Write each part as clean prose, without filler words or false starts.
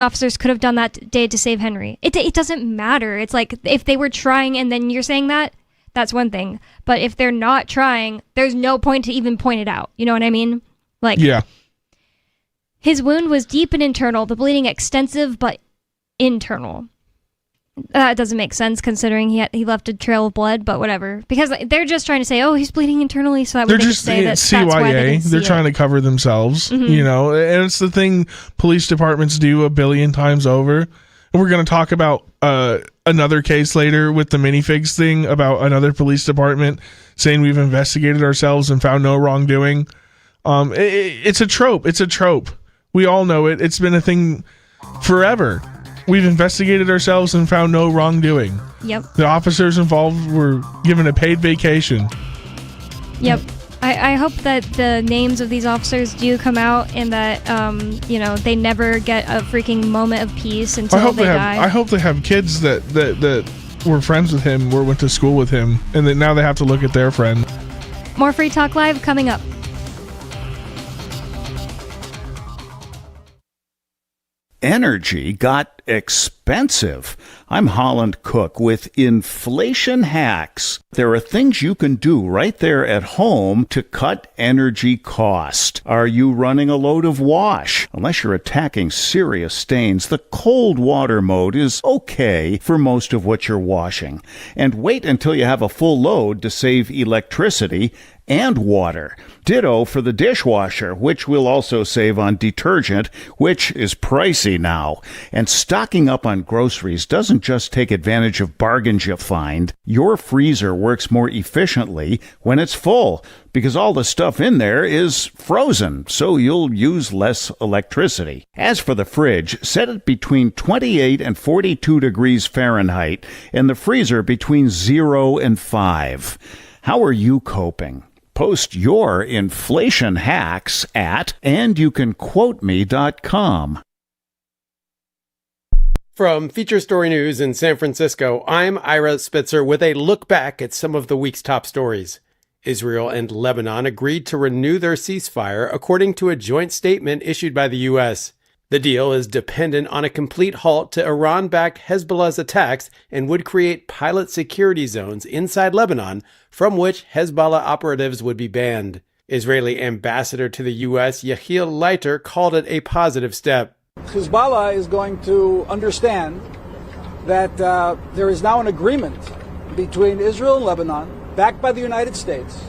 officers could have done that day to save Henry. It doesn't matter. It's like, if they were trying and then you're saying that, that's one thing. But if they're not trying, there's no point to even point it out. You know what I mean? Like, yeah. His wound was deep and internal, the bleeding extensive but internal. That doesn't make sense considering he left a trail of blood, but whatever. Because they're just trying to say, oh, he's bleeding internally, so that they're would just say that CYA. that's why they They're trying to cover themselves, you know, and it's the thing police departments do a billion times over. And we're going to talk about another case later with the minifigs thing about another police department saying we've investigated ourselves and found no wrongdoing. It's a trope. It's a trope. We all know it. It's been a thing forever. We've investigated ourselves and found no wrongdoing. Yep. The officers involved were given a paid vacation. Yep. I hope that the names of these officers do come out and that, they never get a freaking moment of peace until they die. I hope they have kids that were friends with him or went to school with him, and that now they have to look at their friend. More Free Talk Live coming up. Energy got expensive. I'm Holland Cook with Inflation Hacks. There are things you can do right there at home to cut energy cost. Are you running a load of wash? Unless you're attacking serious stains, the cold water mode is okay for most of what you're washing. And wait until you have a full load to save electricity and water. Ditto for the dishwasher, which will also save on detergent, which is pricey now. And stocking up on groceries doesn't just take advantage of bargains you find. Your freezer works more efficiently when it's full, because all the stuff in there is frozen, so you'll use less electricity. As for the fridge, set it between 28 and 42 degrees Fahrenheit, and the freezer between 0 and 5. How are you coping? Post your inflation hacks at andyoucanquoteme.com. From Feature Story News in San Francisco, I'm Ira Spitzer with a look back at some of the week's top stories. Israel and Lebanon agreed to renew their ceasefire, according to a joint statement issued by the U.S. The deal is dependent on a complete halt to Iran-backed Hezbollah's attacks and would create pilot security zones inside Lebanon from which Hezbollah operatives would be banned. Israeli ambassador to the U.S., Yehiel Leiter, called it a positive step. Hezbollah is going to understand that there is now an agreement between Israel and Lebanon, backed by the United States.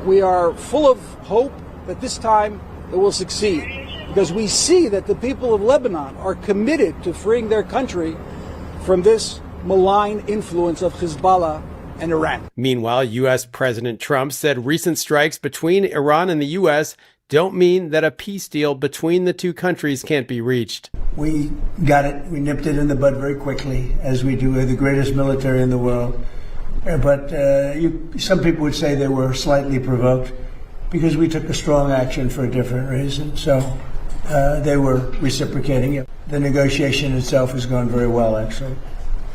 We are full of hope that this time it will succeed, because we see that the people of Lebanon are committed to freeing their country from this malign influence of Hezbollah and Iran. Meanwhile, U.S. President Trump said recent strikes between Iran and the U.S. don't mean that a peace deal between the two countries can't be reached. We got it. We nipped it in the bud very quickly, as we do. We're the greatest military in the world. But some people would say they were slightly provoked because we took a strong action for a different reason. So they were reciprocating it. The negotiation itself has gone very well, actually.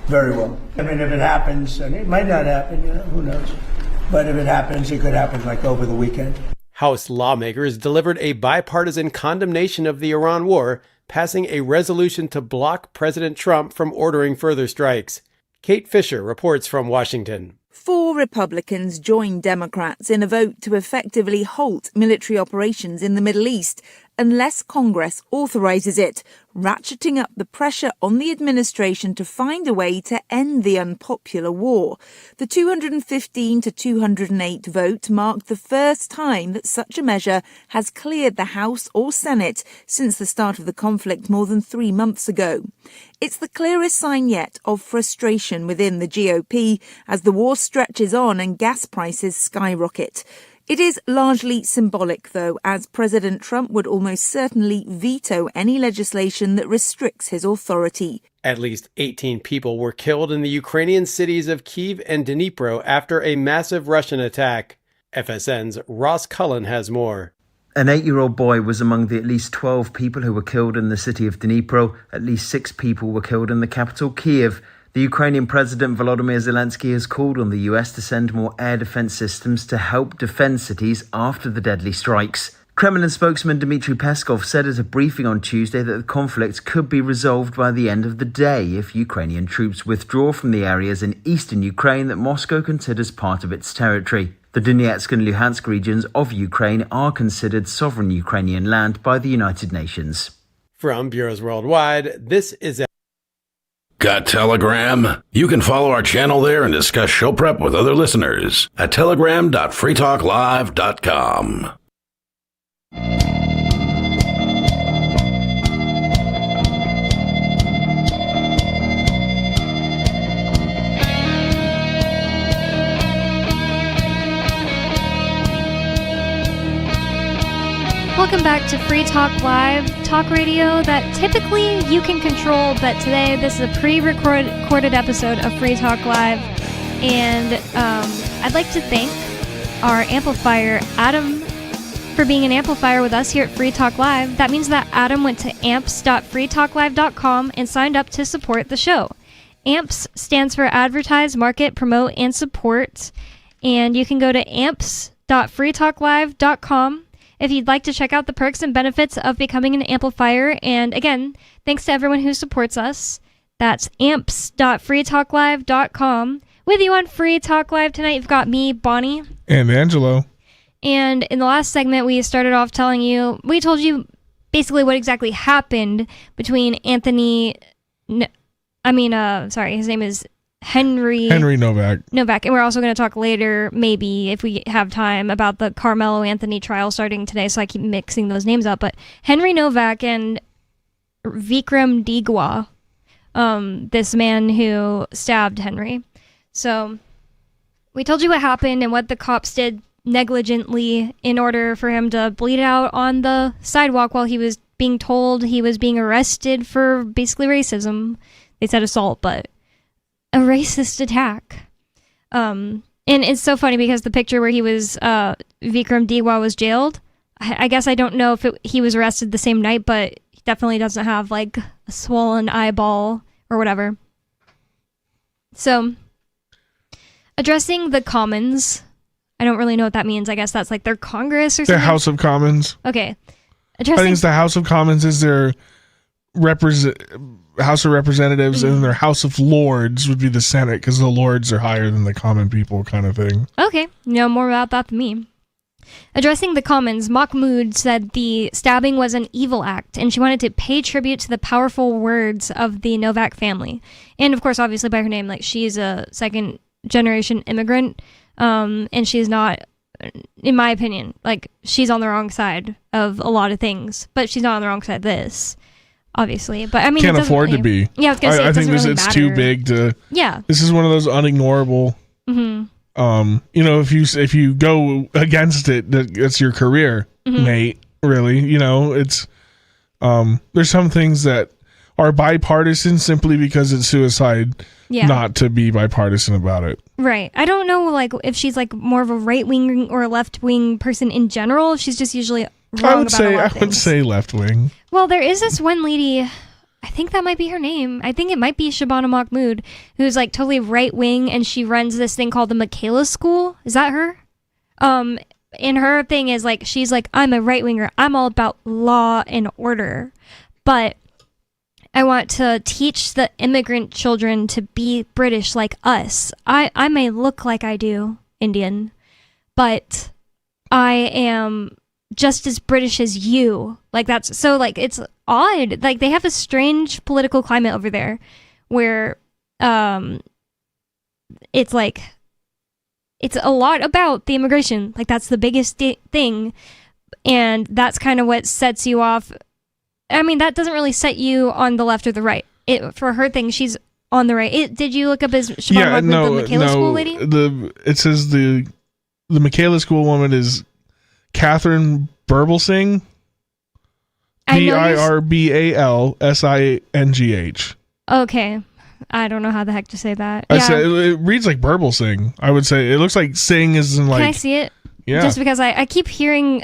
Very well. I mean, if it happens, and it might not happen, who knows? But if it happens, it could happen like over the weekend. House lawmakers delivered a bipartisan condemnation of the Iran war, passing a resolution to block President Trump from ordering further strikes. Kate Fisher reports from Washington. 4 Republicans joined Democrats in a vote to effectively halt military operations in the Middle East unless Congress authorizes it, ratcheting up the pressure on the administration to find a way to end the unpopular war. The 215 to 208 vote marked the first time that such a measure has cleared the House or Senate since the start of the conflict more than 3 months ago. It's the clearest sign yet of frustration within the GOP as the war stretches on and gas prices skyrocket. It is largely symbolic, though, as President Trump would almost certainly veto any legislation that restricts his authority. At least 18 people were killed in the Ukrainian cities of Kyiv and Dnipro after a massive Russian attack. FSN's Ross Cullen has more. An 8-year-old boy was among the at least 12 people who were killed in the city of Dnipro. At least 6 people were killed in the capital, Kyiv. The Ukrainian President Volodymyr Zelensky has called on the US to send more air defense systems to help defend cities after the deadly strikes. Kremlin spokesman Dmitry Peskov said at a briefing on Tuesday that the conflict could be resolved by the end of the day if Ukrainian troops withdraw from the areas in eastern Ukraine that Moscow considers part of its territory. The Donetsk and Luhansk regions of Ukraine are considered sovereign Ukrainian land by the United Nations. From Bureaus Worldwide, this is Got Telegram? You can follow our channel there and discuss show prep with other listeners at telegram.freetalklive.com. Welcome back to Free Talk Live, talk radio that typically you can control, but today this is a pre-recorded episode of Free Talk Live, and I'd like to thank our amplifier, Adam, for being an amplifier with us here at Free Talk Live. That means that Adam went to amps.freetalklive.com and signed up to support the show. AMPS stands for Advertise, Market, Promote, and Support, and you can go to amps.freetalklive.com if you'd like to check out the perks and benefits of becoming an amplifier. And again, thanks to everyone who supports us. That's amps.freetalklive.com. With you on Free Talk Live tonight, you've got me, Bonnie. And Angelo. And in the last segment, we started off we told you basically what exactly happened between his name is Henry Novak. Novak. And we're also going to talk later, maybe if we have time, about the Carmelo Anthony trial starting today, so I keep mixing those names up. But Henry Novak and Vikram Digwa, this man who stabbed Henry. So we told you what happened and what the cops did negligently in order for him to bleed out on the sidewalk while he was being told he was being arrested for basically racism. They said assault, but a racist attack. And it's so funny because the picture where he was, Vikram Digwa was jailed, I guess I don't know if he was arrested the same night, but he definitely doesn't have like a swollen eyeball or whatever. So, addressing the Commons, I don't really know what that means. I guess that's like their Congress or something. The House of Commons. Okay. I think it's the House of Commons is their House of Representatives, and then their House of Lords would be the Senate, because the Lords are higher than the common people kind of thing. Okay, you know more about that than me. Addressing the Commons, Mahmoud said the stabbing was an evil act, and she wanted to pay tribute to the powerful words of the Novak family. And of course, obviously by her name, like she's a second-generation immigrant, and she's not, in my opinion, like she's on the wrong side of a lot of things, but she's not on the wrong side of this. Obviously, but I mean, can't afford to be. Yeah, I was gonna say I think really it's too big to. Yeah, this is one of those unignorable. Mm-hmm. If you go against it, that's your career, mate. Really, it's. There's some things that are bipartisan simply because it's suicide. Yeah. Not to be bipartisan about it. Right. I don't know, like if she's like more of a right wing or a left wing person in general. She's just usually. I would say left wing. Well, there is this one lady, I think that might be her name. I think it might be Shabana Mahmoud, who's like totally right wing, and she runs this thing called the Michaela School. Is that her? And her thing is like she's like, I'm a right winger. I'm all about law and order, but I want to teach the immigrant children to be British like us. I may look like I do Indian, but I am just as British as you. Like that's so like it's odd. Like they have a strange political climate over there where it's like it's a lot about the immigration. Like that's the biggest thing, and that's kind of what sets you off. I mean, that doesn't really set you on the left or the right. For her thing, she's on the right. Did you look up as Shabana Mahmoud, the Michaela School lady? It says the Michaela School woman is Catherine Birbalsingh. Birbalsingh. Okay. I don't know how the heck to say that. I said it reads like Birbalsingh. I would say it looks like sing is in like. Can I see it? Yeah. Just because I keep hearing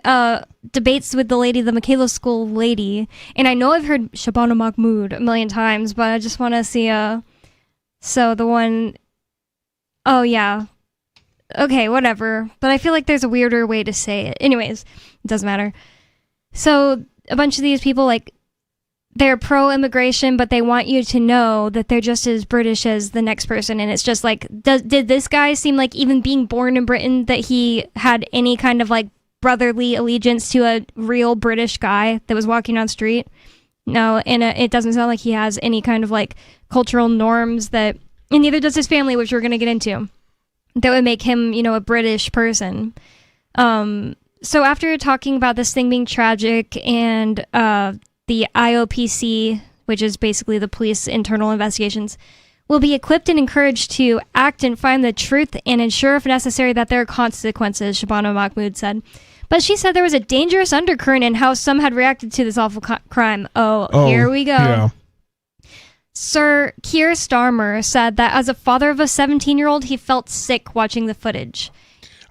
debates with the Michaela School lady, and I know I've heard Shabana Mahmoud a million times, but I just want to see so the one. Oh yeah. Okay, whatever. But I feel like there's a weirder way to say it. Anyways, it doesn't matter. So a bunch of these people, like, they're pro-immigration, but they want you to know that they're just as British as the next person. And it's just like, did this guy seem like, even being born in Britain, that he had any kind of like brotherly allegiance to a real British guy that was walking on the street? No, and it doesn't sound like he has any kind of like cultural norms that, and neither does his family, which we're going to get into, that would make him, you know, a British person. So after talking about this thing being tragic and the IOPC, which is basically the police internal investigations, will be equipped and encouraged to act and find the truth and ensure, if necessary, that there are consequences, Shabana Mahmood said. But she said there was a dangerous undercurrent in how some had reacted to this awful crime. Oh, here we go. Yeah. Sir Keir Starmer said that as a father of a 17-year-old, he felt sick watching the footage.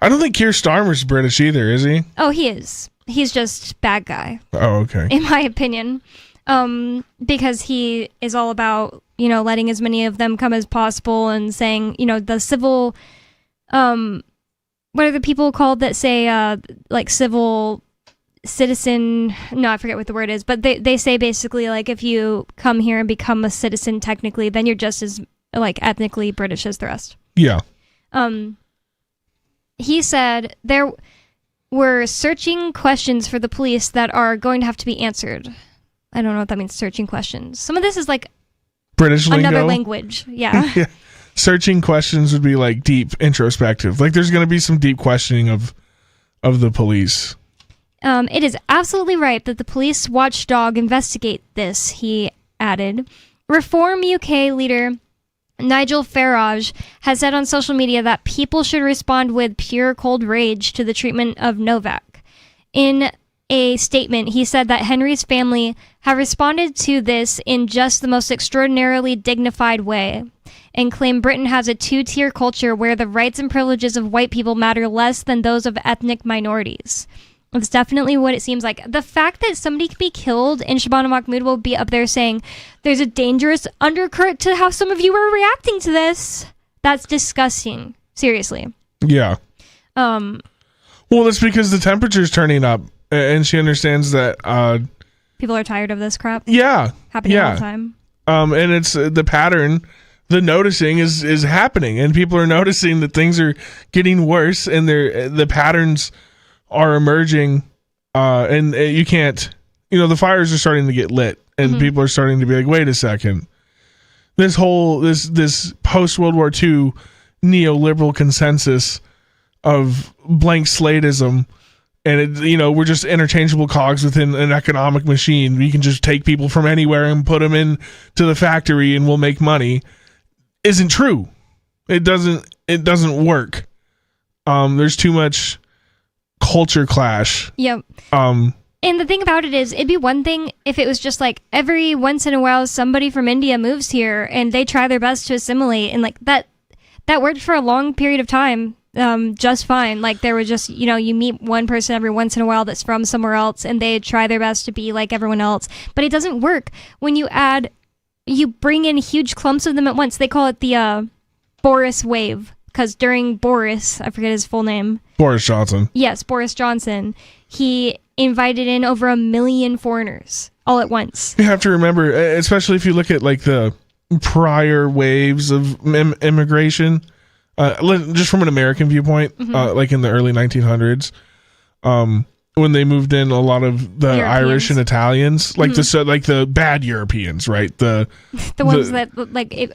I don't think Keir Starmer's British either, is he? Oh, he is. He's just bad guy. Oh, okay. In my opinion. Because he is all about, you know, letting as many of them come as possible and saying, you know, the civil, what are the people called that say, like civil citizen, no, I forget what the word is, but they say basically like if you come here and become a citizen technically, then you're just as like ethnically British as the rest. Yeah. He said there were searching questions for the police that are going to have to be answered. I don't know what that means, searching questions. Some of this is like British lingo. Another language, yeah. Yeah. Searching questions would be like deep introspective. Like there's going to be some deep questioning of the police. It is absolutely right that the police watchdog investigate this, he added. Reform UK leader Nigel Farage has said on social media that people should respond with pure cold rage to the treatment of Novak. In a statement, he said that Henry's family have responded to this in just the most extraordinarily dignified way, and claimed Britain has a two-tier culture where the rights and privileges of white people matter less than those of ethnic minorities. It's definitely what it seems like. The fact that somebody could be killed and Shabana Mahmood will be up there saying, there's a dangerous undercurrent to how some of you are reacting to this. That's disgusting. Seriously. Yeah. Well, that's because the temperature's turning up and she understands that people are tired of this crap. Yeah. Happening all the time. And it's the pattern, the noticing is happening, and people are noticing that things are getting worse, and the patterns are emerging, and you can't, the fires are starting to get lit, and people are starting to be like, wait a second, this whole this post World War II neoliberal consensus of blank slateism, and we're just interchangeable cogs within an economic machine. We can just take people from anywhere and put them in to the factory, and we'll make money. Isn't true. It doesn't work. There's too much culture clash. Yep. And the thing about it is, it'd be one thing if it was just like every once in a while somebody from India moves here and they try their best to assimilate, and like that worked for a long period of time just fine. Like there was just, you meet one person every once in a while that's from somewhere else and they try their best to be like everyone else. But it doesn't work when you bring in huge clumps of them at once. They call it the Boris wave, because during Boris, I forget his full name. Boris Johnson. Yes, Boris Johnson. He invited in over 1 million foreigners all at once. You have to remember, especially if you look at like the prior waves of immigration, just from an American viewpoint, like in the early 1900s, when they moved in a lot of the Europeans. Irish and Italians, like the bad Europeans, right? The ones that like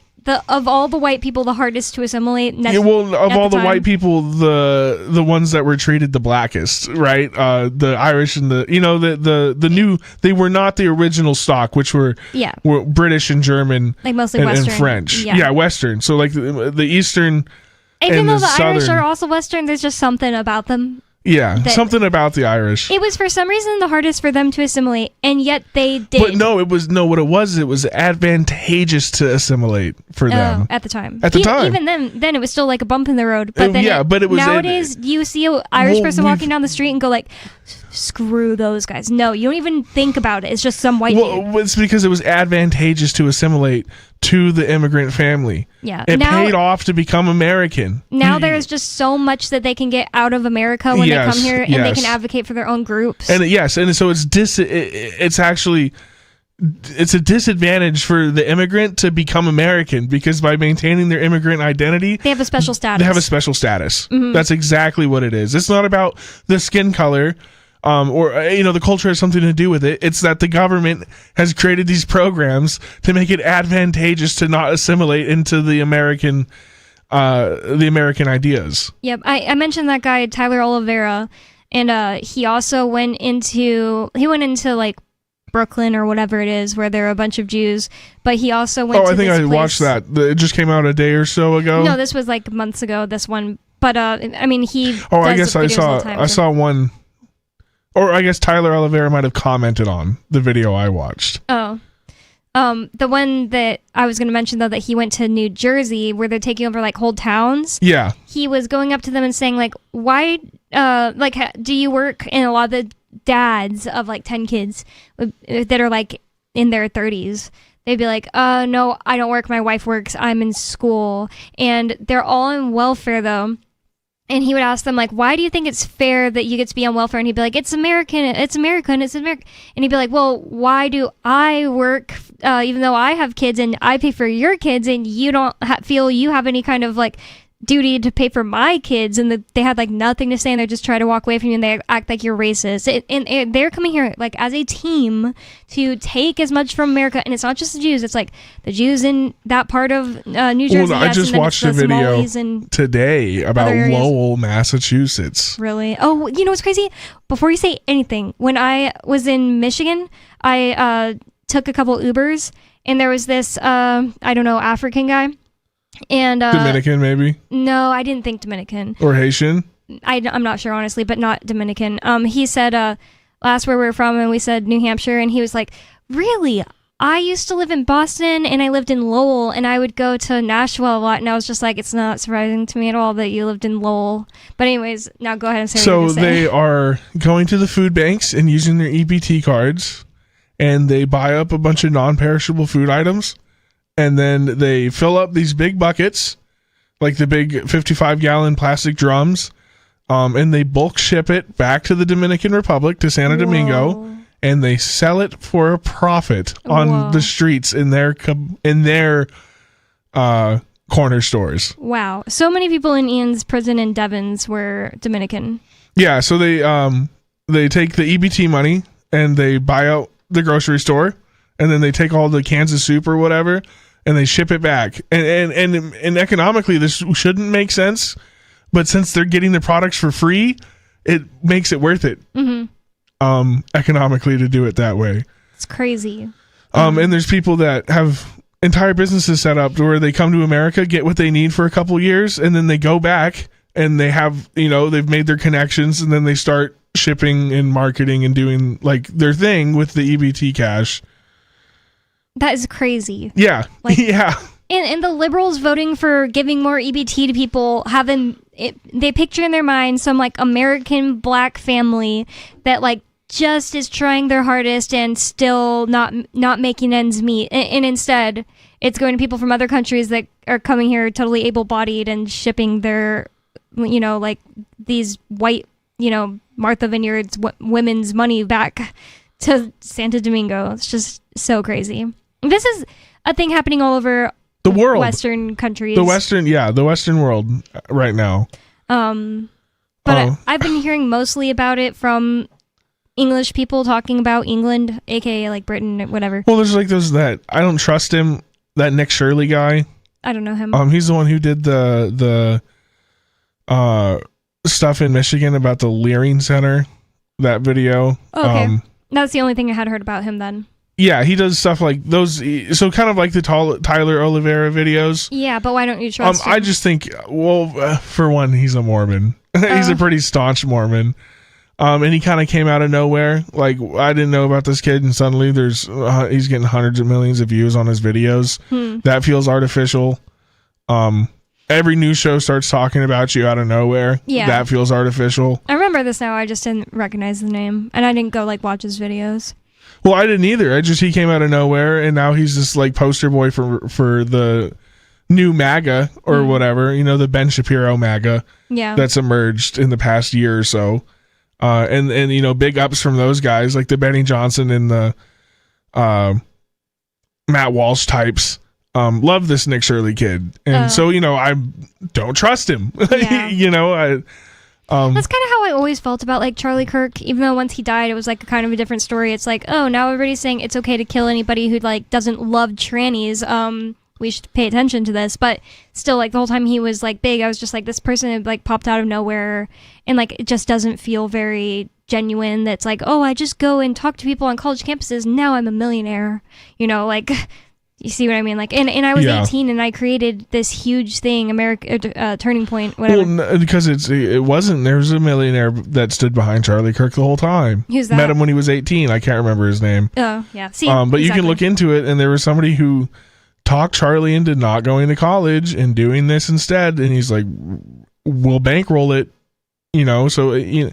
of all the white people, the hardest to assimilate. Of all the white people, the ones that were treated the blackest, right? The Irish and the new, they were not the original stock, which were British and German, like mostly and Western, French. Yeah, Western. So like the Eastern. Even though the Southern, Irish are also Western, there's just something about them. Yeah, something about the Irish. It was for some reason the hardest for them to assimilate, and yet they did. But what it was advantageous to assimilate for them at the time. At the time, even then it was still like a bump in the road. But then but it was nowadays. You see an Irish person walking down the street and go like, screw those guys. No, you don't even think about it. It's just some white dude. Well, it's because it was advantageous to assimilate to the immigrant family. Yeah. It paid off to become American. Now there's just so much that they can get out of America when they come here, and they can advocate for their own groups. And so it's actually it's a disadvantage for the immigrant to become American, because by maintaining their immigrant identity, they have a special status. Mm-hmm. That's exactly what it is. It's not about the skin color. Or the culture has something to do with it. It's that the government has created these programs to make it advantageous to not assimilate into the American ideas. Yep, I mentioned that guy Tyler Oliveira, and he also went into like Brooklyn or whatever it is, where there are a bunch of Jews. But he also went. I think I watched that. It just came out a day or so ago. No, this was like months ago. This one, but I mean, he. I guess I saw one. Or I guess Tyler Oliveira might have commented on the video I watched. Oh. The one that I was going to mention, though, that he went to New Jersey, where they're taking over, like, whole towns. Yeah. He was going up to them and saying, like, why, do you work? And a lot of the dads of, like, 10 kids that are, like, in their 30s, they'd be like, no, I don't work. My wife works. I'm in school. And they're all on welfare, though. And he would ask them, like, why do you think it's fair that you get to be on welfare? And he'd be like, it's American. And he'd be like, well, why do I work, even though I have kids and I pay for your kids, and you don't feel you have any kind of, like, duty to pay for my kids? And they had, like, nothing to say, and they just try to walk away from you, and they act like you're racist. And they're coming here, like, as a team to take as much from America. And it's not just the Jews. It's, like, the Jews in that part of New Jersey. Well, I just watched a video today about Lowell, Massachusetts. Really? Oh, you know what's crazy? Before you say anything, when I was in Michigan, I took a couple Ubers, and there was this, African guy. And Dominican, maybe? No, I didn't think Dominican. Or Haitian? I'm not sure, honestly, but not Dominican. He said, asked where we were from, and we said New Hampshire, and he was like, really? I used to live in Boston, and I lived in Lowell, and I would go to Nashville a lot, and I was just like, it's not surprising to me at all that you lived in Lowell. But anyways, now go ahead and say what you're gonna say. They are going to the food banks and using their EBT cards, and they buy up a bunch of non-perishable food items. And then they fill up these big buckets, like the big 55-gallon plastic drums, and they bulk ship it back to the Dominican Republic, to Santo Domingo, and they sell it for a profit on the streets in their corner stores. Wow. So many people in Ian's prison in Devens were Dominican. Yeah, so they take the EBT money and they buy out the grocery store, and then they take all the cans of soup or whatever, and they ship it back. And economically, this shouldn't make sense, but since they're getting the products for free, it makes it worth it. Mm-hmm. Economically, to do it that way. It's crazy. And there's people that have entire businesses set up where they come to America, get what they need for a couple years, and then they go back and they have, they've made their connections, and then they start shipping and marketing and doing like their thing with the EBT cash. That is crazy. Yeah. Yeah. And the liberals voting for giving more EBT to people, they picture in their mind some like American black family that like just is trying their hardest and still not making ends meet. And instead, it's going to people from other countries that are coming here totally able-bodied and shipping their, like these white, Martha Vineyards women's money back to Santo Domingo. It's just so crazy. This is a thing happening all over the world, Western countries. The Western world right now. But I've been hearing mostly about it from English people talking about England, aka like Britain, whatever. Well, there's like that I don't trust him. That Nick Shirley guy. I don't know him. He's the one who did the stuff in Michigan about the Leering Center. That video. Oh, okay. That's the only thing I had heard about him then. Yeah, he does stuff like those. So kind of like the Tyler Oliveira videos. Yeah, but why don't you trust him? I just think, for one, he's a Mormon. He's a pretty staunch Mormon. And he kind of came out of nowhere. Like, I didn't know about this kid, and suddenly he's getting hundreds of millions of views on his videos. That feels artificial. And every news show starts talking about you out of nowhere. Yeah. That feels artificial. I remember this now. I just didn't recognize the name, and I didn't go like watch his videos. Well, I didn't either. He came out of nowhere, and now he's this like poster boy for the new MAGA or whatever, the Ben Shapiro MAGA that's emerged in the past year or so. And big ups from those guys like the Benny Johnson and the Matt Walsh types. Love this Nick Shirley kid. And so, I don't trust him. Yeah. That's kind of how I always felt about like Charlie Kirk, even though once he died, it was like a kind of a different story. It's like, oh, now everybody's saying it's okay to kill anybody who like doesn't love trannies. We should pay attention to this. But still, like the whole time he was like big, I was just like, this person had like popped out of nowhere, and like it just doesn't feel very genuine. That's like, oh, I just go and talk to people on college campuses. Now I'm a millionaire. Like. You see what I mean? Like, and I was 18 and I created this huge thing, Turning Point, whatever. Well, because it wasn't. There was a millionaire that stood behind Charlie Kirk the whole time. Who's that? Met him when he was 18. I can't remember his name. Oh, yeah. See, but you can look into it, and there was somebody who talked Charlie into not going to college and doing this instead, and he's like, "We'll bankroll it," So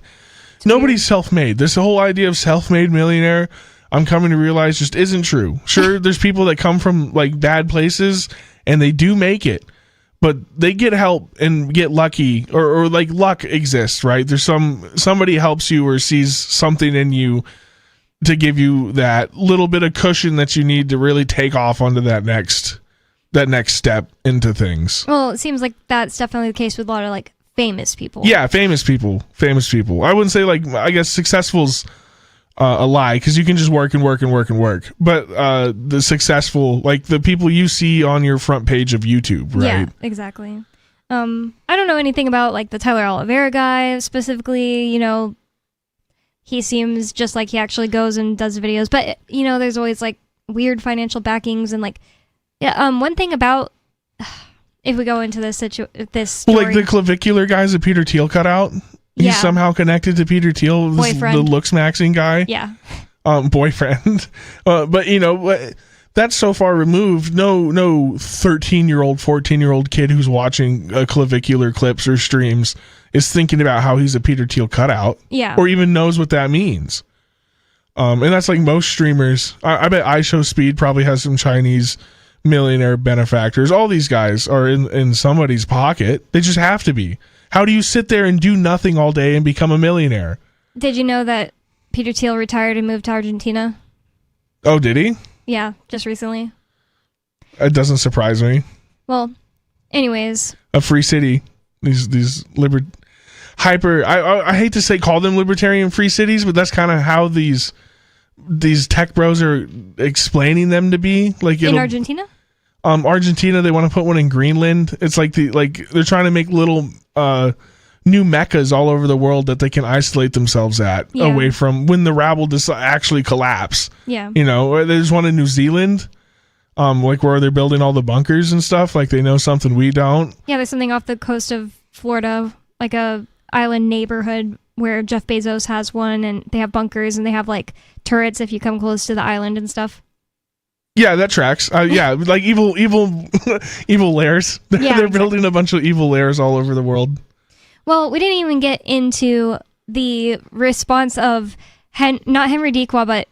nobody's self-made. This whole idea of self-made millionaire, I'm coming to realize, just isn't true. Sure, there's people that come from like bad places and they do make it, but they get help and get lucky, or like luck exists, right? There's somebody helps you or sees something in you to give you that little bit of cushion that you need to really take off onto that next step into things. Well, it seems like that's definitely the case with a lot of like famous people. Yeah, famous people. I wouldn't say like, I guess successful's a lie, because you can just work and work and work and work. But the successful, like the people you see on your front page of YouTube, right? Yeah, exactly. I don't know anything about like the Tyler Oliveira guy specifically. He seems just like he actually goes and does videos, but there's always like weird financial backings and like, one thing about if we go into this story, like the clavicular guys that Peter Thiel cut out. He's somehow connected to Peter Thiel, the looks maxing guy. Yeah. Boyfriend. But that's so far removed. No 13-year-old, 14-year-old kid who's watching clavicular clips or streams is thinking about how he's a Peter Thiel cutout. Yeah. Or even knows what that means. And that's like most streamers. I bet iShowSpeed probably has some Chinese millionaire benefactors. All these guys are in somebody's pocket. They just have to be. How do you sit there and do nothing all day and become a millionaire? Did you know that Peter Thiel retired and moved to Argentina? Oh, did he? Yeah, just recently. It doesn't surprise me. Well, anyways. A free city. These I hate to call them libertarian free cities, but that's kind of how these tech bros are explaining them to be. Like in Argentina? Argentina, they want to put one in Greenland. It's like they're trying to make little new meccas all over the world that they can isolate themselves at, away from when the rabble actually collapse. Yeah. There's one in New Zealand, like where they're building all the bunkers and stuff. Like they know something we don't. Yeah, there's something off the coast of Florida, like a island neighborhood where Jeff Bezos has one, and they have bunkers and they have like turrets if you come close to the island and stuff. Yeah, that tracks. Yeah, like evil lairs. They're building a bunch of evil lairs all over the world. Well, we didn't even get into the response of not Henry Dequa,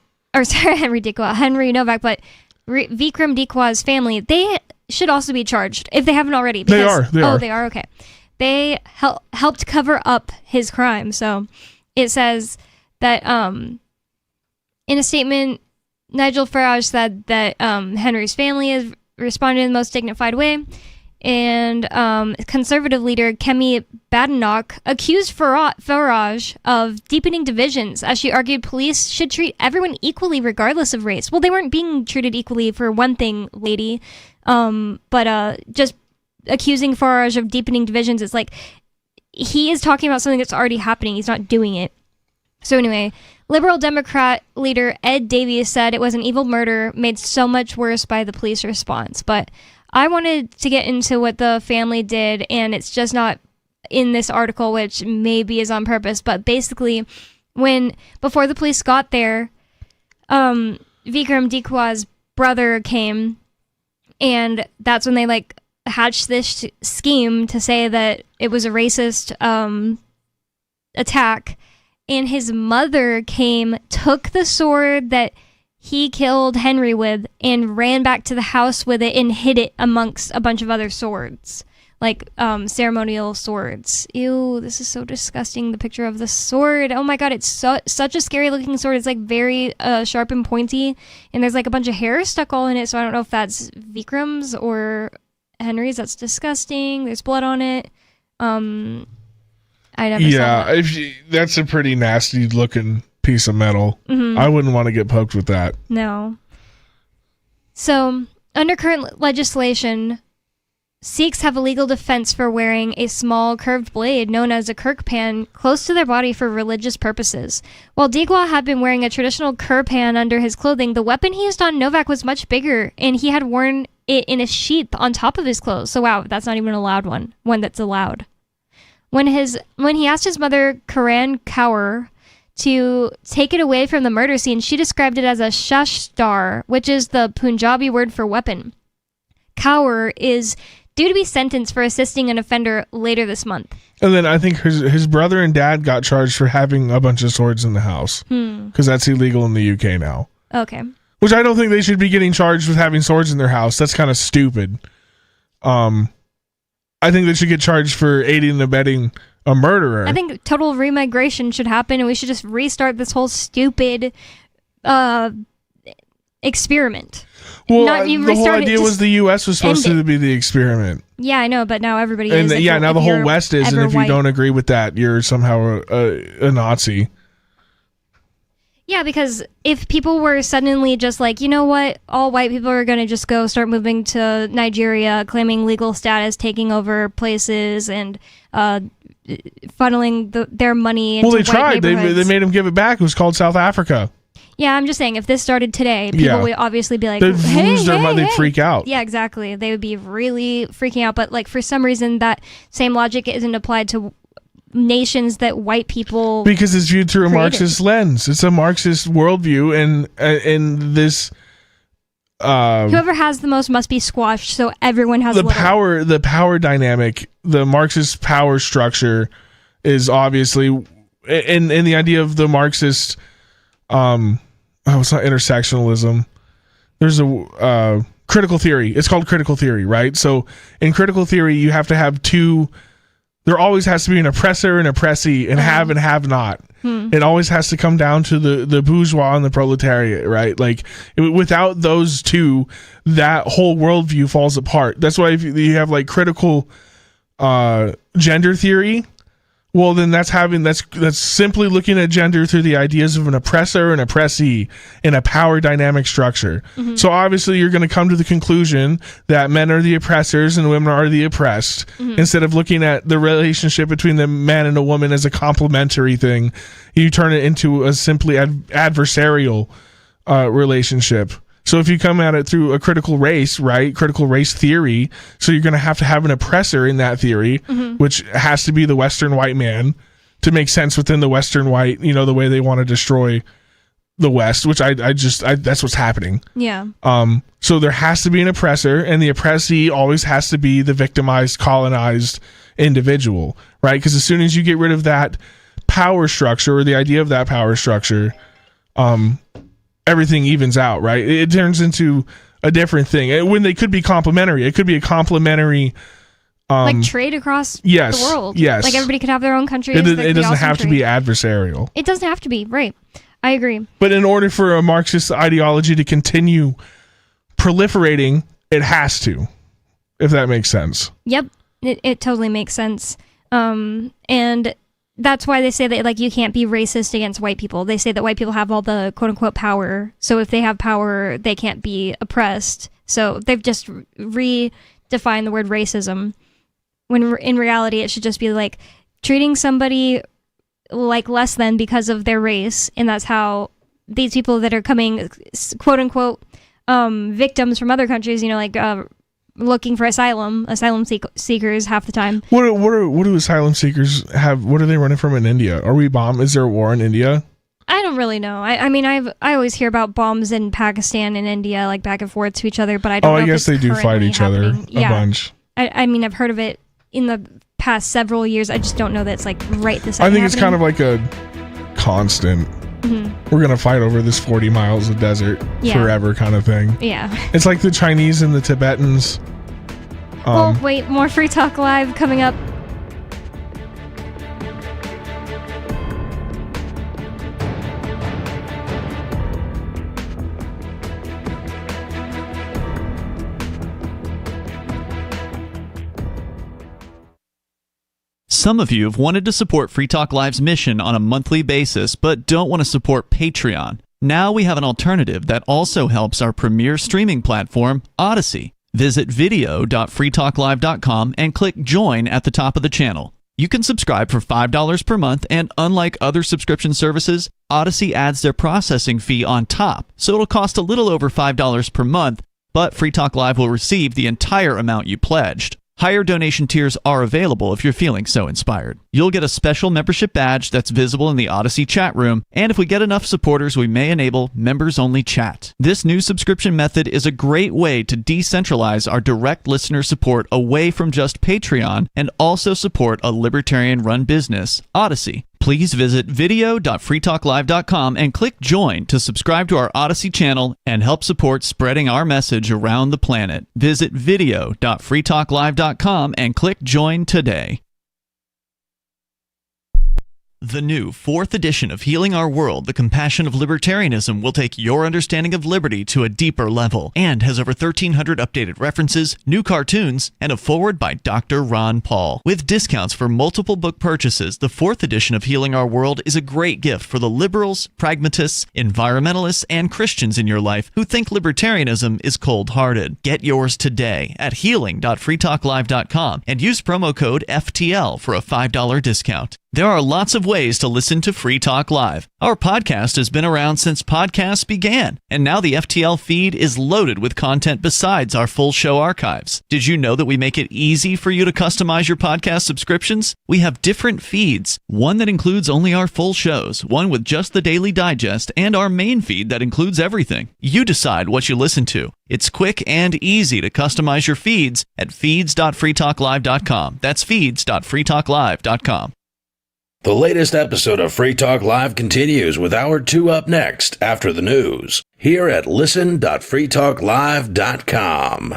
Henry Novak, but Vikram Dequa's family. They should also be charged if they haven't already. They are. They are. Okay. They helped cover up his crime. So it says that in a statement, Nigel Farage said that Henry's family has responded in the most dignified way, and conservative leader Kemi Badenoch accused Farage of deepening divisions, as she argued police should treat everyone equally regardless of race. Well, they weren't being treated equally for one thing, lady, but just accusing Farage of deepening divisions, it's like he is talking about something that's already happening. He's not doing it. So anyway, Liberal Democrat leader Ed Davies said it was an evil murder made so much worse by the police response. But I wanted to get into what the family did, and it's just not in this article, which maybe is on purpose. But basically, before the police got there, Vikram Dequa's brother came, and that's when they hatched this scheme to say that it was a racist attack. And his mother took the sword that he killed Henry with and ran back to the house with it and hid it amongst a bunch of other swords, like ceremonial swords. Ew, this is so disgusting. The picture of the sword. Oh my god, it's such a scary looking sword. It's like very sharp and pointy, and there's like a bunch of hair stuck all in it, so I don't know if that's Vikram's or Henry's. That's disgusting. There's blood on it. I never saw that. That's a pretty nasty looking piece of metal. Mm-hmm. I wouldn't want to get poked with that. No. So, under current legislation, Sikhs have a legal defense for wearing a small curved blade known as a kirpan close to their body for religious purposes. While Digwa had been wearing a traditional kirpan under his clothing, the weapon he used on Novak was much bigger, and he had worn it in a sheath on top of his clothes. So wow, that's not even a loud one that's allowed. When he asked his mother, Karan Kaur, to take it away from the murder scene, she described it as a shashtar, which is the Punjabi word for weapon. Kaur is due to be sentenced for assisting an offender later this month. And then I think his brother and dad got charged for having a bunch of swords in the house. Because that's illegal in the UK now. Okay. Which I don't think they should be getting charged with having swords in their house. That's kind of stupid. I think they should get charged for aiding and abetting a murderer. I think total remigration should happen, and we should just restart this whole stupid experiment. Well, the whole idea was the U.S. was supposed to be the experiment. Yeah, I know, but now everybody is. And now the whole West is, and if you don't agree with that, you're somehow a Nazi. Yeah, because if people were suddenly just like, you know what, all white people are going to just go start moving to Nigeria, claiming legal status, taking over places, and funneling their money into white tried. They made them give it back. It was called South Africa. Yeah, I'm just saying, if this started today, people would obviously be like, they'd lose their mind. They'd freak out. Yeah, exactly. They would be really freaking out. But like for some reason, that same logic isn't applied to nations that white people because it's viewed through a created. Marxist lens. It's a Marxist worldview, and this whoever has the most must be squashed, so everyone has the power dynamic. The Marxist power structure is obviously in the idea of the Marxist it's not intersectionalism. There's a critical theory. It's called critical theory, right? So in critical theory, you have to have two. There always has to be an oppressor and oppressee, and have and have not. It always has to come down to the bourgeois and the proletariat, right? Like without those two, that whole worldview falls apart. That's why if you have like critical gender theory, well, then that's simply looking at gender through the ideas of an oppressor and oppressee in a power dynamic structure. So obviously you're going to come to the conclusion that men are the oppressors and women are the oppressed, instead of looking at the relationship between the man and a woman as a complementary thing. You turn it into a simply adversarial relationship. So if you come at it through a critical race, right? Critical race theory. So you're going to have an oppressor in that theory, which has to be the Western white man to make sense within the Western white, the way they want to destroy the West, which I that's what's happening. Yeah. So there has to be an oppressor, and the oppressee always has to be the victimized, colonized individual, right? Because as soon as you get rid of that power structure or the idea of that power structure, everything evens out, right? It turns into a different thing. When they could be complementary, it could be a complementary, like trade across the world. Yes, like everybody could have their own country. It doesn't have to be adversarial. It doesn't have to be, right? I agree. But in order for a Marxist ideology to continue proliferating, it has to, if that makes sense. Yep, it totally makes sense. And that's why they say that like you can't be racist against white people. They say that white people have all the quote unquote power. So if they have power, they can't be oppressed. So they've just redefined the word racism, when in reality it should just be like treating somebody like less than because of their race. And that's how these people that are coming quote unquote victims from other countries, looking for asylum seekers half the time. What do asylum seekers have? What are they running from in India? Are we bombed? Is there a war in India? I don't really know. I always hear about bombs in Pakistan and India, like back and forth to each other, but I don't know. I guess they do fight each other a bunch. I mean, I've heard of it in the past several years. I just don't know that it's like right this second. I think it's kind of like a constant. We're going to fight over this 40 miles of desert forever kind of thing. Yeah. It's like the Chinese and the Tibetans. Well, wait, more Free Talk Live coming up. Some of you have wanted to support Free Talk Live's mission on a monthly basis, but don't want to support Patreon. Now we have an alternative that also helps our premier streaming platform, Odyssey. Visit video.freetalklive.com and click Join at the top of the channel. You can subscribe for $5 per month, and unlike other subscription services, Odyssey adds their processing fee on top, so it'll cost a little over $5 per month, but Free Talk Live will receive the entire amount you pledged. Higher donation tiers are available if you're feeling so inspired. You'll get a special membership badge that's visible in the Odyssey chat room, and if we get enough supporters, we may enable members-only chat. This new subscription method is a great way to decentralize our direct listener support away from just Patreon and also support a libertarian-run business, Odyssey. Please visit video.freetalklive.com and click Join to subscribe to our Odyssey channel and help support spreading our message around the planet. Visit video.freetalklive.com and click Join today. The new 4th edition of Healing Our World, The Compassion of Libertarianism, will take your understanding of liberty to a deeper level and has over 1,300 updated references, new cartoons, and a foreword by Dr. Ron Paul. With discounts for multiple book purchases, the 4th edition of Healing Our World is a great gift for the liberals, pragmatists, environmentalists, and Christians in your life who think libertarianism is cold-hearted. Get yours today at healing.freetalklive.com and use promo code FTL for a $5 discount. There are lots of ways to listen to Free Talk Live. Our podcast has been around since podcasts began, and now the FTL feed is loaded with content besides our full show archives. Did you know that we make it easy for you to customize your podcast subscriptions? We have different feeds, one that includes only our full shows, one with just the Daily Digest, and our main feed that includes everything. You decide what you listen to. It's quick and easy to customize your feeds at feeds.freetalklive.com. That's feeds.freetalklive.com. The latest episode of Free Talk Live continues with Hour 2 up next after the news, here at listen.freetalklive.com.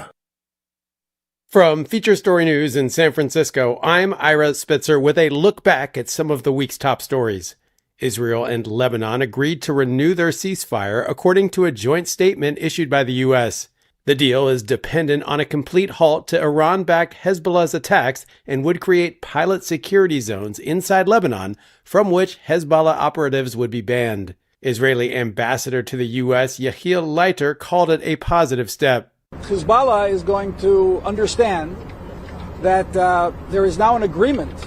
From Feature Story News in San Francisco, I'm Ira Spitzer with a look back at some of the week's top stories. Israel and Lebanon agreed to renew their ceasefire, according to a joint statement issued by the U.S. The deal is dependent on a complete halt to Iran-backed Hezbollah's attacks and would create pilot security zones inside Lebanon from which Hezbollah operatives would be banned. Israeli ambassador to the U.S., Yehiel Leiter, called it a positive step. Hezbollah is going to understand that there is now an agreement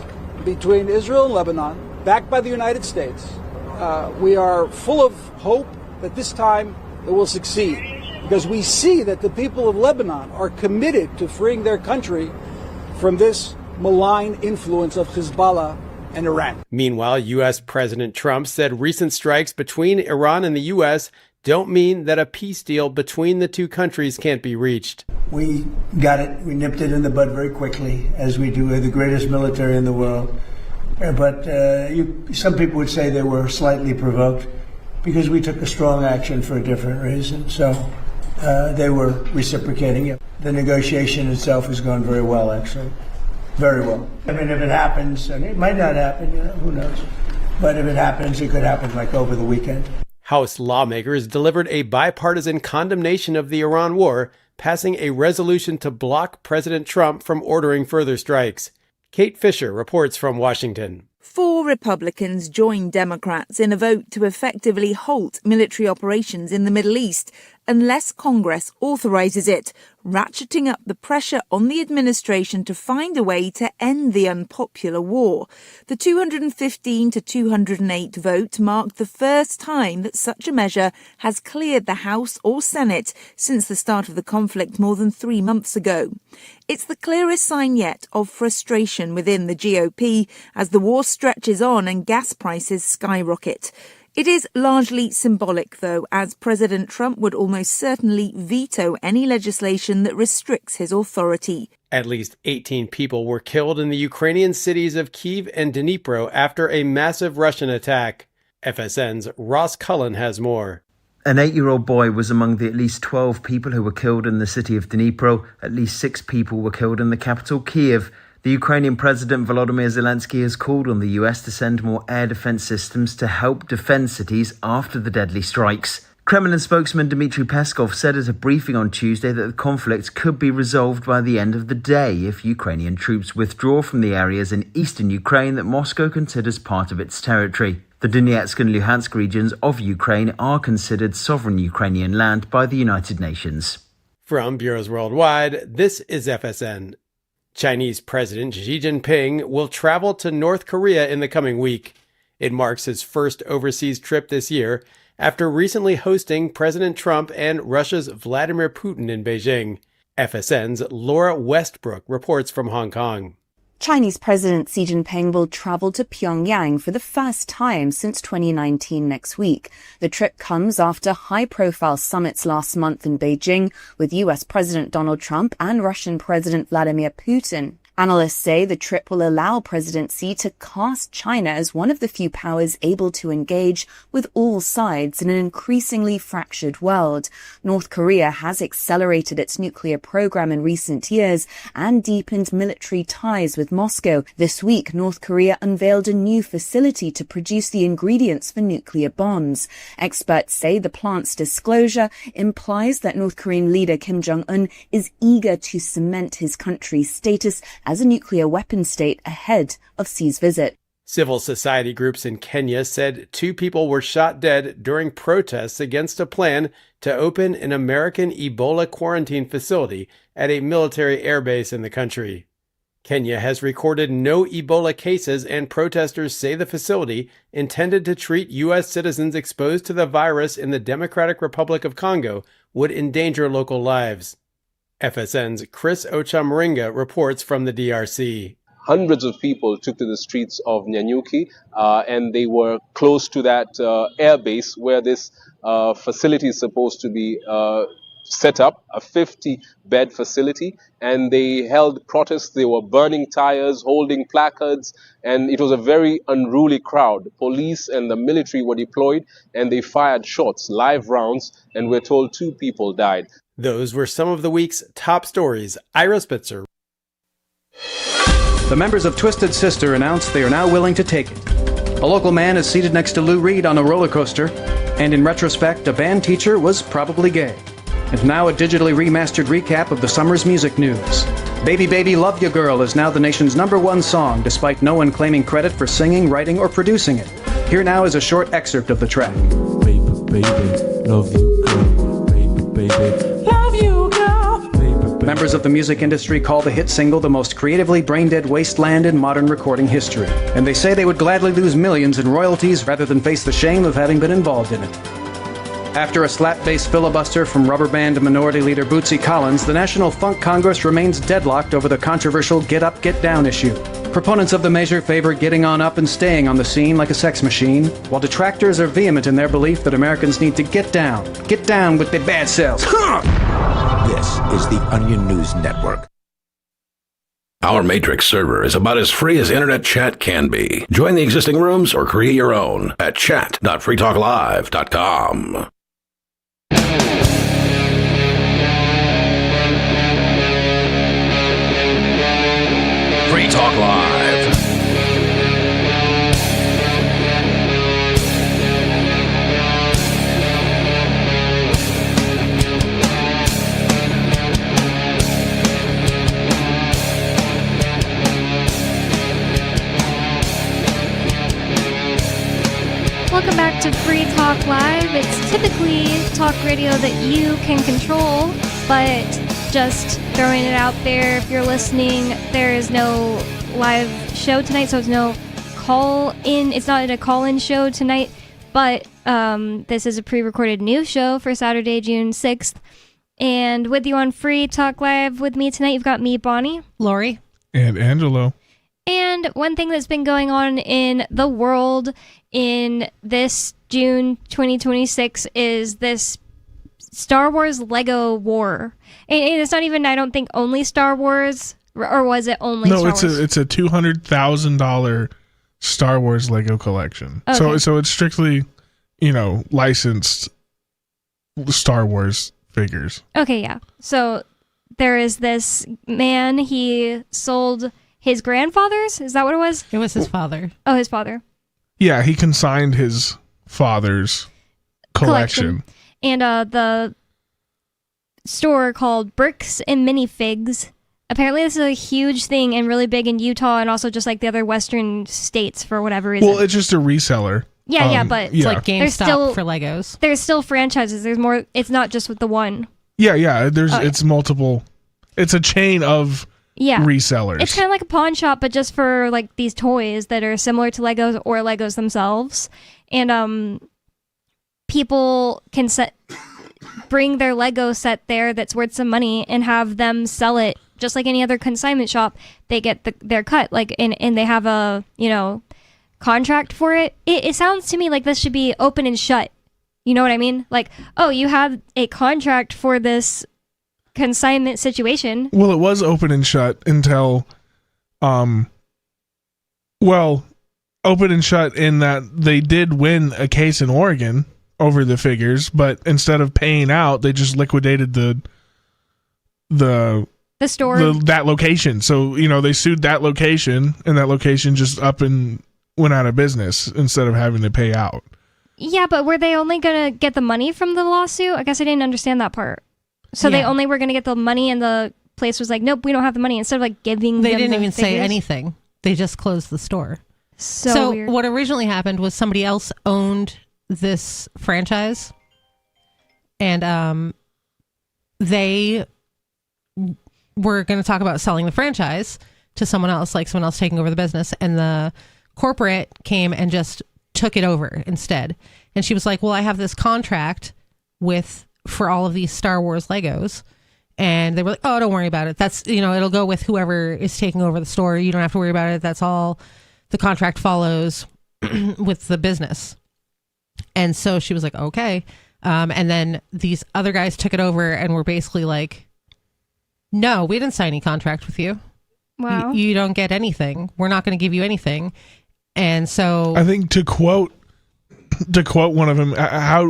between Israel and Lebanon, backed by the United States. We are full of hope that this time it will succeed, because we see that the people of Lebanon are committed to freeing their country from this malign influence of Hezbollah and Iran. Meanwhile, U.S. President Trump said recent strikes between Iran and the U.S. don't mean that a peace deal between the two countries can't be reached. We got it. We nipped it in the bud very quickly, as we do. We're the greatest military in the world. But some people would say they were slightly provoked because we took a strong action for a different reason. So they were reciprocating it. The negotiation itself has gone very well, actually. Very well. I mean, if it happens, and it might not happen, who knows. But if it happens, it could happen like over the weekend. House lawmakers delivered a bipartisan condemnation of the Iran war, passing a resolution to block President Trump from ordering further strikes. Kate Fisher reports from Washington. 4 Republicans joined Democrats in a vote to effectively halt military operations in the Middle East unless Congress authorizes it, ratcheting up the pressure on the administration to find a way to end the unpopular war. The 215 to 208 vote marked the first time that such a measure has cleared the House or Senate since the start of the conflict more than 3 months ago. It's the clearest sign yet of frustration within the GOP as the war stretches on and gas prices skyrocket. It is largely symbolic, though, as President Trump would almost certainly veto any legislation that restricts his authority. At least 18 people were killed in the Ukrainian cities of Kyiv and Dnipro after a massive Russian attack. FSN's Ross Cullen has more. An 8-year-old boy was among the at least 12 people who were killed in the city of Dnipro. At least 6 people were killed in the capital, Kyiv. The Ukrainian President Volodymyr Zelensky has called on the US to send more air defense systems to help defend cities after the deadly strikes. Kremlin spokesman Dmitry Peskov said at a briefing on Tuesday that the conflict could be resolved by the end of the day if Ukrainian troops withdraw from the areas in eastern Ukraine that Moscow considers part of its territory. The Donetsk and Luhansk regions of Ukraine are considered sovereign Ukrainian land by the United Nations. From Bureaus Worldwide, this is FSN. Chinese President Xi Jinping will travel to North Korea in the coming week. It marks his first overseas trip this year after recently hosting President Trump and Russia's Vladimir Putin in Beijing. FSN's Laura Westbrook reports from Hong Kong. Chinese President Xi Jinping will travel to Pyongyang for the first time since 2019 next week. The trip comes after high-profile summits last month in Beijing with US President Donald Trump and Russian President Vladimir Putin. Analysts say the trip will allow President Xi to cast China as one of the few powers able to engage with all sides in an increasingly fractured world. North Korea has accelerated its nuclear program in recent years and deepened military ties with Moscow. This week, North Korea unveiled a new facility to produce the ingredients for nuclear bombs. Experts say the plant's disclosure implies that North Korean leader Kim Jong-un is eager to cement his country's status as a nuclear weapon state ahead of Xi's visit. Civil society groups in Kenya said 2 people were shot dead during protests against a plan to open an American Ebola quarantine facility at a military airbase in the country. Kenya has recorded no Ebola cases, and protesters say the facility, intended to treat U.S. citizens exposed to the virus in the Democratic Republic of Congo, would endanger local lives. FSN's Chris Ochamaringa reports from the DRC. Hundreds of people took to the streets of Nyanyuki, and they were close to that air base where this facility is supposed to be set up, a 50-bed facility, and they held protests. They were burning tires, holding placards, and it was a very unruly crowd. Police and the military were deployed, and they fired shots, live rounds, and we're told 2 people died. Those were some of the week's top stories. Ira Spitzer. The members of Twisted Sister announced they are now willing to take it. A local man is seated next to Lou Reed on a roller coaster, and in retrospect, a band teacher was probably gay. And now a digitally remastered recap of the summer's music news. Baby Baby Love Ya Girl is now the nation's #1 song, despite no one claiming credit for singing, writing, or producing it. Here now is a short excerpt of the track. Baby, baby, love you, girl. Baby, baby, love you, girl. Baby, baby. Members of the music industry call the hit single the most creatively brain-dead wasteland in modern recording history. And they say they would gladly lose millions in royalties rather than face the shame of having been involved in it. After a slap-based filibuster from rubber band minority leader Bootsy Collins, the National Funk Congress remains deadlocked over the controversial Get Up, Get Down issue. Proponents of the measure favor getting on up and staying on the scene like a sex machine, while detractors are vehement in their belief that Americans need to get down with their bad selves. This is the Onion News Network. Our Matrix server is about as free as internet chat can be. Join the existing rooms or create your own at chat.freetalklive.com. Free Talk Live. Welcome back to Free Talk Live. It's typically talk radio that you can control, but just throwing it out there, if you're listening, there is no live show tonight, so it's no call-in. It's not a call-in show tonight, but this is a pre-recorded news show for Saturday, June 6th. And with you on Free Talk Live with me tonight, you've got me, Bonnie. Lori. And Angelo. And one thing that's been going on in the world in this June 2026 is this Star Wars Lego war. And it's not even, I don't think, only Star Wars, or was it only Star Wars? No, it's a $200,000 Star Wars Lego collection. Okay. So it's strictly, licensed Star Wars figures. Okay, yeah. So there is this man, he sold his grandfather's? Is that what it was? It was his father. Oh, his father. Yeah, he consigned his father's collection. And the store called Bricks and Minifigs. Apparently this is a huge thing and really big in Utah and also just like the other western states for whatever reason. Well, it's just a reseller. Yeah, but it's like GameStop for Legos. There's still franchises. There's more. It's not just with the one. Yeah. It's multiple. It's a chain of resellers. It's kind of like a pawn shop, but just for like these toys that are similar to Legos or Legos themselves. And people can bring their Lego set there that's worth some money and have them sell it just like any other consignment shop. They get their cut, like and they have a contract for it. It sounds to me like this should be open and shut. You know what I mean? Like, oh, you have a contract for this consignment situation. Well, it was open and shut until open and shut in that they did win a case in Oregon over the figures, but instead of paying out, they just liquidated the store, that location. So, they sued that location and that location just up and went out of business instead of having to pay out. Yeah, but were they only going to get the money from the lawsuit? I guess I didn't understand that part. So they only were going to get the money and the place was like, nope, we don't have the money. Instead of like giving They them didn't the even say figures. anything. They just closed the store. So weird. What originally happened was somebody else owned this franchise and they were going to talk about selling the franchise to someone else, like someone else taking over the business, and the corporate came and just took it over instead. And she was like, well, I have this contract for all of these Star Wars Legos. And they were like, oh, don't worry about it. That's, it'll go with whoever is taking over the store. You don't have to worry about it. That's all. The contract follows with the business. And so she was like, okay. And then these other guys took it over and were basically like, no, we didn't sign any contract with you. Wow. You don't get anything. We're not going to give you anything. And so I think to quote one of them,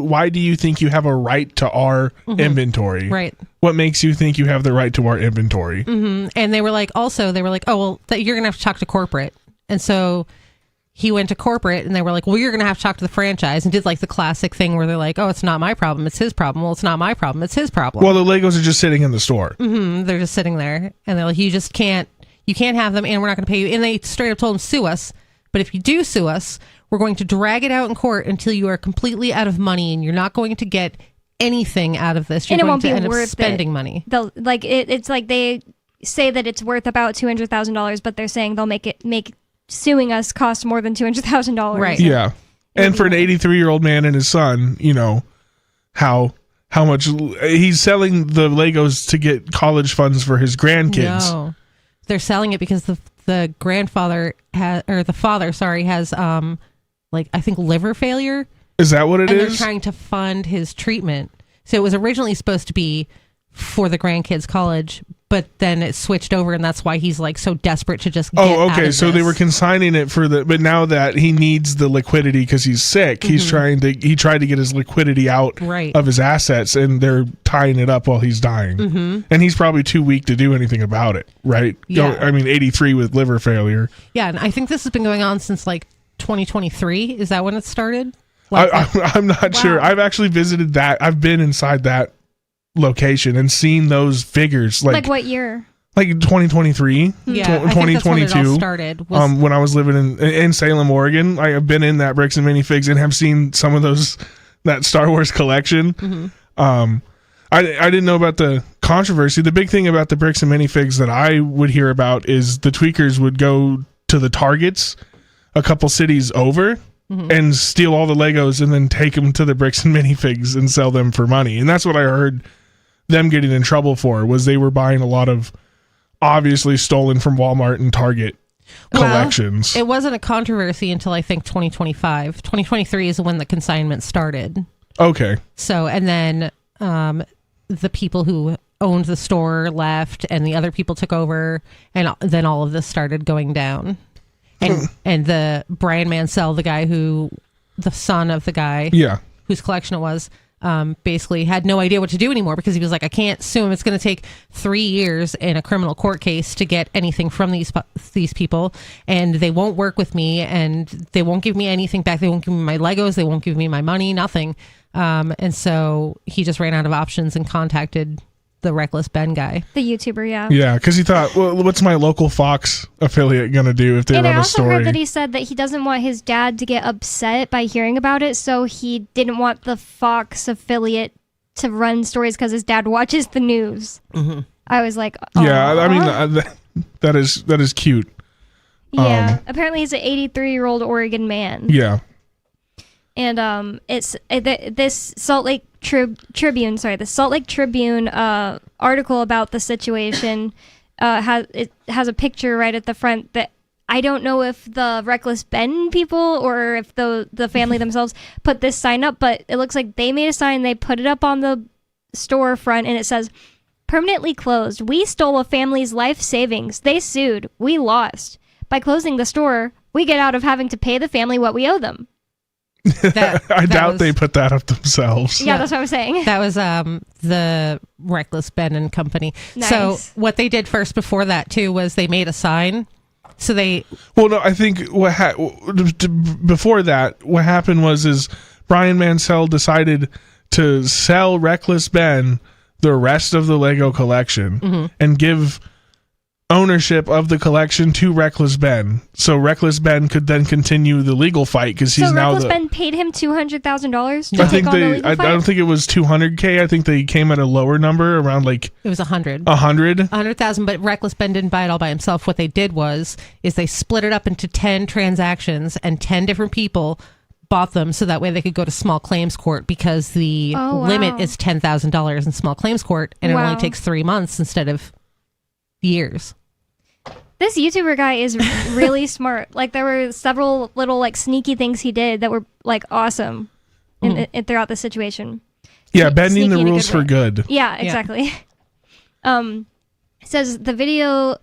why do you think you have a right to our inventory? Right. What makes you think you have the right to our inventory? Mm-hmm. And they were like, oh, well, you're going to have to talk to corporate. And so he went to corporate and they were like, well, you're going to have to talk to the franchise, and did like the classic thing where they're like, oh, it's not my problem. It's his problem. Well, it's not my problem. It's his problem. Well, the Legos are just sitting in the store. Mm-hmm. They're just sitting there and they're like, you can't have them and we're not going to pay you. And they straight up told him, sue us. But if you do sue us, we're going to drag it out in court until you are completely out of money and you're not going to get anything out of this. You're and it going won't to be end worth up spending it. money. They'll like it's like they say that it's worth about $200,000, but they're saying they'll make suing us cost more than $200,000. Right. Yeah. And for an 83-year-old man and his son, how much he's selling the Legos to get college funds for his grandkids. No, they're selling it because the grandfather has I think liver failure. Is that what it is? And they're trying to fund his treatment. So it was originally supposed to be for the grandkids' college, but then it switched over, and that's why he's like so desperate to just get out of So this. they were consigning it but now that he needs the liquidity because he's sick, he tried to get his liquidity out of his assets, and they're tying it up while he's dying. And he's probably too weak to do anything about it, right? Yeah. 83 with liver failure. Yeah, and I think this has been going on since like 2023. Is that when it started? I'm not sure. I've actually visited that. I've been inside that location and seen those figures. Like what year? Like 2023, Yeah, 2022. I think that's when it all started. When I was living in Salem, Oregon, I have been in that Bricks and Minifigs and have seen some of that Star Wars collection. I didn't know about the controversy. The big thing about the Bricks and Minifigs that I would hear about is the tweakers would go to the Targets a couple cities over and steal all the Legos and then take them to the Bricks and Minifigs and sell them for money. And that's what I heard them getting in trouble for, was they were buying a lot of obviously stolen from Walmart and Target collections. It wasn't a controversy until I think 2025. 2023 is when the consignment started. Okay. So, and then the people who owned the store left and the other people took over, and then all of this started going down. And the Brian Mansell, the son of the guy whose collection it was, basically had no idea what to do anymore because he was like, I can't sue him. It's going to take 3 years in a criminal court case to get anything from these people, and they won't work with me, and they won't give me anything back. They won't give me my Legos. They won't give me my money, nothing. And so he just ran out of options and contacted the Reckless Ben guy. The YouTuber, yeah. Yeah, because he thought, well, what's my local Fox affiliate going to do if they run a story? And I also heard that he said that he doesn't want his dad to get upset by hearing about it, so he didn't want the Fox affiliate to run stories because his dad watches the news. Mm-hmm. I was like, oh. Yeah, I mean, that is cute. Yeah, apparently he's an 83-year-old Oregon man. Yeah. And this Salt Lake Tribune, the Salt Lake Tribune article about the situation has a picture right at the front that I don't know if the Reckless Ben people or if the family themselves put this sign up, but it looks like they made a sign, they put it up on the storefront, and it says, "Permanently closed. We stole a family's life savings. They sued. We lost. By closing the store, we get out of having to pay the family what we owe them." I doubt they put that up themselves. Yeah, that's what I'm saying. That was the Reckless Ben and Company. Nice. So what they did first before that too was they made a sign. So they I think before that, what happened was Brian Mansell decided to sell Reckless Ben the rest of the Lego collection and give ownership of the collection to Reckless Ben, so Reckless Ben could then continue the legal fight because he's now Reckless Ben paid him $200,000. I think I don't think it was $200K. I think they came at a lower number, around like it was 100. 100,000. But Reckless Ben didn't buy it all by himself. What they did is they split it up into 10 transactions, and 10 different people bought them, so that way they could go to small claims court because the limit is $10,000 in small claims court, and it only takes 3 months instead of years. This YouTuber guy is really smart. Like, there were several little like sneaky things he did that were like awesome throughout the situation. Yeah, bending the rules for good. Yeah, exactly. It says the videos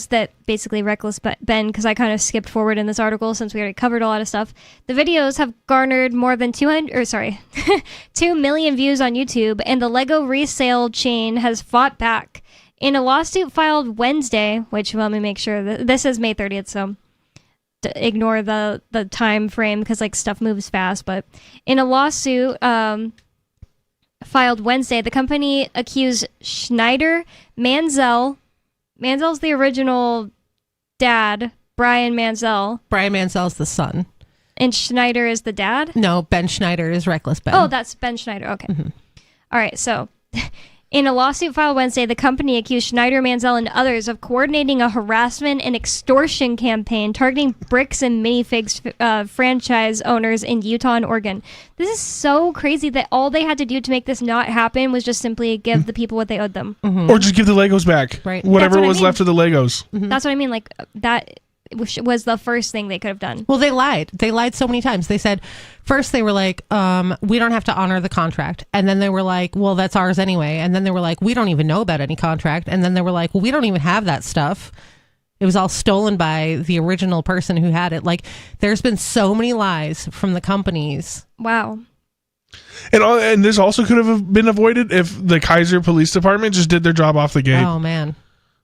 that basically Reckless Ben, because I kind of skipped forward in this article since we already covered a lot of stuff. The videos have garnered more than 2 million views on YouTube, and the Lego resale chain has fought back. In a lawsuit filed Wednesday, which let me make sure that this is May 30th, so ignore the time frame because like stuff moves fast. But in a lawsuit filed Wednesday, the company accused Schneider Mansell. Mansell's the original dad, Brian Mansell. Brian Mansell's the son. And Schneider is the dad? No, Ben Schneider is Reckless Ben. Oh, that's Ben Schneider. Okay. Mm-hmm. All right, so in a lawsuit filed Wednesday, the company accused Schneider, Mansell, and others of coordinating a harassment and extortion campaign targeting Bricks and Minifigs franchise owners in Utah and Oregon. This is so crazy that all they had to do to make this not happen was just simply give the people what they owed them. Mm-hmm. Or just give the Legos back. Right. Whatever was left of the Legos. Mm-hmm. That's what I mean. Like, that was the first thing they could have done. Well, they lied. They lied so many times. They said, first they were like, we don't have to honor the contract. And then they were like, well, that's ours anyway. And then they were like, we don't even know about any contract. And then they were like, well, we don't even have that stuff. It was all stolen by the original person who had it. Like, there's been so many lies from the companies. Wow. And this also could have been avoided if the Kaiser Police Department just did their job off the gate. Oh, man.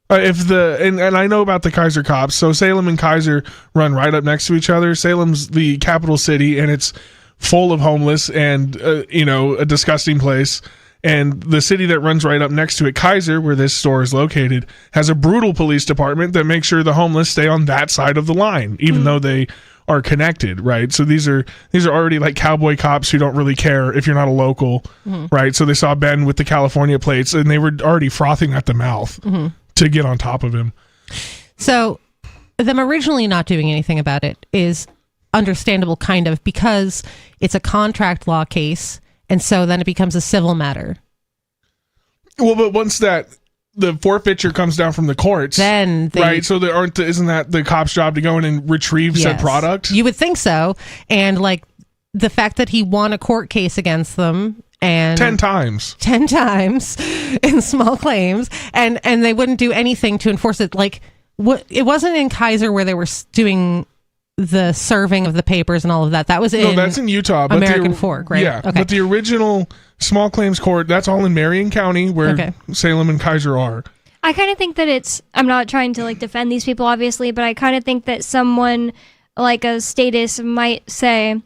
And I know about the Kaiser cops. So Salem and Kaiser run right up next to each other. Salem's the capital city, and it's full of homeless and a disgusting place. And the city that runs right up next to it, Kaiser, where this store is located, has a brutal police department that makes sure the homeless stay on that side of the line, even though they are connected, right? So these are already like cowboy cops who don't really care if you're not a local, right? So they saw Ben with the California plates, and they were already frothing at the mouth. To get on top of him. So them originally not doing anything about it is understandable, kind of, because it's a contract law case, and so then it becomes a civil matter. Well, but once that the forfeiture comes down from the courts, then right? So isn't that the cop's job to go in and retrieve said product? You would think so. And like the fact that he won a court case against them and 10 times in small claims, and they wouldn't do anything to enforce it. Like it wasn't in Kaiser where they were doing the serving of the papers and all of that. That was that's in Utah, but American Fork, right? Yeah, okay. But the original small claims court, that's all in Marion County, where Salem and Kaiser are. I kind of think that I'm not trying to like defend these people, obviously, but I kind of think that someone like a status might say,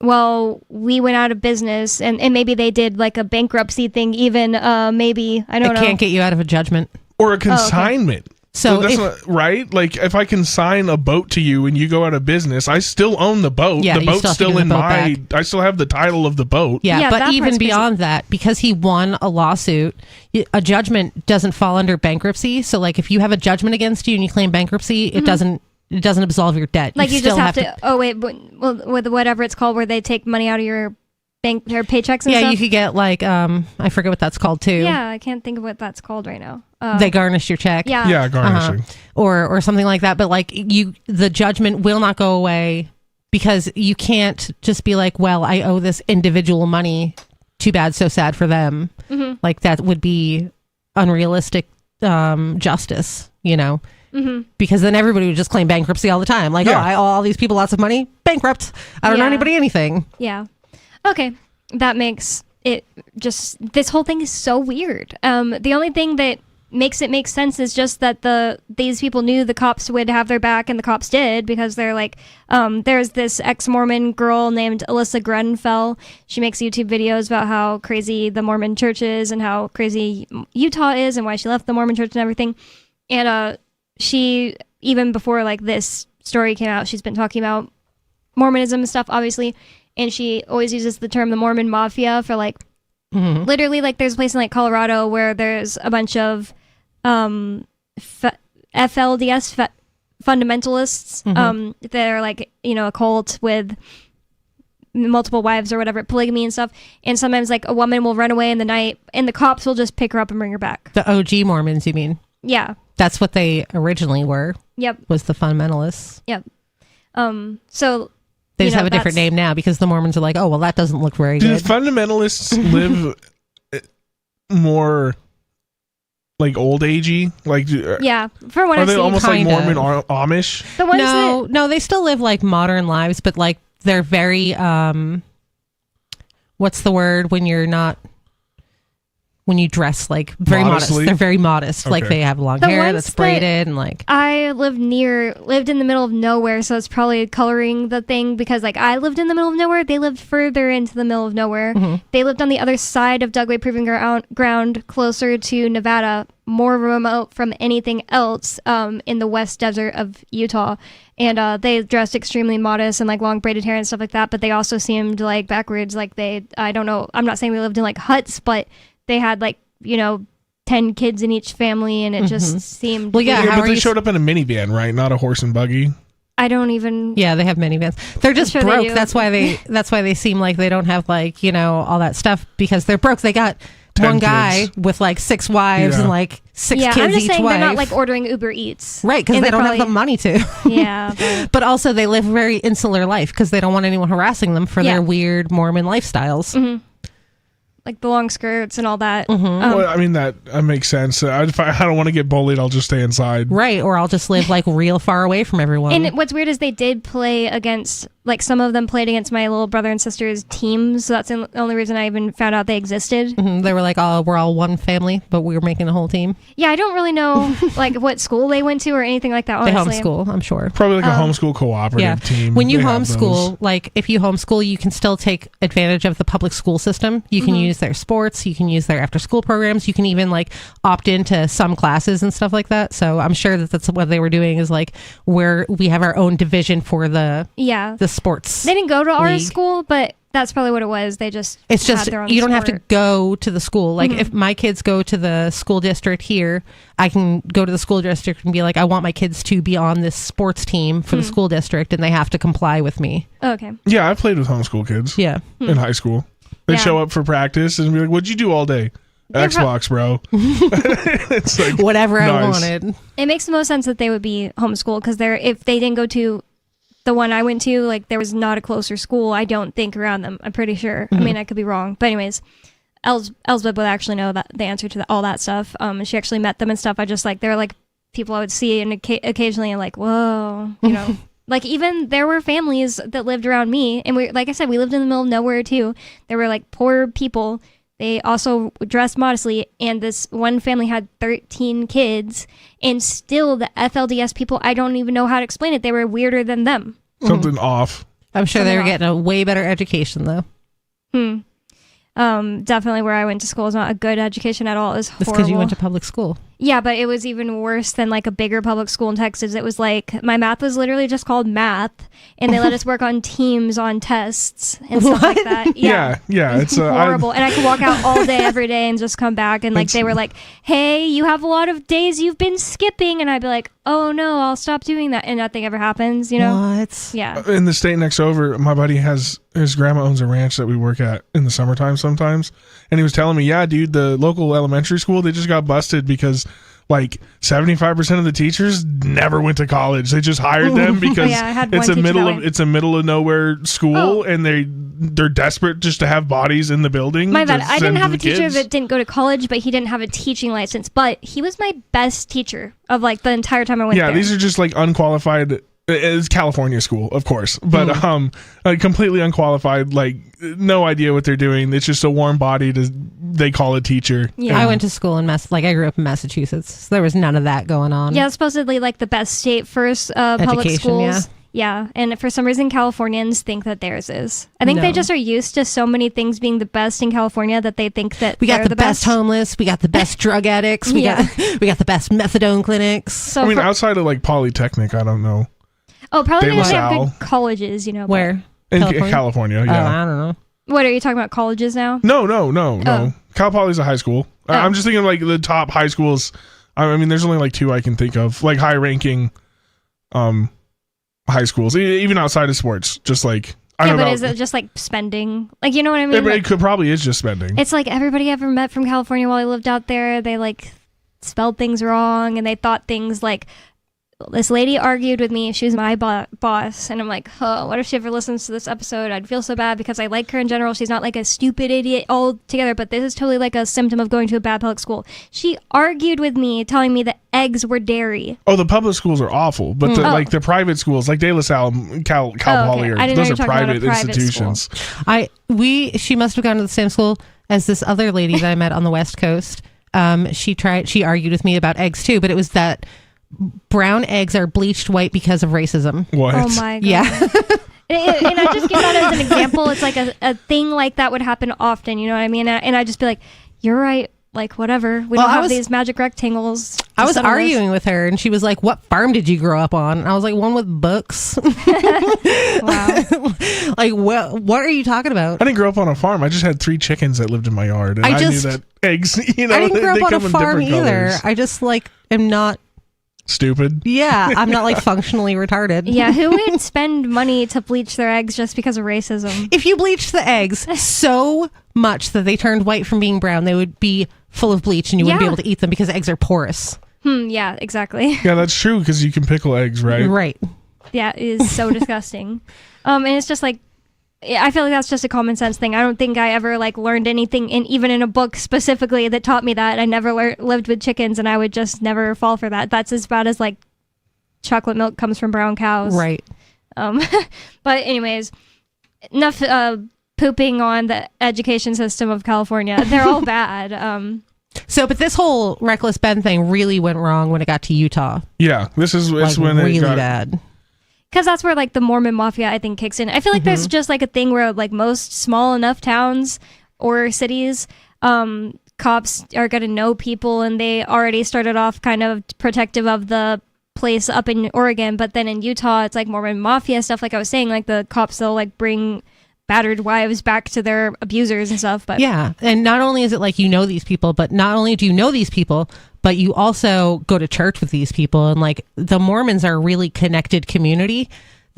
well, we went out of business, and maybe they did like a bankruptcy thing, even maybe, I don't know. It can't get you out of a judgment. Or a consignment. Oh, okay. So that's not, right? Like if I consign a boat to you and you go out of business, I still own the boat. Yeah, the boat's still in my. I still have the title of the boat. Yeah, but even beyond that, because he won a lawsuit, a judgment doesn't fall under bankruptcy. So like if you have a judgment against you and you claim bankruptcy, it doesn't absolve your debt. Like you just have to. Oh wait, with whatever it's called, where they take money out of your bank or paychecks and stuff. Yeah, you could get like I forget what that's called too. Yeah, I can't think of what that's called right now. They garnish your check. Yeah, garnishing. Or something like that. But like the judgment will not go away because you can't just be like, well, I owe this individual money. Too bad, so sad for them. Mm-hmm. Like that would be unrealistic justice, you know. Mm-hmm. Because then everybody would just claim bankruptcy all the time. Like, I owe all these people lots of money. Bankrupt. I don't owe anybody anything. Yeah. Okay. That makes it just... This whole thing is so weird. The only thing that makes it make sense is just that these people knew the cops would have their back, and the cops did, because they're like... there's this ex-Mormon girl named Alyssa Grenfell. She makes YouTube videos about how crazy the Mormon church is and how crazy Utah is and why she left the Mormon church and everything. And she, even before like this story came out, she's been talking about Mormonism and stuff, obviously, and she always uses the term the Mormon Mafia for like literally, like there's a place in like Colorado where there's a bunch of FLDS fundamentalists that are like, you know, a cult with multiple wives or whatever, polygamy and stuff, and sometimes like a woman will run away in the night and the cops will just pick her up and bring her back. The OG Mormons, you mean? Yeah. That's what they originally were. Yep. Was the fundamentalists. Yep. So they just have a different name now because the Mormons are like, oh, well, that doesn't look very good. Do the fundamentalists live more like old agey? Like, yeah, for what are I've they seen, almost like Mormon Amish? The ones no, they still live like modern lives, but like they're very what's the word when you're not, when you dress like very modest. They're very modest. Okay. Like they have long hair that's braided and like. I lived in the middle of nowhere, so it's probably coloring the thing, because like I lived in the middle of nowhere. They lived further into the middle of nowhere. Mm-hmm. They lived on the other side of Dugway Proving Ground, closer to Nevada, more remote from anything else in the west desert of Utah. And they dressed extremely modest and like long braided hair and stuff like that, but they also seemed like backwards. Like I don't know, I'm not saying they lived in like huts, but they had like, you know, 10 kids in each family, and it just seemed... Well, yeah, but they showed up in a minivan, right? Not a horse and buggy. I don't even... Yeah, they have minivans. They're just broke. That's why they seem like they don't have like, you know, all that stuff, because they're broke. They got one guy with like 6 wives and like 6 kids each wife. I'm just saying they're not like ordering Uber Eats. Right, because they don't have the money to. Yeah. But also they live a very insular life because they don't want anyone harassing them for their weird Mormon lifestyles. Mm-hmm. Like the long skirts and all that. Well, I mean, that makes sense. If I don't want to get bullied, I'll just stay inside. Right, or I'll just live like real far away from everyone. And what's weird is they did play against, like some of them played against my little brother and sister's teams, so that's the only reason I even found out they existed. They were like, oh, we're all one family, but we were making a whole team. Yeah, I don't really know like what school they went to or anything like that, honestly. They homeschool, I'm sure. Probably like a homeschool cooperative team. When you homeschool, like if you homeschool, you can still take advantage of the public school system. You can use their sports, you can use their after school programs, you can even like opt into some classes and stuff like that. So I'm sure that's what they were doing, is like where we have our own division for the sports. They didn't go to our school, but that's probably what it was. They just you don't have to go to the school. Like if my kids go to the school district here, I can go to the school district and be like, I want my kids to be on this sports team for the school district, and they have to comply with me. Okay. Yeah, I played with homeschool kids. Yeah. In high school. They show up for practice and be like, what'd you do all day? Xbox, bro. It's like Whatever I nice. wanted. It makes the most sense that they would be homeschooled because if they didn't go to the one I went to, like there was not a closer school, I don't think, around them. I'm pretty sure. I mean, I could be wrong. But anyways, Elsbeth would actually know that the answer to all that stuff. And she actually met them and stuff. I just like, they're like people I would see and occasionally I'm like, whoa, you know. Like even there were families that lived around me, and we, like I said, we lived in the middle of nowhere too. There were like poor people. They also dressed modestly, and this one family had 13 kids, and still the FLDS people, I don't even know how to explain it. They were weirder than them. Something off. I'm sure they were getting a way better education though. Definitely where I went to school is not a good education at all. It was horrible. That's because you went to public school. Yeah, but it was even worse than like a bigger public school in Texas. It was like my math was literally just called math, and they let us work on teams on tests and stuff like that. Yeah. It's horrible. And I could walk out all day every day and just come back, and like they were like, "Hey, you have a lot of days you've been skipping," and I'd be like, "Oh no, I'll stop doing that," and nothing ever happens. You know? What? Yeah. In the state next over, my buddy his grandma owns a ranch that we work at in the summertime sometimes, and he was telling me, yeah, dude, the local elementary school, they just got busted because like 75% of the teachers never went to college. They just hired them because it's a middle of nowhere school, and they're desperate just to have bodies in the building. My bad. I didn't send have to a the teacher kids. that didn't go to college, but he didn't have a teaching license. But he was my best teacher of like the entire time I went there. Yeah, these are just like unqualified. It's California school, of course, but completely unqualified. Like no idea what they're doing. It's just a warm body they call a teacher. Yeah. I went to school in I grew up in Massachusetts. So there was none of that going on. Yeah, supposedly like the best state for public Education, schools. Yeah, and for some reason Californians think that theirs is. I think they just are used to so many things being the best in California that they think that we got they're the best homeless, we got the best drug addicts, we got the best methadone clinics. So I mean, outside of like Polytechnic, I don't know. Oh, probably De they La have Salle. good colleges, you know. Where? In California, yeah. I don't know. What are you talking about? Colleges now? No. Oh. Cal Poly's a high school. I'm just thinking of like the top high schools. I mean, there's only like two I can think of, like high ranking high schools, even outside of sports. Just like I don't know. Is it just like spending? Like, you know what I mean? It probably is just spending. It's like everybody I ever met from California while I lived out there, they like spelled things wrong, and they thought things like, this lady argued with me. She was my boss. And I'm like, what if she ever listens to this episode? I'd feel so bad because I like her in general. She's not like a stupid idiot altogether, but this is totally like a symptom of going to a bad public school. She argued with me, telling me that eggs were dairy. Oh, the public schools are awful, but like the private schools, like De La Salle, Cal Poly, those are private institutions. She must have gone to the same school as this other lady that I met on the West Coast. She argued with me about eggs too, but it was that brown eggs are bleached white because of racism. What? Oh my god. Yeah. and I just give that as an example. It's like a thing like that would happen often, you know what I mean? And I just be like, you're right. Like, whatever. We don't have these magic rectangles. I was arguing with her, and she was like, what farm did you grow up on? And I was like, one with books. Wow. Like, what are you talking about? I didn't grow up on a farm. I just had 3 chickens that lived in my yard. And I knew that eggs, I didn't grow up on a farm either. Colors. I just, like, am not stupid. Yeah, I'm not like functionally retarded. Yeah, who would spend money to bleach their eggs just because of racism? If you bleached the eggs so much that they turned white from being brown, they would be full of bleach and you wouldn't be able to eat them because eggs are porous. Yeah, exactly. Yeah, that's true because you can pickle eggs, right? Right. Yeah, it is so disgusting. And it's just like, I feel like that's just a common sense thing. I don't think I ever like learned anything even in a book specifically that taught me that. I never lived with chickens, and I would just never fall for that. That's as bad as like chocolate milk comes from brown cows. Right. But anyways, enough pooping on the education system of California. They're all bad. But this whole Reckless Ben thing really went wrong when it got to Utah. Yeah, it's like, when really it got bad. Because that's where like the Mormon mafia, I think, kicks in. I feel like there's just like a thing where like most small enough towns or cities, cops are going to know people, and they already started off kind of protective of the place up in Oregon. But then in Utah, it's like Mormon mafia stuff. Like I was saying, like the cops, they'll like bring battered wives back to their abusers and stuff. But yeah, and not only is it like you know these people, but not only do you know these people, but you also go to church with these people. And like the Mormons are a really connected community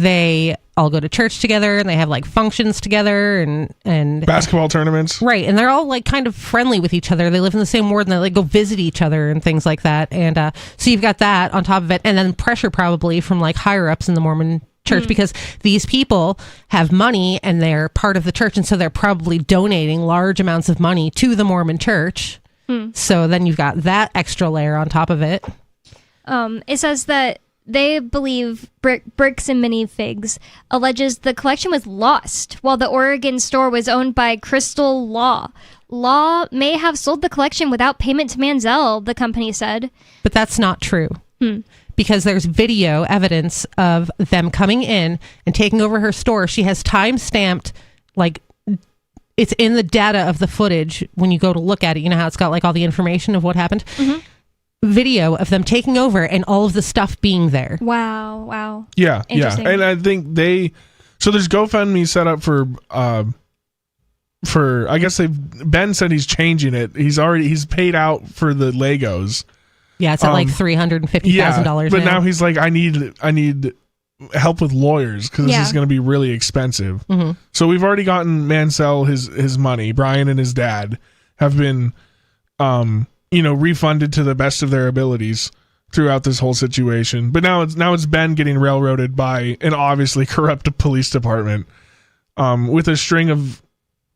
They all go to church together and they have like functions together and basketball tournaments. Right. And they're all like kind of friendly with each other. They live in the same ward and they like go visit each other and things like that. And so you've got that on top of it. And then pressure probably from like higher ups in the Mormon church because these people have money and they're part of the church. And so they're probably donating large amounts of money to the Mormon church. So then you've got that extra layer on top of it. It says that they believe Bricks and Minifigs alleges the collection was lost while the Oregon store was owned by Crystal Law. Law may have sold the collection without payment to Manziel, the company said. But that's not true. Because there's video evidence of them coming in and taking over her store. She has time-stamped, like, it's in the data of the footage when you go to look at it. You know how it's got, like, all the information of what happened? Video of them taking over and all of the stuff being there. Wow. Yeah. And I think so there's GoFundMe set up for I guess Ben said he's changing it. He's paid out for the Legos. Yeah, it's at like $350,000 but now he's like, I need help with lawyers because this is going to be really expensive. So we've already gotten Mansell his money. Brian and his dad have been refunded to the best of their abilities throughout this whole situation. But now it's Ben getting railroaded by an obviously corrupt police department with a string of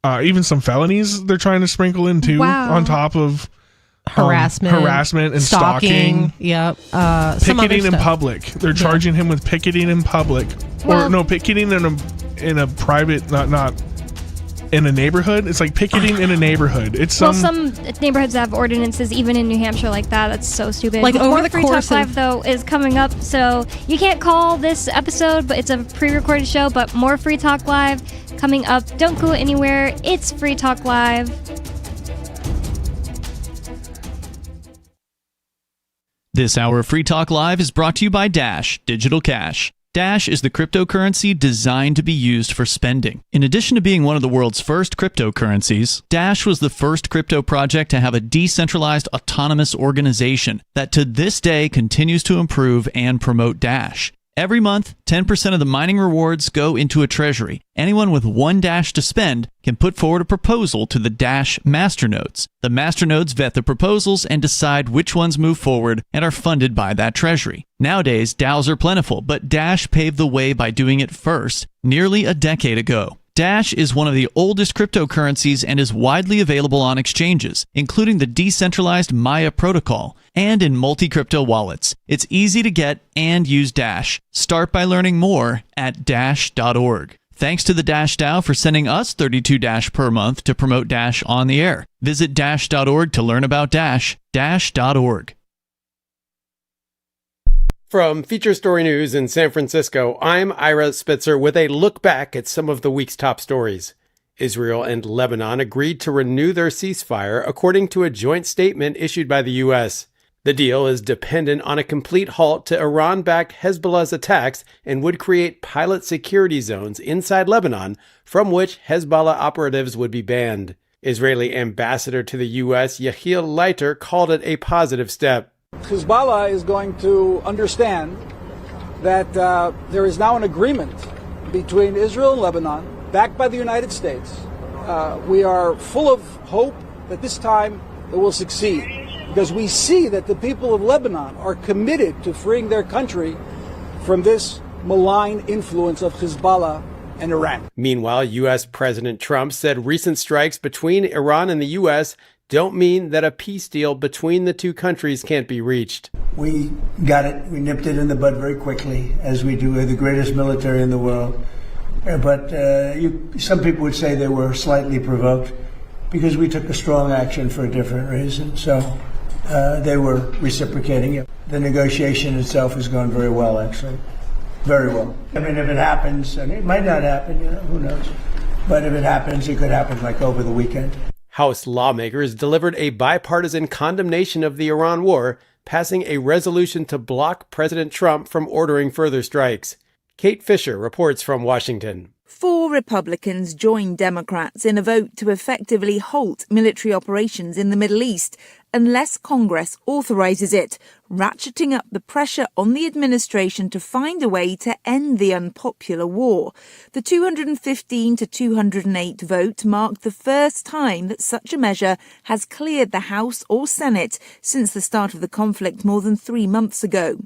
even some felonies they're trying to sprinkle in too on top of harassment and stalking. Yep. Picketing in public. They're charging him with picketing in public. Picketing in a private, not in a neighborhood. It's like picketing in a neighborhood. It's some neighborhoods have ordinances even in New Hampshire like that. That's so stupid. Like over the Free course Talk Live though is coming up, so you can't call this episode, but it's a pre-recorded show. But more Free Talk Live coming up. Don't go anywhere. It's Free Talk Live. This hour of Free Talk Live is brought to you by Dash Digital Cash. Dash is the cryptocurrency designed to be used for spending. In addition to being one of the world's first cryptocurrencies, Dash was the first crypto project to have a decentralized autonomous organization that to this day continues to improve and promote Dash. Every month, 10% of the mining rewards go into a treasury. Anyone with one Dash to spend can put forward a proposal to the Dash masternodes. The masternodes vet the proposals and decide which ones move forward and are funded by that treasury. Nowadays, DAOs are plentiful, but Dash paved the way by doing it first, nearly a decade ago. Dash is one of the oldest cryptocurrencies and is widely available on exchanges, including the decentralized Maya protocol, and in multi-crypto wallets. It's easy to get and use Dash. Start by learning more at dash.org. Thanks to the Dash DAO for sending us 32 Dash per month to promote Dash on the air. Visit dash.org to learn about Dash. Dash.org. From Feature Story News in San Francisco, I'm Ira Spitzer with a look back at some of the week's top stories. Israel and Lebanon agreed to renew their ceasefire, according to a joint statement issued by the U.S. The deal is dependent on a complete halt to Iran-backed Hezbollah's attacks and would create pilot security zones inside Lebanon from which Hezbollah operatives would be banned. Israeli ambassador to the U.S., Yehiel Leiter, called it a positive step. Hezbollah is going to understand that there is now an agreement between Israel and Lebanon, backed by the United States. We are full of hope that this time it will succeed, because we see that the people of Lebanon are committed to freeing their country from this malign influence of Hezbollah and Iran. Meanwhile, U.S. President Trump said recent strikes between Iran and the U.S. don't mean that a peace deal between the two countries can't be reached. We got it. We nipped it in the bud very quickly, as we do. We're the greatest military in the world. But some people would say they were slightly provoked because we took a strong action for a different reason. So they were reciprocating it. The negotiation itself has gone very well, actually. Very well. I mean, if it happens, and it might not happen, who knows? But if it happens, it could happen like over the weekend. House lawmakers delivered a bipartisan condemnation of the Iran war, passing a resolution to block President Trump from ordering further strikes. Kate Fisher reports from Washington. 4 Republicans joined Democrats in a vote to effectively halt military operations in the Middle East unless Congress authorizes it, ratcheting up the pressure on the administration to find a way to end the unpopular war. The 215 to 208 vote marked the first time that such a measure has cleared the House or Senate since the start of the conflict more than 3 months ago.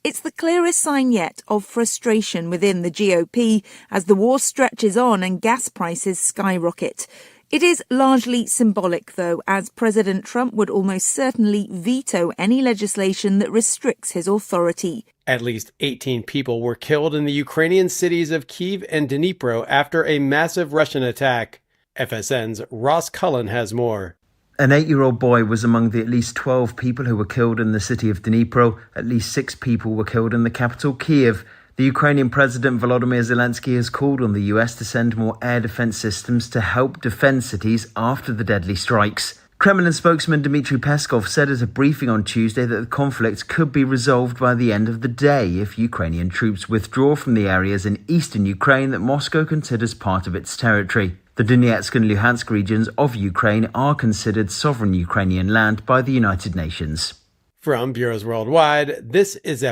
It's the clearest sign yet of frustration within the GOP as the war stretches on and gas prices skyrocket. It is largely symbolic, though, as President Trump would almost certainly veto any legislation that restricts his authority. At least 18 people were killed in the Ukrainian cities of Kyiv and Dnipro after a massive Russian attack. FSN's Ross Cullen has more. An 8-year-old boy was among the at least 12 people who were killed in the city of Dnipro. At least 6 people were killed in the capital, Kyiv. The Ukrainian President Volodymyr Zelensky has called on the US to send more air defense systems to help defend cities after the deadly strikes. Kremlin spokesman Dmitry Peskov said at a briefing on Tuesday that the conflict could be resolved by the end of the day if Ukrainian troops withdraw from the areas in eastern Ukraine that Moscow considers part of its territory. The Donetsk and Luhansk regions of Ukraine are considered sovereign Ukrainian land by the United Nations. From Bureaus Worldwide, this is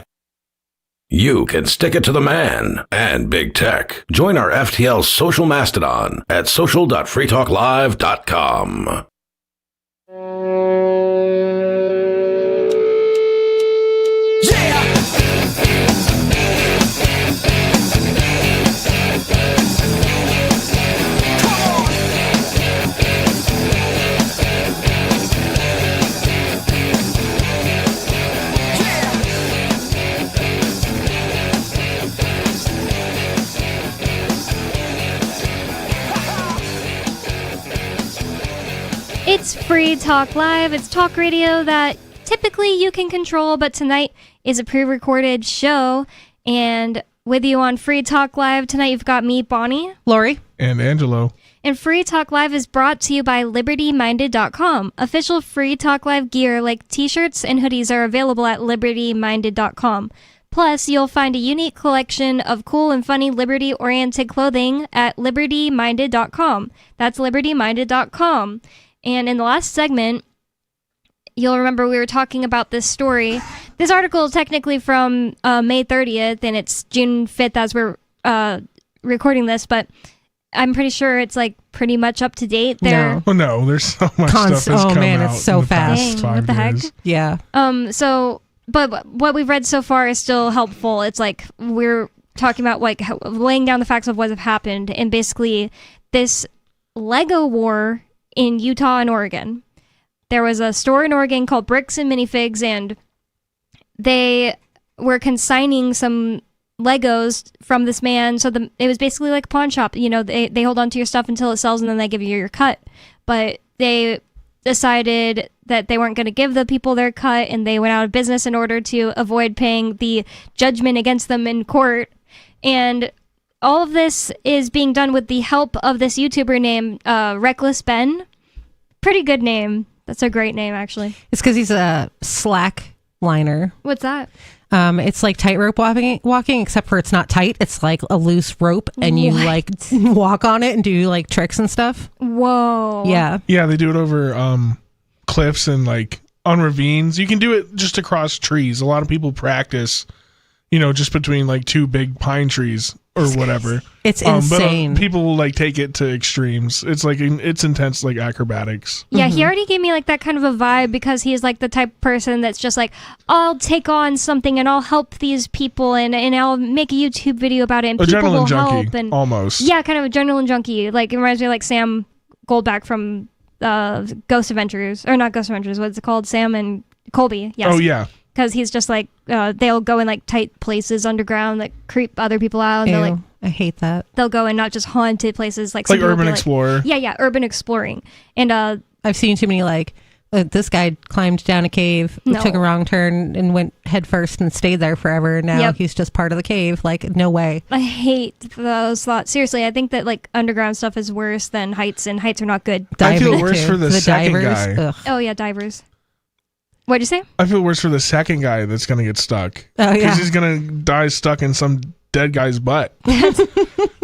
You can stick it to the man and big tech. Join our FTL social mastodon at social.freetalklive.com. It's Free Talk Live. It's talk radio that typically you can control, but tonight is a pre-recorded show. And with you on Free Talk Live tonight, you've got me, Bonnie, Lori, and Angelo. And Free Talk Live is brought to you by LibertyMinded.com. Official Free Talk Live gear like t-shirts and hoodies are available at LibertyMinded.com. Plus, you'll find a unique collection of cool and funny liberty-oriented clothing at LibertyMinded.com. That's LibertyMinded.com. And in the last segment, you'll remember we were talking about this story. This article is technically from May 30th, and it's June 5th as we're recording this, but I'm pretty sure it's like pretty much up to date there. No. Oh, no, there's so much stuff that's come out it's so in the past fast. 5 what the heck? years. Yeah. But what we've read so far is still helpful. It's like we're talking about like laying down the facts of what have happened, and basically this Lego war in Utah and Oregon. There was a store in Oregon called Bricks and Minifigs, and they were consigning some Legos from this man. So it was basically like a pawn shop. You know, they hold on to your stuff until it sells, and then they give you your cut. But they decided that they weren't going to give the people their cut, and they went out of business in order to avoid paying the judgment against them in court. And all of this is being done with the help of this YouTuber named Reckless Ben. Pretty good name. That's a great name, actually. It's because he's a slack liner. What's that? It's like tightrope walking, except for it's not tight. It's like a loose rope, and you like walk on it and do like tricks and stuff. Whoa. Yeah. Yeah, they do it over cliffs and like on ravines. You can do it just across trees. A lot of people practice, just between like 2 big pine trees or whatever. It's insane. But people will like take it to extremes. It's like it's intense, like acrobatics. Yeah, he already gave me like that kind of a vibe because he's like the type of person that's just like, I'll take on something and I'll help these people and I'll make a YouTube video about it and people Adrenaline will junkie, help. And almost. Yeah, kind of adrenaline junkie. Like it reminds me of like Sam Goldback from Ghost Adventures, or not Ghost Adventures. What's it called? Sam and Colby. Yes. Oh yeah. Because he's just like, they'll go in like tight places underground that creep other people out. And Ew, they're like, I hate that. They'll go in not just haunted places like some people Urban be Explorer. Yeah, urban exploring. And I've seen too many like this guy climbed down a cave, took a wrong turn, and went head first and stayed there forever. And now he's just part of the cave. Like, no way. I hate those thoughts. Seriously, I think that like underground stuff is worse than heights, and heights are not good. I feel worse for the second divers. guy. Ugh. Oh yeah, divers. What'd you say? I feel worse for the second guy that's gonna get stuck. Oh yeah, because he's gonna die stuck in some dead guy's butt.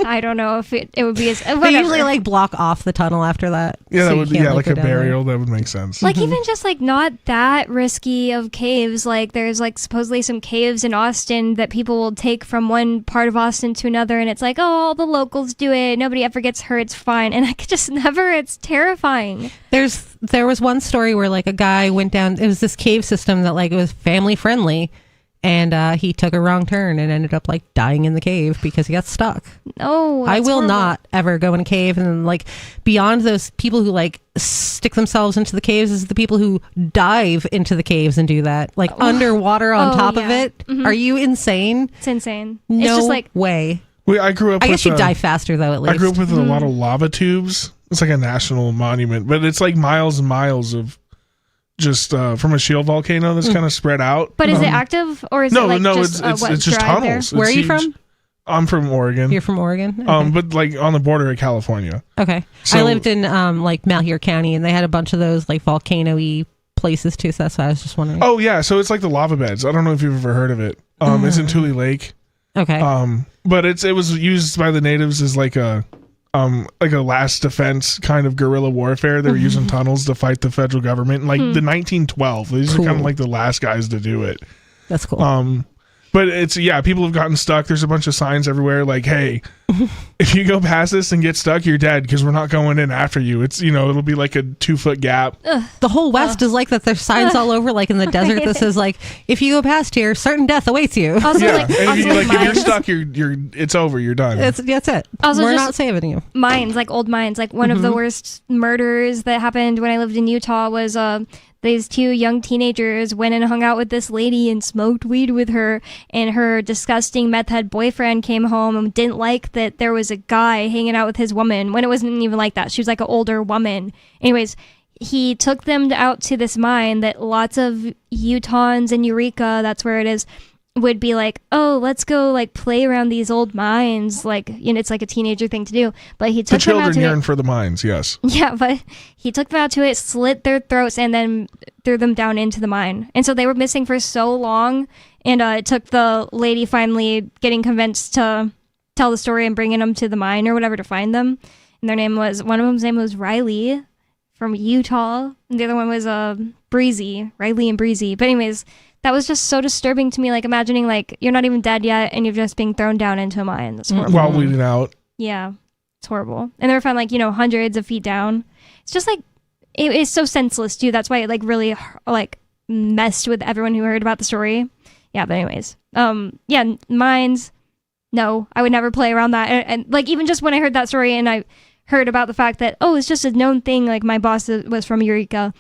I don't know if it would be as. They usually like block off the tunnel after that. Yeah, so that you would be can't, like go a down there. burial. That would make sense. Like even just like not that risky of caves. Like there's like supposedly some caves in Austin that people will take from one part of Austin to another, and it's like, oh, all the locals do it. Nobody ever gets hurt. It's fine. And I could just never. It's terrifying. There was one story where like a guy went down. It was this cave system that like it was family friendly. And he took a wrong turn and ended up like dying in the cave because he got stuck. Oh, I will horrible. not ever go in a cave. And like beyond those people who like stick themselves into the caves is the people who dive into the caves and do that like underwater on top of it. Mhm. Are you insane? It's insane. No It's just like way. I grew up. I with guess you die faster though. At least I grew up with a lot of lava tubes. It's like a national monument, but it's like miles and miles of just from a shield volcano that's kind of spread out. But is it active or is it like just, it's just dry tunnels. there? Where are you It's huge. from? I'm from Oregon. You're from Oregon? Okay. But like on the border of California. Okay. So- I lived in like Malheur County and they had a bunch of those like volcano-y places too. So that's why I was just wondering. Oh yeah, so it's like the lava beds. I don't know if you've ever heard of it. It's in Tule Lake. Okay. But it was used by the natives as like a last defense kind of guerrilla warfare. They were using tunnels to fight the federal government in like the 1912. These are kind of like the last guys to do it. That's cool. But it's people have gotten stuck. There's a bunch of signs everywhere like, hey, if you go past this and get stuck, you're dead because we're not going in after you. It's it'll be like a 2-foot gap. The whole West is like that. There's signs all over, like in the desert, that says like, if you go past here, certain death awaits you. Also, Yeah, like, and if, also if you're mines. stuck, you're it's over. You're done. That's it. Also We're just- not saving you. Mines, like old mines. Like one of the worst murders that happened when I lived in Utah was these two young teenagers went and hung out with this lady and smoked weed with her, and her disgusting meth head boyfriend came home and didn't like that there was a guy hanging out with his woman when it wasn't even like that. She was like an older woman. Anyways, he took them out to this mine that lots of Utahns in Eureka, that's where it is, would be like, oh, let's go like play around these old mines, like it's like a teenager thing to do. But he the took them out children to yearn it. for the mines. Yes. Yeah, but he took them out to it, slit their throats, and then threw them down into the mine. And so they were missing for so long, and it took the lady finally getting convinced to tell the story and bringing them to the mine or whatever to find them. And one of them's name was Riley from Utah, and the other one was Breezy, Riley and Breezy. But anyways, that was just so disturbing to me, like imagining like you're not even dead yet and you're just being thrown down into a mine. That's horrible. While bleeding out. Yeah, it's horrible. And they were found like, hundreds of feet down. It's just like, it's so senseless too. That's why it like really like messed with everyone who heard about the story. Yeah, but anyways, mines. No, I would never play around that. And like, even just when I heard that story and I heard about the fact that, oh, it's just a known thing. Like my boss was from Eureka.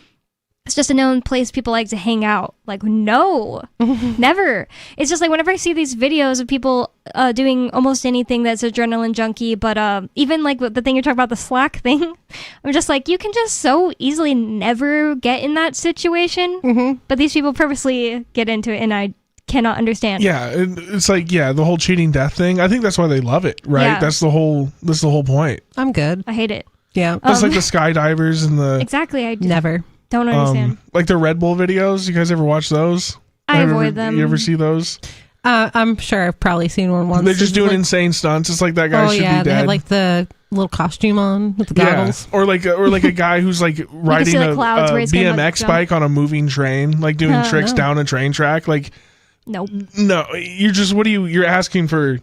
It's just a known place people like to hang out. Like, no, never. It's just like whenever I see these videos of people doing almost anything that's adrenaline junkie, but even like the thing you're talking about, the Slack thing, I'm just like, you can just so easily never get in that situation. But these people purposely get into it, and I cannot understand. Yeah, it's like the whole cheating death thing. I think that's why they love it, right? Yeah. That's the whole point. I'm good. I hate it. Yeah. That's like the skydivers and the Exactly. I Never. don't understand. like the Red Bull videos. You guys ever watch those? I avoid them. You ever see those? I'm sure I've probably seen one once. They're just doing like, insane stunts. It's like that guy should be they dead. have like the little costume on with the goggles. Or like a guy who's like riding see, like, a clouds where he's gonna, like, BMX jump. bike on a moving train, like doing tricks no. down a train track. Like, Nope. no, you're asking for.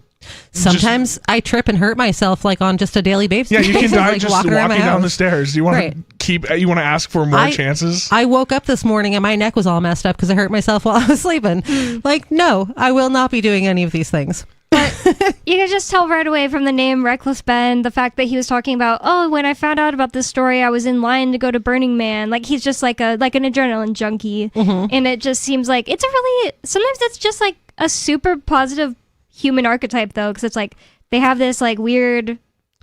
Sometimes I trip and hurt myself like on just a daily basis. Yeah, you can die like, just walking around walking my down the house. stairs. Do you want Right. to You want to ask for more chances? I woke up this morning and my neck was all messed up because I hurt myself while I was sleeping. Like, no, I will not be doing any of these things. You can just tell right away from the name Reckless Ben, the fact that he was talking about, oh, when I found out about this story, I was in line to go to Burning Man. Like, he's just like an adrenaline junkie. And it just seems like sometimes it's just like a super positive human archetype, though, because it's like they have this like weird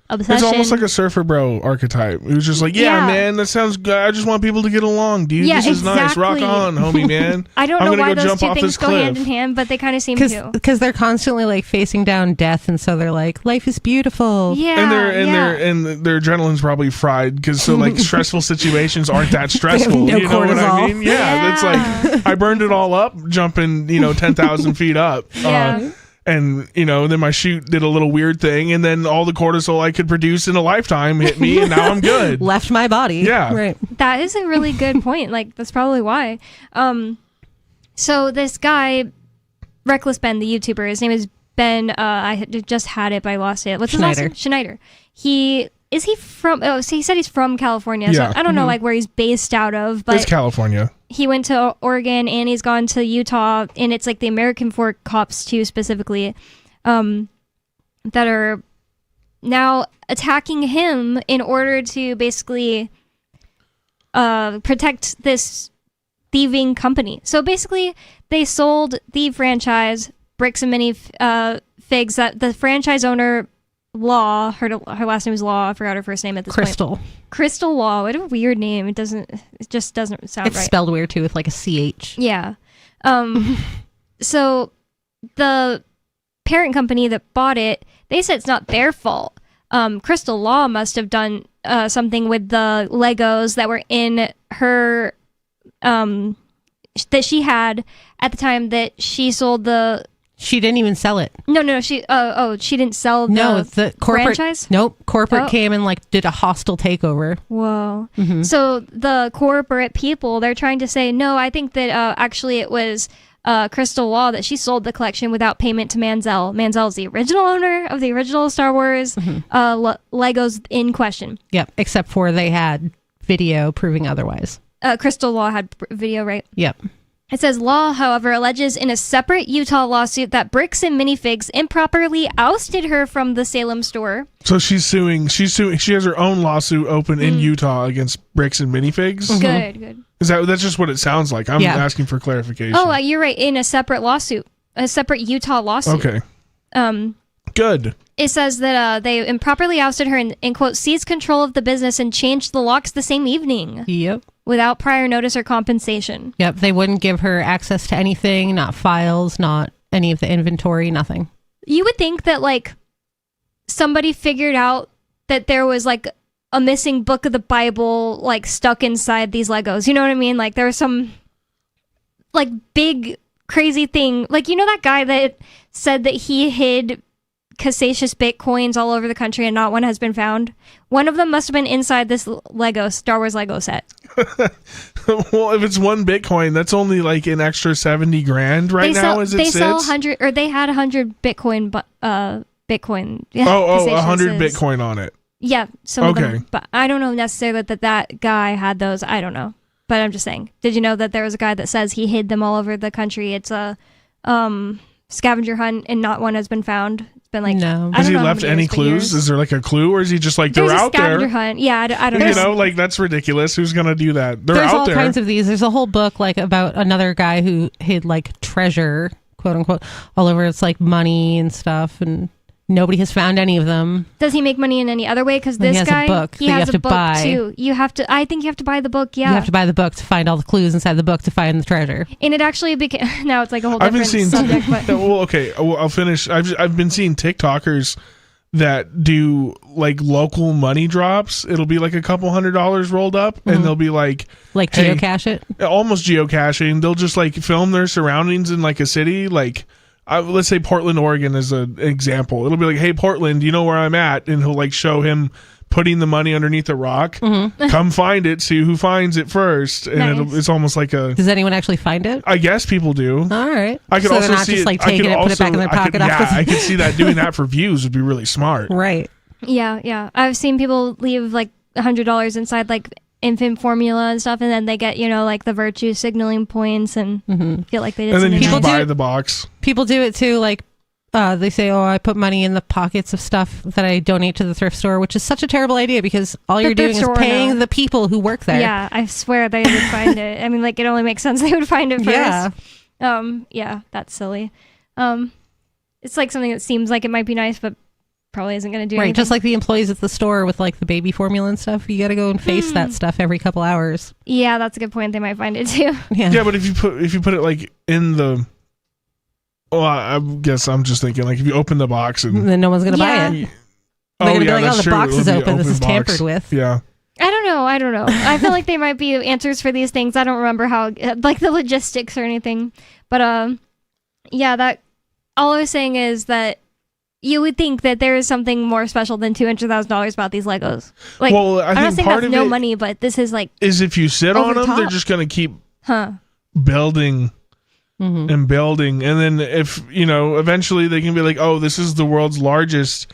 obsession. It's almost like a surfer bro archetype. It was just like, yeah, man, that sounds good. I just want people to get along, dude. Yeah, this is nice. Rock exactly. on, homie, man. I don't I'm know gonna why go those jump two off things this go cliff. hand in hand, but they kind of seem to. Because they're constantly like facing down death, and so they're like, life is beautiful. Yeah, and their adrenaline's probably fried because like stressful situations aren't that stressful. no you know what I cortisol. mean? Yeah, that's like I burned it all up jumping 10,000 feet up. Yeah. And, then my shoot did a little weird thing, and then all the cortisol I could produce in a lifetime hit me, and now I'm good. Left my body. Yeah. Right. That is a really good point. Like, that's probably why. So this guy, Reckless Ben, the YouTuber, his name is Ben, I just had it, but I lost it. What's his last name? Schneider. He said he's from California. Yeah. So I don't know like where he's based out of, but It's California. he went to Oregon and he's gone to Utah, and it's like the American Fork cops too, specifically, that are now attacking him in order to basically protect this thieving company. So basically, they sold the franchise Bricks and Mini Figs that the franchise owner Law, her last name is Law. I forgot her first name at this point. Crystal Law. What a weird name. It just doesn't sound right. It's spelled weird too, with like a CH. Yeah. So the parent company that bought it, they said it's not their fault. Crystal Law must have done something with the Legos that were in her that she had at the time that she sold the. She didn't even sell it. No. She didn't sell the corporate franchise. Nope, corporate came and like did a hostile takeover. Whoa. Mm-hmm. So the corporate people, they're trying to say no. I think that actually it was Crystal Law that she sold the collection without payment to Manziel. Manziel is the original owner of the original Star Wars Legos in question. Yep, except for they had video proving otherwise. Crystal Law had video, right? Yep. It says Law, however, alleges in a separate Utah lawsuit that Bricks and Minifigs improperly ousted her from the Salem store. So she's suing. She has her own lawsuit open in Utah against Bricks and Minifigs. Good. That's just what it sounds like. I'm asking for clarification. Oh, you're right. In a separate lawsuit, a separate Utah lawsuit. Okay. Good. It says that they improperly ousted her and quote, seized control of the business and changed the locks the same evening. Yep. Without prior notice or compensation. Yep. They wouldn't give her access to anything, not files, not any of the inventory, nothing. You would think that like somebody figured out that there was like a missing book of the Bible like stuck inside these Legos. You know what I mean? Like there was some like big crazy thing. Like, you know that guy that said that he hid Casasious Bitcoins all over the country and not one has been found? One of them must have been inside this Star Wars Lego set. Well, if it's one Bitcoin, that's only like an extra 70 grand right now as it sits. They sell 100, or they had 100 Bitcoin, Bitcoin. Oh, 100 Bitcoin on it. Yeah, some of them. But I don't know necessarily that guy had those. I don't know. But I'm just saying. Did you know that there was a guy that says he hid them all over the country? It's a scavenger hunt and not one has been found. Been like, no. Has he left any clues? Is there like a clue, or is he just like they're out there? Scavenger hunt. Yeah, I don't know. You know, like that's ridiculous. Who's gonna do that? There's out all there. Kinds of these. There's a whole book like about another guy who hid like treasure, quote unquote, all over. It's like money and stuff, and nobody has found any of them. Does he make money in any other way? Because this guy, he has a book too. You have to. I think you have to buy the book. Yeah, you have to buy the book to find all the clues inside the book to find the treasure. And it actually became. Now it's like a whole different subject. But well, okay. Well, I'll finish. I've been seeing TikTokers that do like local money drops. It'll be like a couple $100 rolled up, and they'll be like geocache it, almost geocaching. They'll just like film their surroundings in like a city, like. Let's say Portland, Oregon is an example. It'll be like, hey, Portland, you know where I'm at? And he'll like show him putting the money underneath a rock. Come find it, see who finds it first. And it's almost like a... Does anyone actually find it? I guess people do. All right. I could so also they're not see just like taking it, put it back in their pocket. I could see that doing that for views would be really smart. Right. Yeah. I've seen people leave like $100 inside like infant formula and stuff, and then they get, you know, like the virtue signaling points and feel like they did. And then you something just buy the box. People do it too, like they say, oh, I put money in the pockets of stuff that I donate to the thrift store, which is such a terrible idea because all you're doing is paying the people who work there. Yeah, I swear they would find it. I mean, like, it only makes sense they would find it first. Yeah, that's silly. It's like something that seems like it might be nice, but probably isn't going to do anything. Right, just like the employees at the store with like the baby formula and stuff. You got to go and face that stuff every couple hours. Yeah, that's a good point. They might find it too. Yeah, but if you put it like in the... Well, I guess I'm just thinking like if you open the box and... Then no one's going to buy it. They're going to be like, oh, the box is open. This is tampered with. Yeah. I don't know. I feel like they might be answers for these things. I don't remember how, like the logistics or anything. But yeah, that... all I was saying is that you would think that there is something more special than $200,000 about these Legos. Like, well, I'm not saying that's no money, but this is like is if you sit on them, they're just going to keep building and building, and then if eventually they can be like, oh, this is the world's largest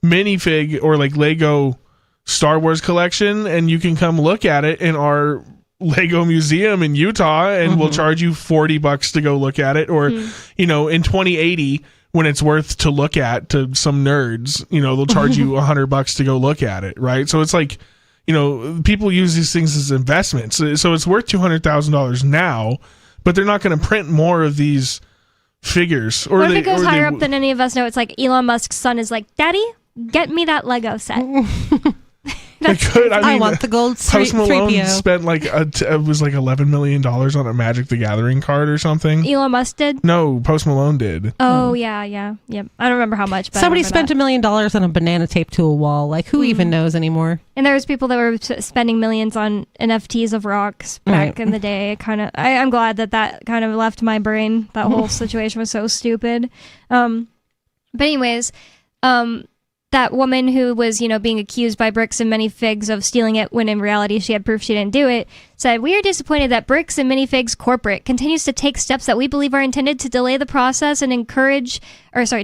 minifig or like Lego Star Wars collection, and you can come look at it in our Lego museum in Utah, and we'll charge you $40 to go look at it, or in 2080 when it's worth to look at to some nerds, they'll charge you $100 to go look at it, right? So it's like, people use these things as investments, so it's worth $200,000 now, but they're not going to print more of these figures. Or what if it goes higher up than any of us know? It's like Elon Musk's son is like, Daddy, get me that Lego set. I want the gold Post Malone 3PO. spent like it was like $11 million on a Magic the Gathering card or something. Elon Musk did? No, Post Malone did. Oh, yeah. Yep. I don't remember how much, but Somebody spent $1 million on a banana tape to a wall. Like, who even knows anymore? And there was people that were spending millions on NFTs of rocks back in the day. I'm glad that kind of left my brain. That whole situation was so stupid. But anyways, that woman who was, being accused by Bricks and Minifigs of stealing it when in reality she had proof she didn't do it, said, "We are disappointed that Bricks and Minifigs Corporate continues to take steps that we believe are intended to delay the process and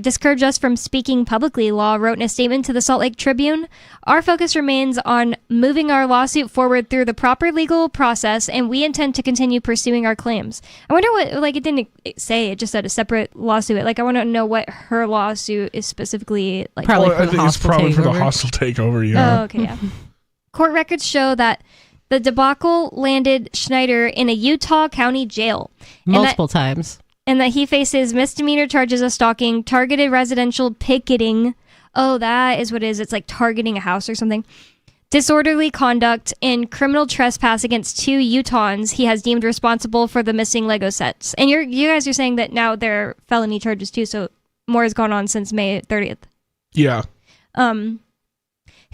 discourage us from speaking publicly," Law wrote in a statement to the Salt Lake Tribune. "Our focus remains on moving our lawsuit forward through the proper legal process, and we intend to continue pursuing our claims." I wonder what, it didn't say, it just said a separate lawsuit. I want to know what her lawsuit is specifically like. Probably I think it's probably for the hostile takeover, yeah. Oh, okay, yeah. Court records show that the debacle landed Schneider in a Utah County jail. Multiple times. And that he faces misdemeanor charges of stalking, targeted residential picketing. Oh, that is what it is. It's like targeting a house or something. Disorderly conduct and criminal trespass against 2 Utahns he has deemed responsible for the missing Lego sets. And you guys are saying that now they're felony charges too, so more has gone on since May 30th. Yeah.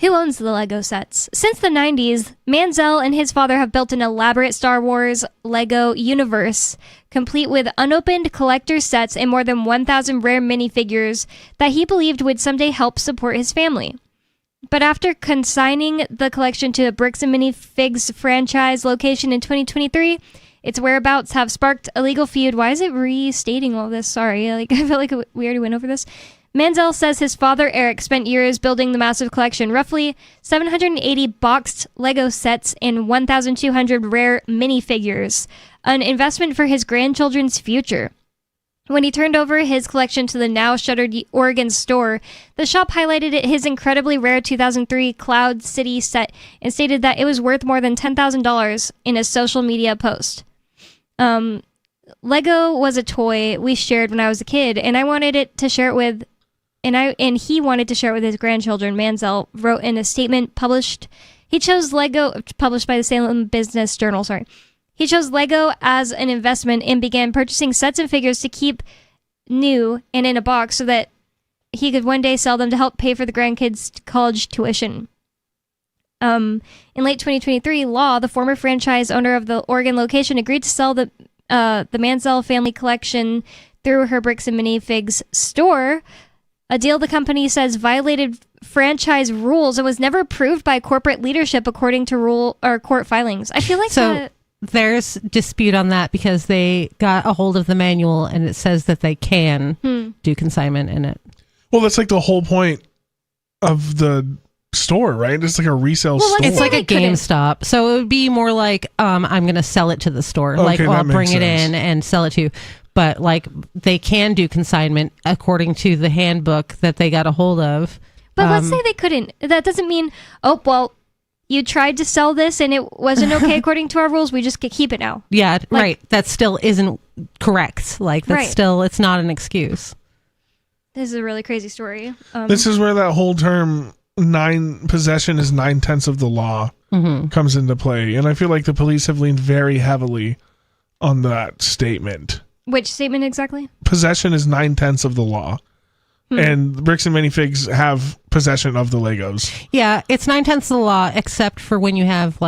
Who owns the Lego sets? Since the 90s, Manziel and his father have built an elaborate Star Wars Lego universe, complete with unopened collector sets and more than 1,000 rare minifigures that he believed would someday help support his family. But after consigning the collection to a Bricks and Minifigs franchise location in 2023, its whereabouts have sparked a legal feud. Why is it restating all this? Sorry, I feel like we already went over this. Manziel says his father, Eric, spent years building the massive collection, roughly 780 boxed Lego sets and 1,200 rare minifigures, an investment for his grandchildren's future. When he turned over his collection to the now shuttered Oregon store, the shop highlighted his incredibly rare 2003 Cloud City set and stated that it was worth more than $10,000 in a social media post. Lego was a toy we shared when I was a kid, and I wanted to share it with he wanted to share it with his grandchildren. Manziel wrote in a statement published by the Salem Business Journal. He chose Lego as an investment and began purchasing sets and figures to keep new and in a box so that he could one day sell them to help pay for the grandkids' college tuition. In late 2023, Law, the former franchise owner of the Oregon location, agreed to sell the Manziel family collection through her Bricks and Minifigs store, a deal the company says violated franchise rules and was never approved by corporate leadership according to court filings. I feel like there's dispute on that because they got a hold of the manual and it says that they can do consignment in it. Well, that's like the whole point of the store, right? It's like a resale store. It's like a GameStop. So it would be more like, I'm going to sell it to the store. Okay, I'll bring it sense. in and sell it to you. But they can do consignment according to the handbook that they got a hold of. But let's say they couldn't. That doesn't mean, you tried to sell this and it wasn't okay according to our rules. We just keep it now. Yeah, right. That still isn't correct. It's not an excuse. This is a really crazy story. This is where that whole term possession is 9/10 of the law comes into play. And I feel like the police have leaned very heavily on that statement. Which statement exactly? Possession is 9/10 of the law. And Bricks and Minifigs have possession of the Legos. Yeah, it's 9/10 of the law, except for when you have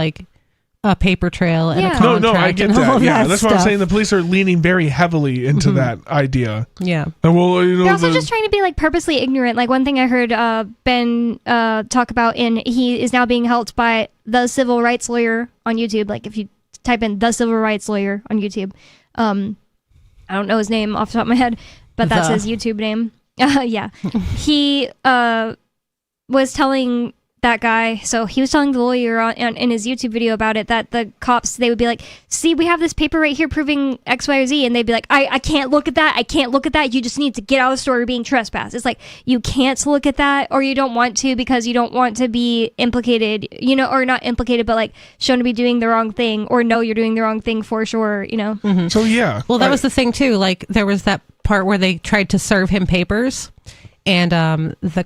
a paper trail and a Yeah. contract. No, I get and all that. of Yeah, that that's why I'm stuff. saying the police are leaning very heavily into that idea. Yeah. And well, They're also just trying to be like purposely ignorant. Like one thing I heard Ben talk about he is now being helped by the civil rights lawyer on YouTube. Like if you type in the civil rights lawyer on YouTube, I don't know his name off the top of my head, but that's his YouTube name. Yeah, he was telling that guy, so he was telling the lawyer in his YouTube video about it, that the cops, they would be like, see, we have this paper right here proving X, Y, or Z, and they'd be like, I can't look at that, I can't look at that, you just need to get out of the store, you're being trespassed. It's like, you can't look at that, or you don't want to because you don't want to be implicated, or not implicated, but like shown to be doing the wrong thing, or know you're doing the wrong thing for sure, So yeah. Well, that was the thing too. Like there was that part where they tried to serve him papers, and the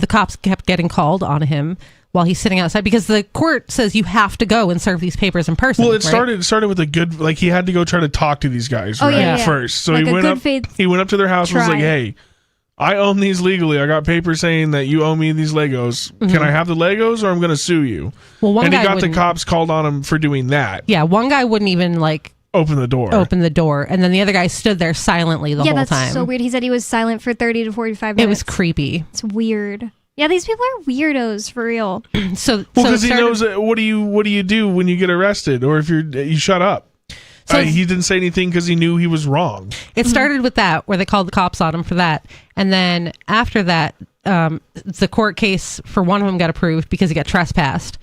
cops kept getting called on him while he's sitting outside because the court says you have to go and serve these papers in person. Well, it right? started with a good, like he had to go try to talk to these guys first. So Like he a went good up. faith He went up to their house and was like, try. "Hey, I own these legally. I got papers saying that you owe me these Legos. Can I have the Legos or I'm going to sue you?" Well, one and he guy got the wouldn't- cops called on him for doing that. Yeah, one guy wouldn't even like Open the door. and then the other guy stood there silently the Yeah, whole that's time. so weird. He said he was silent for 30 to 45 minutes. It was creepy. It's weird. Yeah, these people are weirdos for real. So Well, so because it he started- knows what do you do when you get arrested, or if you shut up. So- He didn't say anything because he knew he was wrong. It started with that, where they called the cops on him for that. And then after that, the court case for one of them got approved because he got trespassed.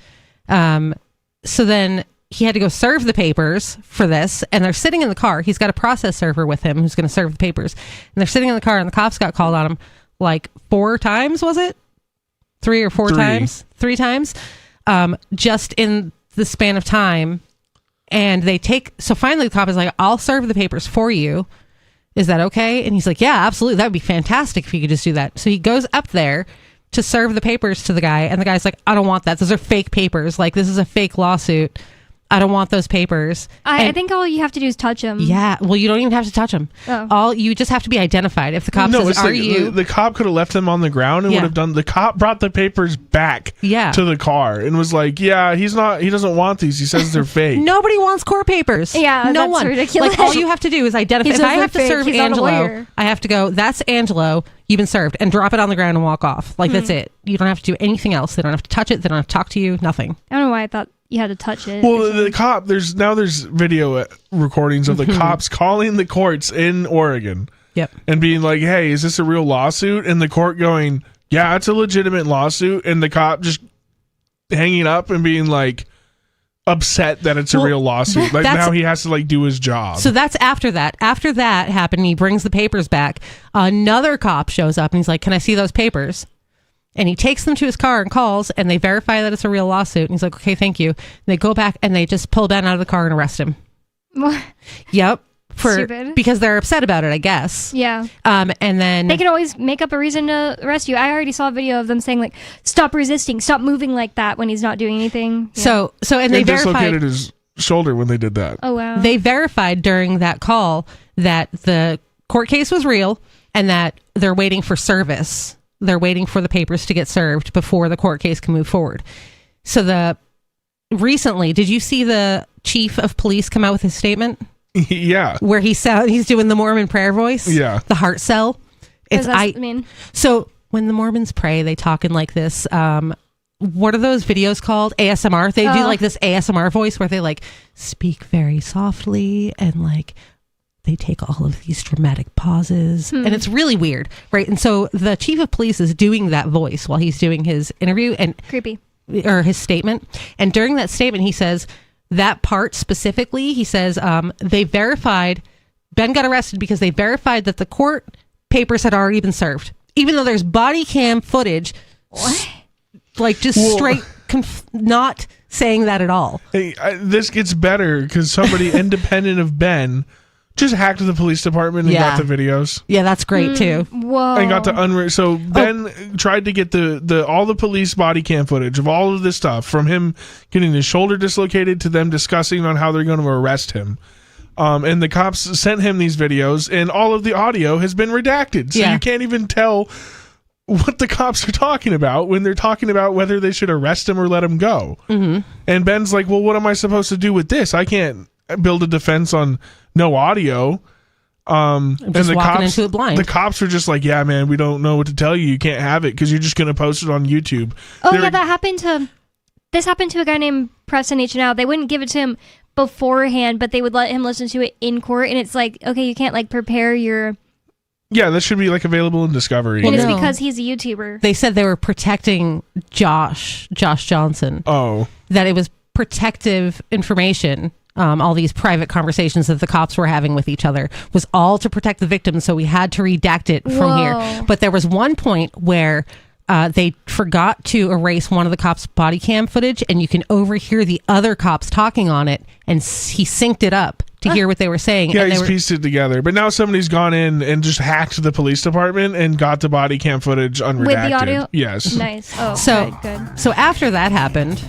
So then he had to go serve the papers for this. And they're sitting in the car. He's got a process server with him who's going to serve the papers. And they're sitting in the car, and the cops got called on him like 4 times, was it? 3 or 4 3. times? 3 times. Just in the span of time. And so finally the cop is like, I'll serve the papers for you. Is that okay? And he's like, yeah, absolutely. That would be fantastic if you could just do that. So he goes up there to serve the papers to the guy. And the guy's like, I don't want that. Those are fake papers. Like, this is a fake lawsuit. I don't want those papers. I think all you have to do is touch him. Yeah. Well, you don't even have to touch them. Oh. You just have to be identified. If the cop says, it's are like you? the cop could have left them on the ground and Yeah. would have done. The cop brought the papers back Yeah. to the car and was like, "Yeah, he doesn't want these. He says they're fake." Nobody wants court papers. Yeah, no that's one. ridiculous. Like all you have to do is identify. He If says I have to they're serve fake. He's not a Angelo, lawyer. I have to go. That's Angelo. You've been served, and drop it on the ground and walk off. Like that's it. You don't have to do anything else. They don't have to touch it. They don't have to talk to you. Nothing. I don't know why I thought you had to touch it. Well, the cop. There's video recordings of the cops calling the courts in Oregon. Yep. And being like, "Hey, is this a real lawsuit?" And the court going, "Yeah, it's a legitimate lawsuit." And the cop just hanging up and being like upset that it's a real lawsuit. Like that's- now he has to like do his job. So that's after that. After that happened, he brings the papers back. Another cop shows up and he's like, "Can I see those papers?" And he takes them to his car and calls, and they verify that it's a real lawsuit. And he's like, "Okay, thank you." And they go back and they just pull Ben out of the car and arrest him. What? Yep. Stupid. Because they're upset about it, I guess. Yeah. And then They can always make up a reason to arrest you. I already saw a video of them saying like, "Stop resisting, stop moving like that" when he's not doing anything. Yeah. So they dislocated verified his shoulder when they did that. Oh wow. they verified during that call that the court case was real and that they're waiting for service. They're waiting for the papers to get served before the court case can move forward. So recently, did you see the chief of police come out with his statement? Yeah. Where he's doing the Mormon prayer voice? Yeah. The heart cell. mean? So when the Mormons pray, they talk in like this, what are those videos called? ASMR. They do like this ASMR voice where they like speak very softly and like they take all of these dramatic pauses and it's really weird. Right. And so the chief of police is doing that voice while he's doing his interview and Creepy. or his statement. And during that statement, he says that part specifically, he says, they verified, Ben got arrested because they verified that the court papers had already been served. Even though there's body cam footage, like just straight not saying that at all. Hey, this gets better because somebody independent of Ben just hacked the police department and Yeah. got the videos. Yeah, that's great too. Whoa. And got to So Ben tried to get the all the police body cam footage of all of this stuff, from him getting his shoulder dislocated to them discussing on how they're going to arrest him. And the cops sent him these videos, and all of the audio has been redacted, so Yeah. you can't even tell what the cops are talking about when they're talking about whether they should arrest him or let him go. Mm-hmm. And Ben's like, well, what am I supposed to do with this? I can't build a defense on no audio. And just walking into it blind. The cops are just like, yeah, man, we don't know what to tell you. You can't have it because you're just going to post it on YouTube. Oh, yeah, this happened to a guy named Preston H. Now. They wouldn't give it to him beforehand, but they would let him listen to it in court. And it's like, okay, you can't like prepare your... Yeah, that should be like available in Discovery. And it's because he's a YouTuber. They said they were protecting Josh Johnson. Oh. That it was protective information. All these private conversations that the cops were having with each other was all to protect the victim, so we had to redact it from here. But there was one point where they forgot to erase one of the cops' body cam footage, and you can overhear the other cops talking on it, and he synced it up to hear what they were saying. Yeah, and he's pieced it together. But now somebody's gone in and just hacked the police department and got the body cam footage unredacted. With the audio? Yes. Nice. Oh, good. So after that happened...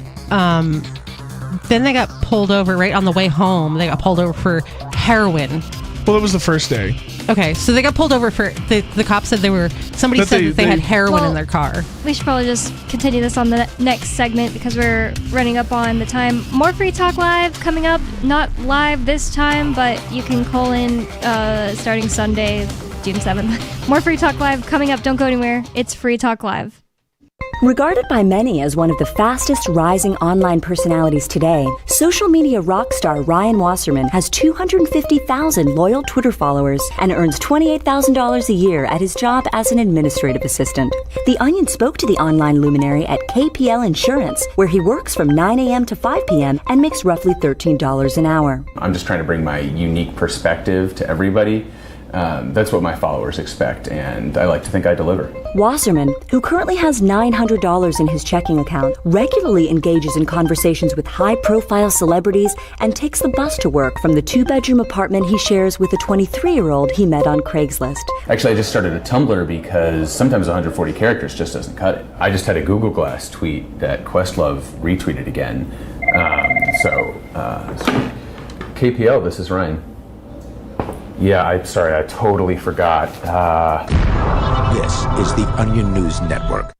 then they got pulled over right on the way home. They got pulled over for heroin. Well, it was the first day. Okay, so they got pulled over for the cops said somebody said that they had heroin in their car. We should probably just continue this on the next segment because we're running up on the time. More Free Talk Live coming up. Not live this time, but you can call in starting Sunday, June 7th. More Free Talk Live coming up. Don't go anywhere. It's Free Talk Live. Regarded by many as one of the fastest rising online personalities today, social media rock star Ryan Wasserman has 250,000 loyal Twitter followers and earns $28,000 a year at his job as an administrative assistant. The Onion spoke to the online luminary at KPL Insurance, where he works from 9 a.m. to 5 p.m. and makes roughly $13 an hour. I'm just trying to bring my unique perspective to everybody. That's what my followers expect, and I like to think I deliver. Wasserman, who currently has $900 in his checking account, regularly engages in conversations with high-profile celebrities and takes the bus to work from the 2-bedroom apartment he shares with a 23-year-old he met on Craigslist. Actually, I just started a Tumblr because sometimes 140 characters just doesn't cut it. I just had a Google Glass tweet that Questlove retweeted again. KPL, this is Ryan. Yeah, I'm sorry, I totally forgot. This is the Onion News Network.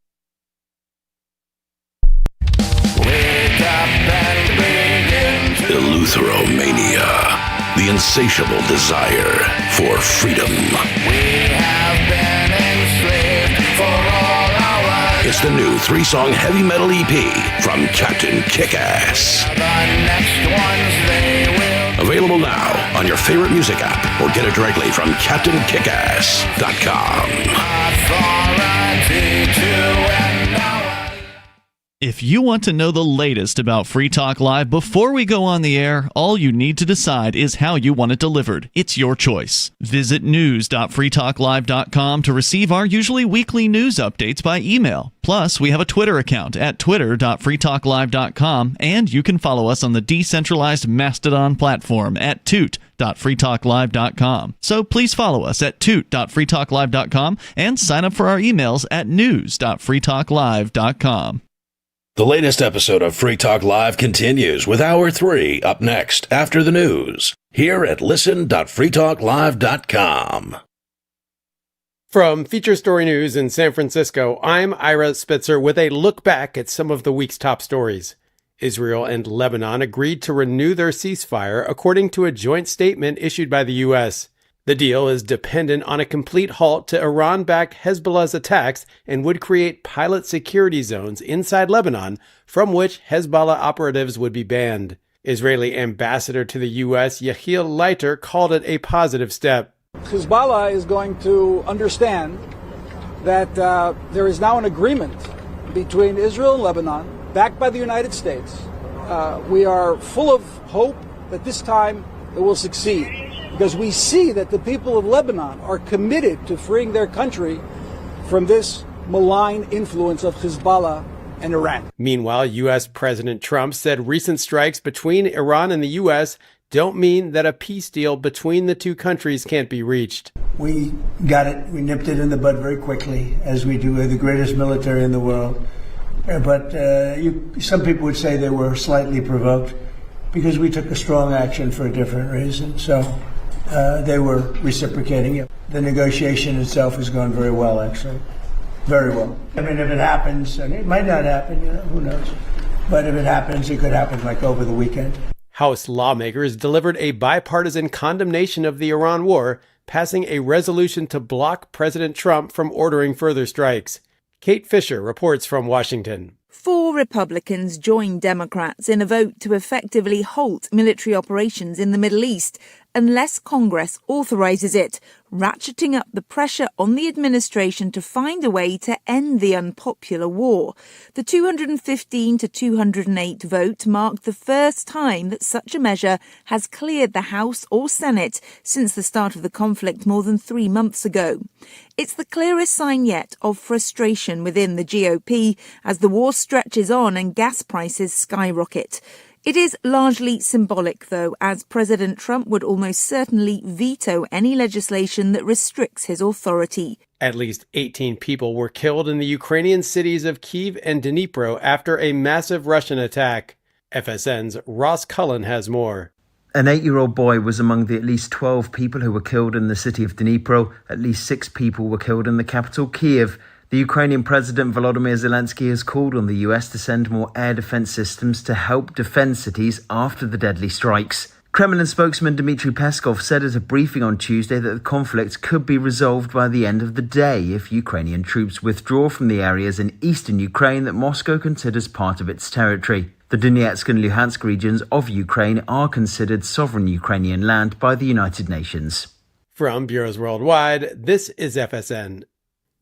Eleutheromania, the insatiable desire for freedom. It's the new 3-song heavy metal EP from Captain Kickass. Available now on your favorite music app or get it directly from CaptainKickass.com. If you want to know the latest about Free Talk Live before we go on the air, all you need to decide is how you want it delivered. It's your choice. Visit news.freetalklive.com to receive our usually weekly news updates by email. Plus, we have a Twitter account at twitter.freetalklive.com, and you can follow us on the decentralized Mastodon platform at toot.freetalklive.com. So please follow us at toot.freetalklive.com and sign up for our emails at news.freetalklive.com. The latest episode of Free Talk Live continues with Hour 3 up next after the news here at listen.freetalklive.com. From Feature Story News in San Francisco, I'm Ira Spitzer with a look back at some of the week's top stories. Israel and Lebanon agreed to renew their ceasefire according to a joint statement issued by the U.S. The deal is dependent on a complete halt to Iran-backed Hezbollah's attacks and would create pilot security zones inside Lebanon from which Hezbollah operatives would be banned. Israeli ambassador to the U.S., Yehiel Leiter, called it a positive step. Hezbollah is going to understand that there is now an agreement between Israel and Lebanon, backed by the United States. We are full of hope that this time it will succeed, because we see that the people of Lebanon are committed to freeing their country from this malign influence of Hezbollah and Iran. Meanwhile, U.S. President Trump said recent strikes between Iran and the U.S. don't mean that a peace deal between the two countries can't be reached. We got it. We nipped it in the bud very quickly, as we do. We're the greatest military in the world. But some people would say they were slightly provoked because we took a strong action for a different reason. So they were reciprocating it. The negotiation itself has gone very well, actually. very well. I mean, if it happens, and it might not happen, who knows? But if it happens, it could happen like over the weekend. House lawmakers delivered a bipartisan condemnation of the Iran war, passing a resolution to block President Trump from ordering further strikes. Kate Fisher reports from Washington. 4 Republicans joined Democrats in a vote to effectively halt military operations in the Middle East unless Congress authorizes it, ratcheting up the pressure on the administration to find a way to end the unpopular war. The 215 to 208 vote marked the first time that such a measure has cleared the House or Senate since the start of the conflict more than 3 months ago. It's the clearest sign yet of frustration within the GOP as the war stretches on and gas prices skyrocket. It is largely symbolic, though, as President Trump would almost certainly veto any legislation that restricts his authority. At least 18 people were killed in the Ukrainian cities of Kyiv and Dnipro after a massive Russian attack. FSN's Ross Cullen has more. An 8-year-old boy was among the at least 12 people who were killed in the city of Dnipro. At least 6 people were killed in the capital, Kyiv. The Ukrainian President Volodymyr Zelensky has called on the US to send more air defense systems to help defend cities after the deadly strikes. Kremlin spokesman Dmitry Peskov said at a briefing on Tuesday that the conflict could be resolved by the end of the day if Ukrainian troops withdraw from the areas in eastern Ukraine that Moscow considers part of its territory. The Donetsk and Luhansk regions of Ukraine are considered sovereign Ukrainian land by the United Nations. From Bureaus Worldwide, this is FSN.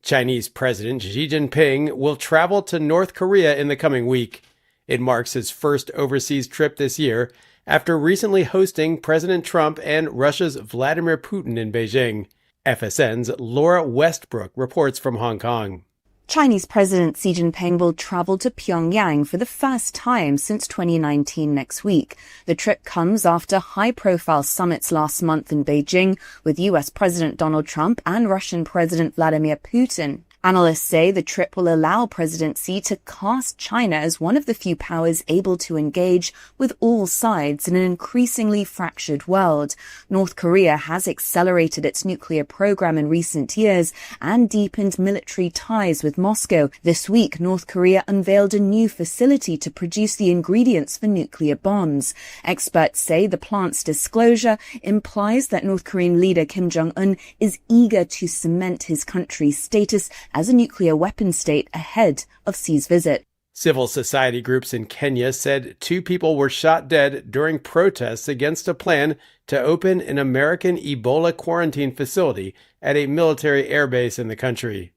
Chinese President Xi Jinping will travel to North Korea in the coming week. It marks his first overseas trip this year after recently hosting President Trump and Russia's Vladimir Putin in Beijing. FSN's Laura Westbrook reports from Hong Kong. Chinese President Xi Jinping will travel to Pyongyang for the first time since 2019 next week. The trip comes after high-profile summits last month in Beijing with US President Donald Trump and Russian President Vladimir Putin. Analysts say the trip will allow President Xi to cast China as one of the few powers able to engage with all sides in an increasingly fractured world. North Korea has accelerated its nuclear program in recent years and deepened military ties with Moscow. This week, North Korea unveiled a new facility to produce the ingredients for nuclear bombs. Experts say the plant's disclosure implies that North Korean leader Kim Jong-un is eager to cement his country's status as a nuclear weapon state ahead of Xi's visit. Civil society groups in Kenya said 2 people were shot dead during protests against a plan to open an American Ebola quarantine facility at a military airbase in the country.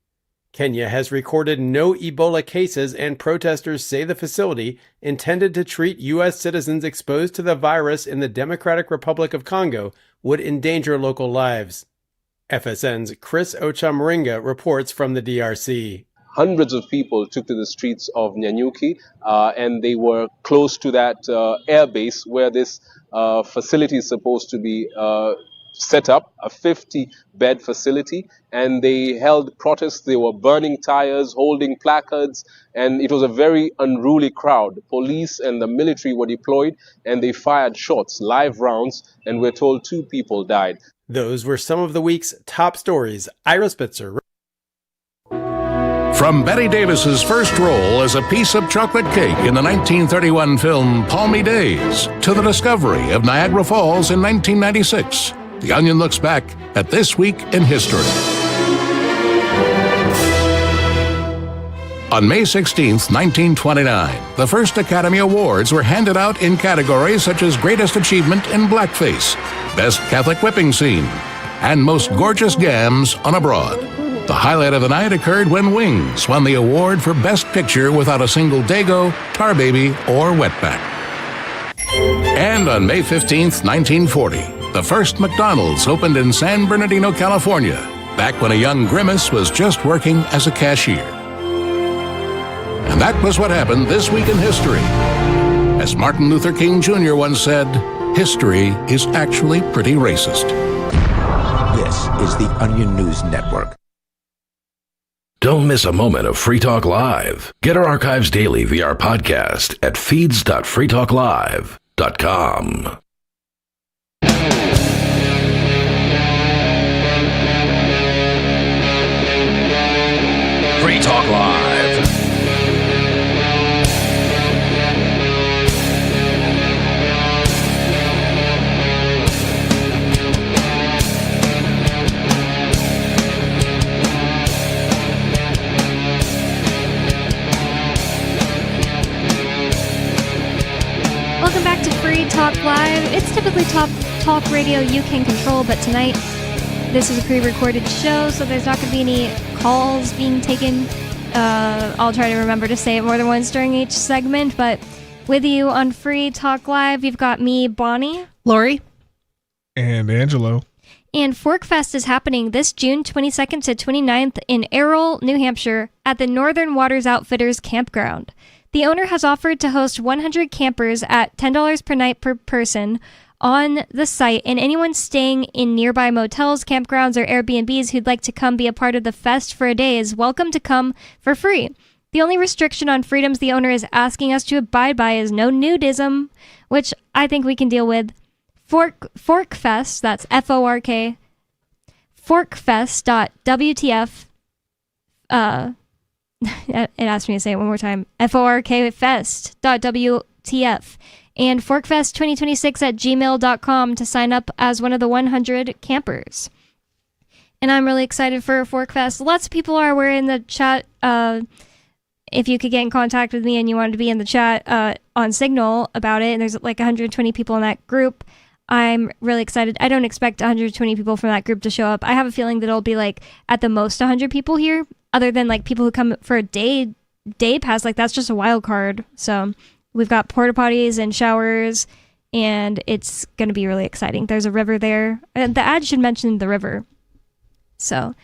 Kenya has recorded no Ebola cases, and protesters say the facility, intended to treat U.S. citizens exposed to the virus in the Democratic Republic of Congo, would endanger local lives. FSN's Chris Ochamaringa reports from the DRC. Hundreds of people took to the streets of Nyanyuki, and they were close to that air base where this facility is supposed to be set up, a 50-bed facility, and they held protests. They were burning tires, holding placards, and it was a very unruly crowd. Police and the military were deployed, and they fired shots, live rounds, and we're told 2 people died. Those were some of the week's top stories. Ira Spitzer. From Betty Davis's first role as a piece of chocolate cake in the 1931 film Palmy Days to the discovery of Niagara Falls in 1996, The Onion looks back at this week in history. On May 16, 1929, the first Academy Awards were handed out in categories such as Greatest Achievement in Blackface, Best Catholic Whipping Scene, and Most Gorgeous Gams on a Broad. The highlight of the night occurred when Wings won the award for Best Picture without a single Dago, Tar Baby, or Wetback. And on May 15, 1940, the first McDonald's opened in San Bernardino, California, back when a young Grimace was just working as a cashier. And that was what happened this week in history. As Martin Luther King Jr. once said, history is actually pretty racist. This is the Onion News Network. Don't miss a moment of Free Talk Live. Get our archives daily via our podcast at feeds.freetalklive.com. Free Talk Live. It's typically talk radio you can control, but tonight this is a pre-recorded show, so there's not going to be any calls being taken. I'll try to remember to say it more than once during each segment, but with you on Free Talk Live, you've got me, Bonnie, Lori, and Angelo. And Forkfest is happening this June 22nd to 29th in Errol, New Hampshire at the Northern Waters Outfitters Campground. The owner has offered to host 100 campers at $10 per night per person on the site, and anyone staying in nearby motels, campgrounds, or Airbnbs who'd like to come be a part of the fest for a day is welcome to come for free. The only restriction on freedoms the owner is asking us to abide by is no nudism, which I think we can deal with. Forkfest, that's F-O-R-K, forkfest.wtf, it asked me to say it one more time, forkfest.wtf, and forkfest2026@gmail.com to sign up as one of the 100 campers. And I'm really excited for Forkfest. Lots of people are. We're in the chat. If you could get in contact with me and you wanted to be in the chat on Signal about it, and there's like 120 people in that group, I'm really excited. I don't expect 120 people from that group to show up. I have a feeling that it'll be like at the most 100 people here, other than like people who come for a day pass. Like that's just a wild card. So we've got porta potties and showers, and it's going to be really exciting. There's a river there. The ad should mention the river. So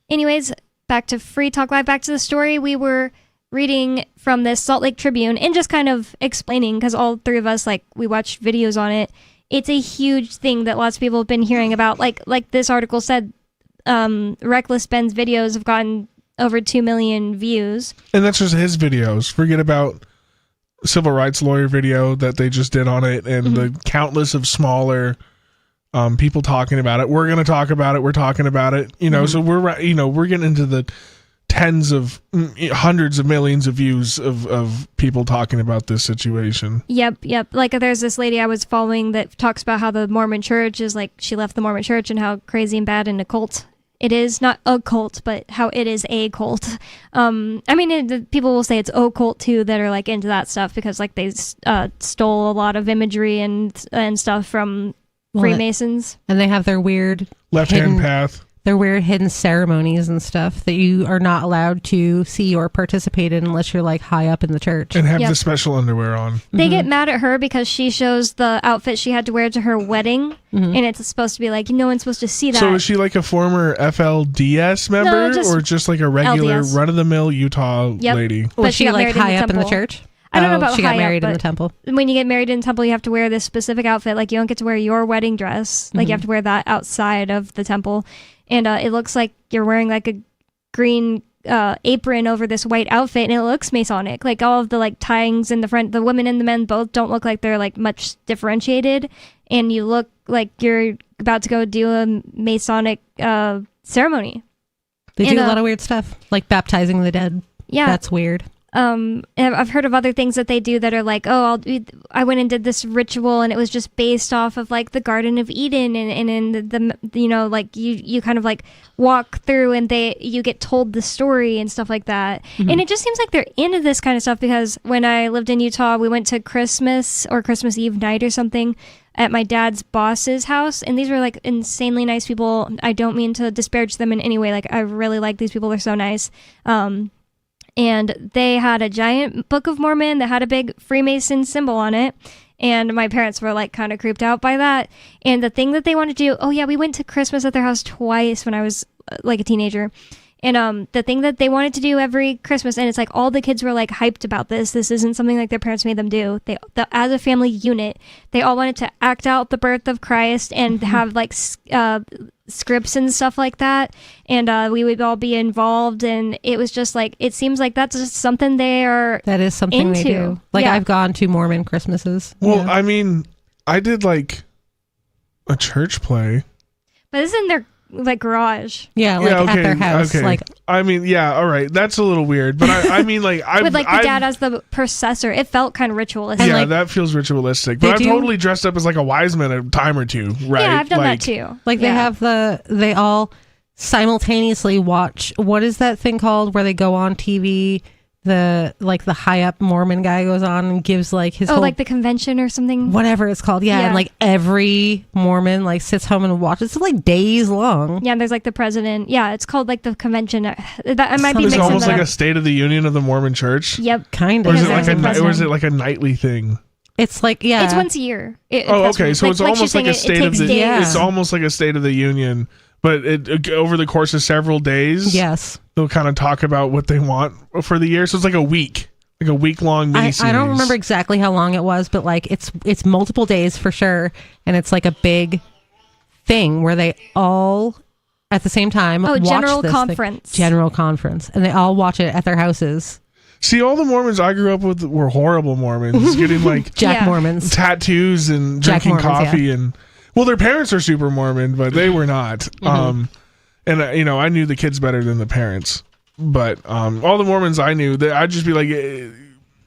anyways, back to Free Talk Live, back to the story. We were reading from this Salt Lake Tribune and just kind of explaining, because all three of us, like, we watched videos on it. It's a huge thing that lots of people have been hearing about. Like this article said, Reckless Ben's videos have gotten over 2 million views. And that's just his videos. Forget about civil rights lawyer video that they just did on it, and the countless of smaller people talking about it. We're going to talk about it. We're talking about it. You know, so we're getting into the tens of hundreds of millions of views of people talking about this situation. Yep. Like there's this lady I was following that talks about how the Mormon church is like, she left the Mormon church and how crazy and bad and a cult it is. Not a cult, but how it is a cult. I mean, people will say it's occult too, that are like into that stuff, because like they stole a lot of imagery and stuff from Freemasons. And they have their weird left-hand path. Their weird hidden ceremonies and stuff that you are not allowed to see or participate in unless you're like high up in the church. And have the special underwear on. They get mad at her because she shows the outfit she had to wear to her wedding, and it's supposed to be like, no one's supposed to see that. So is she like a former FLDS member, or just like a regular LDS. run-of-the-mill Utah lady? Was she like high up in the church? I don't know about she high got married up, in the temple. When you get married in the temple, you have to wear this specific outfit. Like you don't get to wear your wedding dress. Like you have to wear that outside of the temple. And it looks like you're wearing like a green apron over this white outfit, and it looks Masonic. Like all of the like tyings in the front, the women and the men both don't look like they're like much differentiated, and you look like you're about to go do a Masonic ceremony. They do a lot of weird stuff, like baptizing the dead. Yeah, that's weird. I've heard of other things that they do that are like, oh, I went and did this ritual, and it was just based off of like the Garden of Eden, and in the you know, like you kind of like walk through, and you get told the story and stuff like that. And it just seems like they're into this kind of stuff, because when I lived in Utah, we went to Christmas or Christmas Eve night or something at my dad's boss's house, and these were like insanely nice people. I don't mean to disparage them in any way. Like I really like these people. They're so nice. And they had a giant Book of Mormon that had a big Freemason symbol on it. And my parents were like kind of creeped out by that. And the thing that they wanted to do, we went to Christmas at their house twice when I was like a teenager. And the thing that they wanted to do every Christmas, and it's like all the kids were like hyped about this. This isn't something like their parents made them do. As a family unit, they all wanted to act out the birth of Christ and have like scripts and stuff like that. And we would all be involved. And it was just like, it seems like that's just something that is something They do. Like I've gone to Mormon Christmases. Well, I mean, I did like a church play. But this is in their like garage. Yeah, like at their house. Okay. Like, I mean, yeah, all right. That's a little weird. But I mean, like, with like the dad as the processor, it felt kind of ritualistic. Yeah, that feels ritualistic. But I've totally dressed up as like a wise man a time or two, right? Yeah, I've done that too. Like they have they all simultaneously watch, what is that thing called where they go on TV? the high up Mormon guy goes on and gives like his whole, like the convention or something, whatever it's called. Yeah, and like every Mormon like sits home and watches. It's like days long. Yeah, and there's like the president. Yeah, it's called like the convention. That I might be It's mixing almost that like up. a State of the Union of the Mormon Church. Yep, kind Or of. is it like a nightly thing? It's like it's once a year. Okay, so it's almost like a State of the. It's almost like a State of the Union, but it over the course of several days. Yes, they'll kind of talk about what they want for the year. So it's like a week. Like a week-long miniseries. I don't remember exactly how long it was, but like it's multiple days for sure, and it's like a big thing where they all at the same time watch general this conference. General conference, and they all watch it at their houses. See, all the Mormons I grew up with were horrible Mormons, getting like Mormons, tattoos, and Jack drinking Mormons, coffee, and well, their parents are super Mormon, but they were not. And I knew the kids better than the parents. But all the Mormons I knew, I'd just be like,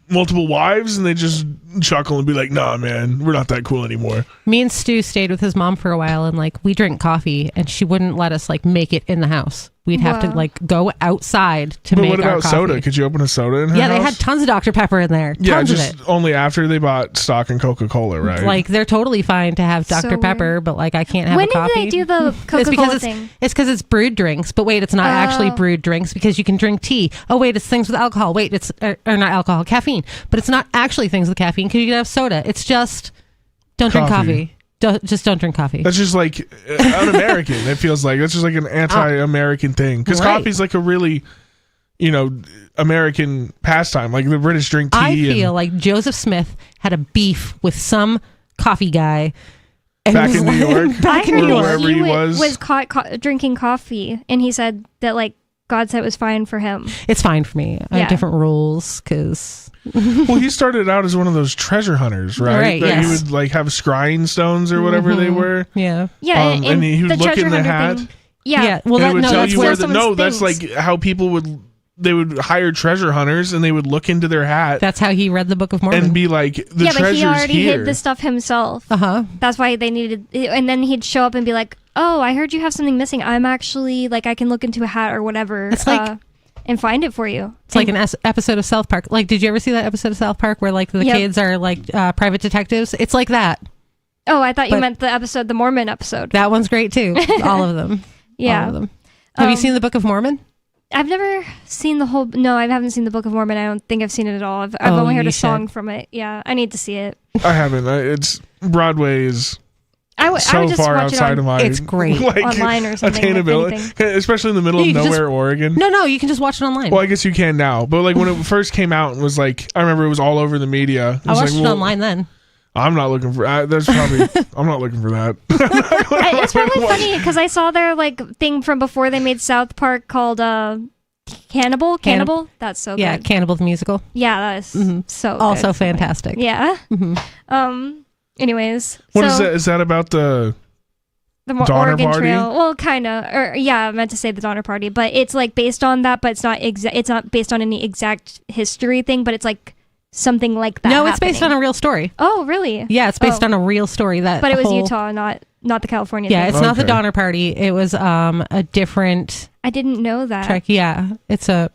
multiple wives, and they just chuckle and be like, nah, man, we're not that cool anymore. Me and Stu stayed with his mom for a while, and like we drink coffee, and she wouldn't let us like make it in the house. We'd have to like go outside to But make what our about coffee. soda? Could you open a soda in her Yeah, they house? had tons of Dr. Pepper in there. Yeah, Tons of just it. only after they bought stock in Coca-Cola, right? Like they're totally fine to have So Dr. Pepper, but like I can't have When a coffee. did they do the It's Coca-Cola because thing? it's because it's brewed drinks. But wait, it's not actually Oh. brewed drinks because you can drink tea. Oh wait, it's things with alcohol. Wait, it's or not alcohol, caffeine. But it's not actually things with caffeine because you can have soda. It's just don't drink coffee. Don't drink coffee. That's just like un-American. It feels like that's just like an anti-American thing because Right. coffee's like a really, American pastime. Like the British drink tea. I feel like Joseph Smith had a beef with some coffee guy. And Back was in New like- York? Back in Or New York. wherever he was caught drinking coffee, and he said that like God said it was fine for him. It's fine for me. I Yeah. have different rules because. Well, he started out as one of those treasure hunters, right? Right, That yes. he would like have scrying stones or whatever they were. Yeah. Yeah, and he would the look in treasure the hunter hat. thing- Yeah. Well, and that, it would no, tell that's you where where someone's no, that's things. like how people would. They would hire treasure hunters and they would look into their hat That's how he read the Book of Mormon. and be like, the yeah, but treasure's he already here. hid the stuff himself. Uh-huh. That's why they needed, and then he'd show up and be like, "Oh, I heard you have something missing. I'm actually like I can look into a hat or whatever, It's like- and find it for you." It's like an episode of South Park. Like, did you ever see that episode of South Park where like the Yep. kids are like private detectives? It's like that. Oh, I thought you But- meant the Mormon episode. That one's great too. All of them. Yeah. All of them. Have you seen the Book of Mormon? I've never seen the whole. No, I haven't seen the Book of Mormon. I don't think I've seen it at all. I've Oh, only heard you a song should. from it. Yeah, I need to see it. I haven't. It's Broadway is I would so just far watch it outside on, of my It's great. online or something, if attainability, anything. especially in the middle You of can just- nowhere, Oregon. No, you can just watch it online. Well, I guess you can now, but like when it first came out and was like, I remember it was all over the media. I was watched like, it well, online then. I'm not looking for. That's probably. I'm not looking for that. It's probably funny because I saw their like thing from before they made South Park called Cannibal. That's so Yeah, good. Cannibal the Musical. Yeah, that is so good. Also fantastic. Yeah. Mhm. Anyways, What so is that? Is that about the Donner Oregon Party? Trail? Well, kind of. Or yeah, I meant to say the Donner Party, but it's like based on that, but it's not It's not based on any exact history thing, but it's like something like that. No, it's based on a real story. Oh, really? Yeah, it's based Oh. on a real story. That But it was whole- Utah, not the California. Yeah, thing. it's not the Okay. Donner Party. It was a different I didn't know that. track. Yeah, it's a.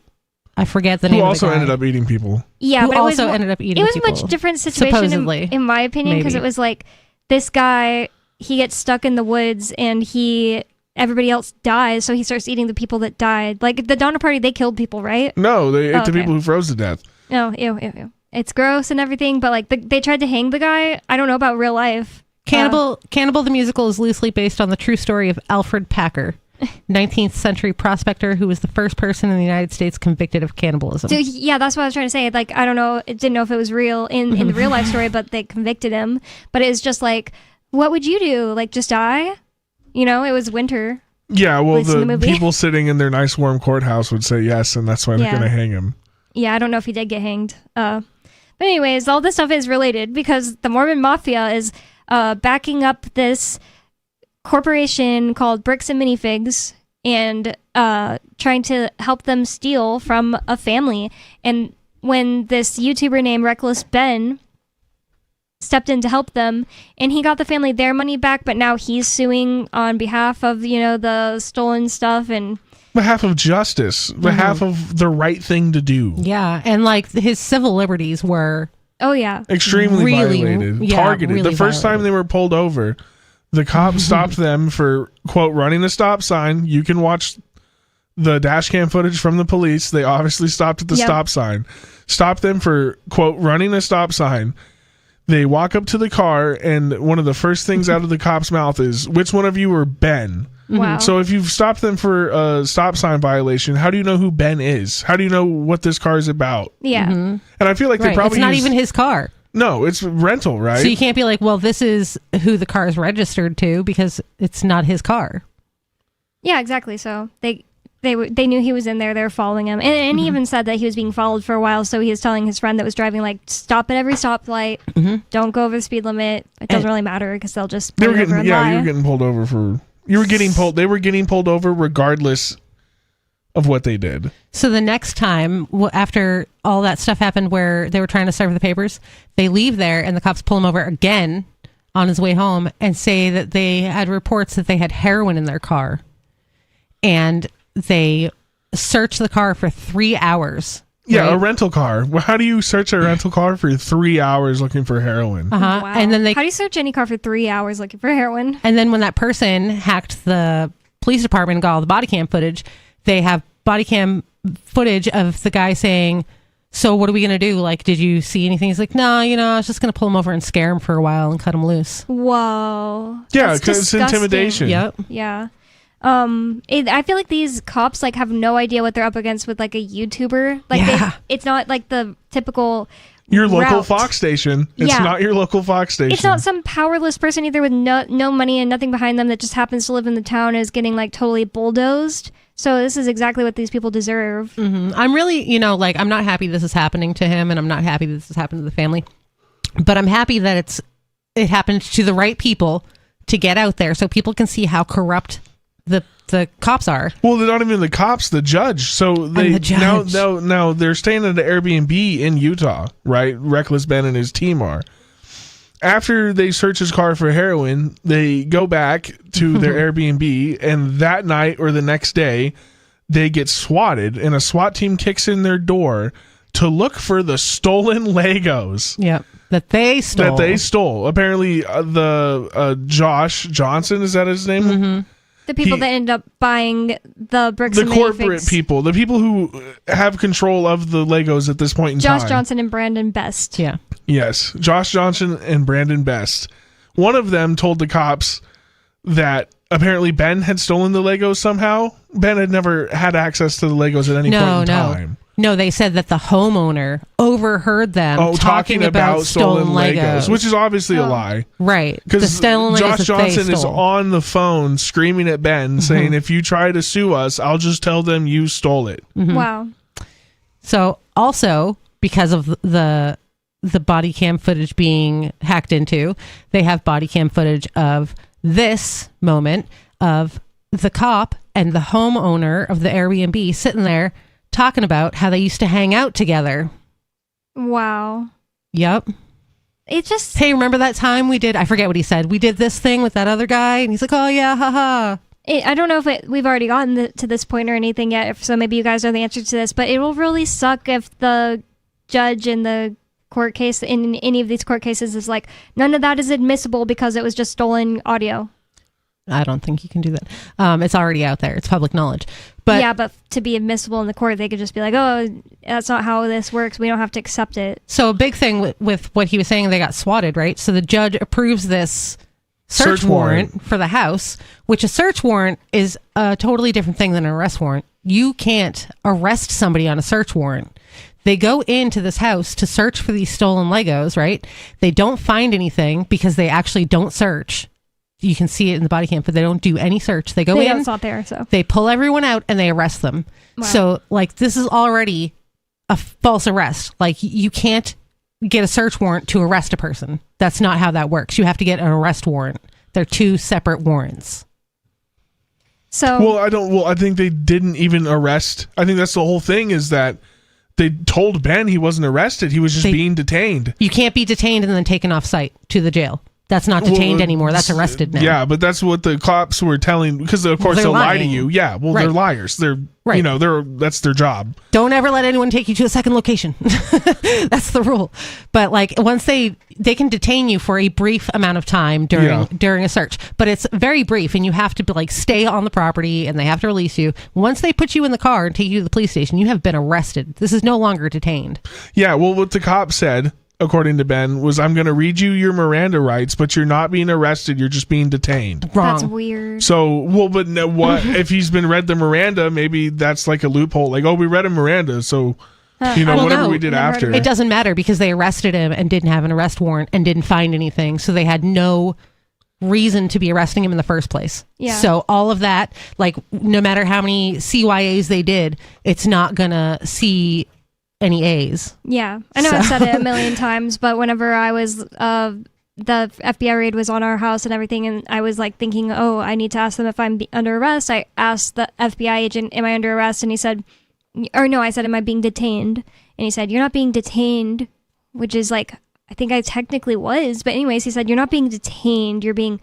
I forget the name. Who of also the guy. ended up eating people? Yeah, Who but it was also ended up eating It was people, a much different situation, supposedly. in my opinion, because it Maybe. was like this guy. He gets stuck in the woods, and everybody else dies, so he starts eating the people that died. Like the Donner Party, they killed people, right? No, they ate Oh, the okay. people who froze to death. No, ew. It's gross and everything, but like they tried to hang the guy. I don't know about real life. Cannibal the Musical is loosely based on the true story of Alfred Packer, 19th century prospector who was the first person in the United States convicted of cannibalism. So yeah, that's what I was trying to say. Like I don't know, didn't know if it was real in the real life story, but they convicted him. But it's just like, what would you do? Like just die? You know, it was winter. Yeah, well, least in the the movie. people sitting in their nice warm courthouse would say yes, and that's why they're Yeah. going to hang him. Yeah, I don't know if he did get hanged. But anyways, all this stuff is related because the Mormon Mafia is backing up this corporation called Bricks and Minifigs and trying to help them steal from a family. And when this YouTuber named Reckless Ben stepped in to help them, and he got the family their money back, but now he's suing on behalf of, the stolen stuff, and behalf of justice, behalf of the right thing to do. Yeah, and like his civil liberties were extremely violated, targeted. Really the first time they were pulled over, the cop stopped them for, quote, running the stop sign. You can watch the dash cam footage from the police. They obviously stopped at the stop sign. Stopped them for, quote, running a stop sign. They walk up to the car, and one of the first things out of the cop's mouth is, which one of you are Ben? Wow. So if you've stopped them for a stop sign violation, how do you know who Ben is? How do you know what this car is about? Yeah. And I feel like they probably it's not even his car. No, it's rental, right? So you can't be like, well, this is who the car is registered to because it's not his car. Yeah, exactly. So they knew he was in there. They were following him, and he even said that he was being followed for a while. So he was telling his friend that was driving, like, stop at every stoplight. Don't go over the speed limit. It doesn't really matter because they'll just pull over and lie. You were getting pulled over for. You were getting pulled. They were getting pulled over regardless of what they did. So the next time, after all that stuff happened where they were trying to serve the papers, they leave there and the cops pull him over again on his way home and say that they had reports that they had heroin in their car. And they search the car for 3 hours. Yeah, right? a rental car. Well, how do you search a rental car for 3 hours looking for heroin? Wow. And then how do you search any car for 3 hours looking for heroin? And then when that person hacked the police department and got all the body cam footage, they have body cam footage of the guy saying, so what are we going to do? like, did you see anything? He's like, no, I was just going to pull him over and scare him for a while and cut him loose. Whoa. Yeah, because it's intimidation. Yep. Yeah. I feel like these cops like have no idea what they're up against with like a YouTuber. Like it's not like the typical your local route. Fox station. It's not your local Fox station. It's not some powerless person either with no money and nothing behind them that just happens to live in the town and is getting like totally bulldozed. So this is exactly what these people deserve. I'm really, I'm not happy this is happening to him, and I'm not happy this has happened to the family. But I'm happy that it happened to the right people to get out there so people can see how corrupt the cops are. Well, they're not even the cops, the judge. So they now they're staying at an Airbnb in Utah, right? Reckless Ben and his team are. After they search his car for heroin, they go back to their Airbnb, and that night or the next day, they get swatted, and a SWAT team kicks in their door to look for the stolen Legos. Yeah, that they stole. Apparently, the Josh Johnson, is that his name? The people that end up buying the bricks the and corporate minifigs. people, the people who have control of the Legos at this point in time. Josh Johnson and Brandon Best. Yeah. Yes, Josh Johnson and Brandon Best. One of them told the cops that apparently Ben had stolen the Legos somehow. Ben had never had access to the Legos at any point in time. No, they said that the homeowner overheard them talking about stolen Legos, which is obviously a lie. Right. Because Josh Johnson is on the phone screaming at Ben saying, if you try to sue us, I'll just tell them you stole it. Wow. So also, because of the body cam footage being hacked into, they have body cam footage of this moment of the cop and the homeowner of the Airbnb sitting there talking about how they used to hang out together. Wow. Yep. It just... Hey, remember that time we did... I forget what he said. We did this thing with that other guy, and he's like, oh, yeah, haha. I don't know if we've already gotten to this point or anything yet, so maybe you guys know the answer to this, but it will really suck if the judge in the court case, in any of these court cases, is like, none of that is admissible because it was just stolen audio. I don't think you can do that. It's already out there. It's public knowledge. But yeah, but to be admissible in the court, they could just be like, oh, that's not how this works. We don't have to accept it. So a big thing with what he was saying, they got swatted, right? So the judge approves this search warrant for the house, which a search warrant is a totally different thing than an arrest warrant. You can't arrest somebody on a search warrant. They go into this house to search for these stolen Legos, right? They don't find anything because they actually don't search. You can see it in the body cam, but they don't do any search. They go in, it's not there, so they pull everyone out and they arrest them. Wow. So, like, this is already a false arrest. Like, you can't get a search warrant to arrest a person. That's not how that works. You have to get an arrest warrant. They're two separate warrants. So, I think they didn't even arrest. I think that's the whole thing, is that they told Ben he wasn't arrested. He was just being detained. You can't be detained and then taken off site to the jail. That's not detained anymore. That's arrested now. Yeah, but that's what the cops were telling, because of course They're they'll lie to lying. you. Yeah, well, Right. they're liars. They're Right. that's their job. Don't ever let anyone take you to a second location. That's the rule. But like once they can detain you for a brief amount of time during a search, but it's very brief, and you have to like stay on the property, and they have to release you. Once they put you in the car and take you to the police station, you have been arrested. This is no longer detained. Yeah, well, what the cop said, according to Ben, was, I'm going to read you your Miranda rights, but you're not being arrested. You're just being detained. Wrong. That's weird. So, well, but no, what if he's been read the Miranda? Maybe that's like a loophole. Like, oh, we read a Miranda, so whatever we did after. It doesn't matter because they arrested him and didn't have an arrest warrant and didn't find anything, so they had no reason to be arresting him in the first place. Yeah. So all of that, like, no matter how many CYAs they did, it's not gonna see any A's. Yeah, I know I've said it a million times, but whenever I was, the FBI raid was on our house and everything, and I was like thinking, oh, I need to ask them if I'm under arrest. I asked the FBI agent, am I under arrest? And he said, or no, I said, am I being detained? And he said, you're not being detained, which is like, I think I technically was. But anyways, he said, you're not being detained, you're being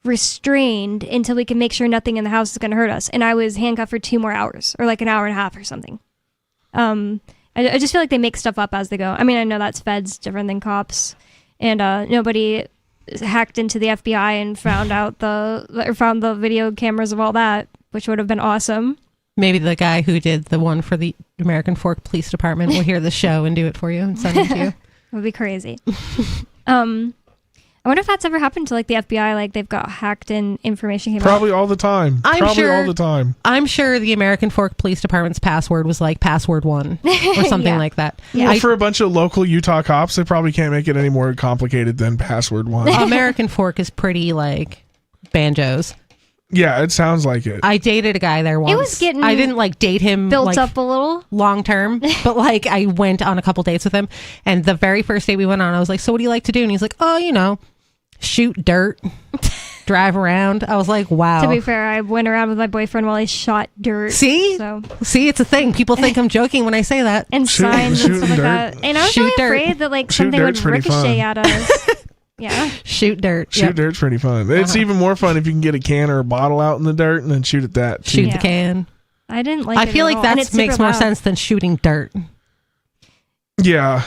restrained until we can make sure nothing in the house is going to hurt us. And I was handcuffed for 2 more hours, or like an hour and a half or something. I just feel like they make stuff up as they go. I mean, I know that's feds, different than cops, and nobody hacked into the FBI and found the video cameras of all that, which would have been awesome. Maybe the guy who did the one for the American Fork Police Department will hear the show and do it for you and send it to you. It would be crazy. I wonder if that's ever happened to like the FBI, like they've got hacked and information came Probably out. all the time. I'm Probably sure- all the time. I'm sure the American Fork Police Department's password was like password 1 or something Yeah. like that. Well, for a bunch of local Utah cops, they probably can't make it any more complicated than password 1. American Fork is pretty like banjos. Yeah, it sounds like it. I dated a guy there once. was getting I didn't like date him built like, up a little. long term, but like I went on a couple dates with him, and the very first date we went on, I was like, so what do you like to do? And he's like, oh, shoot dirt, drive around. I was like, wow. To be fair, I went around with my boyfriend while he shot dirt. See? So. See, it's a thing. People think I'm joking when I say that. And signs and stuff like that. And I was Shoot really dirt. afraid that like Shoot something would dirt's pretty ricochet fun. at us. Yeah. Shoot dirt. Shoot dirt's pretty fun. It's even more fun if you can get a can or a bottle out in the dirt and then shoot at that. too. Shoot the can. I didn't like I it feel at like all. And that it's makes super more loud. sense than shooting dirt. Yeah.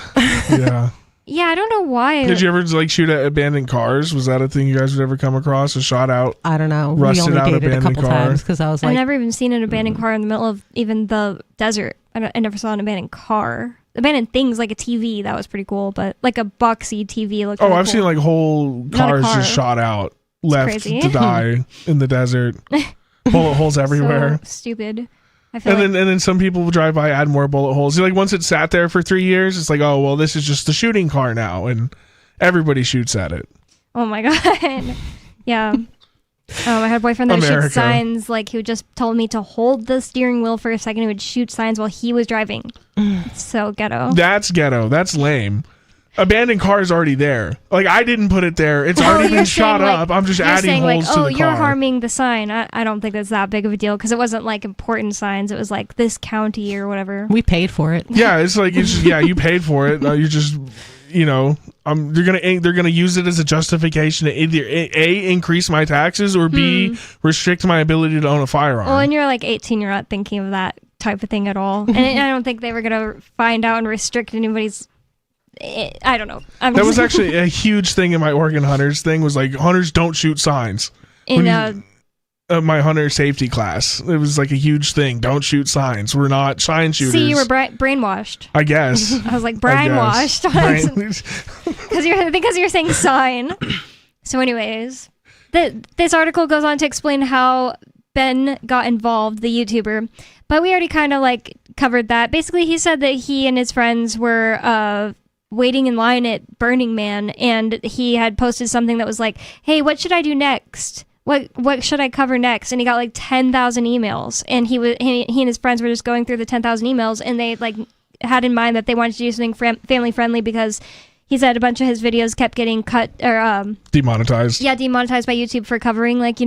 Yeah. Yeah, I don't know why. Did you ever like shoot at abandoned cars? Was that a thing you guys would ever come across? A shot out? I don't know. We Rusted only out dated a abandoned couple car? times because I was I've like, never even seen an abandoned car in the middle of even the desert. I never saw an abandoned car. Abandoned things like a TV, that was pretty cool, but like a boxy TV looked Oh, really I've cool. seen like whole Not a cars car. just shot out, left crazy. to die in the desert. Bullet holes everywhere. So stupid. I feel And like then some people will drive by, add more bullet holes. Like once it sat there for 3 years, it's like, oh well, this is just the shooting car now, and everybody shoots at it. oh my god. Yeah. I had a boyfriend that would shoot America. signs. Like he would just told me to hold the steering wheel for a second. He would shoot signs while he was driving. It's so ghetto. That's ghetto. That's lame. Abandoned car is already there. Like I didn't put it there. It's already you're been shot saying, up. I'm just you're adding saying, holes like, to oh, the you're car. harming the sign. I don't think that's that big of a deal because it wasn't like important signs. It was like this county or whatever. we paid for it. Yeah, it's like you paid for it. You're just they're gonna use it as a justification to either A, increase my taxes, or B, restrict my ability to own a firearm. Well, when you're like 18, you're not thinking of that type of thing at all. And I don't think they were gonna find out and restrict anybody's. I don't know. That was actually a huge thing in my Oregon Hunters thing. Was like hunters don't shoot signs. in My hunter safety class, it was like a huge thing. Don't shoot signs. We're not sign shooters. see, you were brainwashed. I guess. I was like I guess. brainwashed because you're saying sign. So, anyways, this article goes on to explain how Ben got involved, the YouTuber, but we already kind of like covered that. Basically, he said that he and his friends were waiting in line at Burning Man, and he had posted something that was like, "Hey, what should I do next? What should I cover next?" And he got like 10,000 emails, and he and his friends were just going through the 10,000 emails, and they like had in mind that they wanted to do something family friendly because he said a bunch of his videos kept getting cut or Demonetized. yeah, demonetized by YouTube for covering like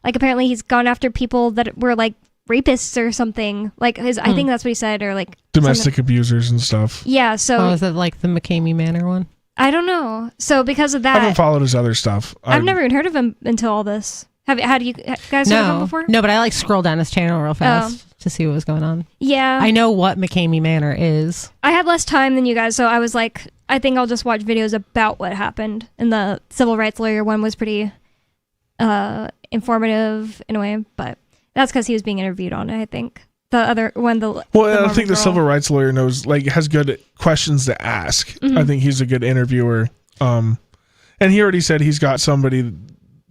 apparently he's gone after people that were like rapists or something. Like I think that's what he said, or like Domestic something. abusers and stuff. Yeah, so Oh, is that like the McCamey Manor one? I don't know. So because of I haven't that, followed his other stuff. I've never even heard of him until all this. Had you guys heard of him before? No, but I like scroll down his channel real fast to see what was going on. Yeah. I know what McCamey Manor is. I had less time than you guys, so I was like, I think I'll just watch videos about what happened. And the civil rights lawyer one was pretty informative in a way, but that's because he was being interviewed on it, I think. The other one, I think the civil rights lawyer has good questions to ask. Mm-hmm. I think he's a good interviewer. And he already said he's got somebody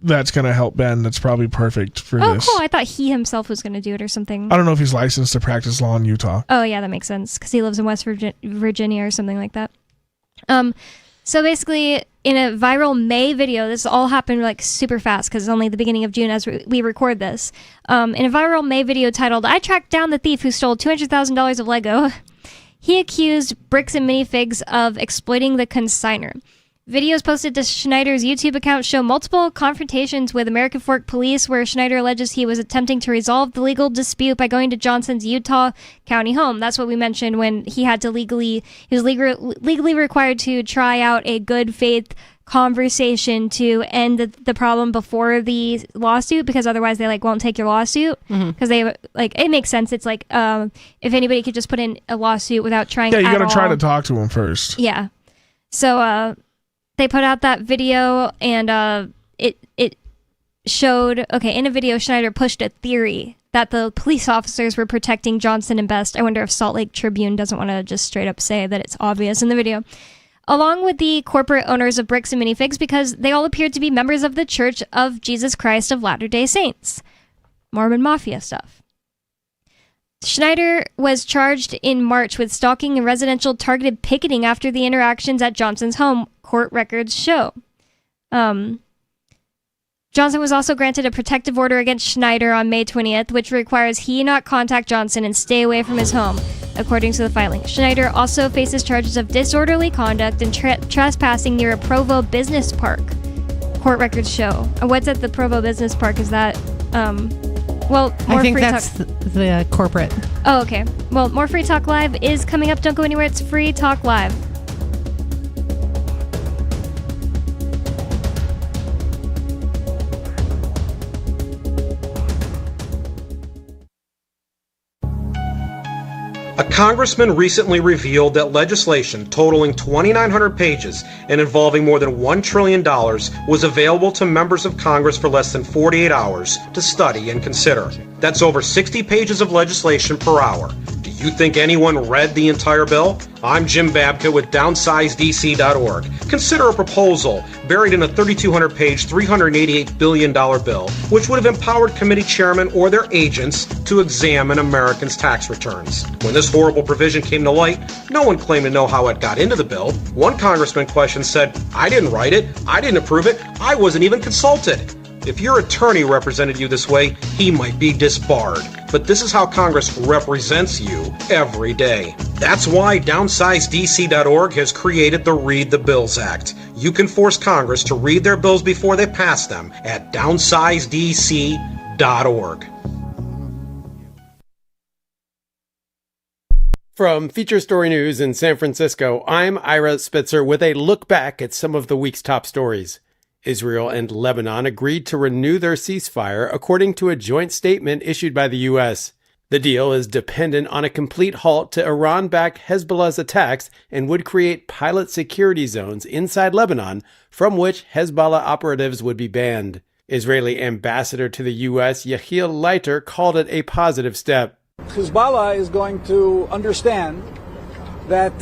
that's going to help Ben that's probably perfect for this. Oh, cool. I thought he himself was going to do it or something. I don't know if he's licensed to practice law in Utah. Oh, yeah, that makes sense, because he lives in West Virginia or something like that. So basically, in a viral May video, this all happened like super fast because it's only the beginning of June as we record this. In a viral May video titled, "I tracked down the thief who stole $200,000 of Lego," he accused Bricks and Minifigs of exploiting the consignor. Videos posted to Schneider's YouTube account show multiple confrontations with American Fork police where Schneider alleges he was attempting to resolve the legal dispute by going to Johnson's Utah County home. That's what we mentioned when he was legally required to try out a good faith conversation to end the problem before the lawsuit, because otherwise they won't take your lawsuit, because they it makes sense. It's like if anybody could just put in a lawsuit without trying. Yeah, you got to try to talk to him first. Yeah. So they put out that video, and it showed, in a video, Schneider pushed a theory that the police officers were protecting Johnson and Best. I wonder if Salt Lake Tribune doesn't want to just straight up say that it's obvious in the video. Along with the corporate owners of Bricks and Minifigs, because they all appeared to be members of the Church of Jesus Christ of Latter-day Saints. Mormon Mafia stuff. Schneider was charged in March with stalking and residential targeted picketing after the interactions at Johnson's home, court records show. Johnson was also granted a protective order against Schneider on May 20th, which requires he not contact Johnson and stay away from his home, according to the filing. Schneider also faces charges of disorderly conduct and trespassing near a Provo business park, court records show. What's at the Provo business park? Is that, more I think Free that's Talk. the corporate. Oh, okay. Well, more Free Talk Live is coming up. Don't go anywhere. It's Free Talk Live. A congressman recently revealed that legislation totaling 2,900 pages and involving more than $1 trillion was available to members of Congress for less than 48 hours to study and consider. That's over 60 pages of legislation per hour. Do you think anyone read the entire bill? I'm Jim Babka with DownsizeDC.org. Consider a proposal buried in a 3,200-page, $388 billion bill, which would have empowered committee chairmen or their agents to examine Americans' tax returns. When this horrible provision came to light, no one claimed to know how it got into the bill. One congressman questioned said, "I didn't write it, I didn't approve it, I wasn't even consulted." If your attorney represented you this way, he might be disbarred. But this is how Congress represents you every day. That's why DownsizeDC.org has created the Read the Bills Act. You can force Congress to read their bills before they pass them at DownsizeDC.org. From Feature Story News in San Francisco, I'm Ira Spitzer with a look back at some of the week's top stories. Israel and Lebanon agreed to renew their ceasefire, according to a joint statement issued by the U.S. The deal is dependent on a complete halt to Iran-backed Hezbollah's attacks and would create pilot security zones inside Lebanon from which Hezbollah operatives would be banned. Israeli ambassador to the U.S., Yehiel Leiter, called it a positive step. Hezbollah is going to understand that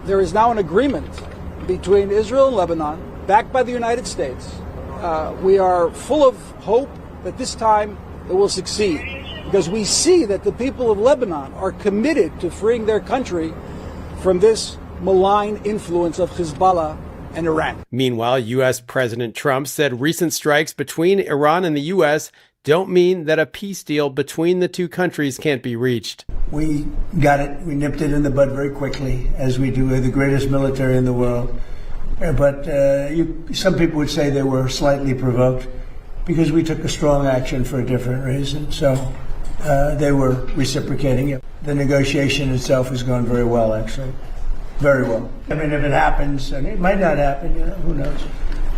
there is now an agreement between Israel and Lebanon, backed by the United States. We are full of hope that this time it will succeed, because we see that the people of Lebanon are committed to freeing their country from this malign influence of Hezbollah and Iran. Meanwhile, U.S. President Trump said recent strikes between Iran and the U.S. don't mean that a peace deal between the two countries can't be reached. We got it. We nipped it in the bud very quickly, as we do. We're the greatest military in the world. But some people would say they were slightly provoked because we took a strong action for a different reason. So they were reciprocating it. The negotiation itself has gone very well, actually. very well. I mean, if it happens, and it might not happen, who knows?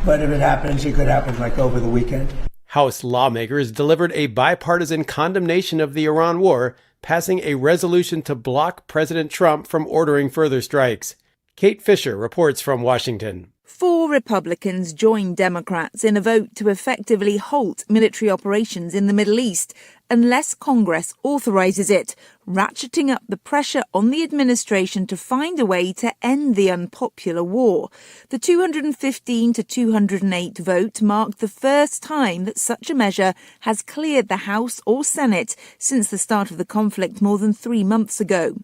But if it happens, it could happen like over the weekend. House lawmakers delivered a bipartisan condemnation of the Iran war, passing a resolution to block President Trump from ordering further strikes. Kate Fisher reports from Washington. 4 Republicans joined Democrats in a vote to effectively halt military operations in the Middle East unless Congress authorizes it, ratcheting up the pressure on the administration to find a way to end the unpopular war. The 215 to 208 vote marked the first time that such a measure has cleared the House or Senate since the start of the conflict more than 3 months ago.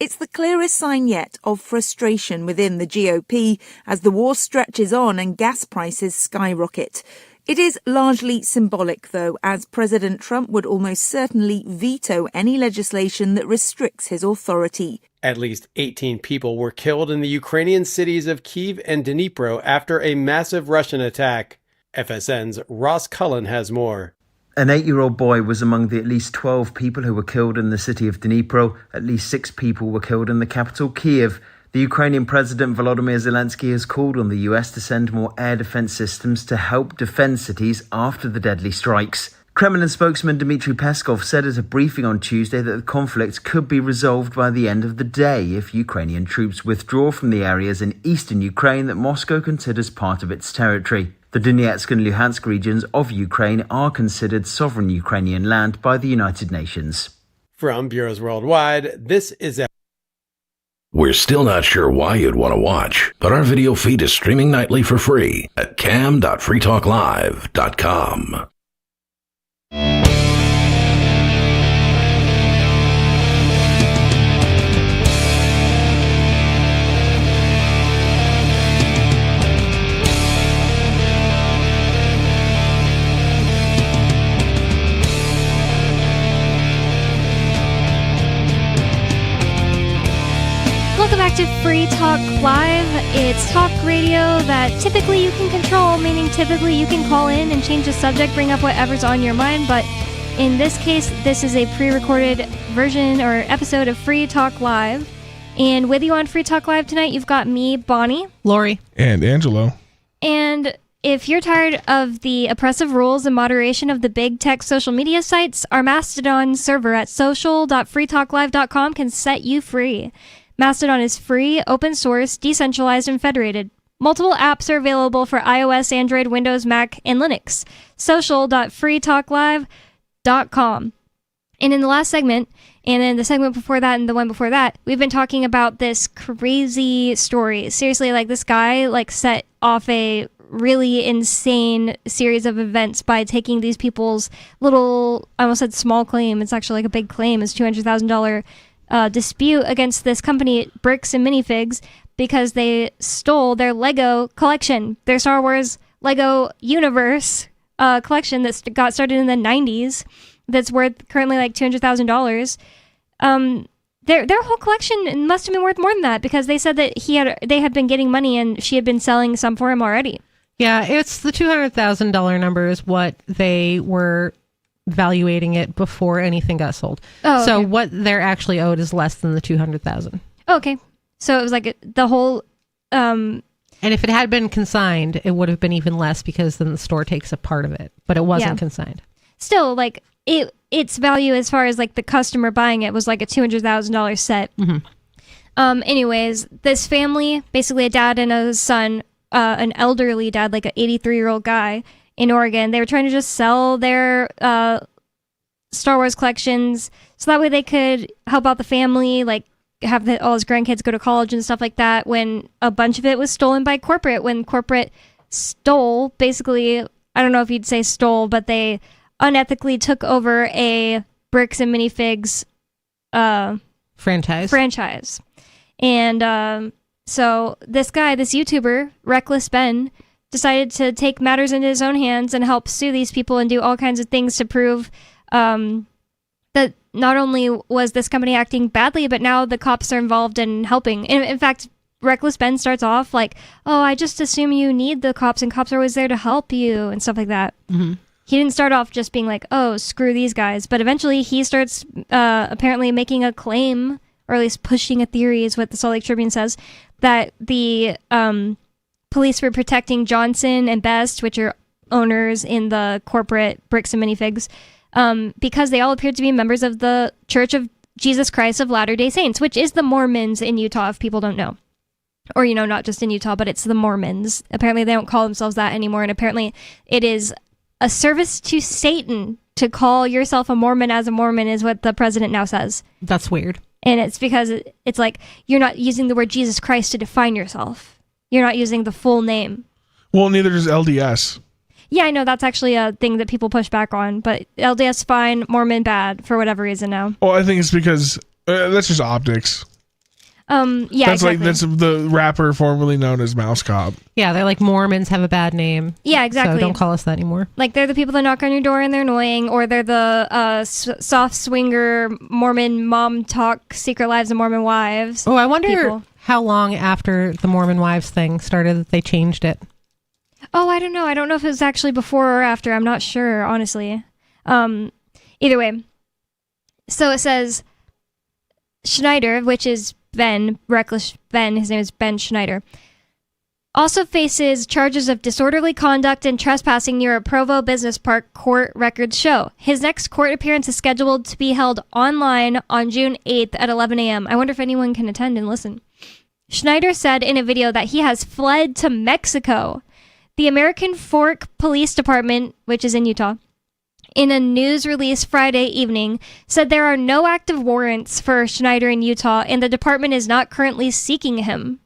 It's the clearest sign yet of frustration within the GOP as the war stretches on and gas prices skyrocket. It is largely symbolic, though, as President Trump would almost certainly veto any legislation that restricts his authority. At least 18 people were killed in the Ukrainian cities of Kyiv and Dnipro after a massive Russian attack. FSN's Ross Cullen has more. An 8-year-old boy was among the at least 12 people who were killed in the city of Dnipro. At least 6 people were killed in the capital, Kyiv. The Ukrainian President Volodymyr Zelensky has called on the US to send more air defense systems to help defend cities after the deadly strikes. Kremlin spokesman Dmitry Peskov said at a briefing on Tuesday that the conflict could be resolved by the end of the day if Ukrainian troops withdraw from the areas in eastern Ukraine that Moscow considers part of its territory. The Donetsk and Luhansk regions of Ukraine are considered sovereign Ukrainian land by the United Nations. From Bureaus Worldwide, this is We're still not sure why you'd want to watch, but our video feed is streaming nightly for free at cam.freetalklive.com. Welcome back to Free Talk Live. It's talk radio that typically you can control, meaning typically you can call in and change the subject, bring up whatever's on your mind, but in this case, this is a pre-recorded version or episode of Free Talk Live. And with you on Free Talk Live tonight, you've got me, Bonnie, Lori, and Angelo. And if you're tired of the oppressive rules and moderation of the big tech social media sites, our Mastodon server at social.freetalklive.com can set you free. Mastodon is free, open source, decentralized, and federated. Multiple apps are available for iOS, Android, Windows, Mac, and Linux. Social.freetalklive.com. And in the last segment, and in the segment before that and the one before that, we've been talking about this crazy story. Seriously, like this guy set off a really insane series of events by taking these people's little, I almost said small claim, it's actually like a big claim, it's $200,000 dispute against this company, Bricks and Minifigs, because they stole their Lego collection, their Star Wars Lego Universe collection that got started in the 90s, that's worth currently like $200,000. Their whole collection must have been worth more than that, because they said that they had been getting money and she had been selling some for him already. Yeah, it's the $200,000 number is what they were valuating it before anything got sold. Oh, so okay. what they're actually owed is less than the $200,000. Oh, okay. So it was like the whole and if it had been consigned, it would have been even less, because then the store takes a part of it, but it wasn't consigned. Still, like its value as far as like the customer buying it was like a $200,000 set. Mm-hmm. Anyways, this family, basically a dad and a son, an elderly dad, like an 83-year-old guy in Oregon, they were trying to just sell their Star Wars collections so that way they could help out the family, like have all his grandkids go to college and stuff like that, when a bunch of it was stolen by corporate. When corporate stole, basically, I don't know if you'd say stole, but they unethically took over a Bricks and Minifigs franchise. And so this guy, this YouTuber, Reckless Ben, decided to take matters into his own hands and help sue these people and do all kinds of things to prove that not only was this company acting badly, but now the cops are involved in helping. In fact, Reckless Ben starts off like, oh, I just assume you need the cops and cops are always there to help you and stuff like that. Mm-hmm. He didn't start off just being like, oh, screw these guys. But eventually he starts apparently making a claim or at least pushing a theory is what the Salt Lake Tribune says, that the police were protecting Johnson and Best, which are owners in the corporate Bricks and Minifigs, because they all appeared to be members of the Church of Jesus Christ of Latter-day Saints, which is the Mormons in Utah, if people don't know. Or, not just in Utah, but it's the Mormons. Apparently they don't call themselves that anymore, and apparently it is a service to Satan to call yourself a Mormon as a Mormon is what the president now says. That's weird. And it's because it's like you're not using the word Jesus Christ to define yourself. You're not using the full name. Well, neither does LDS. Yeah, I know that's actually a thing that people push back on, but LDS fine, Mormon bad for whatever reason now. Well, I think it's because that's just optics. Yeah, that's exactly. that's the rapper formerly known as Mouse Cop. Yeah, they're like Mormons have a bad name. Yeah, exactly. So don't call us that anymore. Like they're the people that knock on your door and they're annoying, or they're the soft swinger Mormon mom talk Secret Lives of Mormon Wives. Oh, I wonder people. how long after the Mormon Wives thing started that they changed it. Oh, I don't know. I don't know if it was actually before or after. I'm not sure, honestly. Either way. So it says Schneider, which is Ben, Reckless Ben, his name is Ben Schneider, also faces charges of disorderly conduct and trespassing near a Provo Business Park, court records show. His next court appearance is scheduled to be held online on June 8th at 11 a.m. I wonder if anyone can attend and listen. Schneider said in a video that he has fled to Mexico. The American Fork Police Department, which is in Utah, in a news release Friday evening, said there are no active warrants for Schneider in Utah and the department is not currently seeking him.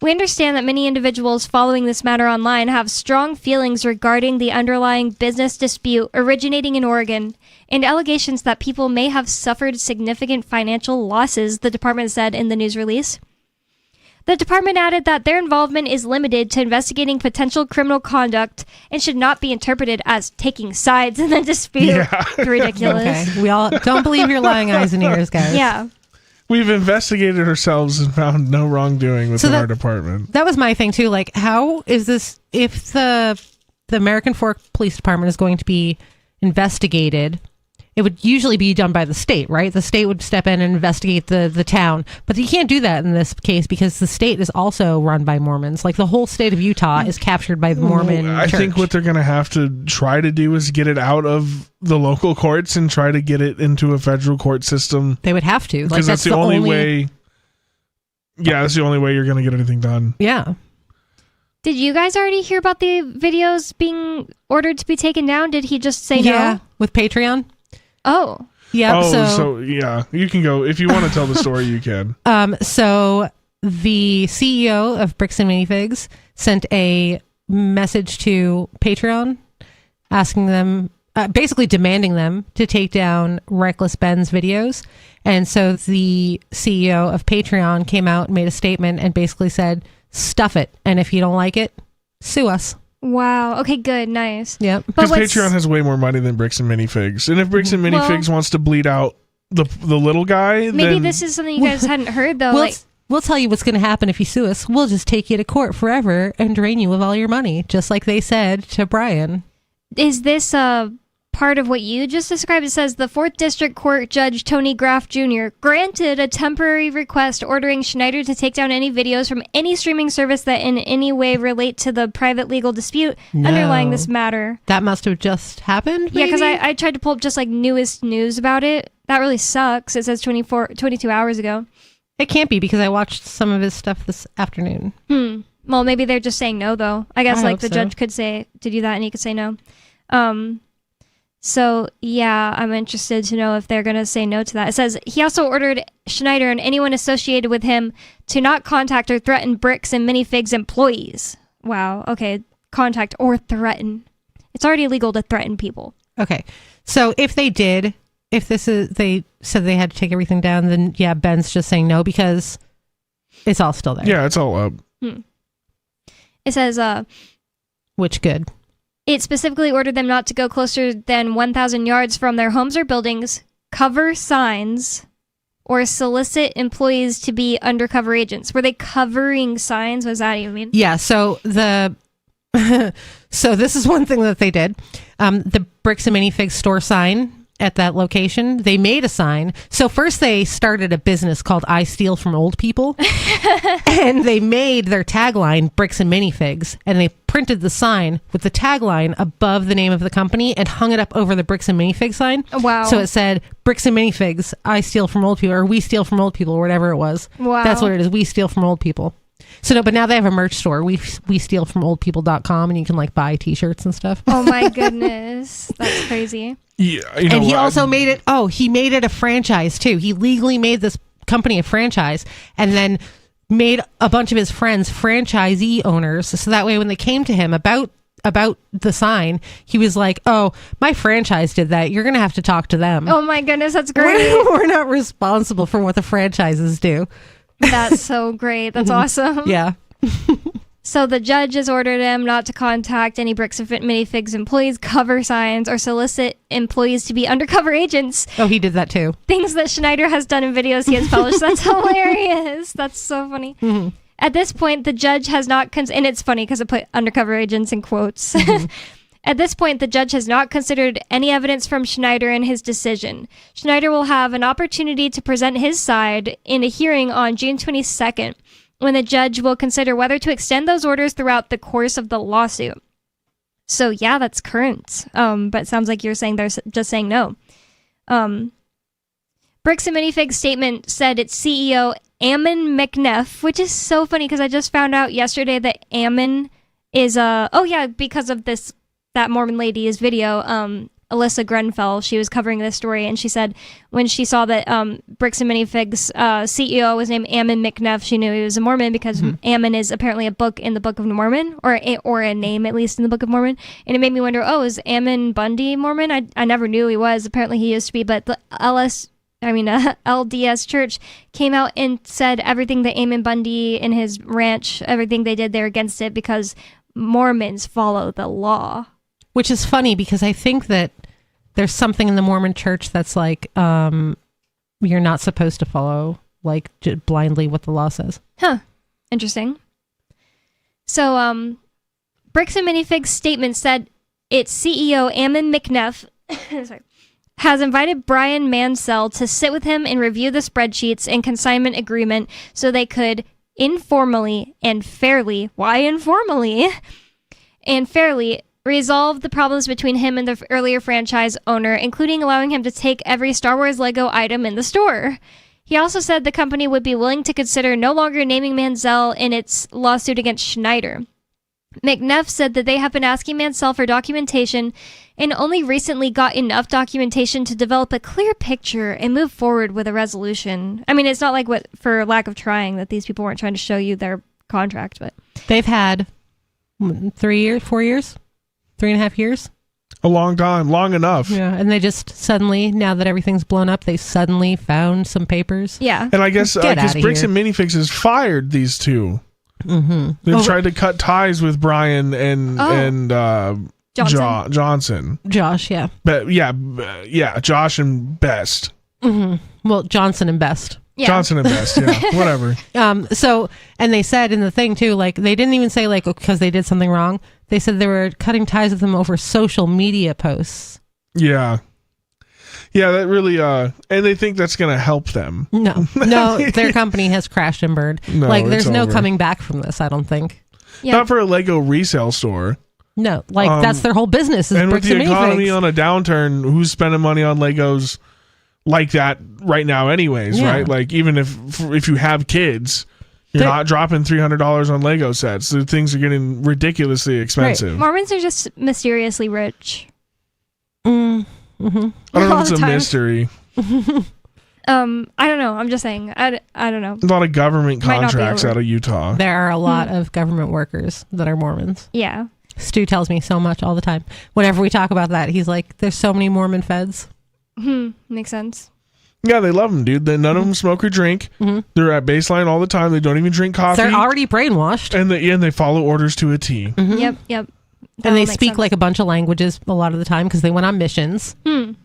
We understand that many individuals following this matter online have strong feelings regarding the underlying business dispute originating in Oregon and allegations that people may have suffered significant financial losses, the department said in the news release. The department added that their involvement is limited to investigating potential criminal conduct and should not be interpreted as taking sides in the dispute. Yeah. Ridiculous. Okay. We all don't believe your lying eyes and ears, guys. Yeah. We've investigated ourselves and found no wrongdoing within our department. That was my thing too. Like, how is this, if the American Fork Police Department is going to be investigated, it would usually be done by the state, right? The state would step in and investigate the town. But you can't do that in this case because the state is also run by Mormons. Like the whole state of Utah is captured by the Mormon I church. think what they're going to have to try to do is get it out of the local courts and try to get it into a federal court system. They would have to. Because that's the only way. Yeah, that's the only way you're going to get anything done. Yeah. Did you guys already hear about the videos being ordered to be taken down? Did he just say Yeah, no? with Patreon. Oh. Yeah. So yeah, you can go if you want to tell the story. You can. So the CEO of Bricks and Minifigs sent a message to Patreon, asking them, basically demanding them to take down Reckless Ben's videos. And so the CEO of Patreon came out and made a statement and basically said, "Stuff it, and if you don't like it, sue us." Wow. Okay, good. Nice. Yep. Because Patreon has way more money than Bricks and Minifigs. And if Bricks and Minifigs wants to bleed out the little guy, Maybe then this is something you guys hadn't heard, though. We'll tell you what's going to happen if you sue us. We'll just take you to court forever and drain you of all your money, just like they said to Brian. Is this part of what you just described? It says the 4th District Court Judge Tony Graff Jr. granted a temporary request ordering Schneider to take down any videos from any streaming service that in any way relate to the private legal dispute underlying this matter. That must have just happened, Yeah, because maybe? I tried to pull up just like newest news about it. That really sucks. It says 22 hours ago. It can't be because I watched some of his stuff this afternoon. Well, maybe they're just saying no, though. I guess I like hope the so. judge could say to do that and he could say no. So, yeah, I'm interested to know if they're going to say no to that. It says he also ordered Schneider and anyone associated with him to not contact or threaten Bricks and Minifigs employees. Wow. Okay. Contact or threaten. It's already illegal to threaten people. Okay. So if they did, if this is, they said they had to take everything down, then yeah, Ben's just saying no because it's all still there. Yeah, it's all up. It says, Which good. It specifically ordered them not to go closer than 1,000 yards from their homes or buildings, cover signs, or solicit employees to be undercover agents. Were they covering signs? What does that even mean? Yeah, so so this is one thing that they did. The Bricks and Minifigs store sign at that location, they made a sign. So first they started a business called I Steal From Old People. And they made their tagline Bricks and Minifigs. And they printed the sign with the tagline above the name of the company and hung it up over the Bricks and Minifig sign. Wow. So it said Bricks and Minifigs, I Steal From Old People, or We Steal From Old People, or whatever it was. Wow. That's what it is. We Steal From Old People. So no, but now they have a merch store. We steal from oldpeople.com, and you can like buy t-shirts and stuff. Oh my goodness. That's crazy. Yeah, and he also made it. Oh, he made it a franchise too. He legally made this company a franchise, and then made a bunch of his friends franchisee owners. So that way, when they came to him about the sign, he was like, "Oh, my franchise did that. You're gonna have to talk to them." Oh my goodness, that's great. We're not responsible for what the franchises do. That's so great. That's awesome. Yeah. So the judge has ordered him not to contact any Bricks and Minifigs employees, cover signs, or solicit employees to be undercover agents. Oh, he did that too. Things that Schneider has done in videos he has published. That's hilarious. That's so funny. Mm-hmm. At this point, the judge has not... and it's funny because I put undercover agents in quotes. Mm-hmm. At this point, the judge has not considered any evidence from Schneider in his decision. Schneider will have an opportunity to present his side in a hearing on June 22nd, when the judge will consider whether to extend those orders throughout the course of the lawsuit. So yeah, that's current. But it sounds like you're saying they're just saying no. Bricks and Minifig's statement said its CEO, Ammon McNeff, which is so funny because I just found out yesterday that Ammon is because of that Mormon lady's video, Alyssa Grenfell, she was covering this story, and she said when she saw that Bricks and Minifig's CEO was named Ammon McNeff, she knew he was a Mormon because Ammon is apparently a book in the Book of Mormon, or a name at least in the Book of Mormon, and it made me wonder, is Ammon Bundy Mormon? I never knew he was. Apparently he used to be, but the LDS Church came out and said everything that Ammon Bundy and his ranch, everything they did, they're against it because Mormons follow the law. Which is funny because I think that there's something in the Mormon church that's like, you're not supposed to follow like blindly what the law says. Huh. Interesting. So, Bricks and Minifig's statement said its CEO, Ammon McNeff, has invited Brian Mansell to sit with him and review the spreadsheets and consignment agreement so they could informally and fairly, resolve the problems between him and the earlier franchise owner, including allowing him to take every Star Wars Lego item in the store. He also said the company would be willing to consider no longer naming Mansell in its lawsuit against Schneider. McNeff said that they have been asking Mansell for documentation and only recently got enough documentation to develop a clear picture and move forward with a resolution. I mean, it's not like for lack of trying that these people weren't trying to show you their contract, but... They've had 3 years, 4 years? 3.5 years? A long time, long enough. Yeah, and they just suddenly, now that everything's blown up, they suddenly found some papers. Yeah. And I guess Bricks and Minifix has fired these two. Mm-hmm. They've tried to cut ties with Brian and Johnson. Josh, yeah. But yeah, Josh and Best. Mm-hmm. Well, Johnson and Best. Yeah. Johnson and Best, yeah, whatever. So, and they said in the thing too, like they didn't even say like because they did something wrong. They said they were cutting ties with them over social media posts. Yeah, that really. And they think that's going to help them. No, their company has crashed and burned. No, like there's no over. Coming back from this. I don't think. Yeah. Not for a Lego resale store. No, like that's their whole business. Is and with bricks the and economy minifigs. on a downturn, who's spending money on Legos like that right now? Anyways, Yeah. right? Like even if you have kids. You're not dropping $300 on Lego sets. So things are getting ridiculously expensive. Mormons are just mysteriously rich. Mm-hmm. I don't know All if it's the a time. mystery. I don't know. I'm just saying. I don't know. A lot of government Might not be contracts over. out of Utah. There are a lot of government workers that are Mormons. Yeah. Stu tells me so much all the time. Whenever we talk about that, he's like, "There's so many Mormon feds." Makes sense. Yeah, they love them, dude. None of them smoke or drink. Mm-hmm. They're at baseline all the time. They don't even drink coffee. They're already brainwashed. And they follow orders to a T. Mhm. Yep. And they speak like a bunch of languages a lot of the time because they went on missions. And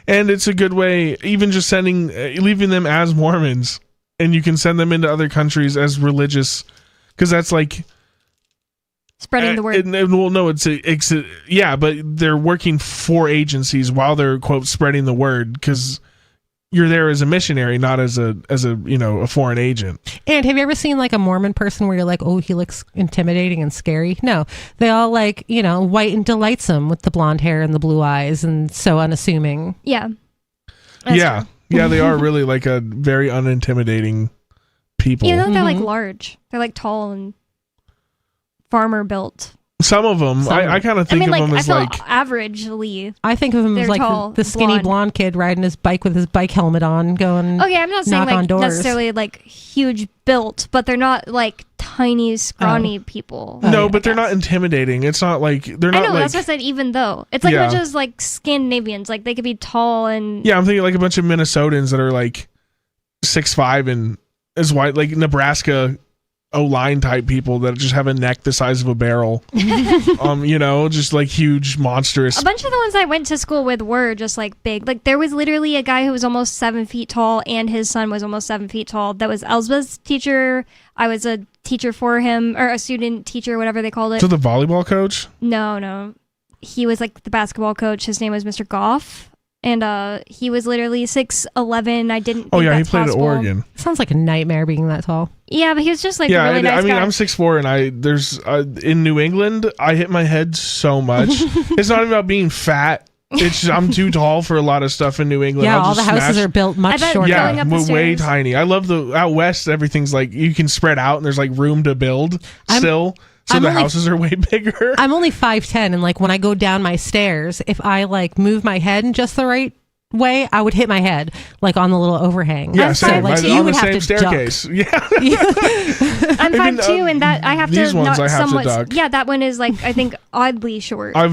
it's a good way, even just leaving them as Mormons, and you can send them into other countries as religious, because that's like Spreading the word. Well, no, it's yeah, but they're working for agencies while they're quote spreading the word because you're there as a missionary, not as a a foreign agent. And have you ever seen like a Mormon person where you're like, oh, he looks intimidating and scary? No, they all like white and delightsome with the blonde hair and the blue eyes and so unassuming. Yeah. Yeah, they are really like a very unintimidating people. They're like large. They're like tall and farmer built. Some of them, I kind of think of them as like averagely. I think of him as like tall, the skinny blonde kid riding his bike with his bike helmet on, going. Oh yeah, I'm not saying like necessarily like huge built, but they're not like tiny, scrawny people. No, but they're not intimidating. It's not like they're not. I know like, that's what I said. Even though it's like not just like Scandinavians, like they could be tall and. Yeah, I'm thinking like a bunch of Minnesotans that are like 6'5" and as white, like Nebraska O-line type people that just have a neck the size of a barrel. Just like huge, monstrous. A bunch of the ones I went to school with were just like big. Like there was literally a guy who was almost 7 feet tall and his son was almost 7 feet tall. That was Elsbeth's teacher. I was a teacher for him, or a student teacher, whatever they called it. So the volleyball coach? No. He was like the basketball coach. His name was Mr. Goff. And he was literally 6'11". I didn't think he that's played possible. at Oregon. Sounds like a nightmare being that tall. Yeah, but he was just like a really nice guy. I'm 6'4", and there's in New England, I hit my head so much. It's not even about being fat. It's just, I'm too tall for a lot of stuff in New England. Yeah, all the houses are built much shorter. Yeah, way tiny. I love out west. Everything's like you can spread out, and there's like room to build still. So the houses are way bigger. I'm only 5'10", and like when I go down my stairs, if I like move my head in just the right way, I would hit my head like on the little overhang. Yeah, same. Like, on the same staircase. Duck. Yeah. I'm 5'2", and that I have these to ones not I have somewhat. to duck. Yeah, that one is like I think oddly short. I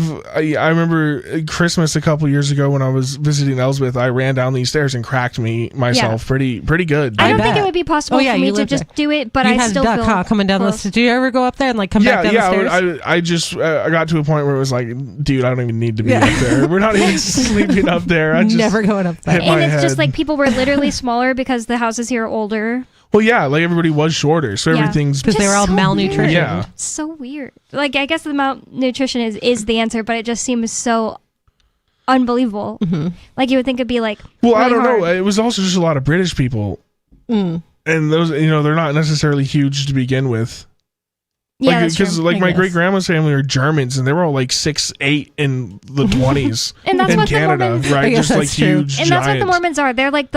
remember Christmas a couple years ago when I was visiting Elsbeth. I ran down these stairs and cracked myself pretty good. I don't think it would be possible for me to just do it, but you I had still a duck, feel huh, coming down close. the. Do you ever go up there and like come back down the stairs? I just I got to a point where it was like, dude, I don't even need to be up there. We're not even sleeping up there. I just never going up there. And it's just like people were literally smaller because the houses here are older. Well, yeah, like everybody was shorter, so everything's because they were all malnutrition. Weird. Yeah, so weird. Like I guess the malnutrition is the answer, but it just seems so unbelievable. Mm-hmm. Like you would think it'd be like. Well, really I don't hard. know. It was also just a lot of British people, and those they're not necessarily huge to begin with. Yeah, because like my great grandma's family are Germans, and they were all like 6'8" in the 20s, and that's in what Canada, the Mormons, right? Just like huge, and that's what the Mormons are. They're like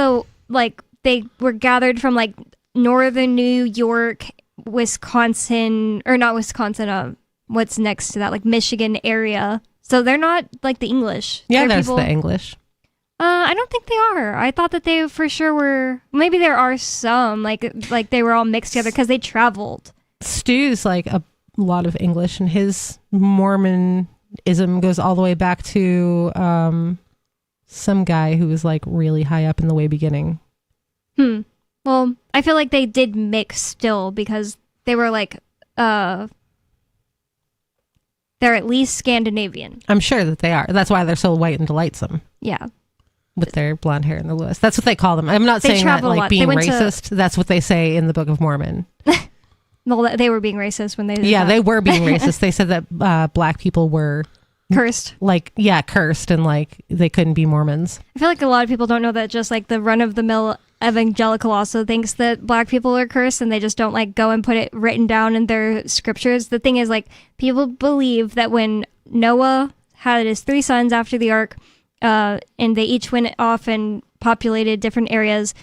they were gathered from like northern New York, Wisconsin, or not Wisconsin. What's next to that? Like Michigan area. So they're not like the English. Yeah, that's the English. I don't think they are. I thought that they for sure were. Maybe there are some like they were all mixed together because they traveled. Stu's like a lot of English, and his Mormonism goes all the way back to some guy who was like really high up in the way beginning. Well, I feel like they did mix still because they were like they're at least Scandinavian. I'm sure that they are. That's why they're so white and delightsome. Yeah. With their blonde hair and the Lewis. That's what they call them. I'm not saying that like being racist. That's what they say in the Book of Mormon. Well, they were being racist when they did that. They were being racist. They said that black people were cursed. Cursed, and like they couldn't be Mormons. I feel like a lot of people don't know that just like the run-of-the-mill evangelical also thinks that black people are cursed, and they just don't like go and put it written down in their scriptures. The thing is, like, people believe that when Noah had his 3 sons after the ark, and they each went off and populated different areas.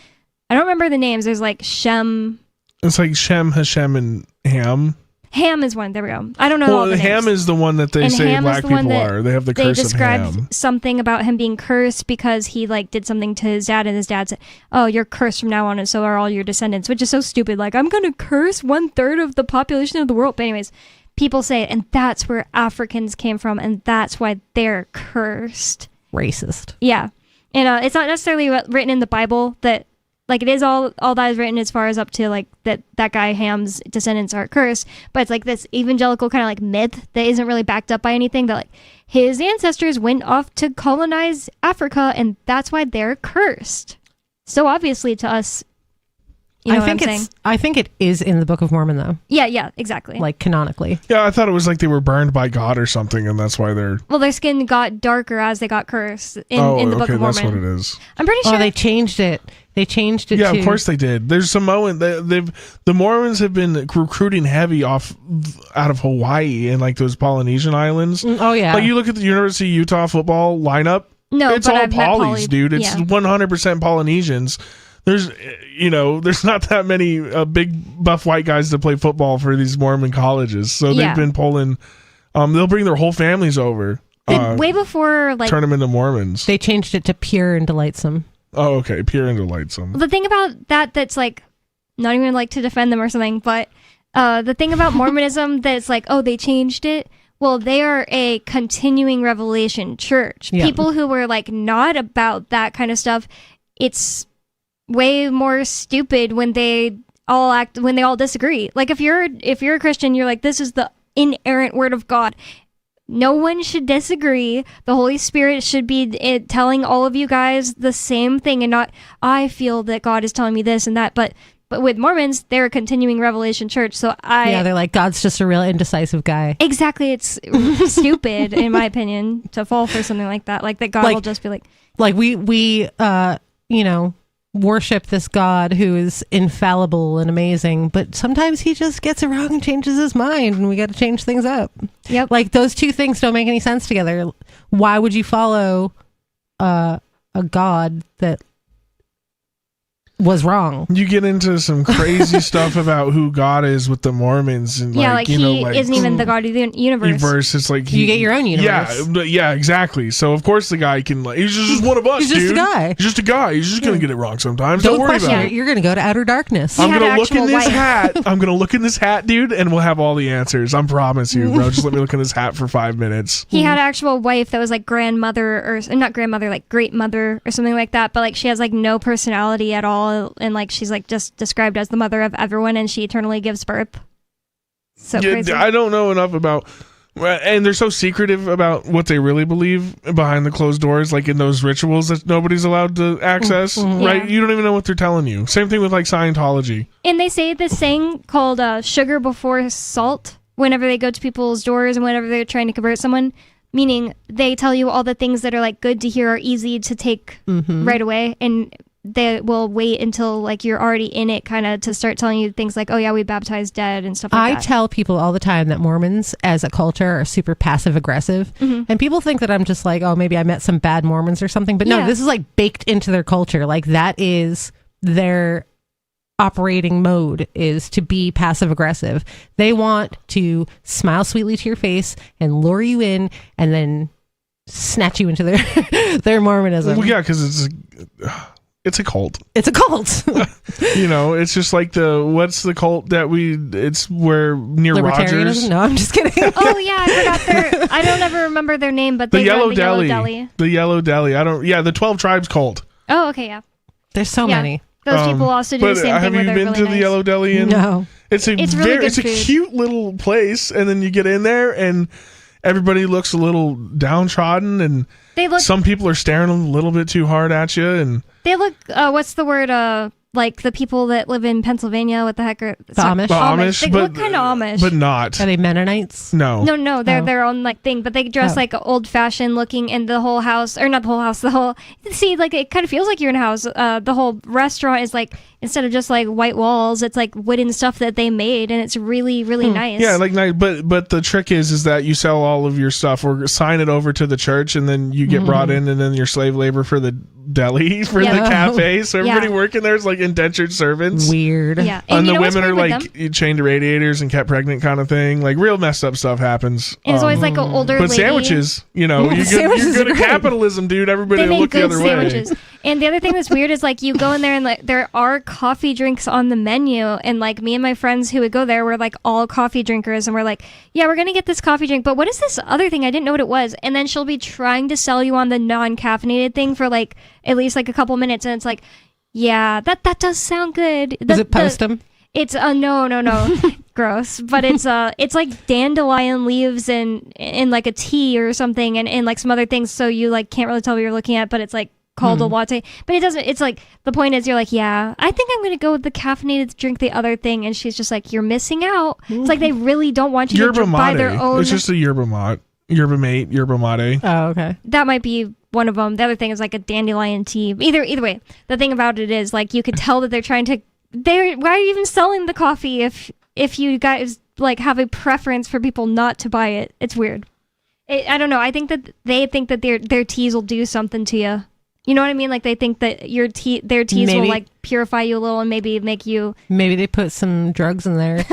I don't remember the names. There's like Shem. It's like Shem, Hashem, and Ham. Ham is one. There we go. I don't know. all the Ham names. is the one that they And say Ham is black the one people that are. They have the they curse of described Ham. something about him being cursed because he like did something to his dad, and his dad said, "Oh, you're cursed from now on, and so are all your descendants," which is so stupid. Like, I'm gonna curse 1/3 of the population of the world. But anyways, people say it, and that's where Africans came from, and that's why they're cursed. Racist. Yeah, and it's not necessarily written in the Bible that. Like, it is all that is written as far as up to, like, that guy Ham's descendants are cursed. But it's, like, this evangelical kind of, like, myth that isn't really backed up by anything. That, like, his ancestors went off to colonize Africa, and that's why they're cursed. So, obviously, to us, You know what I'm saying? I think it is in the Book of Mormon, though. Yeah, exactly. Like canonically. Yeah, I thought it was like they were burned by God or something, and that's why they're. Well, their skin got darker as they got cursed in the Book of Mormon. That's what it is. I'm pretty sure. Oh, they changed it. They changed it. Yeah, to... of course they did. There's Samoan. The Mormons have been recruiting heavy out of Hawaii and like those Polynesian islands. Oh yeah. Like you look at the University of Utah football lineup. No, it's but all I've met Polys, dude. It's 100% Polynesians. There's not that many big buff white guys that play football for these Mormon colleges. So they've been pulling. They'll bring their whole families over. Way before like turn them into Mormons. They changed it to pure and delightsome. Oh, okay, pure and delightsome. The thing about that's like, not even like to defend them or something, but the thing about Mormonism that's like, oh, they changed it. Well, they are a continuing revelation church. Yeah. People who were like not about that kind of stuff, it's way more stupid when they all disagree. Like if you're a Christian, you're like, this is the inerrant word of God. No one should disagree. The Holy Spirit should be telling all of you guys the same thing, and not, I feel that God is telling me this and that. But with Mormons, they're a continuing revelation church. So they're like, God's just a real indecisive guy. Exactly. It's stupid, in my opinion, to fall for something like that. Like that God will just be like we worship this God who is infallible and amazing, but sometimes he just gets it wrong and changes his mind, and we got to change things up. Yep. Like those two things don't make any sense together. Why would you follow a God that was wrong? You get into some crazy stuff about who God is with the Mormons, and he isn't even the God of the universe. It's like you get your own universe. Yeah, exactly. So of course the guy can he's just one of us. He's just a guy. He's just a guy. He's just gonna get it wrong sometimes. Don't worry question about it. You're gonna go to outer darkness. I'm gonna look in this hat. I'm gonna look in this hat, dude, and we'll have all the answers. I promise you, bro. Just let me look in this hat for 5 minutes. He had an actual wife that was like grandmother, or not grandmother, like great mother or something like that. But like she has like no personality at all, and like she's like just described as the mother of everyone, and she eternally gives birth. So crazy. I don't know enough about, and they're so secretive about what they really believe behind the closed doors, like in those rituals that nobody's allowed to access, right? Yeah. You don't even know what they're telling you. Same thing with like Scientology. And they say this saying called sugar before salt whenever they go to people's doors and whenever they're trying to convert someone, meaning they tell you all the things that are like good to hear or easy to take right away, and they will wait until like you're already in it kind of to start telling you things like, oh yeah, we baptize dead and stuff like that. I tell people all the time that Mormons as a culture are super passive aggressive, and people think that I'm just like, oh, maybe I met some bad Mormons or something, but no, this is like baked into their culture. Like that is their operating mode, is to be passive aggressive. They want to smile sweetly to your face and lure you in and then snatch you into their Mormonism. Well, yeah, because it's a cult. It's a cult. It's just like what's the cult that it's where near Rogers. No, I'm just kidding. Oh yeah, I forgot I don't ever remember their name, but they run the Yellow Deli. The Yellow Deli. The 12 Tribes cult. Oh, okay, yeah. There's so many. Those people also do the same thing. Have you been to the Yellow Deli? No. It's really good it's a food. cute little place, and then you get in there and everybody looks a little downtrodden, and some people are staring a little bit too hard at you, and they look what's the word, like the people that live in Pennsylvania. What the heck are the Amish? Amish, they look kind of Amish, but not. Are they Mennonites? No, they're their own like thing, but they dress like old fashioned looking, and the whole house, or not the whole house, like it kind of feels like you're in a house. The whole restaurant is like, instead of just like white walls, it's like wooden stuff that they made, and it's really really nice. Yeah, like nice. But the trick is that you sell all of your stuff or sign it over to the church, and then you get brought in, and then you're slave labor for the deli for the cafe. So everybody working there is like indentured servants. Weird. Yeah, and the women are like chained to radiators and kept pregnant, kind of thing. Like real messed up stuff happens. And it's always like an older but lady. Sandwiches, you're good at capitalism, dude. Everybody They will make look the good other sandwiches. way. And the other thing that's weird is like you go in there and like there are coffee drinks on the menu, and like me and my friends who would go there were like all coffee drinkers, and we're like, yeah, we're gonna get this coffee drink, but what is this other thing? I didn't know what it was. And then she'll be trying to sell you on the non-caffeinated thing for like at least like a couple minutes, and it's like, yeah, that does sound good. Is it Postum? It's no gross, but it's like dandelion leaves and like a tea or something, and like some other things, so you like can't really tell what you're looking at, but it's like called a latte. But it doesn't, it's like, the point is you're like, yeah, I think I'm going to go with the caffeinated drink, the other thing. And she's just like, you're missing out. It's like they really don't want you to buy their own. It's just a yerba mate. Yerba mate. Oh, okay. That might be one of them. The other thing is like a dandelion tea. Either way, the thing about it is like you could tell that they're trying to. Why are you even selling the coffee if you guys like have a preference for people not to buy it? It's weird. I don't know. I think that they think that their teas will do something to you. You know what I mean? Like they think that their teas will like purify you a little and maybe make you. Maybe they put some drugs in there,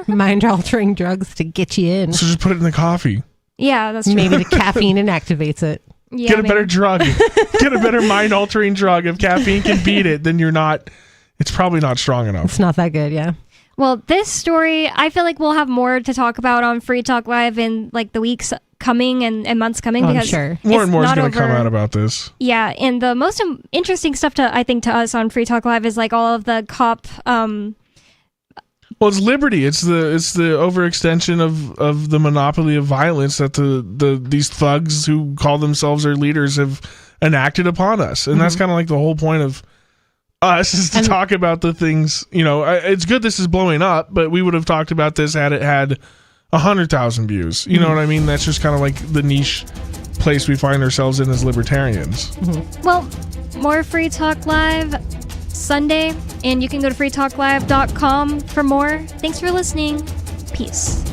mind-altering drugs to get you in. So just put it in the coffee. Yeah, that's true. Maybe the caffeine inactivates it. Yeah, get a better drug. Get a better mind-altering drug. If caffeine can beat it, then it's probably not strong enough. It's not that good, yeah. Well, this story, I feel like we'll have more to talk about on Free Talk Live in like the weeks coming and months coming. Oh, because I'm sure. More and more is going to come out about this. Yeah, and the most interesting stuff I think to us on Free Talk Live is like all of the cop. Well, it's liberty. It's the overextension of the monopoly of violence that these thugs who call themselves our leaders have enacted upon us, and that's kind of like the whole point of us is to talk about the things. You know, it's good this is blowing up, but we would have talked about this had it had 100,000 views. You know what I mean? That's just kind of like the niche place we find ourselves in as libertarians. Well, more Free Talk Live Sunday, and you can go to freetalklive.com for more. Thanks for listening. Peace.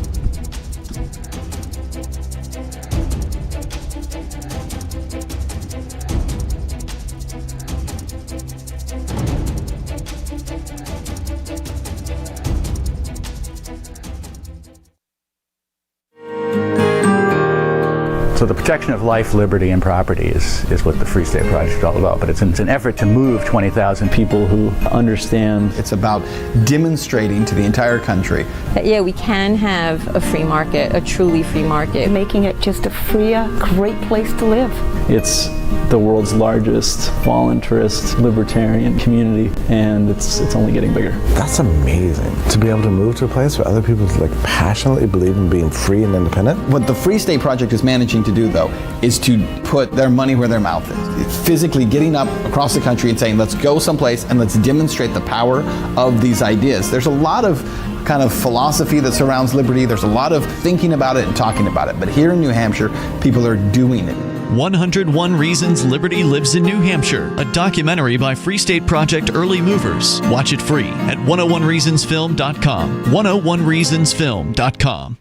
So the protection of life, liberty, and property is what the Free State Project is all about. But it's an effort to move 20,000 people who understand. It's about demonstrating to the entire country that, yeah, we can have a free market, a truly free market. Making it just a freer, great place to live. It's the world's largest voluntarist libertarian community, and it's only getting bigger. That's amazing, to be able to move to a place where other people like passionately believe in being free and independent. What the Free State Project is managing to do, though, is to put their money where their mouth is. It's physically getting up across the country and saying, let's go someplace and let's demonstrate the power of these ideas. There's a lot of kind of philosophy that surrounds liberty. There's a lot of thinking about it and talking about it. But here in New Hampshire, people are doing it. 101 Reasons Liberty Lives in New Hampshire, a documentary by Free State Project Early Movers. Watch it free at 101reasonsfilm.com. 101reasonsfilm.com.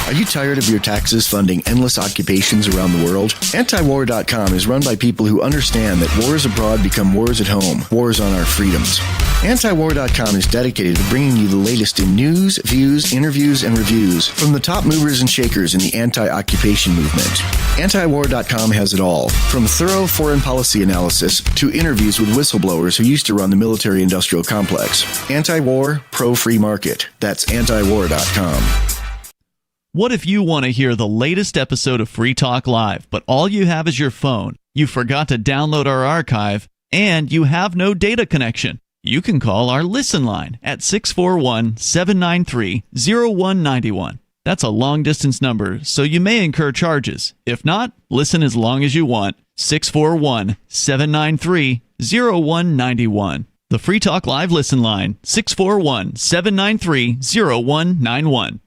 Are you tired of your taxes funding endless occupations around the world? Antiwar.com is run by people who understand that wars abroad become wars at home, wars on our freedoms. Antiwar.com is dedicated to bringing you the latest in news, views, interviews, and reviews from the top movers and shakers in the anti-occupation movement. Antiwar.com has it all, from thorough foreign policy analysis to interviews with whistleblowers who used to run the military-industrial complex. Anti-war, pro-free market. That's antiwar.com. What if you want to hear the latest episode of Free Talk Live, but all you have is your phone, you forgot to download our archive, and you have no data connection? You can call our Listen line at 641-793-0191. That's a long-distance number, so you may incur charges. If not, listen as long as you want. 641-793-0191. The Free Talk Live Listen line, 641-793-0191.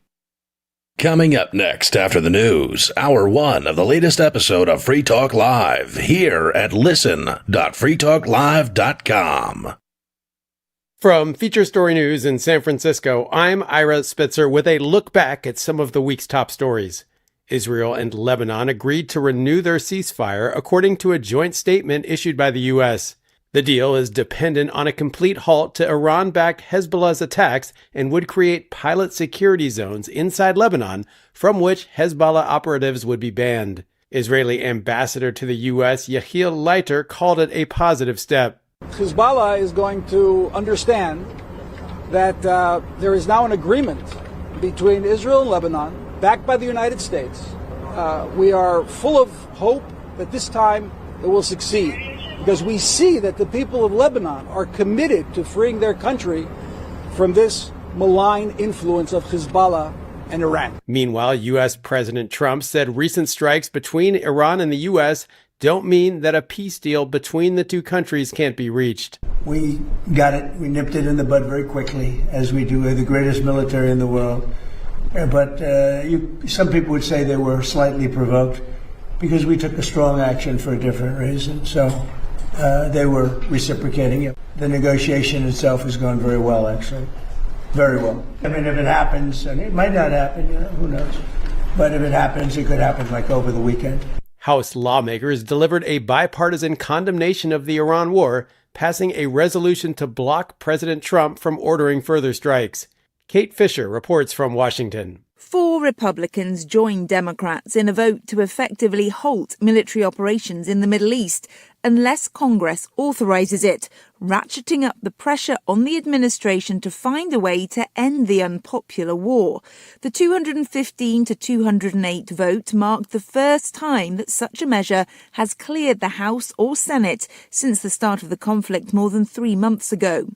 Coming up next after the news, Hour 1 of the latest episode of Free Talk Live, here at listen.freetalklive.com. From Feature Story News in San Francisco, I'm Ira Spitzer with a look back at some of the week's top stories. Israel and Lebanon agreed to renew their ceasefire, according to a joint statement issued by the U.S. The deal is dependent on a complete halt to Iran-backed Hezbollah's attacks and would create pilot security zones inside Lebanon from which Hezbollah operatives would be banned. Israeli ambassador to the U.S., Yehiel Leiter, called it a positive step. Hezbollah is going to understand that there is now an agreement between Israel and Lebanon, backed by the United States. We are full of hope that this time it will succeed, because we see that the people of Lebanon are committed to freeing their country from this malign influence of Hezbollah and Iran. Meanwhile, U.S. President Trump said recent strikes between Iran and the U.S. don't mean that a peace deal between the two countries can't be reached. We got it. We nipped it in the bud very quickly, as we do. We're the greatest military in the world. But some people would say they were slightly provoked because we took a strong action for a different reason. So they were reciprocating it. The negotiation itself has gone very well, actually. Very well. I mean, if it happens, and it might not happen, who knows? But if it happens, it could happen like over the weekend. House lawmakers delivered a bipartisan condemnation of the Iran war, passing a resolution to block President Trump from ordering further strikes. Kate Fisher reports from Washington. 4 Republicans joined Democrats in a vote to effectively halt military operations in the Middle East unless Congress authorizes it, ratcheting up the pressure on the administration to find a way to end the unpopular war. The 215 to 208 vote marked the first time that such a measure has cleared the House or Senate since the start of the conflict more than 3 months ago.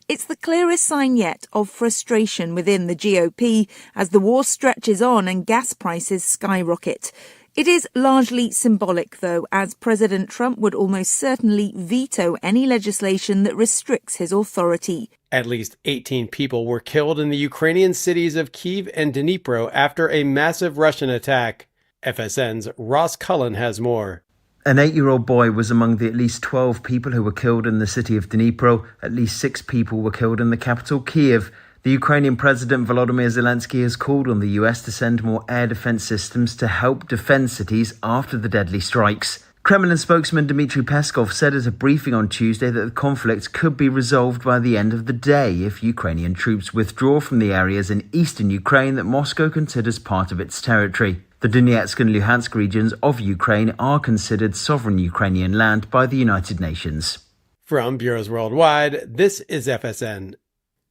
It's the clearest sign yet of frustration within the GOP as the war stretches on and gas prices skyrocket. It is largely symbolic, though, as President Trump would almost certainly veto any legislation that restricts his authority. At least 18 people were killed in the Ukrainian cities of Kyiv and Dnipro after a massive Russian attack. FSN's Ross Cullen has more. An 8-year-old boy was among the at least 12 people who were killed in the city of Dnipro. At least 6 people were killed in the capital, Kyiv. The Ukrainian President Volodymyr Zelensky has called on the US to send more air defense systems to help defend cities after the deadly strikes. Kremlin spokesman Dmitry Peskov said at a briefing on Tuesday that the conflict could be resolved by the end of the day if Ukrainian troops withdraw from the areas in eastern Ukraine that Moscow considers part of its territory. The Donetsk and Luhansk regions of Ukraine are considered sovereign Ukrainian land by the United Nations. From Bureaus Worldwide, this is FSN.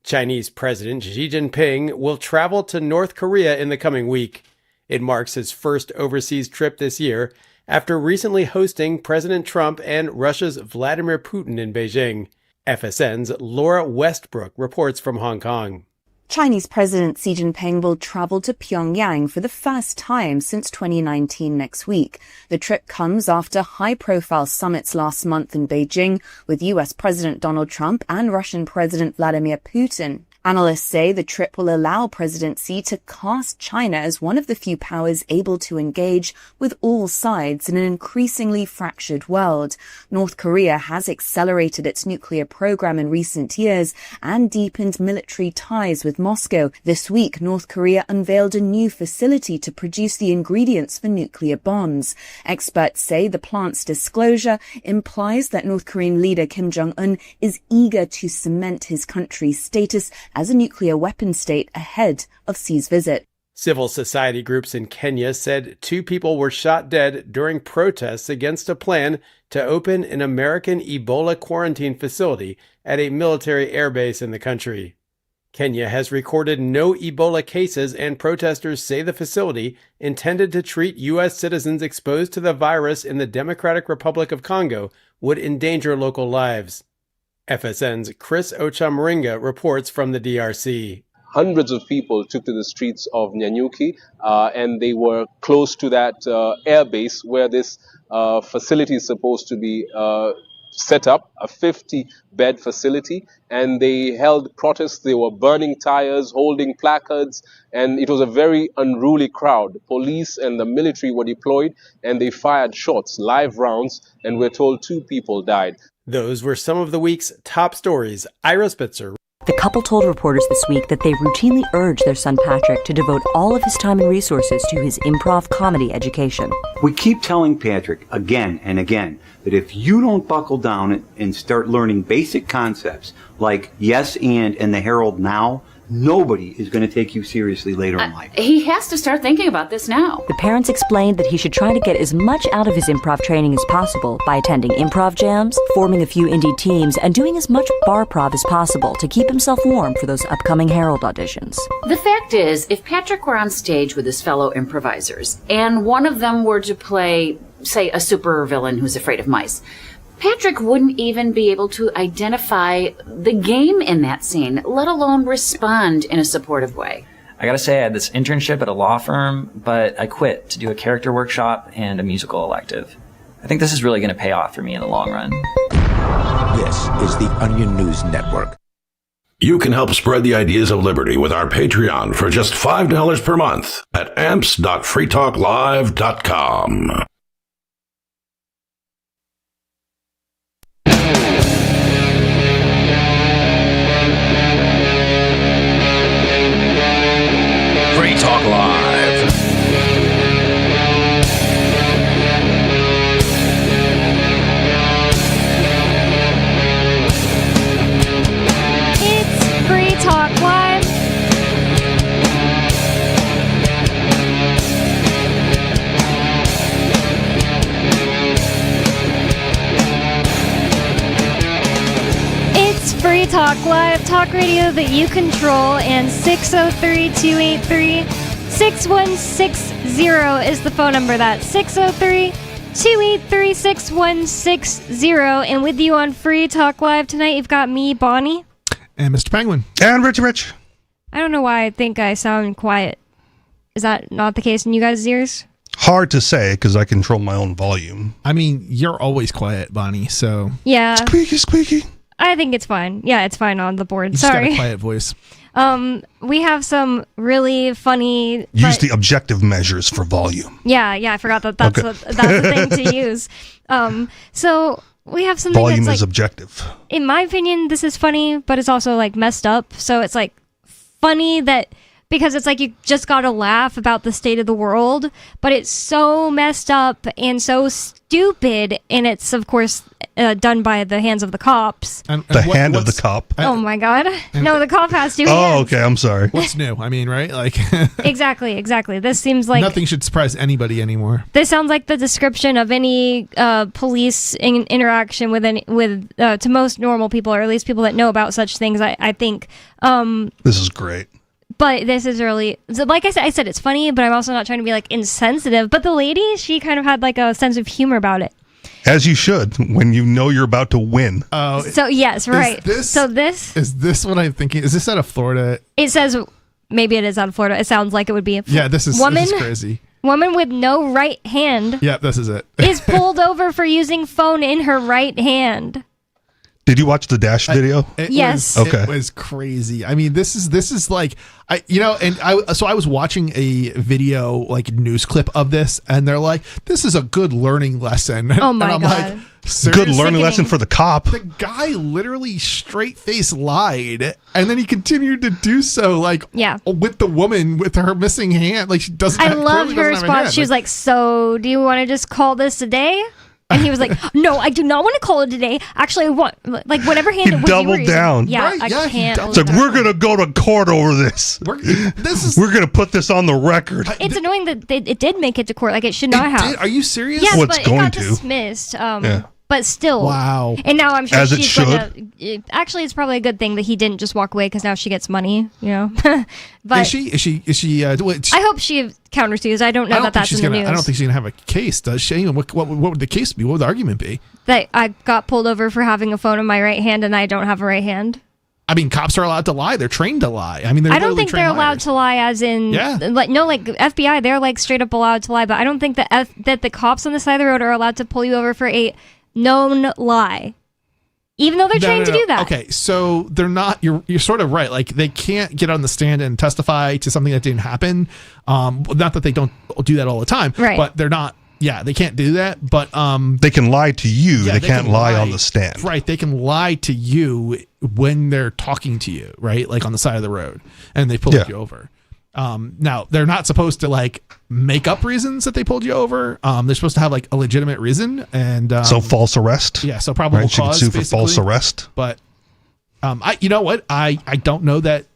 Chinese President Xi Jinping will travel to North Korea in the coming week. It marks his first overseas trip this year after recently hosting President Trump and Russia's Vladimir Putin in Beijing. FSN's Laura Westbrook reports from Hong Kong. Chinese President Xi Jinping will travel to Pyongyang for the first time since 2019 next week. The trip comes after high-profile summits last month in Beijing with US President Donald Trump and Russian President Vladimir Putin. Analysts say the trip will allow President Xi to cast China as one of the few powers able to engage with all sides in an increasingly fractured world. North Korea has accelerated its nuclear program in recent years and deepened military ties with Moscow. This week, North Korea unveiled a new facility to produce the ingredients for nuclear bombs. Experts say the plant's disclosure implies that North Korean leader Kim Jong-un is eager to cement his country's status as a nuclear weapon state ahead of Xi's visit. Civil society groups in Kenya said 2 people were shot dead during protests against a plan to open an American Ebola quarantine facility at a military airbase in the country. Kenya has recorded no Ebola cases, and protesters say the facility, intended to treat U.S. citizens exposed to the virus in the Democratic Republic of Congo, would endanger local lives. FSN's Chris Ochamaringa reports from the DRC. Hundreds of people took to the streets of Nyanyuki, and they were close to that air base where this facility is supposed to be set up, a 50-bed facility, and they held protests. They were burning tires, holding placards, and it was a very unruly crowd. Police and the military were deployed, and they fired shots, live rounds, and we're told 2 people died. Those were some of the week's top stories. Ira Spitzer. The couple told reporters this week that they routinely urge their son Patrick to devote all of his time and resources to his improv comedy education. We keep telling Patrick again and again that if you don't buckle down and start learning basic concepts like yes and the Herald now, nobody is going to take you seriously later in life. He has to start thinking about this now. The parents explained that he should try to get as much out of his improv training as possible by attending improv jams, forming a few indie teams, and doing as much bar-prov as possible to keep himself warm for those upcoming Herald auditions. The fact is, if Patrick were on stage with his fellow improvisers, and one of them were to play, say, a supervillain who's afraid of mice, Patrick wouldn't even be able to identify the game in that scene, let alone respond in a supportive way. I gotta say, I had this internship at a law firm, but I quit to do a character workshop and a musical elective. I think this is really gonna pay off for me in the long run. This is the Onion News Network. You can help spread the ideas of liberty with our Patreon for just $5 per month at amps.freetalklive.com. Free Talk Live. Free Talk Live. It's Free Talk Live, talk radio that you control, and 603-283-6160 is the phone number. That's 603-283-6160. And with you on Free Talk Live tonight, you've got me, Bonnie. And Mr. Penguin. And Rich. I don't know why I think I sound quiet. Is that not the case in you guys' ears? Hard to say because I control my own volume. I mean, you're always quiet, Bonnie, so... Yeah. Squeaky. I think it's fine. Yeah, it's fine on the board. You just got Sorry. a quiet voice. We have some really funny... Use the objective measures for volume. Yeah, I forgot that that's, Okay. that's the thing to use. So... We have something Volume that's is like, objective. in my opinion, this is funny, but it's also like messed up. So it's like funny that because it's like you just gotta laugh about the state of the world, but it's so messed up and so stupid, and it's of course done by the hands of the cops. And hand of the cop. Oh my god! No, the cop has two Oh, hands. okay. I'm sorry. What's new? I mean, right? Like Exactly. This seems like nothing should surprise anybody anymore. this sounds like the description of any police interaction with to most normal people, or at least people that know about such things. I think. This is great. But this is really, so like I said, it's funny, but I'm also not trying to be like insensitive. But the lady, she kind of had like a sense of humor about it. As you should when you know you're about to win. Oh, So yes, right. Is this what I'm thinking? Is this out of Florida? It says maybe it is out of Florida. It sounds like it would be. Yeah, this is crazy. Woman with no right hand Yeah, this is it. is pulled over for using phone in her right hand. Did you watch the Dash video? Yes. Okay. It was crazy. I mean, this is like I was watching a video like news clip of this, and they're like, "This is a good learning lesson." Oh my and I'm God. like, Good learning lesson for the cop. The guy literally straight face lied, and then he continued to do so, like with the woman with her missing hand, like she doesn't. I loved clearly her doesn't have a response. hand. She was like, "So, do you want to just call this a day?" And he was like, "No, I do not want to call it a day. Actually, I want like whatever hand He it was." doubled down. Yeah, Right, I can't. It's like, we're going to go to court over this. We're going to put this on the record. It's annoying that it did make it to court. Like it should not have. Are you serious? Yes, Well, it's but going it got to. dismissed. Yeah. But still. Wow. And now I'm sure As it she's should. gonna. Actually, it's probably a good thing that he didn't just walk away because now she gets money. You know. But Is she? I hope she countersues. I don't know that that's in the news. I don't think she's gonna have a case, does she? What would the case be? What would the argument be? That I got pulled over for having a phone in my right hand and I don't have a right hand. I mean, cops are allowed to lie. They're trained to lie. I mean, I don't think they're allowed to lie, as in, Yeah. like FBI, they're like straight up allowed to lie. But I don't think that that the cops on the side of the road are allowed to pull you over for a known lie, even though they're trained to do that. Okay, so they're not. You're sort of right. Like they can't get on the stand and testify to something that didn't happen. Not that they don't do that all the time, Right. But they're not. Yeah, they can't do that. But they can lie to you. yeah, they can't can lie on the stand. Right. They can lie to you when they're talking to you, right? Like on the side of the road, and they pull Yeah. you over. Now they're not supposed to like make up reasons that they pulled you over. They're supposed to have like a legitimate reason, and So false arrest. yeah, so probable Right, she could cause. sue for false basically. arrest. But you know what? I don't know that.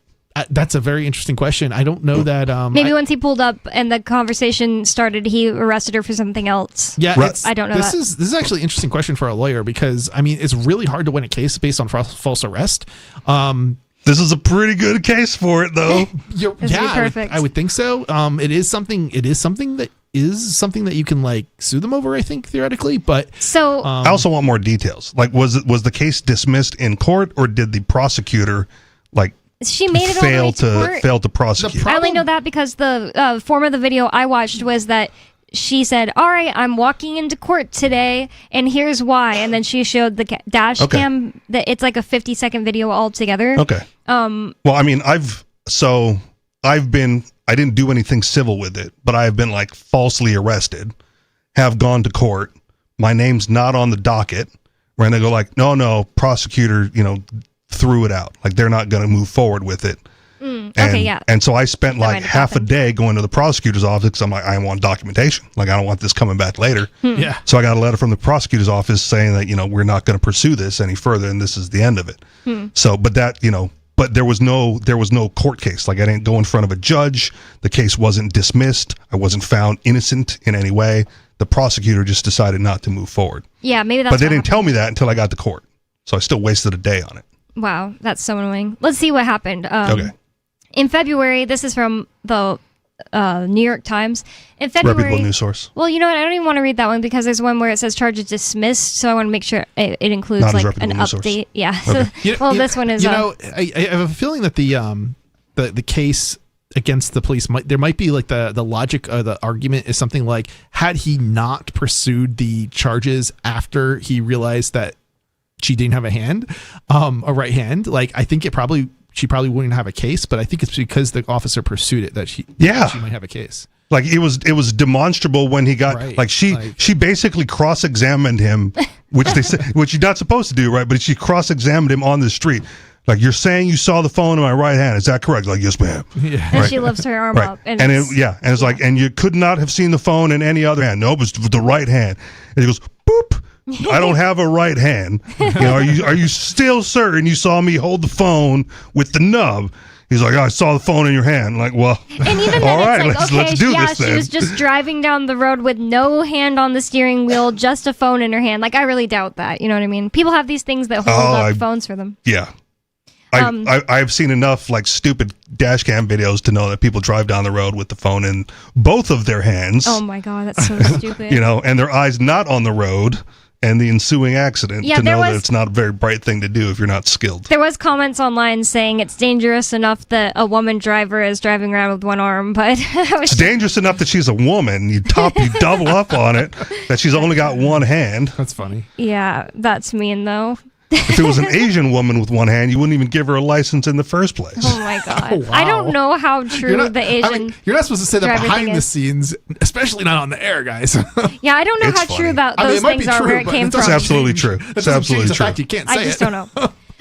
That's a very interesting question. I don't know that. Maybe once he pulled up and the conversation started, he arrested her for something else. Yeah, I don't know. This is actually an interesting question for a lawyer because I mean it's really hard to win a case based on false arrest. This is a pretty good case for it, though. This would be perfect. I would think so. It is something that you can like sue them over. I think theoretically, but so I also want more details. Like, was the case dismissed in court, or did the prosecutor like She made it all the way to court. failed to prosecute. I only know that because the form of the video I watched was that she said, all right, I'm walking into court today, and here's why. And then she showed the dash cam. That it's like a 50-second video altogether. Okay. Well, I mean, I didn't do anything civil with it, but I've been like falsely arrested, have gone to court. My name's not on the docket. Where they go like, no, prosecutor, threw it out. Like they're not going to move forward with it. And so I spent like half a day going to the prosecutor's office because I'm like, I want documentation. Like I don't want this coming back later. Yeah. So I got a letter from the prosecutor's office saying that, we're not going to pursue this any further and this is the end of it. So, but that, but there was no court case. Like I didn't go in front of a judge. The case wasn't dismissed. I wasn't found innocent in any way. The prosecutor just decided not to move forward. Yeah, maybe that's But they didn't tell me that until I got to court. So I still wasted a day on it. Wow, that's so annoying. Let's see what happened. Okay. In February, this is from the New York Times. In February, reputable news source. Well, you know what? I don't even want to read that one because there's one where it says charges dismissed. So I want to make sure it includes Not as like an reputable news source. update. Yeah. Okay. So, this one is. I have a feeling that the case against the police there might be like the logic or the argument is something like, had he not pursued the charges after he realized that she didn't have a right hand, like I think she probably wouldn't have a case, but I think it's because the officer pursued it that she might have a case. Like it was demonstrable when he got she basically cross-examined him, which they said, which you're not supposed to do, right? But she cross-examined him on the street. Like, you're saying you saw the phone in my right hand. Is that correct? Like, yes, ma'am. Yeah. And she lifts her arm up. And it's like, and you could not have seen the phone in any other hand. No, it was the right hand. And he goes, boop. I don't have a right hand. Are you still certain you saw me hold the phone with the nub? He's like, I saw the phone in your hand. I'm like, well, and even all then right, it's like, let's do this then. She was just driving down the road with no hand on the steering wheel, just a phone in her hand. Like, I really doubt that. You know what I mean? People have these things that hold up phones for them. Yeah. I've seen enough like stupid dash cam videos to know that people drive down the road with the phone in both of their hands. Oh my God, that's so stupid. And their eyes not on the road and the ensuing accident to know that it's not a very bright thing to do if you're not skilled. There was comments online saying it's dangerous enough that a woman driver is driving around with one arm, but it's dangerous enough that she's a woman. You double up on it that she's only got one hand. That's funny. Yeah, that's mean though. If it was an Asian woman with one hand, you wouldn't even give her a license in the first place. Oh my God. Wow. I don't know how true the Asian. You're not supposed to say that behind the scenes, especially not on the air, guys. Yeah, I don't know how true those things are, where it came from. It's absolutely true. It's absolutely true. You can't say I just don't know.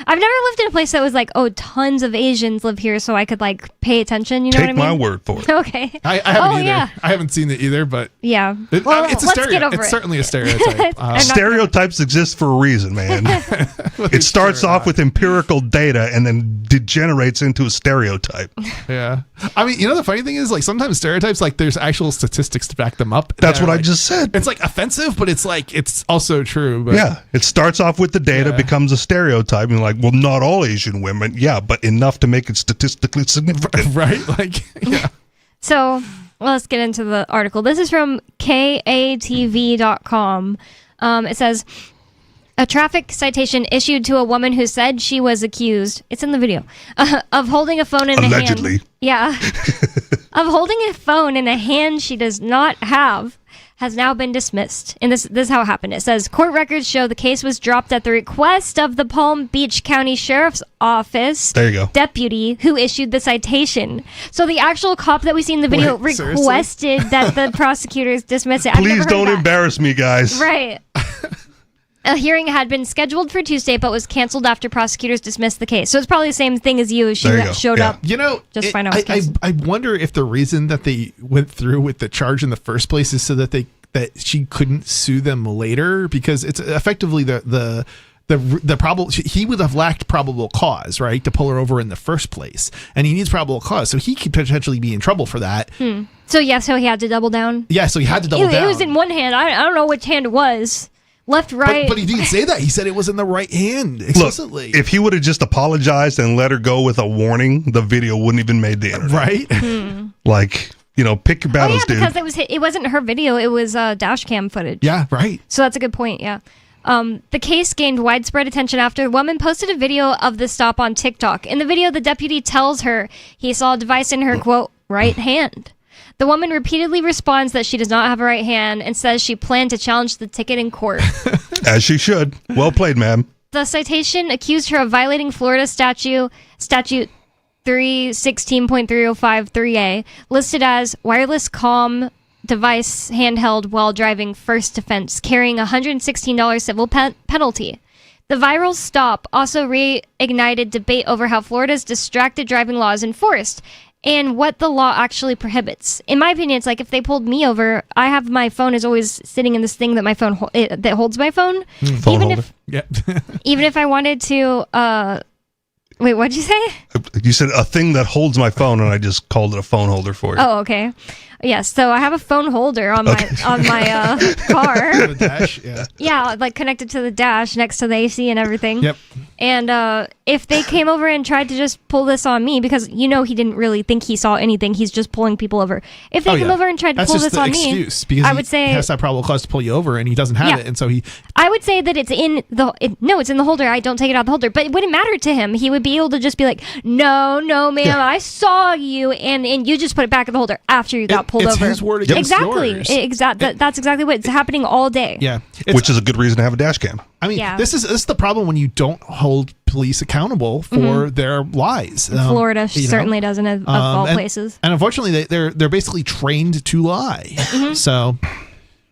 I've never lived in a place that was like, oh, tons of Asians live here, so I could like pay attention. You know what I mean? Take my word for it. Okay. I haven't either. Yeah. I haven't seen it either, but yeah. It's a stereotype. It's certainly a stereotype. Stereotypes exist for a reason, man. It starts off with empirical data and then degenerates into a stereotype. Yeah. I mean, the funny thing is, like, sometimes stereotypes, like, there's actual statistics to back them up. That's what I just said. It's like offensive, but it's like it's also true. But yeah, it starts off with the data, becomes a stereotype, and like, well, not all Asian women, but enough to make it statistically significant, right? Like, yeah. So let's get into the article. This is from KATV.com. It says, a traffic citation issued to a woman who said she was accused, it's in the video, of holding a phone in allegedly. a hand. Yeah. Of holding a phone in a hand she does not have, has now been dismissed. And this is how it happened. It says, court records show the case was dropped at the request of the Palm Beach County Sheriff's Office deputy who issued the citation. So the actual cop that we see in the video requested that the prosecutors dismiss it. Please don't embarrass me, guys. Right. A hearing had been scheduled for Tuesday, but was canceled after prosecutors dismissed the case. So it's probably the same thing as you. She showed up. Just find out. I wonder if the reason that they went through with the charge in the first place is so that she couldn't sue them later, because it's effectively the problem. He would have lacked probable cause, right, to pull her over in the first place, and he needs probable cause, so he could potentially be in trouble for that. So he had to double down. Yeah, so he had to double down. It was in one hand. I don't know which hand it was. Left, right. But he didn't say that. He said it was in the right hand explicitly. Look, if he would have just apologized and let her go with a warning, the video wouldn't even made the internet. Right? Like, pick your battles, dude. Because it wasn't her video. It was dash cam footage. Yeah, right. So that's a good point. Yeah. The case gained widespread attention after the woman posted a video of the stop on TikTok. In the video, the deputy tells her he saw a device in her, quote, right hand. The woman repeatedly responds that she does not have a right hand and says she planned to challenge the ticket in court. As she should. Well played, ma'am. The citation accused her of violating Florida statute 316.3053A, listed as wireless comm device handheld while driving, first offense, carrying a $116 civil penalty. The viral stop also reignited debate over how Florida's distracted driving law is enforced and what the law actually prohibits. In my opinion, it's like if they pulled me over, I have my phone is always sitting in this thing that my phone that holds my phone. Phone even holder. even if I wanted to wait, what'd you say? You said a thing that holds my phone, and I just called it a phone holder for you. Oh, okay. Yes, so I have a phone holder on my car. The dash, yeah. Yeah, like connected to the dash next to the AC and everything. Yep. And if they came over and tried to just pull this on me, because he didn't really think he saw anything, he's just pulling people over. If they come over and tried to pull this on me, because I would say he has that probable cause to pull you over, and he doesn't have it, and so I would say that it's in it's in the holder. I don't take it out of the holder, but it wouldn't matter to him. He would be able to just be like, no, ma'am, I saw you, and you just put it back in the holder after you got pulled it's over. his word against exactly. yours. That's exactly what's happening all day. Yeah. Which is a good reason to have a dash cam. I mean, Yeah. this is the problem when you don't hold police accountable for their lies. Florida certainly doesn't, of all places. And unfortunately, they're basically trained to lie. So,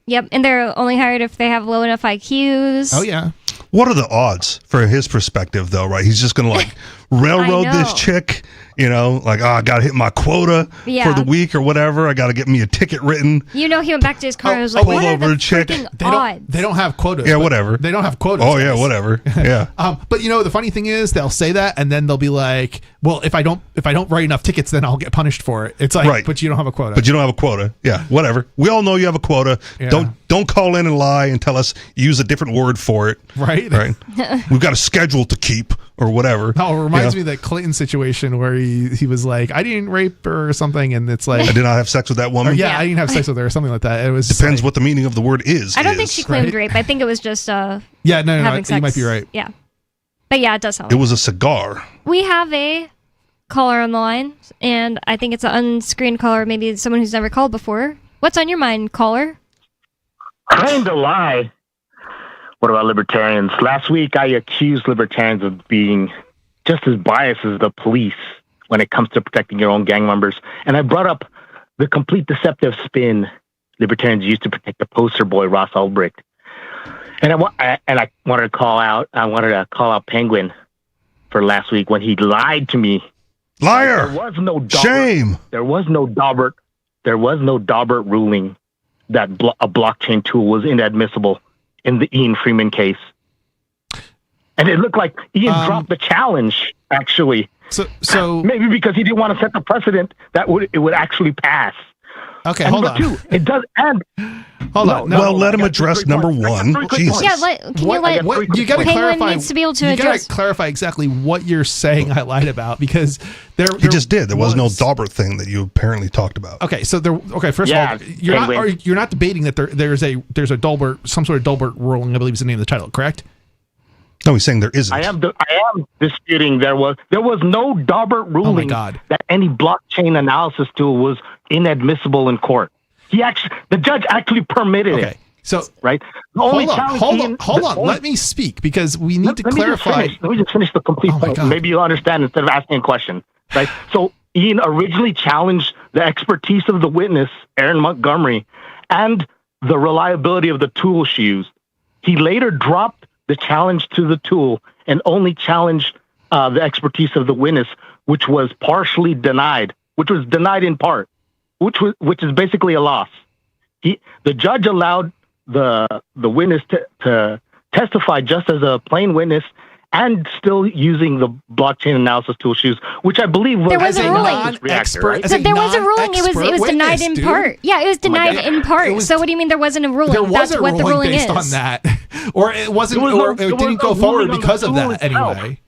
Yep, and they're only hired if they have low enough IQs. oh yeah. What are the odds for his perspective, though, right? He's just going to, like, railroad I this know. chick, like, I got to hit my quota Yeah. for the week or whatever. I got to get me a ticket written. He went back to his car and was like, pull what are over the a chick. freaking They odds? don't have quotas. Yeah, but whatever. They don't have quotas. Oh, yeah, guys. whatever. Yeah. But the funny thing is, they'll say that, and then they'll be like, "Well, if I don't write enough tickets, then I'll get punished for it." It's like, Right. but you don't have a quota. But you don't have a quota. Yeah, whatever. We all know you have a quota. Yeah. Don't call in and lie and tell us use a different word for it. Right. Right. We've got a schedule to keep or whatever. No, it reminds me of that Clinton situation where he was like, "I didn't rape her" or something, and it's like, I did not have sex with that woman. I didn't have sex with her or something like that. It was Depends what the meaning of the word is. I don't think she claimed right? rape. I think it was just no, having sex. you might be right. Yeah. But yeah, it does sound It was a cigar. We have a caller on the line, and I think it's an unscreened caller, maybe someone who's never called before. What's on your mind, caller? Kind of lie. What about libertarians? Last week, I accused libertarians of being just as biased as the police when it comes to protecting your own gang members. And I brought up the complete deceptive spin libertarians used to protect the poster boy, Ross Ulbricht. And I wanted to call out Penguin for last week when he lied to me. Liar. There was no Daubert, Shame. There was no Daubert ruling that a blockchain tool was inadmissible in the Ian Freeman case. And it looked like Ian dropped the challenge, actually. So maybe because he didn't want to set the precedent that it would actually pass. Okay, and hold number on. two, it does. And Hold on. No, well, let him address number one. Jesus. Yeah, You got to Penguin clarify. needs to be able to you address. got to clarify exactly what you're saying. I lied about because He just did. There was no Daubert thing that you apparently talked about. Okay, so first Yeah, of all, you're not debating that there's a Daubert, some sort of Daubert ruling, I believe is the name of the title, correct? No, he's saying there isn't. I am disputing there was no Daubert ruling that any blockchain analysis tool was inadmissible in court. The judge actually permitted it. So right. The hold only on, challenge hold on. Let me speak because we need to let clarify. Let me just finish the complete point. God. Maybe you'll understand instead of asking a question. Right. So Ian originally challenged the expertise of the witness, Erin Montgomery, and the reliability of the tool she used. He later dropped the challenge to the tool and only challenged the expertise of the witness, which was partially denied, which was denied in part, which is basically a loss. The judge allowed the witness to testify just as a plain witness and still using the blockchain analysis tool she used, which I believe was There was a ruling. Right? So there was a ruling. It was denied in part. Yeah, it was denied in part. So what do you mean there wasn't a ruling? There was That's a what the ruling ruling based is. on that, or it wasn't, There or it didn't go forward because of that anyway.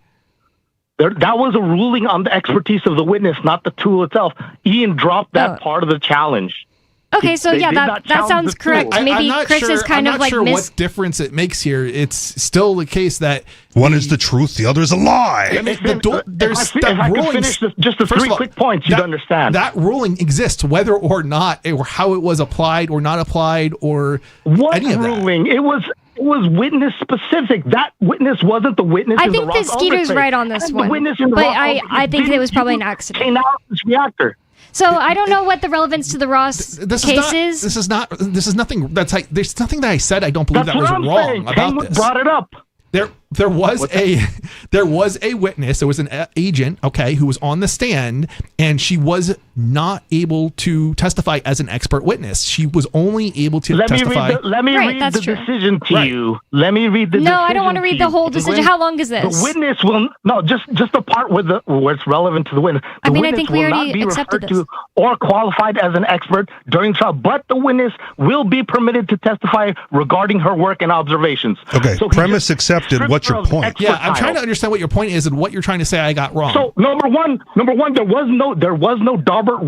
That was a ruling on the expertise of the witness, not the tool itself. Ian dropped that part of the challenge. Okay, so They yeah, did that not that challenge sounds the correct. tool. Maybe Chris is kind I'm of not like sure what difference it makes here. It's still the case that one is the truth, the other is a lie. I mean, there's if I could finish just the First three of all, quick points, you'd understand. That ruling exists, whether or not, or how it was applied or not applied, or What any of that. ruling? It was witness specific. That witness wasn't the witness. I in the think Ross that Skeeter's Ulbricht right case. on this And one, The witness in the but Ross I Ulbricht think it didn't was probably an use accident. Chainalysis reactor. So I don't know what the relevance to the Ross This case is is. this is nothing. That's like, there's nothing that I said I don't believe That's that was what I'm wrong saying. about Penguin this. brought it up. There was a witness. There was an agent, okay, who was on the stand, and she was not able to testify as an expert witness. She was only able to testify. Let me read the decision to you. Let me read the decision. No, I don't want to read the whole decision. How long is this? The witness will just the part where it's relevant to the witness. The I mean, I witness think we will already not be accepted referred this. to or qualified as an expert during trial, but the witness will be permitted to testify regarding her work and observations. Okay, So he premise just accepted. stripped What's her your of point? expert Yeah, I'm trying title. to understand what your point is and what you're trying to say I got wrong. So number one, there was no Daubert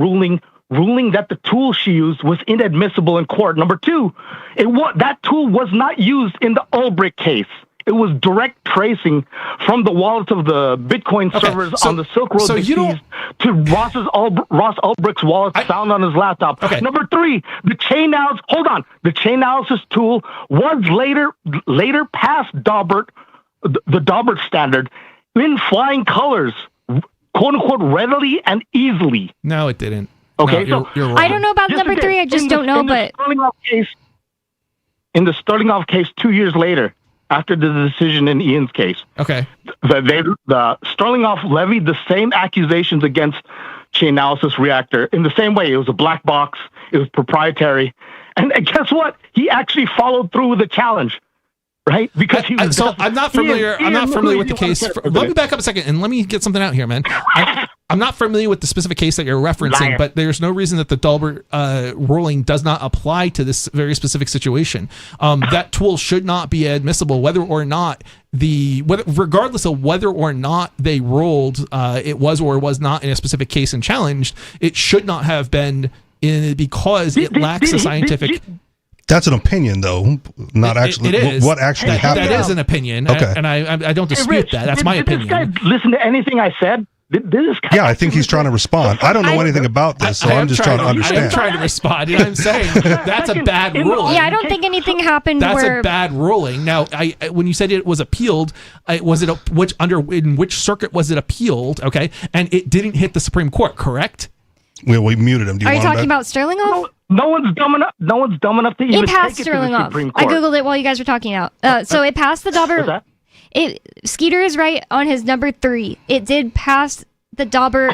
ruling that the tool she used was inadmissible in court. Number two, that tool was not used in the Ulbricht case. It was direct tracing from the wallets of the Bitcoin servers on the Silk Road disease to Ross Ulbricht's wallet found on his laptop. Number three, the Chainalysis tool was later past Daubert, the Daubert standard, in flying colors, quote unquote, readily and easily. No, it didn't. Okay, No, you're wrong. I don't know about Yes, number it did. 3. I just don't know, but In the Sterlinghoff case 2 years later, after the decision in Ian's case, okay, the Sterlinghoff levied the same accusations against Chainalysis Reactor in the same way. It was a black box. It was proprietary. And guess what? He actually followed through with the challenge. Right? Because he was I'm not familiar. I'm not familiar with the case. Let me back up a second and let me get something out here, man. I'm not familiar with the specific case that you're referencing, Liar. but there's no reason that the Daubert ruling does not apply to this very specific situation. That tool should not be admissible, whether or not regardless of whether or not they ruled it was or was not in a specific case and challenged. It should not have been because it lacks a scientific. That's an opinion, though, not actually It is. what actually happened. That is an opinion, Okay. and I don't Hey, dispute Rich, that. That's did my this opinion. guy listen to anything I said? This guy Yeah, I think he's trying to respond. I don't know anything about this, so I'm just trying to I am understand. trying to respond, and I'm saying that's a bad ruling. yeah, I don't think anything happened That's where a bad ruling. Now, when you said it was appealed, in which circuit was it appealed? Okay, and it didn't hit the Supreme Court, correct? We muted him. Do you Are you want him talking back? about Sterlinghoff? No one's dumb enough to even It passed take it to the Sterlinghoff. Supreme I Court. googled it while you guys were talking out. So it passed the Daubert. Skeeter is right on his number 3. It did pass the Daubert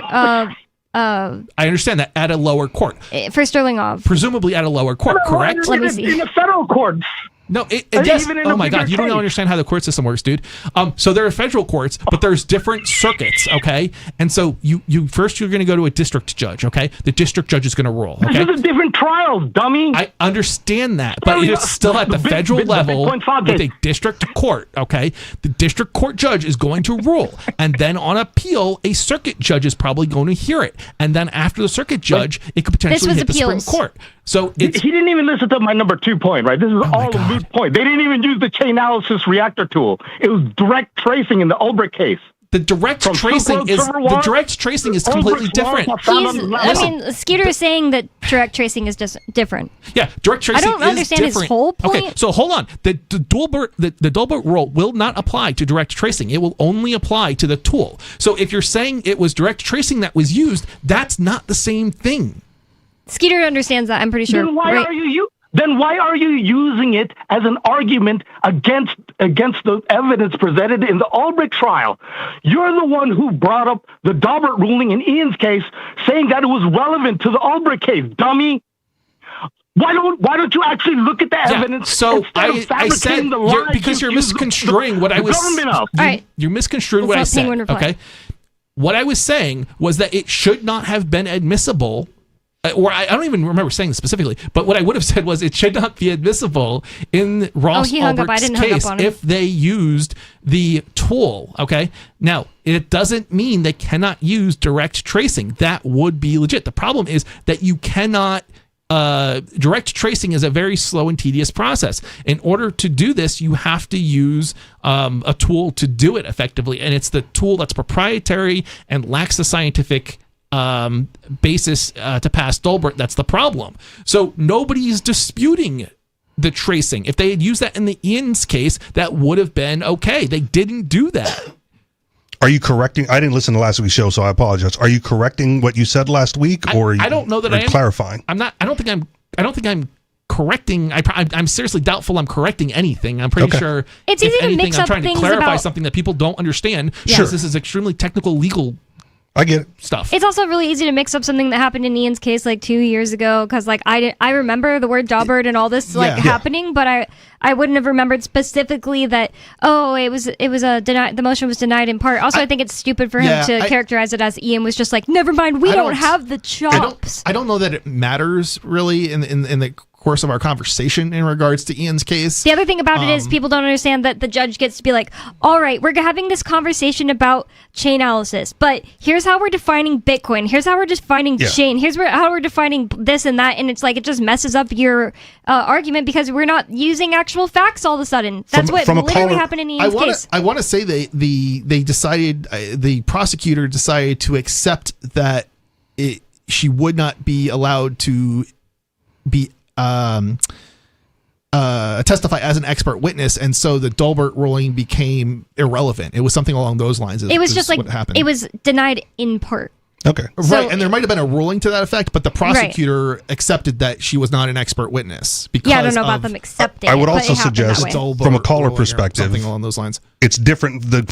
I understand that at a lower court, for Sterlinghoff. presumably at a lower court, correct? Let me see. In the federal courts. No, it And yes. even in Oh a my bigger God, you don't case. understand how the court system works, dude. So there are federal courts, but there's different circuits, okay? And so you're going to go to a district judge, okay? The district judge is going to rule, okay? This is a different trial, dummy. I understand that, but Sterling- it's still at the federal the level Bitcoin fraud with case. a district court, okay? The district court judge is going to rule, and then on appeal, a circuit judge is probably going to hear it, and then after the circuit judge, it could potentially was hit the Supreme appeals. Court. So He it's didn't even listen to my number 2 point, right? This is all a moot point. They didn't even use the Chainalysis reactor tool. It was direct tracing in the Ulbricht case. the direct From tracing Silk Road is server wallet, completely different. Skeeter is saying that direct tracing is just different. Yeah, direct tracing. I don't is understand his different. whole Okay, point. so hold on. The Dolbert rule will not apply to direct tracing. It will only apply to the tool. So if you're saying it was direct tracing that was used, that's not the same thing. Skeeter understands that, I'm pretty sure. Then why right? are you using it as an argument against the evidence presented in the Ulbricht trial? You're the one who brought up the Daubert ruling in Ian's case, saying that it was relevant to the Ulbricht case, dummy. Why don't you actually look at the evidence? So instead of I said fabricating the lies because you're accused misconstruing what I the was. government of? You're misconstruing what I Let's let Penguin said. reply. Okay, what I was saying was that it should not have been admissible. Or I don't even remember saying this specifically, but what I would have said was it should not be admissible in Ross he hung up. I Ulbricht's didn't hang up case on him. if they used the tool. Okay, now it doesn't mean they cannot use direct tracing. That would be legit. The problem is that you cannot direct tracing is a very slow and tedious process. In order to do this, you have to use a tool to do it effectively, and it's the tool that's proprietary and lacks the scientific basis to pass Dolbert. That's the problem. So nobody's disputing the tracing. If they had used that in the Ian's case, that would have been okay. They didn't do that. Are you correcting? I didn't listen to last week's show, so I apologize. Are you correcting what you said last week, or I don't know that I am clarifying? I'm not. I don't think I'm correcting. I'm seriously doubtful I'm correcting anything. I'm pretty sure it's if easy anything, to mix I'm up trying things to clarify about something that people don't understand. Yeah. Because this is extremely technical legal. I get it. Stuff. It's also really easy to mix up something that happened in Ian's case like 2 years ago, because like I remember the word jawbird and all this happening, but I wouldn't have remembered specifically that it was a denied, the motion was denied in part. Also, I think it's stupid for him to characterize it as Ian was just like, never mind, we don't have the chops. I don't know that it matters really in the course of our conversation in regards to Ian's case. The other thing about it is people don't understand that the judge gets to be like, all right, we're having this conversation about chain analysis, but here's how we're defining Bitcoin. Here's how we're defining chain. Here's how we're defining this and that. And it's like, it just messes up your argument because we're not using actual facts all of a sudden. That's what literally happened in Ian's case. I want to say they decided, the prosecutor decided to accept that she would not be allowed to be testify as an expert witness, and so the Dolbert ruling became irrelevant. It was something along those lines. It was just like what happened. It was denied in part. Okay, right, and there might have been a ruling to that effect, but the prosecutor accepted that she was not an expert witness. Because I don't know about them accepting. I would also suggest, from a caller perspective, something along those lines. It's different than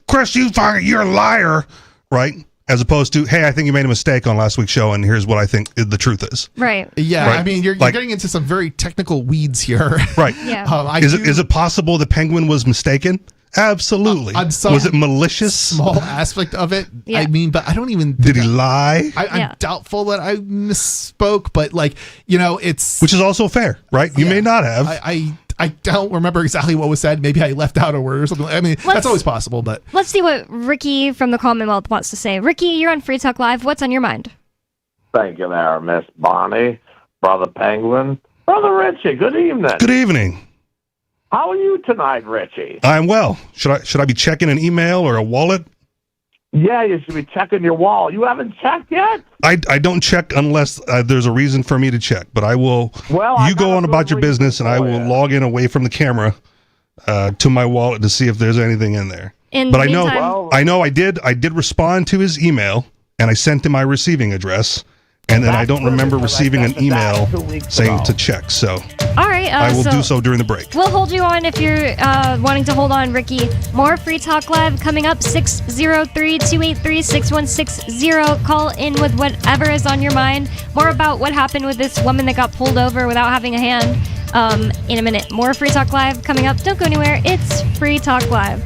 Chris. You're a liar, right? As opposed to, hey, I think you made a mistake on last week's show, and here's what I think the truth is. Right. Yeah. Right? I mean, you're getting into some very technical weeds here. Right. Yeah. Is it possible the Penguin was mistaken? Absolutely. Was it malicious? Small aspect of it. Yeah. I mean, but I don't even. Did he lie? I'm doubtful that I misspoke, but it's. Which is also fair, right? You may not have. I don't remember exactly what was said. Maybe I left out a word or something. I mean, that's always possible, but. Let's see what Ricky from the Commonwealth wants to say. Ricky, you're on Free Talk Live. What's on your mind? Thank you there, Miss Bonnie, Brother Penguin, Brother Richie. Good evening. Good evening. How are you tonight, Richie? I'm well. Should I be checking an email or a wallet? Yeah, you should be checking your wall. You haven't checked yet? I don't check unless there's a reason for me to check, but I will. Well, you go on about your business, and I will log in away from the camera to my wallet to see if there's anything in there. But I know I did respond to his email, and I sent him my receiving address, and then I don't remember receiving an email saying to check. So all right, I will do so during the break. We'll hold you on if you're wanting to hold on, Ricky. More Free Talk Live coming up, 603-283-6160. Call in with whatever is on your mind. More about what happened with this woman that got pulled over without having a hand in a minute. More Free Talk Live coming up. Don't go anywhere. It's Free Talk Live.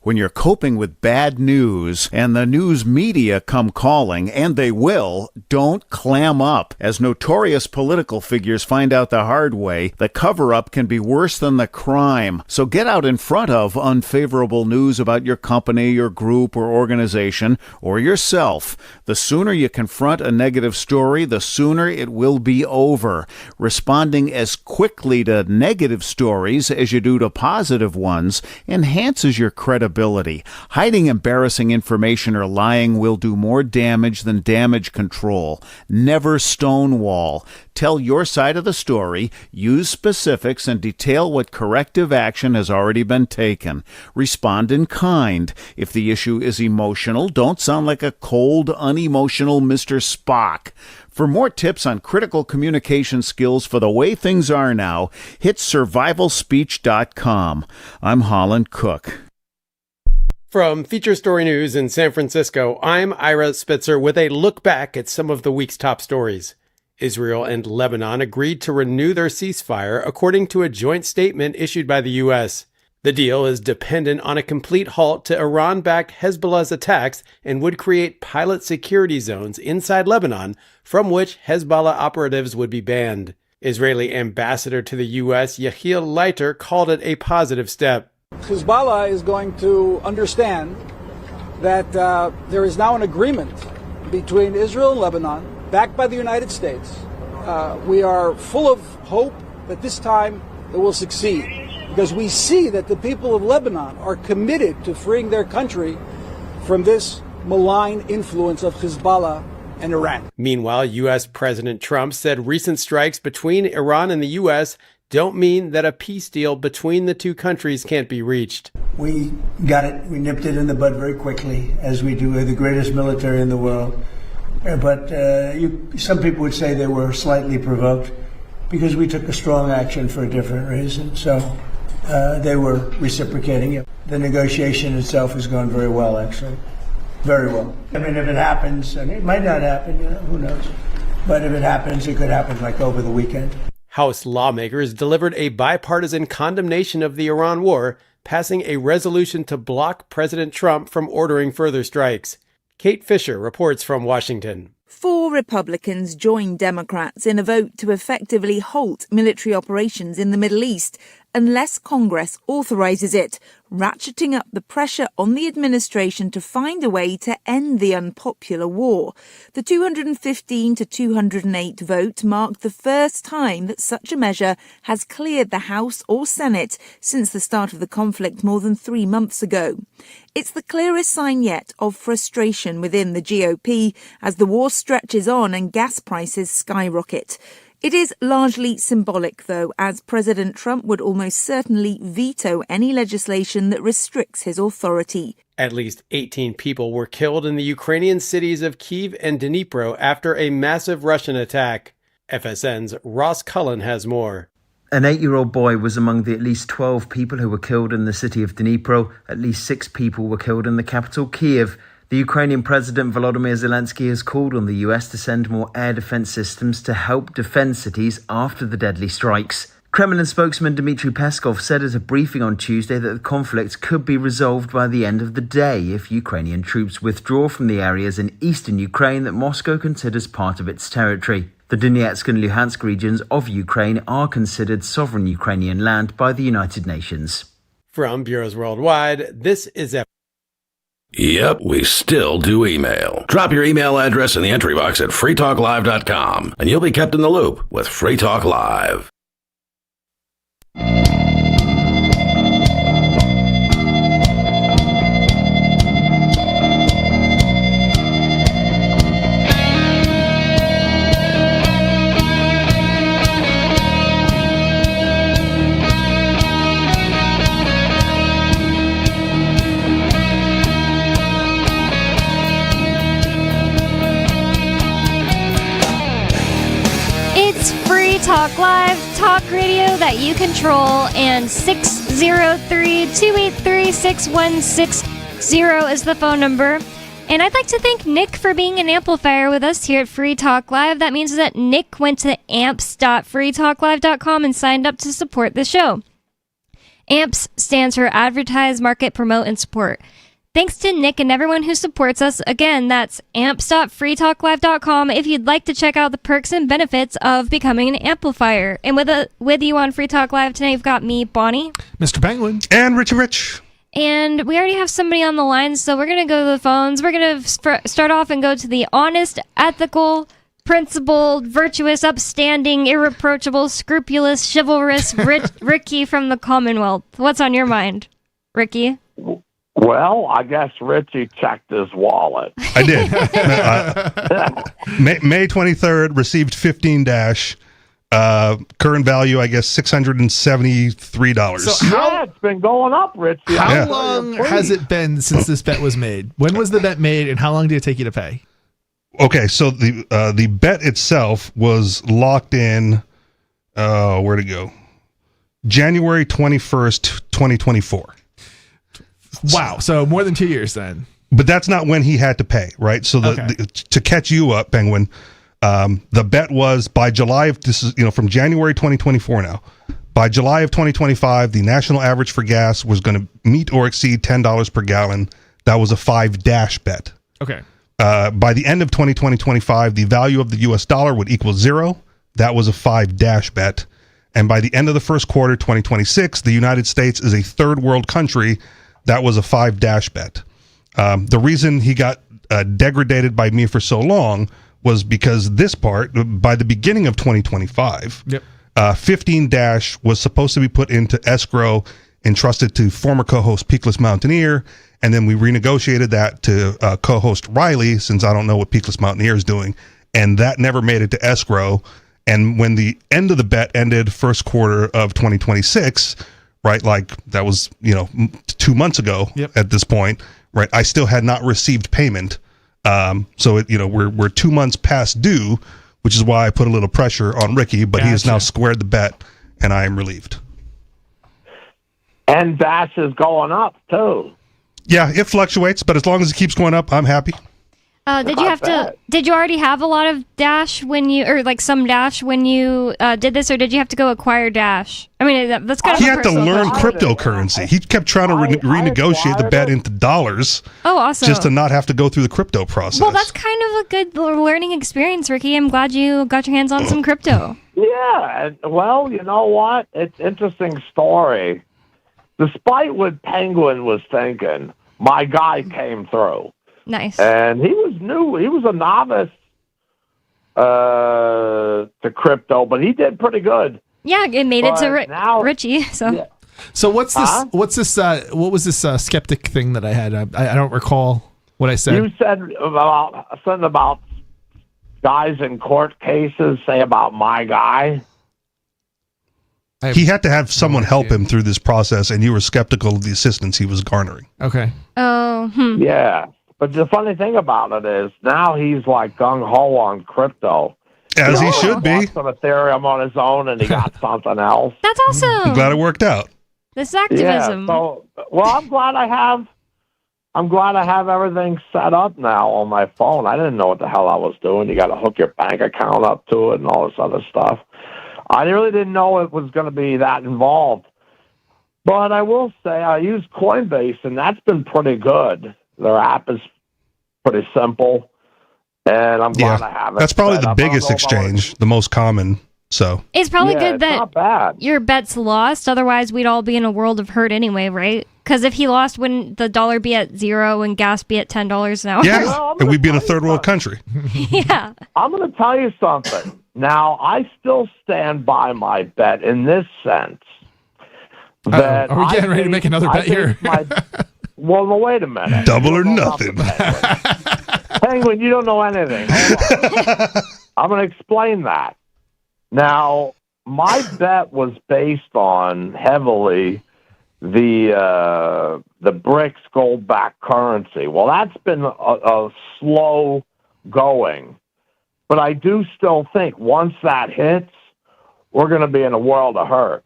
When you're coping with bad news and the news media come calling, and they will, don't clam up. As notorious political figures find out the hard way, the cover-up can be worse than the crime. So get out in front of unfavorable news about your company, your group, or organization, or yourself. The sooner you confront a negative story, the sooner it will be over. Responding as quickly to negative stories as you do to positive ones enhances your credibility. Hiding embarrassing information or lying will do more damage than damage control. Never stonewall. Tell your side of the story, use specifics, and detail what corrective action has already been taken. Respond in kind. If the issue is emotional, don't sound like a cold, unemotional Mr. Spock. For more tips on critical communication skills for the way things are now, hit survivalspeech.com. I'm Holland Cook. From Feature Story News in San Francisco, I'm Ira Spitzer with a look back at some of the week's top stories. Israel and Lebanon agreed to renew their ceasefire, according to a joint statement issued by the U.S. The deal is dependent on a complete halt to Iran-backed Hezbollah's attacks and would create pilot security zones inside Lebanon from which Hezbollah operatives would be banned. Israeli ambassador to the U.S., Yehiel Leiter, called it a positive step. Hezbollah is going to understand that there is now an agreement between Israel and Lebanon, backed by the United States. We are full of hope that this time it will succeed, because we see that the people of Lebanon are committed to freeing their country from this malign influence of Hezbollah and Iran. Meanwhile, U.S. President Trump said recent strikes between Iran and the U.S. don't mean that a peace deal between the two countries can't be reached. We got it. We nipped it in the bud very quickly, as we do. We're the greatest military in the world. But some people would say they were slightly provoked because we took a strong action for a different reason. So they were reciprocating it. The negotiation itself has gone very well, actually. Very well. I mean, if it happens, and it might not happen, who knows? But if it happens, it could happen like over the weekend. House lawmakers delivered a bipartisan condemnation of the Iran war, passing a resolution to block President Trump from ordering further strikes. Kate Fisher reports from Washington. 4 Republicans joined Democrats in a vote to effectively halt military operations in the Middle East unless Congress authorizes it, ratcheting up the pressure on the administration to find a way to end the unpopular war. The 215 to 208 vote marked the first time that such a measure has cleared the House or Senate since the start of the conflict more than 3 months ago. It's the clearest sign yet of frustration within the GOP as the war stretches on and gas prices skyrocket. It is largely symbolic, though, as President Trump would almost certainly veto any legislation that restricts his authority. At least 18 people were killed in the Ukrainian cities of Kyiv and Dnipro after a massive Russian attack. FSN's Ross Cullen has more. An 8-year-old boy was among the at least 12 people who were killed in the city of Dnipro. At least 6 people were killed in the capital, Kyiv. The Ukrainian President Volodymyr Zelensky has called on the US to send more air defense systems to help defend cities after the deadly strikes. Kremlin spokesman Dmitry Peskov said at a briefing on Tuesday that the conflict could be resolved by the end of the day if Ukrainian troops withdraw from the areas in eastern Ukraine that Moscow considers part of its territory. The Donetsk and Luhansk regions of Ukraine are considered sovereign Ukrainian land by the United Nations. From Bureaus Worldwide, this is Yep, we still do email. Drop your email address in the entry box at freetalklive.com, and you'll be kept in the loop with Free Talk Live. Talk Live, talk radio that you control, and 603-283-6160 is the phone number. And I'd like to thank Nick for being an amplifier with us here at Free Talk Live. That means that Nick went to amps.freetalklive.com and signed up to support the show. AMPS stands for Advertise, Market, Promote, and Support. Thanks to Nick and everyone who supports us. Again, that's amps.freetalklive.com if you'd like to check out the perks and benefits of becoming an amplifier. And with you on Free Talk Live tonight, you've got me, Bonnie, Mr. Penguin, and Richie Rich. And we already have somebody on the line, so we're going to go to the phones. We're going to start off and go to the honest, ethical, principled, virtuous, upstanding, irreproachable, scrupulous, chivalrous Ricky from the Commonwealth. What's on your mind, Ricky? Well, I guess Richie checked his wallet. I did. May 23rd, received 15 dash. Current value, I guess, $673. So it's been going up, Richie. How long has it been since this bet was made? When was the bet made, and how long did it take you to pay? Okay, so the bet itself was locked in. Where'd it go? January 21st, 2024. Wow, so more than 2 years then. But that's not when he had to pay, right? So to catch you up, Penguin, the bet was by July of this is from January 2024 now. By July of 2025, the national average for gas was going to meet or exceed $10 per gallon. That was a 5-dash bet. Okay. By the end of 2025, the value of the U.S. dollar would equal 0. That was a 5-dash bet. And by the end of the first quarter, 2026, the United States is a third world country. That was a 5-dash bet. The reason he got degraded by me for so long was because this part, by the beginning of 2025, 15- was supposed to be put into escrow, entrusted to former co-host Peakless Mountaineer, and then we renegotiated that to co-host Riley, since I don't know what Peakless Mountaineer is doing, and that never made it to escrow. And when the end of the bet ended first quarter of 2026, right, like that was 2 months ago at this point, right, I still had not received payment. So we're 2 months past due, which is why I put a little pressure on Ricky, but he has now squared the bet, and I am relieved. And Dash is going up too. Yeah, it fluctuates, but as long as it keeps going up, I'm happy. Did you already have a lot of Dash some Dash when you did this, or did you have to go acquire Dash? I mean, that's kind of he had to learn cryptocurrency. He kept trying to renegotiate the bet into dollars. Oh, awesome. Just to not have to go through the crypto process. Well, that's kind of a good learning experience, Ricky. I'm glad you got your hands on some crypto. Yeah, well, you know what? It's an interesting story. Despite what Penguin was thinking, my guy came through. Nice. And he was new. He was a novice to crypto, but he did pretty good. Yeah, it made it to Richie. So, yeah. So what's this? What's this? What was this skeptic thing that I had? I don't recall what I said. You said something about guys in court cases say about my guy. He had to have someone help him through this process, and you were skeptical of the assistance he was garnering. Okay. Oh. Yeah. But the funny thing about it is now he's like gung-ho on crypto. As he should be. He bought some Ethereum on his own, and he got something else. That's awesome. I'm glad it worked out. This activism. Yeah, so, I'm glad I have everything set up now on my phone. I didn't know what the hell I was doing. You got to hook your bank account up to it and all this other stuff. I really didn't know it was going to be that involved. But I will say I use Coinbase, and that's been pretty good. Their app is pretty simple, and I'm glad I have it. That's probably the biggest exchange, the most common. So it's probably good that not bad. Your bet's lost. Otherwise, we'd all be in a world of hurt anyway, right? Because if he lost, wouldn't the dollar be at $0 and gas be at $10 an hour? Yeah, and we'd be in a third world country. Yeah. I'm going to tell you something. Now, I still stand by my bet in this sense. That are we getting ready to make another bet here? Well, wait a minute. Double or nothing. Penguin, you don't know anything. Hold on. I'm going to explain that. Now, my bet was based on heavily the BRICS gold-backed currency. Well, that's been a slow going. But I do still think once that hits, we're going to be in a world of hurt.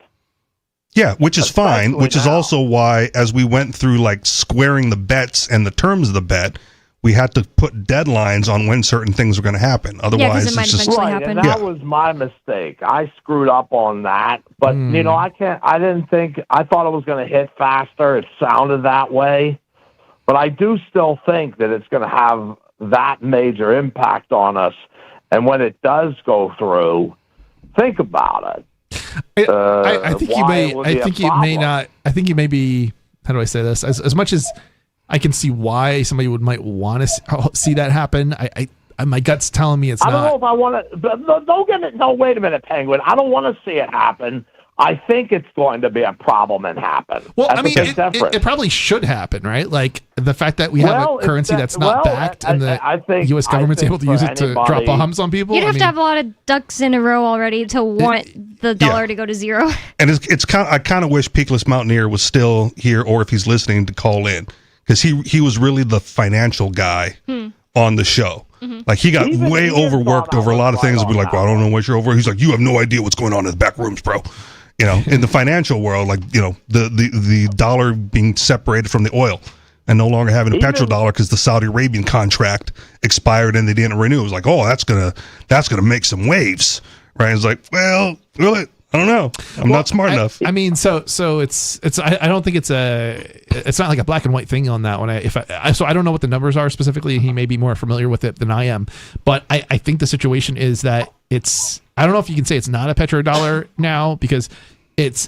Yeah, which is fine, which is also why, as we went through like squaring the bets and the terms of the bet, we had to put deadlines on when certain things were going to happen. Otherwise, it's just right. And that was my mistake. I screwed up on that, but I thought it was going to hit faster. It sounded that way, but I do still think that it's going to have that major impact on us. And when it does go through, think about it. I think you may. I think you may not. I think you may be. How do I say this? As much as I can see why somebody might want to see that happen, I my gut's telling me it's not. I don't know if I want to. Don't get it. No, wait a minute, Penguin. I don't want to see it happen. I think it's going to be a problem and happen. Well, I mean, it probably should happen, right? Like the fact that we have a currency that's not backed, and the U.S. government's able to use it to drop bombs on people. You'd have to have a lot of ducks in a row already to want the dollar to go to zero. And it's kind. I kind of wish Peakless Mountaineer was still here, or if he's listening, to call in, because he was really the financial guy on the show. Mm-hmm. Like he got way overworked over a lot of things. We'd be like, well, I don't know what you're over. He's like, you have no idea what's going on in the back rooms, bro. In the financial world, like, the dollar being separated from the oil and no longer having a petrodollar because the Saudi Arabian contract expired and they didn't renew. It was like, oh, that's gonna make some waves, right? It's like, well, really? I don't know. I'm not smart enough. I mean, so it's. I don't think it's not like a black and white thing on that one. So I don't know what the numbers are specifically. He may be more familiar with it than I am, but I think the situation is that it's. I don't know if you can say it's not a petrodollar now because it's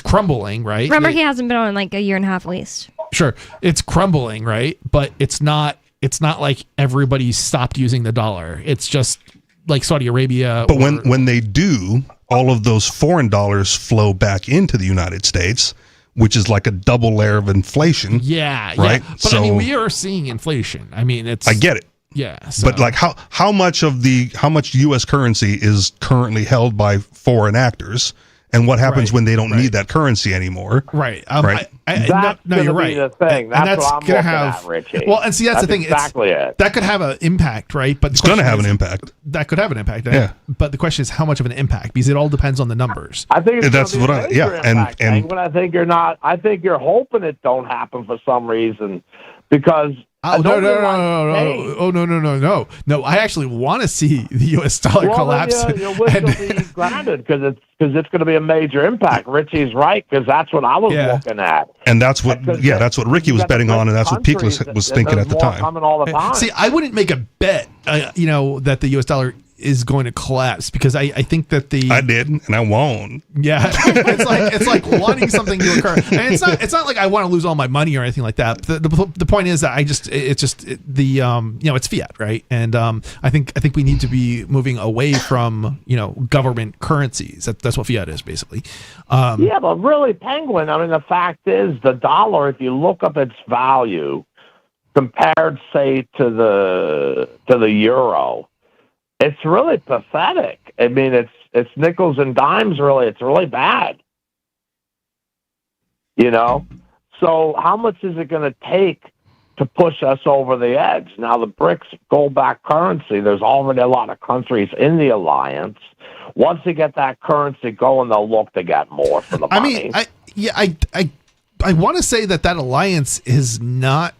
crumbling, right? Remember, he hasn't been on in like a year and a half at least. Sure, it's crumbling, right? But it's not it's not like everybody stopped using the dollar. It's just like Saudi Arabia. But when they do, all of those foreign dollars flow back into the United States, which is like a double layer of inflation. Yeah, right. Yeah. But I mean, we are seeing inflation. I mean, I get it. Yeah, but like how much U.S. currency is currently held by foreign actors, and what happens when they don't need that currency anymore? Right. Right. That's no, you're gonna right. be the thing. That's what I'm gonna looking have, at, Richie. Well, and see, that's the thing. Exactly it. That could have an impact, right? But it's going to have an impact. That could have an impact. Yeah. But the question is, how much of an impact? Because it all depends on the numbers. I think it's that's what but I think you're not. I think you're hoping it don't happen for some reason, because. Oh no! I actually want to see the U.S. dollar collapse. Your wish will be granted because it's going to be a major impact. Richie's right, because that's what I was looking at. And that's what Ricky was betting on, and that's what Peak was thinking at the time. Coming all the time. See, I wouldn't make a bet, that the U.S. dollar is going to collapse, because I think that I did, and I won't. Yeah, it's like wanting something to occur, and it's not like I want to lose all my money or anything like that. The point is that it's fiat, right? And I think we need to be moving away from government currencies. That's what fiat is basically. Yeah, but really, Penguin. I mean, the fact is, the dollar, if you look up its value compared, say, to the euro, it's really pathetic. I mean, it's nickels and dimes, really. It's really bad. So how much is it going to take to push us over the edge? Now, the BRICS gold-backed currency, there's already a lot of countries in the alliance. Once they get that currency going, they'll look to get more for the money. I mean, I want to say that alliance is not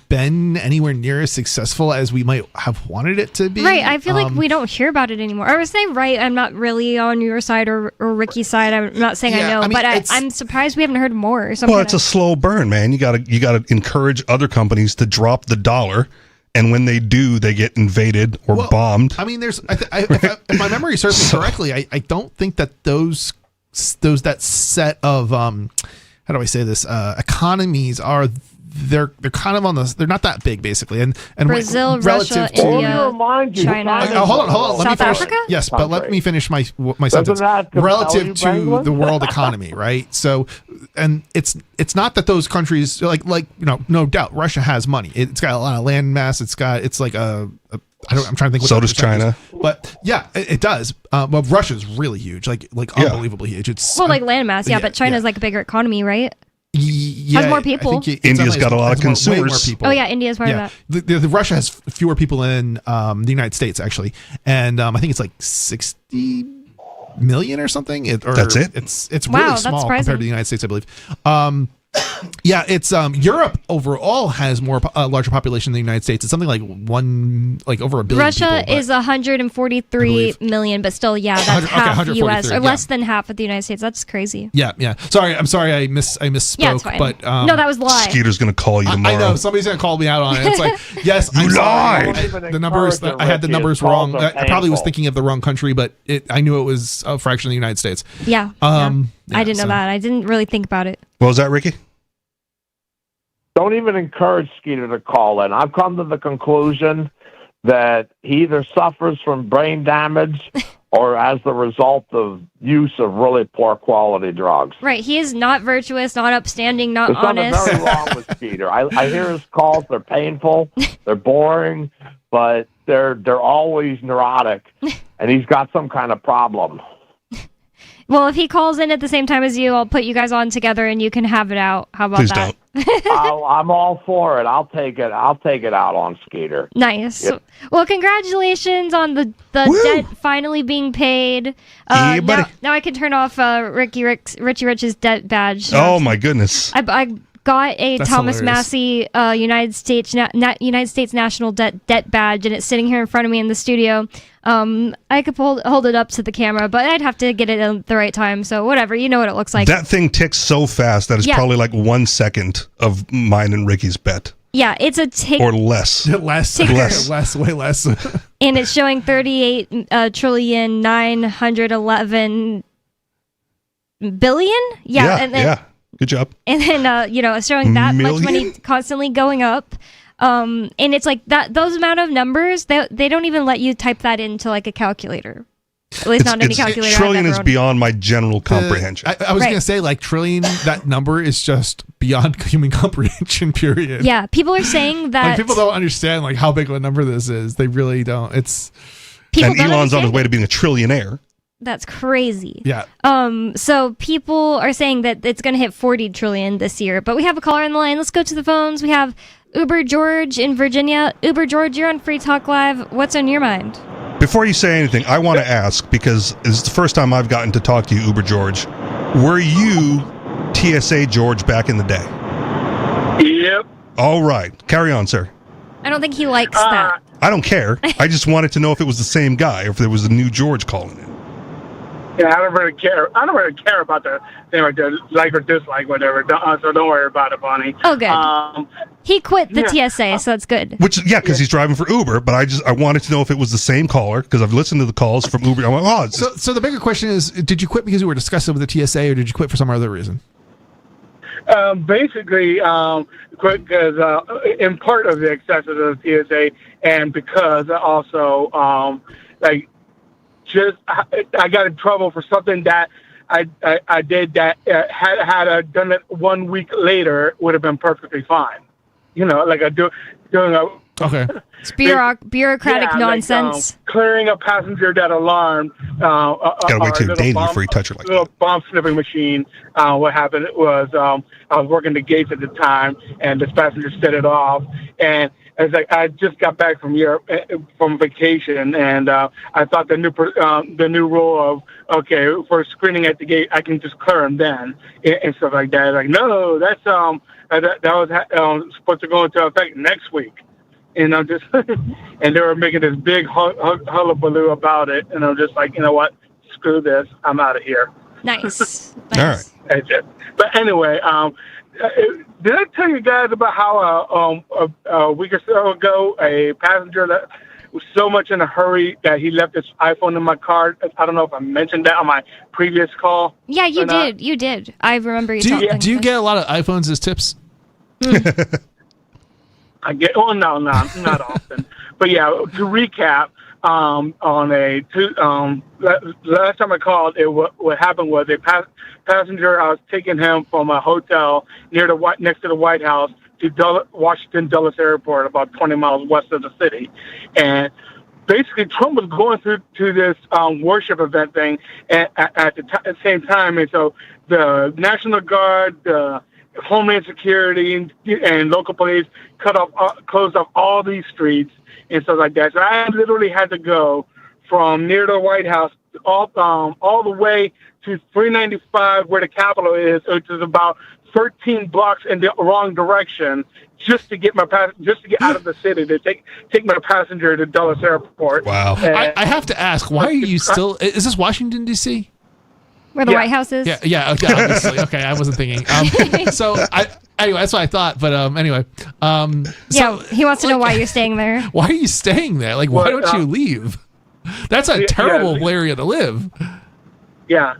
been anywhere near as successful as we might have wanted it to be. Right. I feel like we don't hear about it anymore. I was saying, right, I'm not really on your side or Ricky's side. I'm not saying I know, but I'm surprised we haven't heard more. Well, it's a slow burn, man. You gotta encourage other companies to drop the dollar, and when they do, they get invaded or bombed. I mean, if my memory serves me correctly, I don't think that that set of how do I say this, economies are. They're kind of on they're not that big basically, and Brazil, Russia, India, China. Hold on. South Africa? Yes, but let me finish my sentence. Relative to the world economy, right? So, and it's not that those countries no doubt Russia has money. It's got a lot of land mass. It's like I'm trying to think. So does China. But yeah, it does. Well, Russia's really huge, like unbelievably huge. It's like land mass, but China's like a bigger economy, right? Yeah, has more people. India's got a lot of consumers. More people. Oh yeah, India's part of that. The Russia has fewer people than the United States actually, and I think it's like 60 million or something. That's it. It's really small compared to the United States, I believe. Yeah, it's Europe overall has larger population than the United States. It's something like over 1 billion. Russia people, is 143 million, but still, that's half U.S. or less than half of the United States. That's crazy. Yeah. I'm sorry, I misspoke. Yeah, it's fine. But no, that was a lie. Skeeter's gonna call you tomorrow. I know somebody's gonna call me out on it. It's like, yes, you lied. The numbers. I had the numbers wrong. I probably was thinking of the wrong country, but I knew it was a fraction of the United States. Yeah. I didn't know that. I didn't really think about it. What was that, Ricky? Don't even encourage Skeeter to call in. I've come to the conclusion that he either suffers from brain damage or as the result of use of really poor quality drugs. Right. He is not virtuous, not upstanding, not honest. There's something very wrong with Skeeter. I hear his calls. They're painful. They're boring, but they're always neurotic, and he's got some kind of problem. Well, if he calls in at the same time as you, I'll put you guys on together and you can have it out. How about that? I'm all for it. I'll take it out on Skeeter. Nice. Yep. Well, congratulations on the debt finally being paid. Yeah, buddy. Now I can turn off Richie Rich's debt badge. Oh my goodness. I got a That's Thomas hilarious. Massey United States National Debt badge, and it's sitting here in front of me in the studio. I could hold it up to the camera, but I'd have to get it at the right time. So whatever, you know what it looks like. That thing ticks so fast that it's probably like 1 second of mine and Ricky's bet. Yeah, it's a tick or less. less, way less. And it's showing 38,911 billion. Yeah, and then, Good job. And then it's showing that much money constantly going up. And it's like that. Those amount of numbers, they don't even let you type that into like a calculator. At least not in a calculator. Trillion is beyond my general comprehension. I was going to say, like, trillion, that number is just beyond human comprehension, period. Yeah, people are saying that... Like, people don't understand, like, how big of a number this is. They really don't. It's... And Elon's on his way to being a trillionaire. That's crazy. Yeah. So people are saying that it's going to hit 40 trillion this year. But we have a caller on the line. Let's go to the phones. We have Uber George in Virginia. Uber George, you're on Free Talk Live. What's on your mind? Before you say anything, I want to ask, because this is the first time I've gotten to talk to you, Uber George. Were you TSA George back in the day? Yep. All right. Carry on, sir. I don't think he likes that. I don't care. I just wanted to know if it was the same guy or if there was a new George calling in. Yeah, I don't really care. I don't really care about the thing like the like or dislike, whatever. So don't worry about it, Bonnie. Oh, good. He quit the TSA, so that's good. Because he's driving for Uber. But I wanted to know if it was the same caller, because I've listened to the calls from Uber. I went, oh, so the bigger question is, did you quit because you were disgusted with the TSA, or did you quit for some other reason? Basically, quit because in part of the excess of the TSA, and because also I got in trouble for something that I did that had I done it 1 week later would have been perfectly fine. You know, like doing a okay. It's bureaucratic nonsense. Like, clearing a passenger that alarmed. Gotta wait till you're dating before you touch her like that. Little bomb sniffing machine. What happened was I was working the gates at the time, and this passenger set it off, and it's like I just got back from Europe from vacation, and I thought the new rule of for screening at the gate, I can just clear them then and stuff like that. Like no, that's that was supposed to go into effect next week. And I'm just, and they were making this big hullabaloo about it. And I'm just like, you know what? Screw this. I'm out of here. Nice. All right. That's it. But anyway, did I tell you guys about how a week or so ago, a passenger that was so much in a hurry that he left his iPhone in my car? I don't know if I mentioned that on my previous call. Yeah, you did. You did. I remember you talking. Do you get a lot of iPhones as tips? I get. Oh no, not often. But yeah, to recap, last time I called, what happened was a passenger. I was taking him from a hotel next to the White House to Washington Dulles Airport, about 20 miles west of the city, and basically Trump was going through to this worship event thing at the same time, and so the National Guard, the Homeland Security and local police closed off all these streets and stuff like that. So I literally had to go from near the White House all the way to 395 where the Capitol is, which is about 13 blocks in the wrong direction, just to get out of the city to take my passenger to Dulles Airport. Wow! I have to ask, why are you still? Is this Washington D.C.? Where the White House is? Yeah, okay, obviously. Okay, I wasn't thinking. Anyway, that's what I thought. But anyway. He wants to know why you're staying there. Why are you staying there? Like, why don't you leave? That's a terrible area to live. Yeah.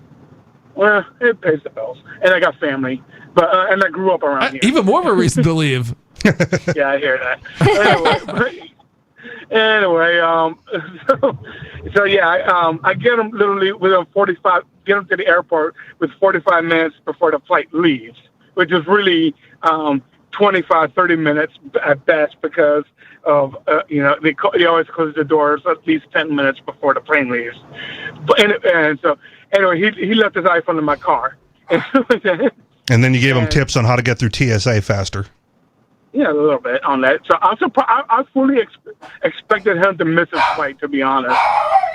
Well, it pays the bills. And I got family. But and I grew up around here. Even more of a reason to leave. Yeah, I hear that. Anyway, I get them literally within 45. Get them to the airport with 45 minutes before the flight leaves, which is really 25, 30 minutes at best because of they always close the doors at least 10 minutes before the plane leaves. And so anyway, he left his iPhone in my car. And then you gave him tips on how to get through TSA faster. Yeah, a little bit on that. So I'm surprised. I fully expected him to miss his flight, to be honest.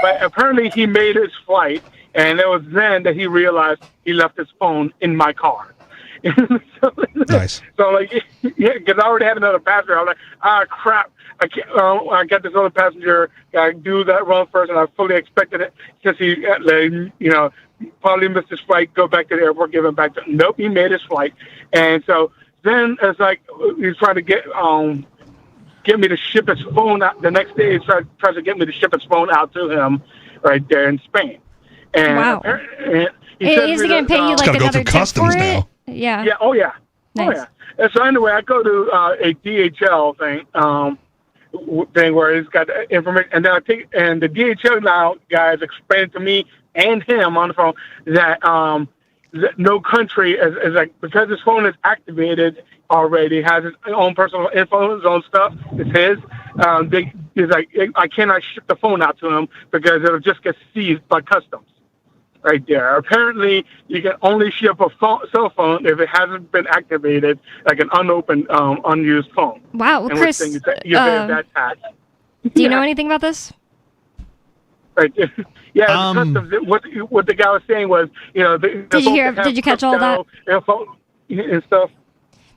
But apparently he made his flight, and it was then that he realized he left his phone in my car. Nice. So because I already had another passenger. I was like, crap. I can't. I got this other passenger. I do that run first, and I fully expected it since he, probably missed his flight. Go back to the airport, give him back. Nope, he made his flight, and so. Then it's like he's trying to get me to ship his phone out. The next day, he tries to get me to ship his phone out to him right there in Spain. And wow! And is he going to pay you like another tip for it? Yeah. Yeah. Oh yeah. Nice. Oh yeah. And so anyway, I go to a DHL thing where it's got information, and then and the DHL now guys explained to me and him on the phone that no country is like, because his phone is activated already, has his own personal info, his own stuff, it's his. He's like, I cannot ship the phone out to him because it'll just get seized by customs. Right there. Apparently, you can only ship a cell phone if it hasn't been activated, like an unopened, unused phone. Wow, well, Chris, you pay that tax. Do you know anything about this? Right. Yeah. Customs. What the guy was saying was, Did you catch all that? And stuff.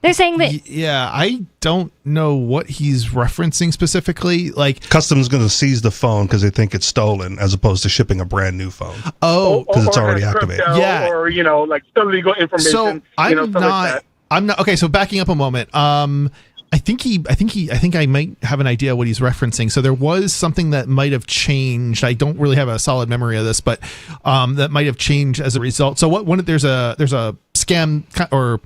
They're saying that. Yeah, I don't know what he's referencing specifically. Like, customs going to seize the phone because they think it's stolen, as opposed to shipping a brand new phone. Oh, because it's already activated. Yeah, or like illegal information. So I'm not. Okay, so backing up a moment. I think I might have an idea what he's referencing. So there was something that might have changed. I don't really have a solid memory of this, but that might have changed as a result. So there's a scam or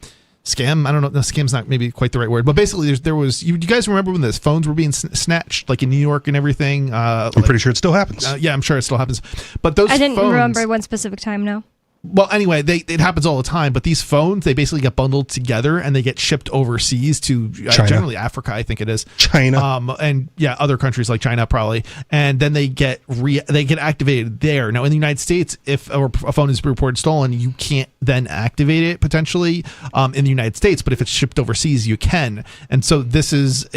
scam. I don't know. No, scam's not maybe quite the right word, but basically there was. You guys remember when the phones were being snatched, like in New York and everything? I'm pretty sure it still happens. Yeah, I'm sure it still happens. But those I didn't phones, remember one specific time. No. Well, anyway, it happens all the time, but these phones, they basically get bundled together and they get shipped overseas to generally Africa, I think it is. China. And yeah, other countries like China probably. And then they get activated there. Now, in the United States, if a phone is reported stolen, you can't then activate it potentially in the United States, but if it's shipped overseas, you can. And so this is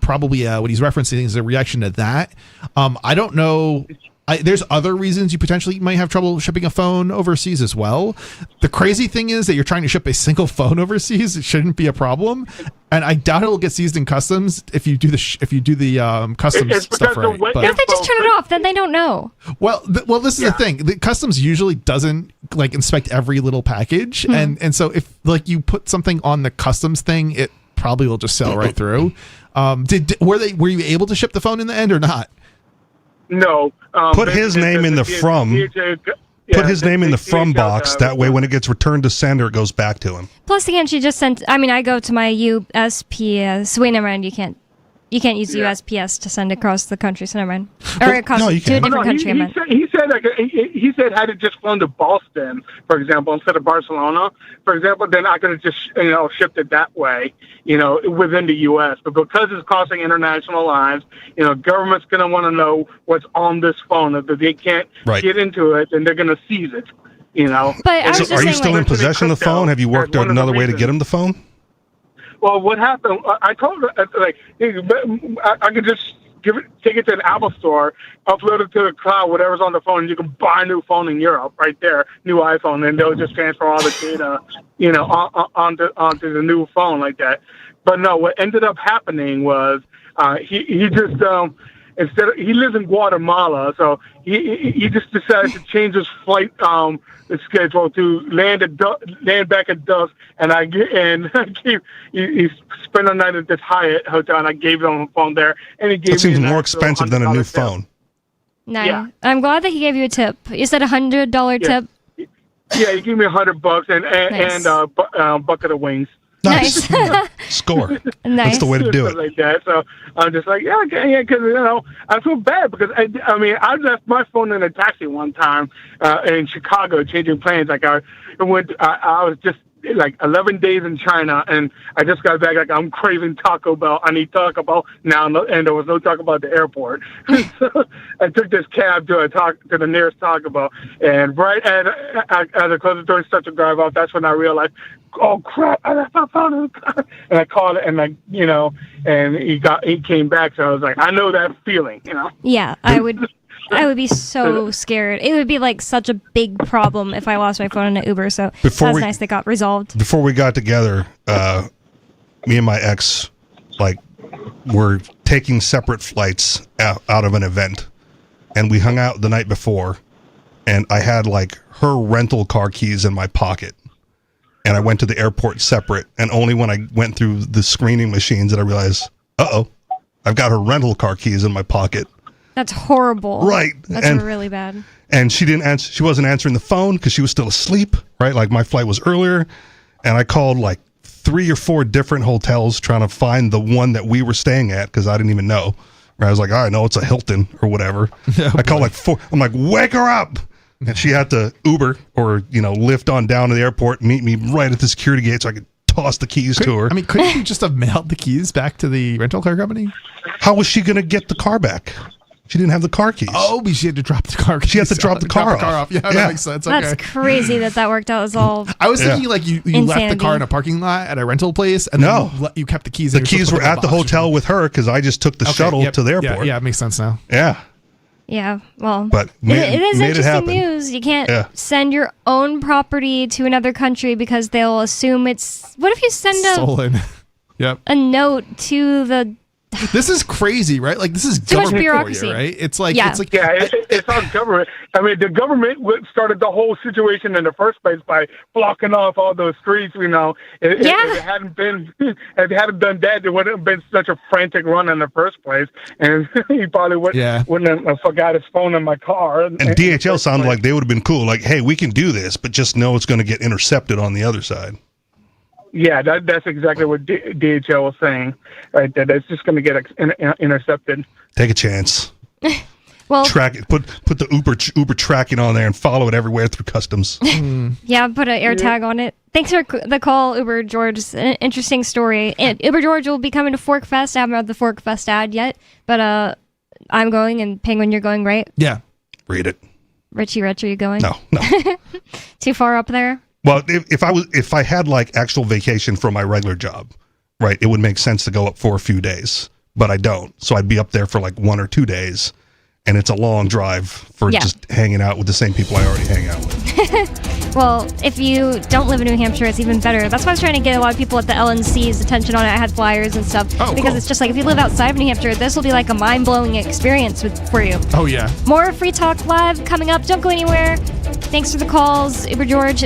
probably what he's referencing is a reaction to that. I don't know. There's other reasons you potentially might have trouble shipping a phone overseas as well. The crazy thing is that you're trying to ship a single phone overseas. It shouldn't be a problem, and I doubt it'll get seized in customs if you do the customs stuff right. What if they just turn it off? Then they don't know. Well, this is the thing. The customs usually doesn't inspect every little package, and so if you put something on the customs thing, it probably will just sail right through. Were you able to ship the phone in the end or not? No. Put his name in the from. Put his name in the from box. That way, when it gets returned to sender, it goes back to him. Plus, again, she just sent. I mean, I go to my USPS. Wait, never mind. You can't use USPS to send across the country. So never mind. Or across to a different country. He said had it just flown to Boston, for example, instead of Barcelona, for example, then I could have just shipped it that way, within the U.S. But because it's crossing international lines, government's going to want to know what's on this phone. If they can't get into it, then they're going to seize it. But so are you still in possession of the phone? Have you worked out another way to get him the phone? Well, what happened? I told her I could just take it to an Apple store, upload it to the cloud, whatever's on the phone. You can buy a new phone in Europe, right there, new iPhone, and they'll just transfer all the data, onto the new phone like that. But no, what ended up happening was he just he lives in Guatemala, so he just decided to change his flight schedule to land back at dusk, and he spent the night at this Hyatt hotel, and I gave him a phone there, and he gave me. That seems more expensive than a new phone. Nice. Yeah. I'm glad that he gave you a tip. You said $100 tip. Yeah, he gave me $100 and a bucket of wings. Nice. Score. Nice. That's the way to do it. Like that. So I'm just like, because I feel bad because I left my phone in a taxi one time in Chicago changing planes. Like I was just 11 days in China, and I just got back. I'm craving Taco Bell. I need Taco Bell now, and there was no Taco Bell at the airport. So I took this cab to the nearest Taco Bell, and right as I closed the door and started to drive off, that's when I realized, oh crap! I left my phone in the car. And I called it, and and he came back. So I was like, I know that feeling, Yeah, I would be so scared. It would be such a big problem if I lost my phone in an Uber. So that's nice that got resolved. Before we got together, me and my ex, were taking separate flights out of an event, and we hung out the night before, and I had her rental car keys in my pocket. And I went to the airport separate, and only when I went through the screening machines did I realize, I've got her rental car keys in my pocket. That's horrible. Right. That's really bad. And she didn't answer. She wasn't answering the phone because she was still asleep, right? My flight was earlier, and I called 3 3 or 4 different hotels trying to find the one that we were staying at because I didn't even know. I was like, all right, no, it's a Hilton or whatever. I called like 4. I'm like, wake her up. And she had to Uber or, lift on down to the airport and meet me right at the security gate so I could toss the keys to her. I mean, couldn't you just have mailed the keys back to the rental car company? How was she going to get the car back? She didn't have the car keys. Oh, but she had to drop the car keys. She had to drop the car off. Yeah, that makes sense. Okay. That's crazy that worked out as all. I was thinking like you left the car in a parking lot at a rental place and then you kept the keys. The keys were at the hotel with her because I just took the shuttle to the airport. Yeah, it makes sense now. Yeah. Yeah, well, but it is made interesting news. You can't send your own property to another country because they'll assume it's. What if you send stolen? Yep. A note to the. This is crazy, right? Like this is too much government bureaucracy, for you, right? It's like it's our government. I mean, the government started the whole situation in the first place by blocking off all those streets. If it hadn't done that, there wouldn't have been such a frantic run in the first place, and he probably wouldn't have forgot his phone in my car. And DHL sounded like they would have been cool. Like, hey, we can do this, but just know it's going to get intercepted on the other side. Yeah, that's exactly what DHL was saying, right? That it's just going to get intercepted. Take a chance. Well, track it. Put the Uber tracking on there and follow it everywhere through customs. Yeah, put an air tag on it. Thanks for the call, Uber George. It's an interesting story. And Uber George will be coming to Fork Fest. I haven't read the Fork Fest ad yet, but I'm going, and Penguin, you're going, right? Yeah, read it. Richie Rich, are you going? No. Too far up there. Well, if I had like actual vacation from my regular job, right, it would make sense to go up for a few days, but I don't. So I'd be up there for like 1 or 2 days, and it's a long drive for just hanging out with the same people I already hang out with. Well, if you don't live in New Hampshire, it's even better. That's why I was trying to get a lot of people at the LNC's attention on it. I had flyers and stuff because it's just like if you live outside of New Hampshire, this will be like a mind-blowing experience for you. Oh yeah. More Free Talk Live coming up. Don't go anywhere. Thanks for the calls, Uber George.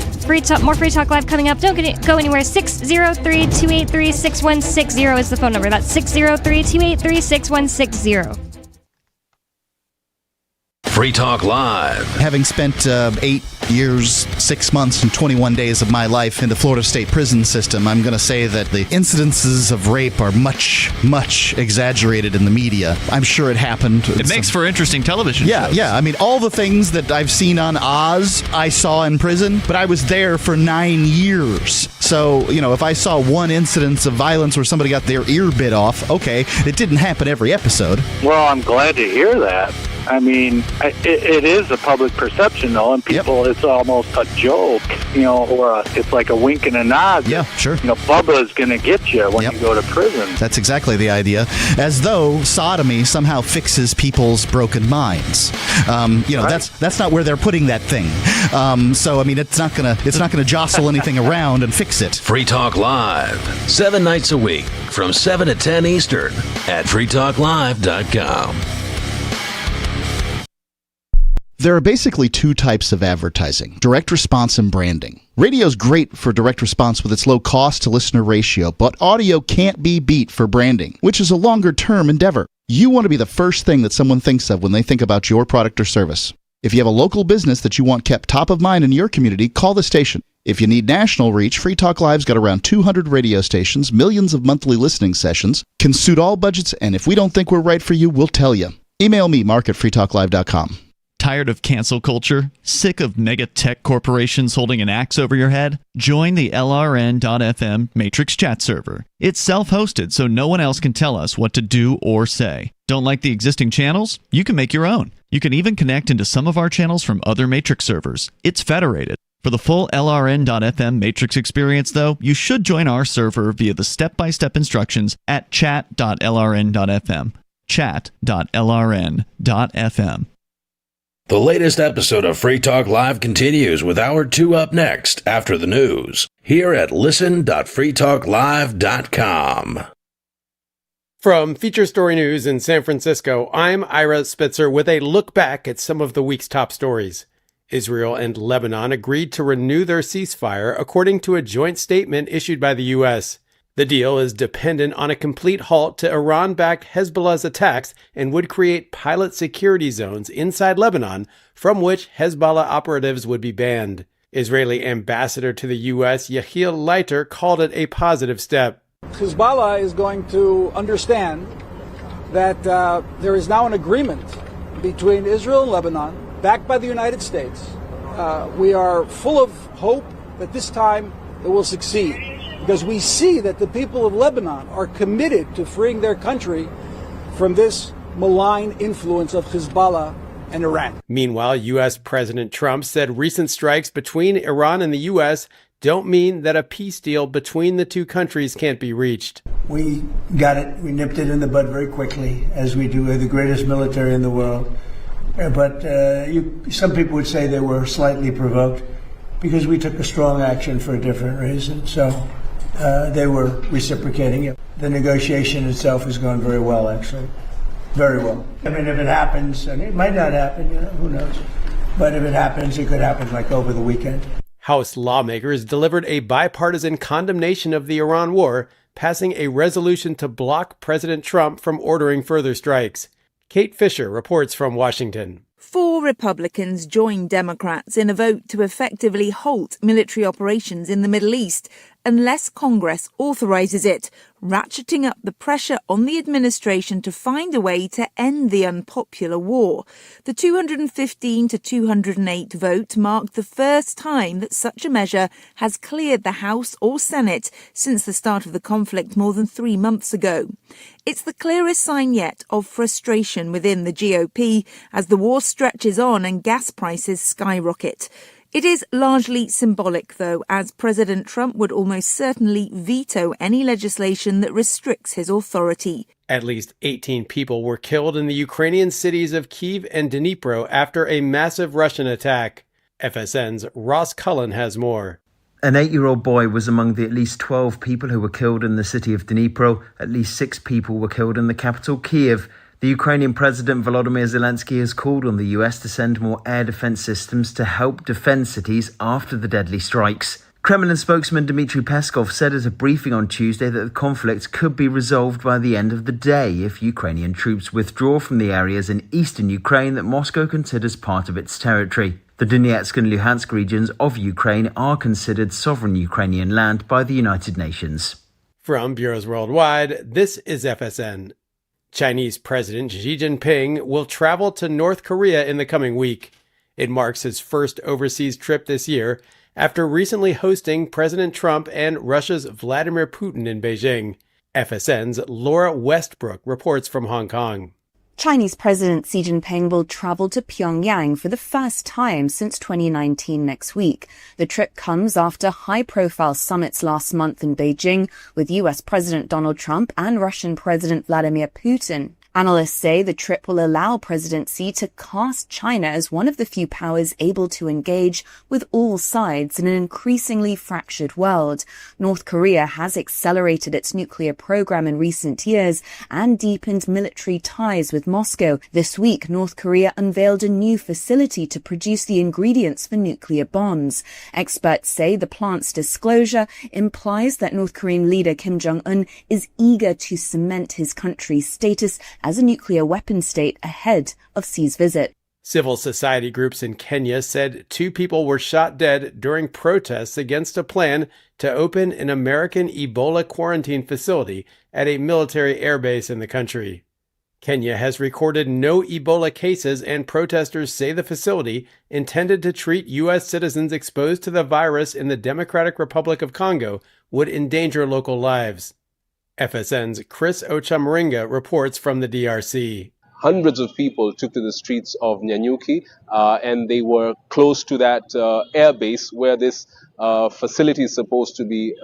More Free Talk Live coming up. Don't go anywhere. 603-283-6160 is the phone number. That's 603-283-6160. Free Talk Live. Having spent 8 years, 6 months, and 21 days of my life in the Florida State prison system, I'm going to say that the incidences of rape are much, much exaggerated in the media. I'm sure it happened. It makes for interesting television shows. Yeah. I mean, all the things that I've seen on Oz, I saw in prison, but I was there for 9 years. So, if I saw one incidence of violence where somebody got their ear bit off, okay, it didn't happen every episode. Well, I'm glad to hear that. I mean, it is a public perception, though, and people, it's almost a joke, or it's like a wink and a nod. Yeah, sure. Bubba's going to get you when you go to prison. That's exactly the idea. As though sodomy somehow fixes people's broken minds. That's not where they're putting that thing. So, I mean, it's not gonna jostle anything around and fix it. Free Talk Live, 7 nights a week from 7 to 10 Eastern at freetalklive.com. There are basically 2 types of advertising, direct response and branding. Radio's great for direct response with its low cost to listener ratio, but audio can't be beat for branding, which is a longer term endeavor. You want to be the first thing that someone thinks of when they think about your product or service. If you have a local business that you want kept top of mind in your community, call the station. If you need national reach, Free Talk Live's got around 200 radio stations, millions of monthly listening sessions, can suit all budgets, and if we don't think we're right for you, we'll tell you. Email me, mark@freetalklive.com. Tired of cancel culture? Sick of mega tech corporations holding an axe over your head? Join the LRN.FM Matrix chat server. It's self-hosted, so no one else can tell us what to do or say. Don't like the existing channels? You can make your own. You can even connect into some of our channels from other Matrix servers. It's federated. For the full LRN.FM Matrix experience, though, you should join our server via the step-by-step instructions at chat.lrn.fm. Chat.lrn.fm. The latest episode of Free Talk Live continues with Hour 2 up next after the news here at listen.freetalklive.com. From Feature Story News in San Francisco, I'm Ira Spitzer with a look back at some of the week's top stories. Israel and Lebanon agreed to renew their ceasefire according to a joint statement issued by the U.S. The deal is dependent on a complete halt to Iran-backed Hezbollah's attacks and would create pilot security zones inside Lebanon from which Hezbollah operatives would be banned. Israeli ambassador to the U.S., Yehiel Leiter, called it a positive step. Hezbollah is going to understand that there is now an agreement between Israel and Lebanon, backed by the United States. We are full of hope that this time it will succeed, because we see that the people of Lebanon are committed to freeing their country from this malign influence of Hezbollah and Iran. Meanwhile, U.S. President Trump said recent strikes between Iran and the U.S. don't mean that a peace deal between the two countries can't be reached. We got it. We nipped it in the bud very quickly, as we do. We're the greatest military in the world. But some people would say they were slightly provoked because we took a strong action for a different reason. So they were reciprocating it. The negotiation itself has gone very well, actually. Very well. I mean, if it happens, and it might not happen, who knows? But if it happens, it could happen like over the weekend. House lawmakers delivered a bipartisan condemnation of the Iran war, passing a resolution to block President Trump from ordering further strikes. Kate Fisher reports from Washington. 4 Republicans joined Democrats in a vote to effectively halt military operations in the Middle East unless Congress authorizes it, ratcheting up the pressure on the administration to find a way to end the unpopular war. The 215 to 208 vote marked the first time that such a measure has cleared the House or Senate since the start of the conflict more than 3 months ago. It's the clearest sign yet of frustration within the GOP as the war stretches on and gas prices skyrocket. It is largely symbolic, though, as President Trump would almost certainly veto any legislation that restricts his authority. At least 18 people were killed in the Ukrainian cities of Kyiv and Dnipro after a massive Russian attack. FSN's Ross Cullen has more. An 8-year-old boy was among the at least 12 people who were killed in the city of Dnipro. At least 6 people were killed in the capital, Kyiv. The Ukrainian President Volodymyr Zelensky has called on the US to send more air defense systems to help defend cities after the deadly strikes. Kremlin spokesman Dmitry Peskov said at a briefing on Tuesday that the conflict could be resolved by the end of the day if Ukrainian troops withdraw from the areas in eastern Ukraine that Moscow considers part of its territory. The Donetsk and Luhansk regions of Ukraine are considered sovereign Ukrainian land by the United Nations. From Bureaus Worldwide, this is FSN. Chinese President Xi Jinping will travel to North Korea in the coming week. It marks his first overseas trip this year after recently hosting President Trump and Russia's Vladimir Putin in Beijing. FSN's Laura Westbrook reports from Hong Kong. Chinese President Xi Jinping will travel to Pyongyang for the first time since 2019 next week. The trip comes after high-profile summits last month in Beijing with US President Donald Trump and Russian President Vladimir Putin. Analysts say the trip will allow President Xi to cast China as one of the few powers able to engage with all sides in an increasingly fractured world. North Korea has accelerated its nuclear program in recent years and deepened military ties with Moscow. This week, North Korea unveiled a new facility to produce the ingredients for nuclear bombs. Experts say the plant's disclosure implies that North Korean leader Kim Jong-un is eager to cement his country's status as a nuclear weapon state ahead of Xi's visit. Civil society groups in Kenya said 2 people were shot dead during protests against a plan to open an American Ebola quarantine facility at a military airbase in the country. Kenya has recorded no Ebola cases, and protesters say the facility, intended to treat U.S. citizens exposed to the virus in the Democratic Republic of Congo, would endanger local lives. FSN's Chris Ochamaringa reports from the DRC. Hundreds of people took to the streets of Nyanyuki, and they were close to that airbase where this facility is supposed to be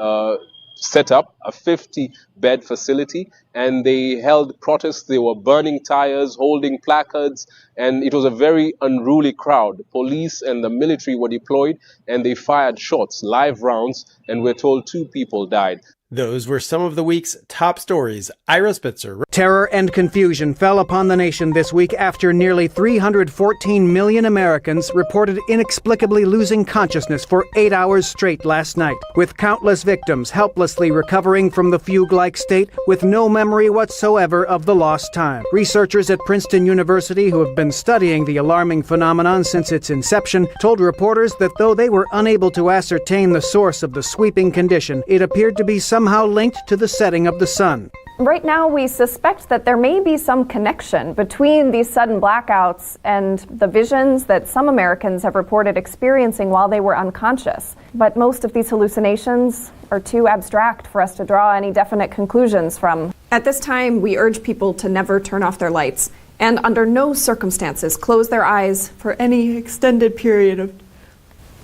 set up, a 50-bed facility, and they held protests. They were burning tires, holding placards, and it was a very unruly crowd. Police and the military were deployed, and they fired shots, live rounds, and we're told 2 people died. Those were some of the week's top stories. Ira Spitzer Terror and confusion fell upon the nation this week after nearly 314 million Americans reported inexplicably losing consciousness for 8 hours straight last night, with countless victims helplessly recovering from the fugue-like state with no memory whatsoever of the lost time. Researchers at Princeton University, who have been studying the alarming phenomenon since its inception, told reporters that though they were unable to ascertain the source of the sweeping condition, it appeared to be somehow linked to the setting of the sun. Right now, we suspect that there may be some connection between these sudden blackouts and the visions that some Americans have reported experiencing while they were unconscious. But most of these hallucinations are too abstract for us to draw any definite conclusions from. At this time, we urge people to never turn off their lights and under no circumstances close their eyes for any extended period of...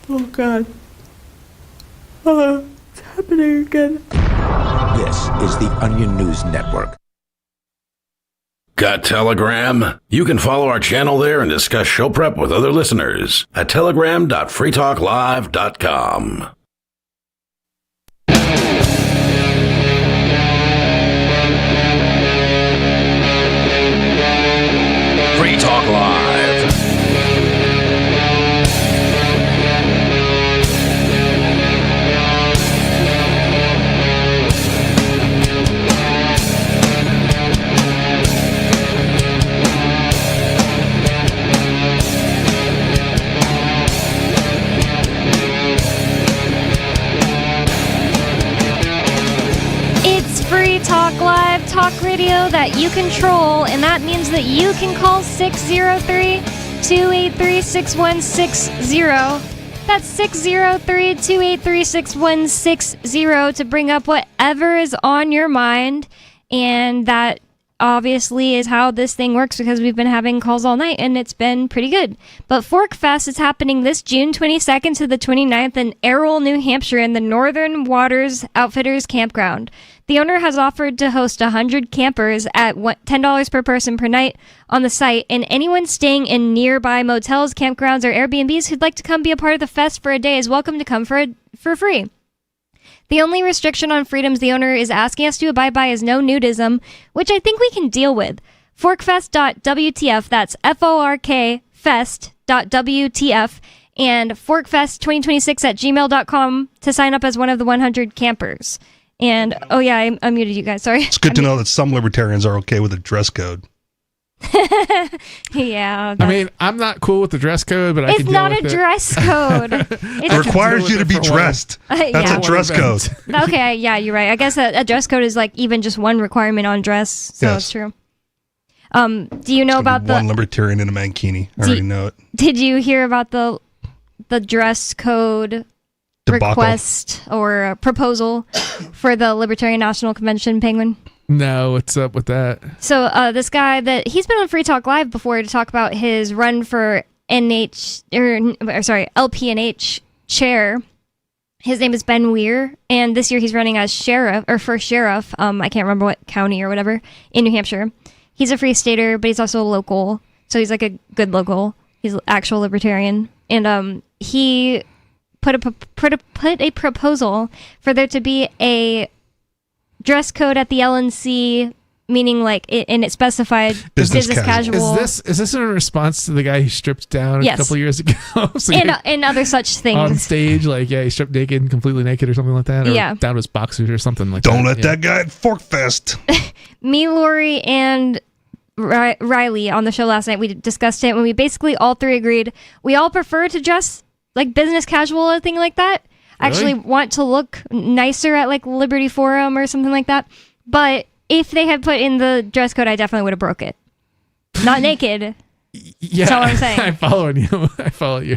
Oh, God. It's happening again. This is the Onion News Network. Got Telegram? You can follow our channel there and discuss show prep with other listeners at telegram.freetalklive.com. Free Talk Live. Free Talk Live, talk radio that you control, and that means that you can call 603-283-6160. That's 603-283-6160 to bring up whatever is on your mind, and that obviously is how this thing works because we've been having calls all night and it's been pretty good. But Fork Fest is happening this June 22nd to the 29th in Errol, New Hampshire in the Northern Waters Outfitters Campground. The owner has offered to host 100 campers at $10 per person per night on the site, and anyone staying in nearby motels, campgrounds, or Airbnbs who'd like to come be a part of the fest for a day is welcome to come for free. The only restriction on freedoms the owner is asking us to abide by is no nudism, which I think we can deal with. Forkfest.wtf, that's FORK fest.wtf, and forkfest2026@gmail.com to sign up as one of the 100 campers. And, oh yeah, I unmuted you guys, sorry. It's good to know that some libertarians are okay with a dress code. Yeah. I mean, I'm not cool with the dress code, but I can It's deal not with a dress code. It requires you to be dressed. That's yeah. a dress code. Okay, yeah, you're right. I guess a dress code is like even just one requirement on dress, so Yes. it's true. Do you know about One libertarian in a mankini. I already know it. Did you hear about the dress code Debacle. request or proposal for the Libertarian National Convention, Penguin? No, what's up with that? So this guy he's been on Free Talk Live before to talk about his run for LPNH chair. His name is Ben Weir, and this year he's running as for sheriff. I can't remember what county or whatever in New Hampshire. He's a free stater, but he's also a local, so he's like a good local. He's an actual libertarian, and he put a proposal for there to be a dress code at the LNC, meaning and it specified business casual. Is this in response to the guy who stripped down Yes. a couple years ago? So and other such things on stage, he stripped naked, completely naked, or something like that, or Yeah. down to his boxers or something like that. Don't let that guy at Fork Fest. Me, Lori, and Riley on the show last night, we discussed it, and we basically all three agreed we all prefer to dress like business casual or thing like that. Actually want to look nicer at Liberty Forum or something like that. But if they had put in the dress code, I definitely would have broke it. Not naked. Yeah, That's all I'm saying. I'm following you. I follow you.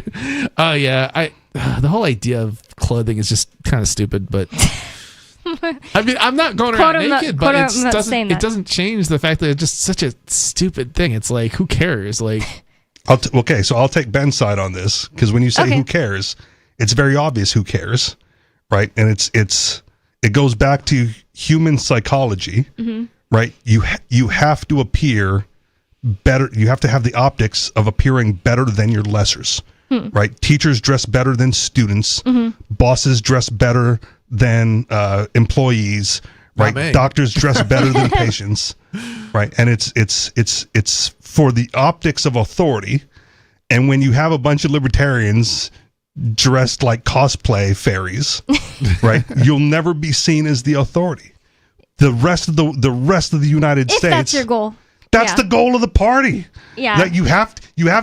Oh yeah, the whole idea of clothing is just kind of stupid, but I mean, I'm not going around naked, but it doesn't change the fact that it's just such a stupid thing. It's like, who cares? Okay, so I'll take Ben's side on this, because when you say who cares, it's very obvious who cares, right? And it goes back to human psychology, right? You have to appear better. You have to have the optics of appearing better than your lessers, right? Teachers dress better than students. Bosses dress better than employees, right? Doctors dress better than patients. right? And it's for the optics of authority. And when you have a bunch of libertarians dressed like cosplay fairies, right, you'll never be seen as the authority. The rest of the United States. If that's your goal. That's the goal of the party. Yeah. That you have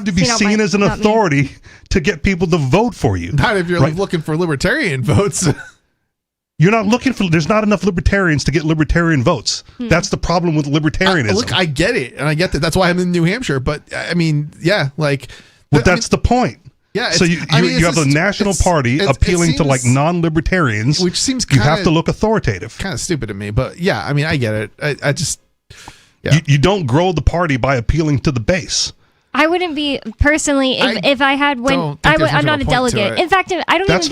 to be seen as an authority to get people to vote for you. Not if you're looking for libertarian votes. You're not looking for. There's not enough libertarians to get libertarian votes. That's the problem with libertarianism. Look, I get it, and I get that. That's why I'm in New Hampshire. But I mean, yeah, like. Well, that's the point. Yeah. So you have a national party appealing to like non-libertarians, which seems you have to look authoritative. Kind of stupid to me, but yeah, I mean, I get it. I just. Yeah. You don't grow the party by appeling to the base. I wouldn't be personally if I had when I'm not a delegate. In fact, I don't even think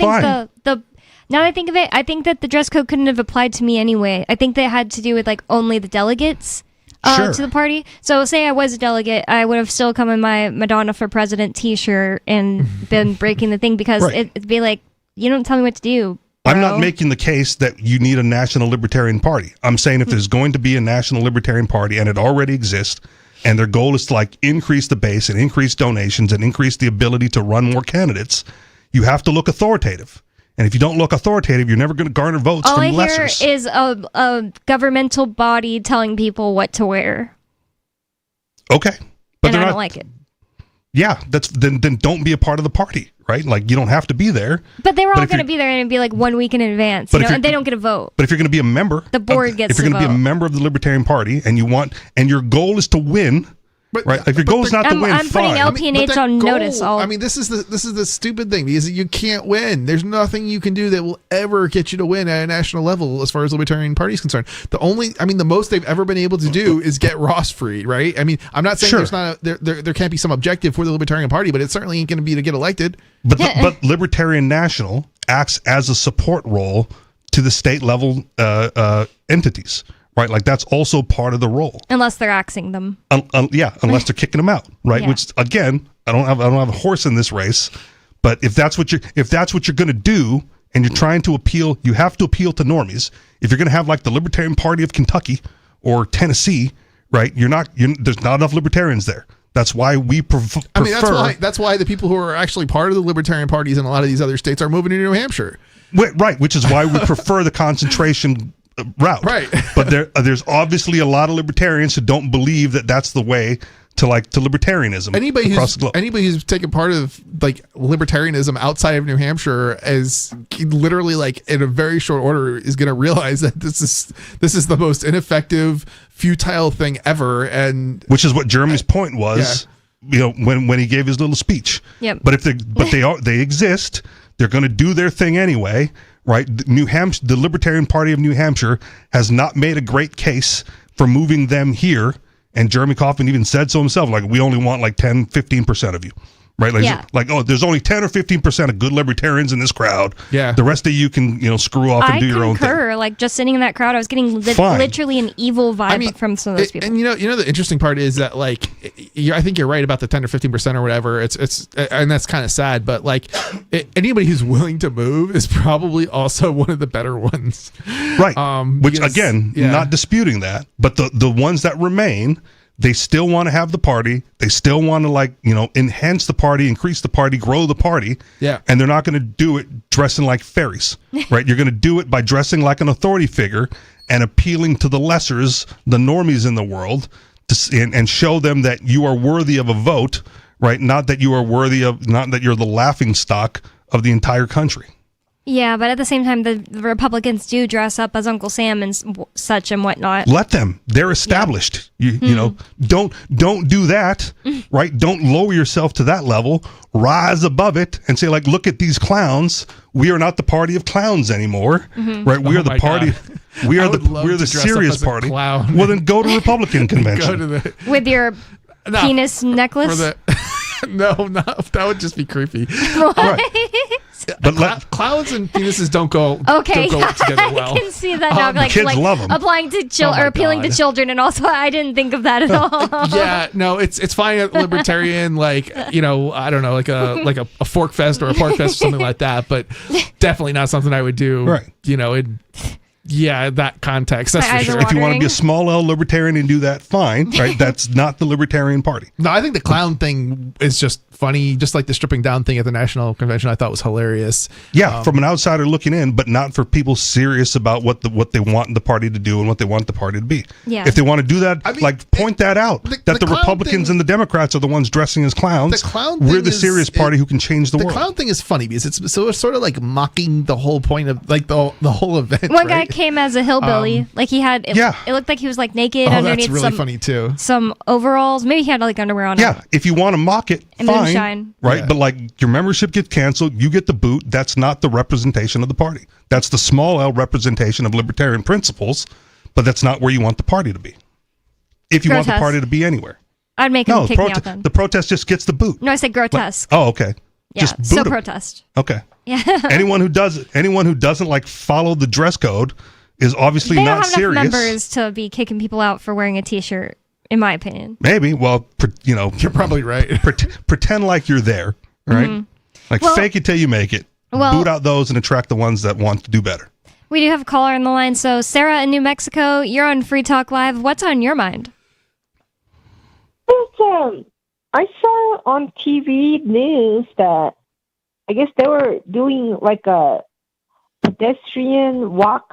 the now that I think of it, I think that the dress code couldn't have applied to me anyway. I think that had to do with like only the delegates to the party. So say I was a delegate, I would have still come in my Madonna for President t-shirt and been breaking the thing because it'd be like, you don't tell me what to do. I'm not making the case that you need a national libertarian party. I'm saying if there's going to be a national libertarian party and it already exists and their goal is to like increase the base and increase donations and increase the ability to run more candidates, you have to look authoritative. And if you don't look authoritative, you're never going to garner votes from lessers. All I hear is a governmental body telling people what to wear. Okay. But and I don't like it. Yeah, then don't be a part of the party, right? Like you don't have to be there. But they were all going to be there and it'd be like 1 week in advance, and they don't get a vote. But if you're going to be a member, the board gets. If you're going to be a member of the Libertarian Party and your goal is to win, right? If your goal is not to win, I'm putting LPNH on notice. I mean, this is the stupid thing because you can't win. There's nothing you can do that will ever get you to win at a national level as far as the Libertarian Party is concerned. The most they've ever been able to do is get Ross freed, right? I mean, I'm not saying there's not there can't be some objective for the Libertarian Party, but it certainly ain't going to be to get elected. But Libertarian National acts as a support role to the state level entities. Right, like that's also part of the role. Unless they're axing them. Unless they're kicking them out, right? Yeah. Which again, I don't have a horse in this race, but if that's what you're going to do, and you're trying to appeal, you have to appeal to normies. If you're going to have like the Libertarian Party of Kentucky or Tennessee, right? There's not enough libertarians there. That's why we prefer. I mean, that's why the people who are actually part of the Libertarian parties in a lot of these other states are moving to New Hampshire. Right, which is why we prefer the concentration route, right? But there's obviously a lot of libertarians who don't believe that that's the way to libertarianism. Anybody who's taken part of like libertarianism outside of New Hampshire is literally like in a very short order is going to realize that this is the most ineffective, futile thing ever, and which is what Jeremy's point was. Yeah. When he gave his little speech. Yep. But they exist. They're going to do their thing anyway. Right, New Hampshire, the Libertarian Party of New Hampshire has not made a great case for moving them here, and Jeremy Kauffman even said so himself. Like, we only want like 10-15% of you, right? Like, there's only 10 or 15% of good libertarians in this crowd. Yeah, the rest of you can screw off and do your own thing. Like just sitting in that crowd, I was getting literally an evil vibe from some of those people. And the interesting part is that like, I think you're right about the 10 or 15% or whatever. It's and that's kind of sad, but like anybody who's willing to move is probably also one of the better ones, right? Which again, not disputing that, but the ones that remain, they still want to have the party. They still want to enhance the party, increase the party, grow the party. Yeah. And they're not going to do it dressing like fairies, right? You're going to do it by dressing like an authority figure and appealing to the lessers, the normies in the world, and show them that you are worthy of a vote, right? Not that you're the laughing stock of the entire country. Yeah, but at the same time, the Republicans do dress up as Uncle Sam and such and whatnot. Let them. They're established. Yeah. Don't do that, right? Don't lower yourself to that level. Rise above it and say, like, look at these clowns. We are not the party of clowns anymore, right? We are the party. God. We are the serious party. Well, then go to Republican convention. With your penis necklace. No, that would just be creepy. Right. But clowns and penises don't go together well. I can see that now. Kids love them. Applying to or appealing to children, and also I didn't think of that at all. Yeah, no, it's fine at libertarian, I don't know, like a fork fest or a pork fest or something like that, but definitely not something I would do. Right. Yeah, that context. That's for sure. If you want to be a small L libertarian and do that, fine, right? That's not the Libertarian Party. No, I think the clown thing is just funny. Just like the stripping down thing at the National Convention, I thought was hilarious. Yeah, from an outsider looking in, but not for people serious about what they want the party to do and what they want the party to be. Yeah. If they want to do that, point that out. That the Republicans and the Democrats are the ones dressing as clowns. The clown We're thing the serious party who can change the world. The clown thing is funny because it's sort of like mocking the whole point of like the whole event. One right? guy came as a hillbilly, like he had. It looked like he was like naked underneath. That's really funny too. Some overalls. Maybe he had like underwear on. Yeah, if you want to mock it, And fine, moonshine. right? But like your membership gets canceled, you get the boot. That's not the representation of the party. That's the small L representation of libertarian principles, but that's not where you want the party to be. If you want the Grotesque. party to be anywhere. I'd make him kick me out then. The protest just gets the boot. No, I said grotesque. Oh, okay. Yeah, Just boot so 'em. protest. Okay. Yeah. anyone who doesn't like follow the dress code is obviously They not don't have serious. enough members to be kicking people out for wearing a T-shirt, in my opinion. Maybe. Well, you're probably right. Pretend like you're there, right? Mhm. Like Well- fake it till you make it. Well- Boot out those and attract the ones that want to do better. We do have a caller on the line. So, Sarah in New Mexico, you're on Free Talk Live. What's on your mind? I saw on TV news that I guess they were doing like a pedestrian walk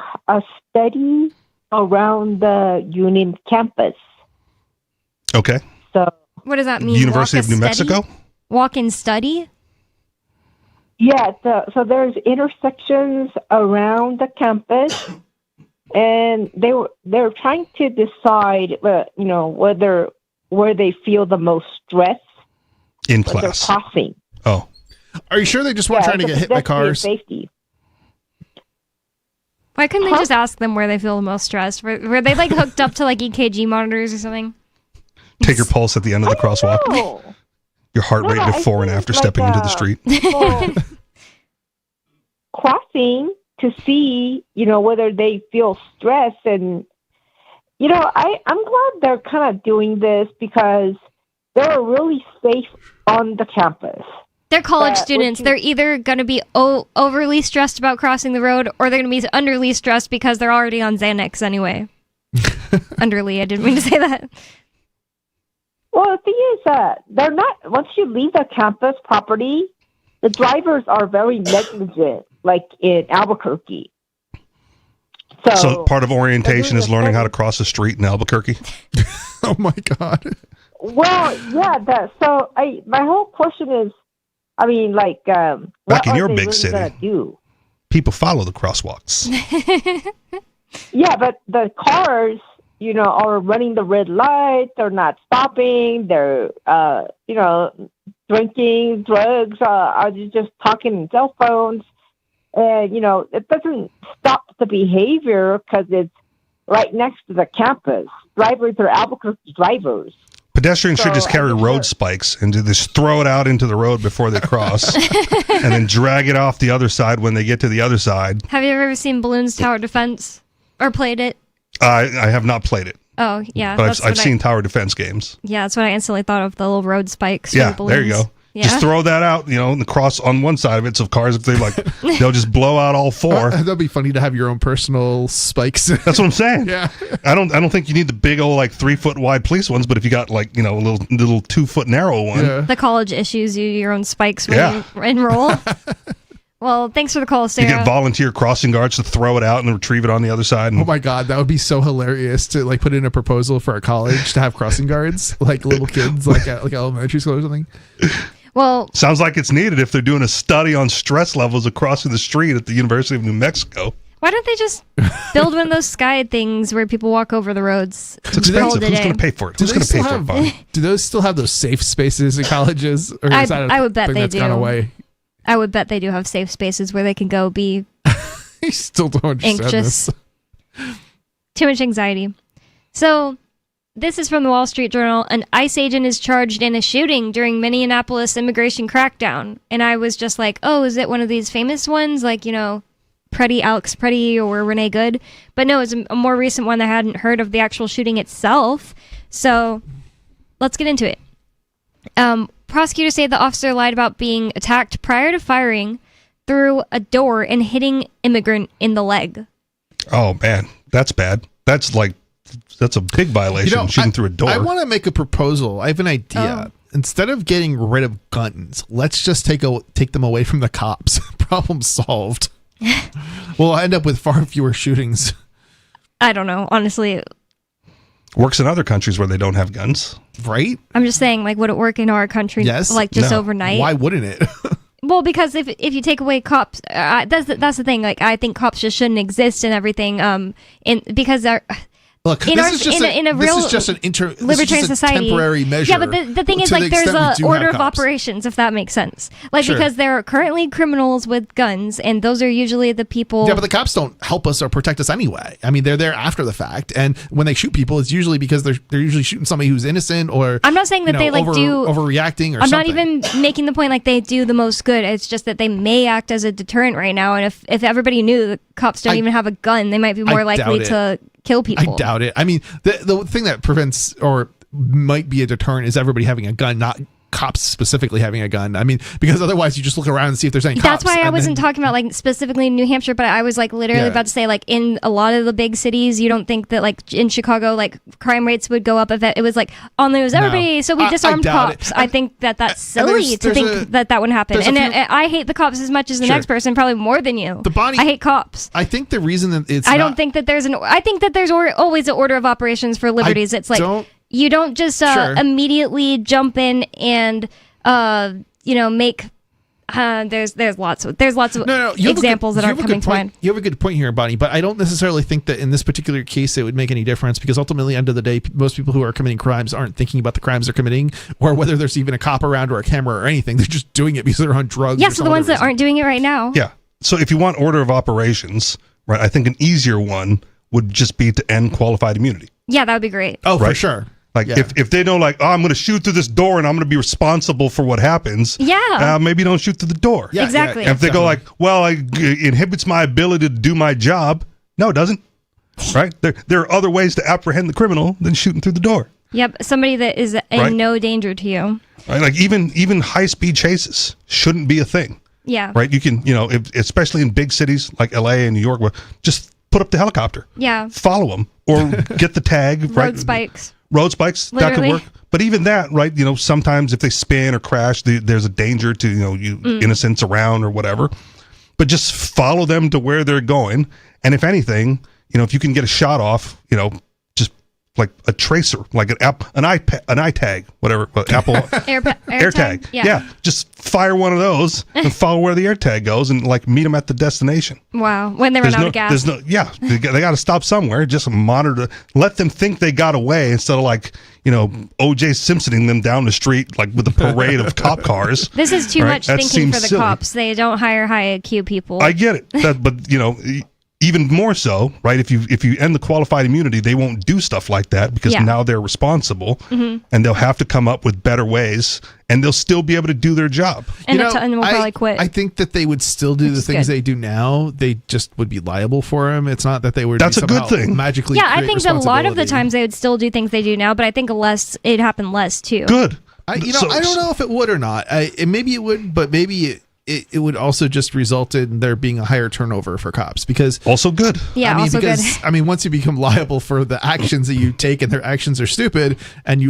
study around the Union campus. Okay. So What does that mean? University Walk of New a study? Mexico? Walk and study? yeah, so there's intersections around the campus, and they're trying to decide, where they feel the most stress In when they're class. crossing. Oh. Are you sure they just weren't trying to it's get hit by pedestrian cars? Safety. Why couldn't they just ask them where they feel the most stressed? Were they like hooked up to like EKG monitors or something? Take your pulse at the end of the crosswalk. Your heart rate I before and think after like, stepping into the street. people crossing to see, whether they feel stress. And, I'm glad they're kind of doing this because they're really safe on the campus. They're college But students. They're either going to be overly stressed about crossing the road, or they're going to be underly stressed because they're already on Xanax anyway. Underly, I didn't mean to say that. Well, the thing is that they're not, once you leave the campus property, the drivers are very negligent, like in Albuquerque. So part of orientation is learning how to cross the street in Albuquerque. Oh my God. Well, yeah, my whole question is, what Back in are your they big really city. gonna do? People follow the crosswalks. Yeah, but the cars, are running the red light. They're not stopping. They're, drinking drugs. Are they just talking on cell phones? And, it doesn't stop the behavior because it's right next to the campus. Drivers are Albuquerque drivers. Pedestrians should just So, carry road spikes and just throw it out into the road before they cross and then drag it off the other side when they get to the other side. Have you ever seen Balloons Tower Defense? Or played it? I have not played it, Oh, yeah. but that's I've what same tower defense games. Yeah, that's what I instantly thought of, the little road spikes. for Yeah, the there you balloons. go. Yeah. Just throw that out, and the cross on one side of it. So cars, if they they'll just blow out all four. That'd be funny to have your own personal spikes. That's what I'm saying. Yeah. I don't think you need the big old 3 foot wide police ones, but if you got a little 2 foot narrow one. The college issues you your own spikes when Yeah. you enroll. Well, thanks for the call, You Sarah. get volunteer crossing guards to throw it out and then retrieve it on the other side. And Oh my God, that would be so hilarious to put in a proposal for a college to have crossing guards, like little kids, like at elementary school or something. Well, sounds like it's needed if they're doing a study on stress levels of crossing the street at the University of New Mexico. why don't they just build one of those sky things where people walk over the roads? It's expensive. Who's going to pay for it? Who's going to pay for it? Bob? Do those still have those safe spaces in colleges? Or is that a I would bet thing they that's do. gone away? I would bet they do have safe spaces where they can go be I still don't understand anxious. this. Too much anxiety. So, this is from the Wall Street Journal. An ICE agent is charged in a shooting during Minneapolis immigration crackdown. And I was just like, oh, is it one of these famous ones? Like, Alex Preddy or Renee Good? But no, it's a more recent one that I hadn't heard of the actual shooting itself. So, let's get into it. Prosecutors say the officer lied about being attacked prior to firing through a door and hitting immigrant in the leg. Oh man, that's bad. That's a big violation. Shooting through a door. I want to make a proposal. I have an idea. Instead of getting rid of guns, let's just take them away from the cops. Problem solved. We'll end up with far fewer shootings. I don't know, honestly. Works in other countries where they don't have guns, right? I'm just saying, like, would it work in our country? Yes. Like, just No. overnight? Why wouldn't it? Well, because if you take away cops, that's the thing. Like, I think cops just shouldn't exist and everything. Because they're. Look, in this our, is just in a real this is just an libertarian society, temporary measure. Yeah, but the thing is, to the like, there's extent we a do order have of cops. operations, if that makes sense. Like, Sure. because there are currently criminals with guns, and those are usually the people. Yeah, but the cops don't help us or protect us anyway. I mean, they're there after the fact, and when they shoot people, it's usually because they're usually shooting somebody who's innocent or. I'm not saying that they like do overreacting or I'm something. not even making the point like they do the most good. It's just that they may act as a deterrent right now, and if everybody knew the cops don't even have a gun, they might be more likely to kill people. I doubt it. I mean, the thing that prevents or might be a deterrent is everybody having a gun, not cops specifically having a gun. I mean, because otherwise you just look around and see if there's any cops. That's why I wasn't talking about like specifically in New Hampshire, but I was like literally about to say like in a lot of the big cities, you don't think that like in Chicago like crime rates would go up if it was like on the news, everybody. So we disarmed cops. I think that's silly to think that wouldn't happen. And I hate the cops as much as the next person, probably more than you. I hate cops. I think the reason that it's I don't think that there's I think that there's always an order of operations for liberties. It's like you don't just immediately jump in and make there's lots of examples that aren't coming to mind. You have a good point here, Bonnie, but I don't necessarily think that in this particular case it would make any difference, because ultimately, end of the day, most people who are committing crimes aren't thinking about the crimes they're committing or whether there's even a cop around or a camera or anything. They're just doing it because they're on drugs. Yeah, so the ones that aren't doing it right now. Yeah. So if you want order of operations, right, I think an easier one would just be to end qualified immunity. Yeah, that would be great. Oh, for sure. Like if they know like, oh, I'm going to shoot through this door and I'm going to be responsible for what happens. Yeah. Maybe don't shoot through the door. Yeah, exactly. If they go like, well, it inhibits my ability to do my job. No, it doesn't. Right? There are other ways to apprehend the criminal than shooting through the door. Yep. Somebody that is in no danger to you. Right? Like even high speed chases shouldn't be a thing. Yeah. Right? You can, especially in big cities like LA and New York, where just put up the helicopter. Yeah. Follow them or get the tag. Road spikes. Road spikes, that could work. But even that, right, sometimes if they spin or crash, there's a danger to, innocents around or whatever. But just follow them to where they're going. And if anything, if you can get a shot off, just like a tracer, like an iTag, whatever, Apple AirTag. Yeah. Just fire one of those and follow where the AirTag goes and like meet them at the destination. Wow. When they run out of gas. They got to stop somewhere. Just monitor, let them think they got away instead of like, O.J. Simpsoning them down the street like with a parade of cop cars. This is too much That thinking for the silly. cops. They don't hire high IQ people. I get it. But even more so, right? If you end the qualified immunity, they won't do stuff like that because now they're responsible, and they'll have to come up with better ways, and they'll still be able to do their job. And they'll probably quit. I think that they would still do the things they do now. They just would be liable for them. It's not that they would. That's a good thing. Magically, yeah, I think that a lot of the times they would still do things they do now, but I think it'd happen less too. Good. I don't know if it would or not. Maybe it would, but maybe it would also just result in there being a higher turnover for cops, because also good. Yeah, also good. I mean, once you become liable for the actions that you take and their actions are stupid, and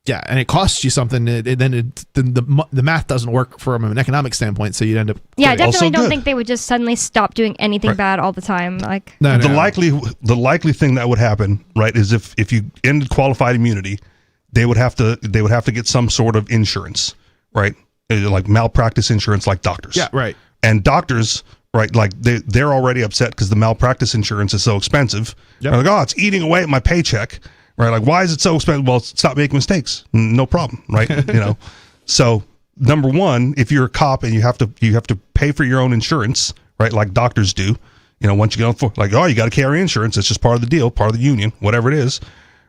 and it costs you something, then the math doesn't work from an economic standpoint, so you'd end up. Yeah, I definitely don't think they would just suddenly stop doing anything bad all the time. Like the likely thing that would happen, right, is if you ended qualified immunity, they would have to get some sort of insurance, right? Like malpractice insurance, like doctors. Yeah, right. And doctors, right, like they're already upset because the malpractice insurance is so expensive. Yep. They're like, oh, it's eating away at my paycheck, right? Like, why is it so expensive? Well, stop making mistakes. No problem, right? So number one, if you're a cop and you have to pay for your own insurance, right, like doctors do. Once you get on like, oh, you got to carry insurance. It's just part of the deal, part of the union, whatever it is,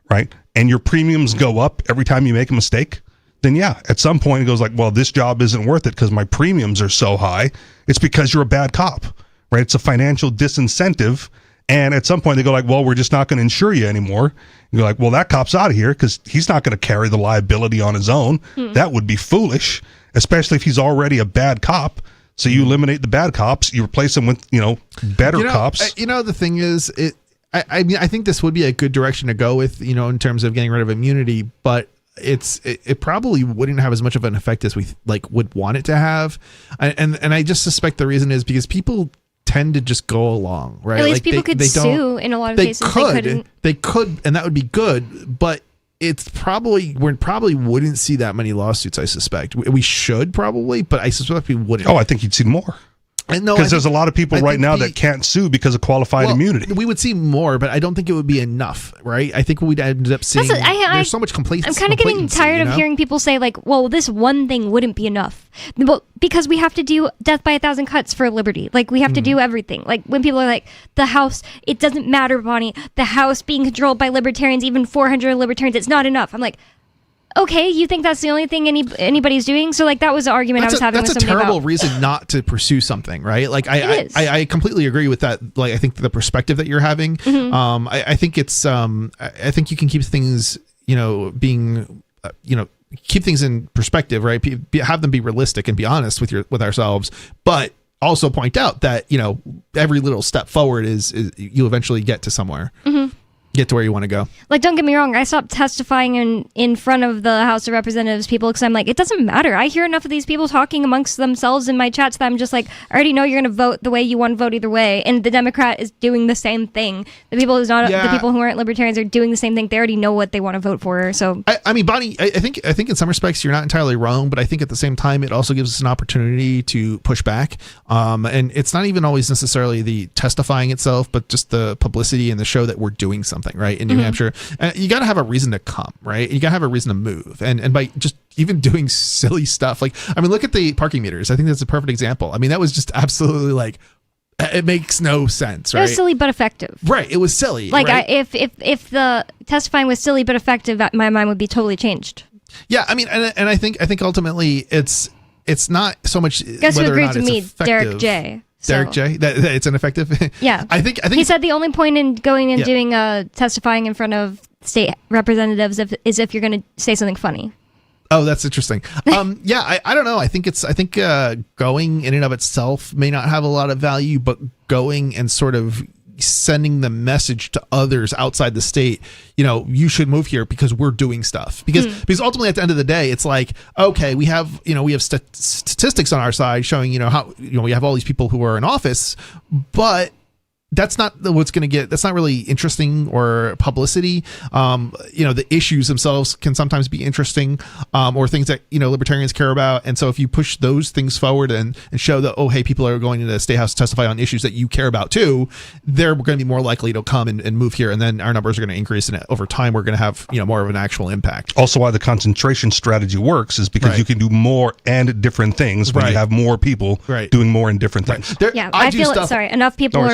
right? And your premiums go up every time you make a mistake. Then at some point it goes like, well, this job isn't worth it because my premiums are so high. It's because you're a bad cop, right? It's a financial disincentive. And at some point they go like, well, we're just not going to insure you anymore. And you're like, well, that cop's out of here because he's not going to carry the liability on his own. That would be foolish, especially if he's already a bad cop. So you eliminate the bad cops, you replace them with, better cops. The thing is, I mean, I think this would be a good direction to go with, in terms of getting rid of immunity, but it probably wouldn't have as much of an effect as we would want it to have. And I just suspect the reason is because people tend to just go along, right? At least people could sue in a lot of cases. They could, and that would be good, but we probably wouldn't see that many lawsuits, I suspect. We should probably, but I suspect we wouldn't. Oh, I think you'd see more. Because there's a lot of people right now that can't sue because of qualified immunity. We would see more, but I don't think it would be enough, right? I think we'd end up seeing there's so much complacency. I'm kind of getting tired of hearing people say this one thing wouldn't be enough. Well, because we have to do death by 1,000 cuts for liberty. We have to do everything. When people are like, the House, it doesn't matter, Bonnie. The House being controlled by libertarians, even 400 libertarians, it's not enough. I'm like, okay, you think that's the only thing anybody's doing? So that was the argument I was having with somebody about. That's a terrible reason not to pursue something, right? I completely agree with that. I think the perspective that you're having. Mm-hmm. I think it's I think you can keep things being keep things in perspective, right? Have them be realistic and be honest with ourselves, but also point out that every little step forward is you eventually get to somewhere. Mm-hmm. Get to where you want to go. Don't get me wrong, I stopped testifying in front of the House of Representatives people because I'm like, it doesn't matter. I hear enough of these people talking amongst themselves in my chats that I'm just like, I already know you're going to vote the way you want to vote either way, and the Democrat is doing the same thing. The people who aren't libertarians are doing the same thing. They already know what they want to vote for. So I mean, Bonnie, I think in some respects you're not entirely wrong, but I think at the same time it also gives us an opportunity to push back. And it's not even always necessarily the testifying itself, but just the publicity and the show that we're doing something. Right in New Hampshire, you got to have a reason to come, right? You got to have a reason to move, and by just even doing silly stuff, look at the parking meters. I think that's a perfect example. I mean, that was just absolutely it makes no sense, right? It was silly but effective, right? It was silly. Right? If the testifying was silly but effective, my mind would be totally changed. Yeah, I mean, and I think ultimately it's not so much. Guess who agrees with me, effective. Derek J. Derek J. That it's ineffective. Yeah, I think he said the only point in going and doing testifying in front of state representatives is if you're going to say something funny. Oh, that's interesting. Yeah, I don't know. I think going in and of itself may not have a lot of value, but going and sort of sending the message to others outside the state, you should move here because we're doing stuff. Because ultimately at the end of the day, it's like, okay, we have statistics on our side showing, how, we have all these people who are in office, but that's not what's going to get. That's not really interesting or publicity. The issues themselves can sometimes be interesting, or things that libertarians care about. And so if you push those things forward and show that, oh, hey, people are going to the State House to testify on issues that you care about too, they're going to be more likely to come and move here, and then our numbers are going to increase, and over time we're going to have more of an actual impact. Also, why the concentration strategy works is because you can do more and different things when you have more people doing more and different things. I feel enough people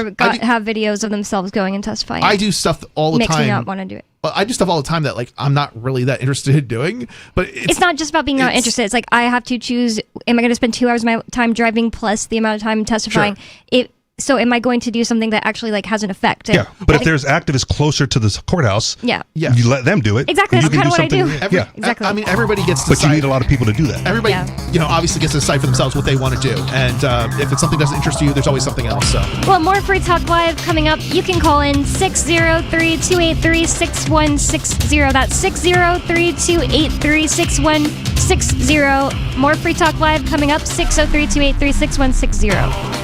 have videos of themselves going and testifying. I do stuff all the time. Makes me not want to do it. I do stuff all the time that I'm not really that interested in doing. But it's not just about being not interested. It's I have to choose: am I going to spend 2 hours of my time driving plus the amount of time testifying? Sure. So am I going to do something that actually has an effect? Yeah, but if there's activists closer to the courthouse, you let them do it. Exactly, that's kind of what I do. Exactly. I mean, everybody gets to decide. But you need a lot of people to do that. Everybody, obviously gets to decide for themselves what they want to do. And if it's something that doesn't interest you, there's always something else. So. Well, more Free Talk Live coming up. You can call in 603-283-6160. That's 603-283-6160. More Free Talk Live coming up. 603-283-6160.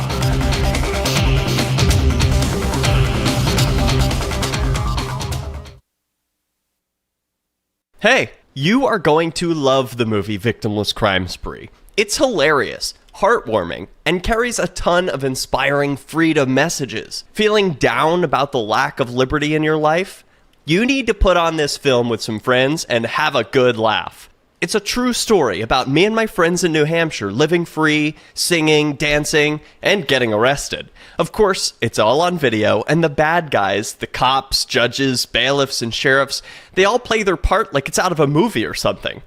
Hey, you are going to love the movie Victimless Crime Spree. It's hilarious, heartwarming, and carries a ton of inspiring freedom messages. Feeling down about the lack of liberty in your life? You need to put on this film with some friends and have a good laugh. It's a true story about me and my friends in New Hampshire living free, singing, dancing, and getting arrested. Of course, it's all on video, and the bad guys, the cops, judges, bailiffs, and sheriffs, they all play their part like it's out of a movie or something.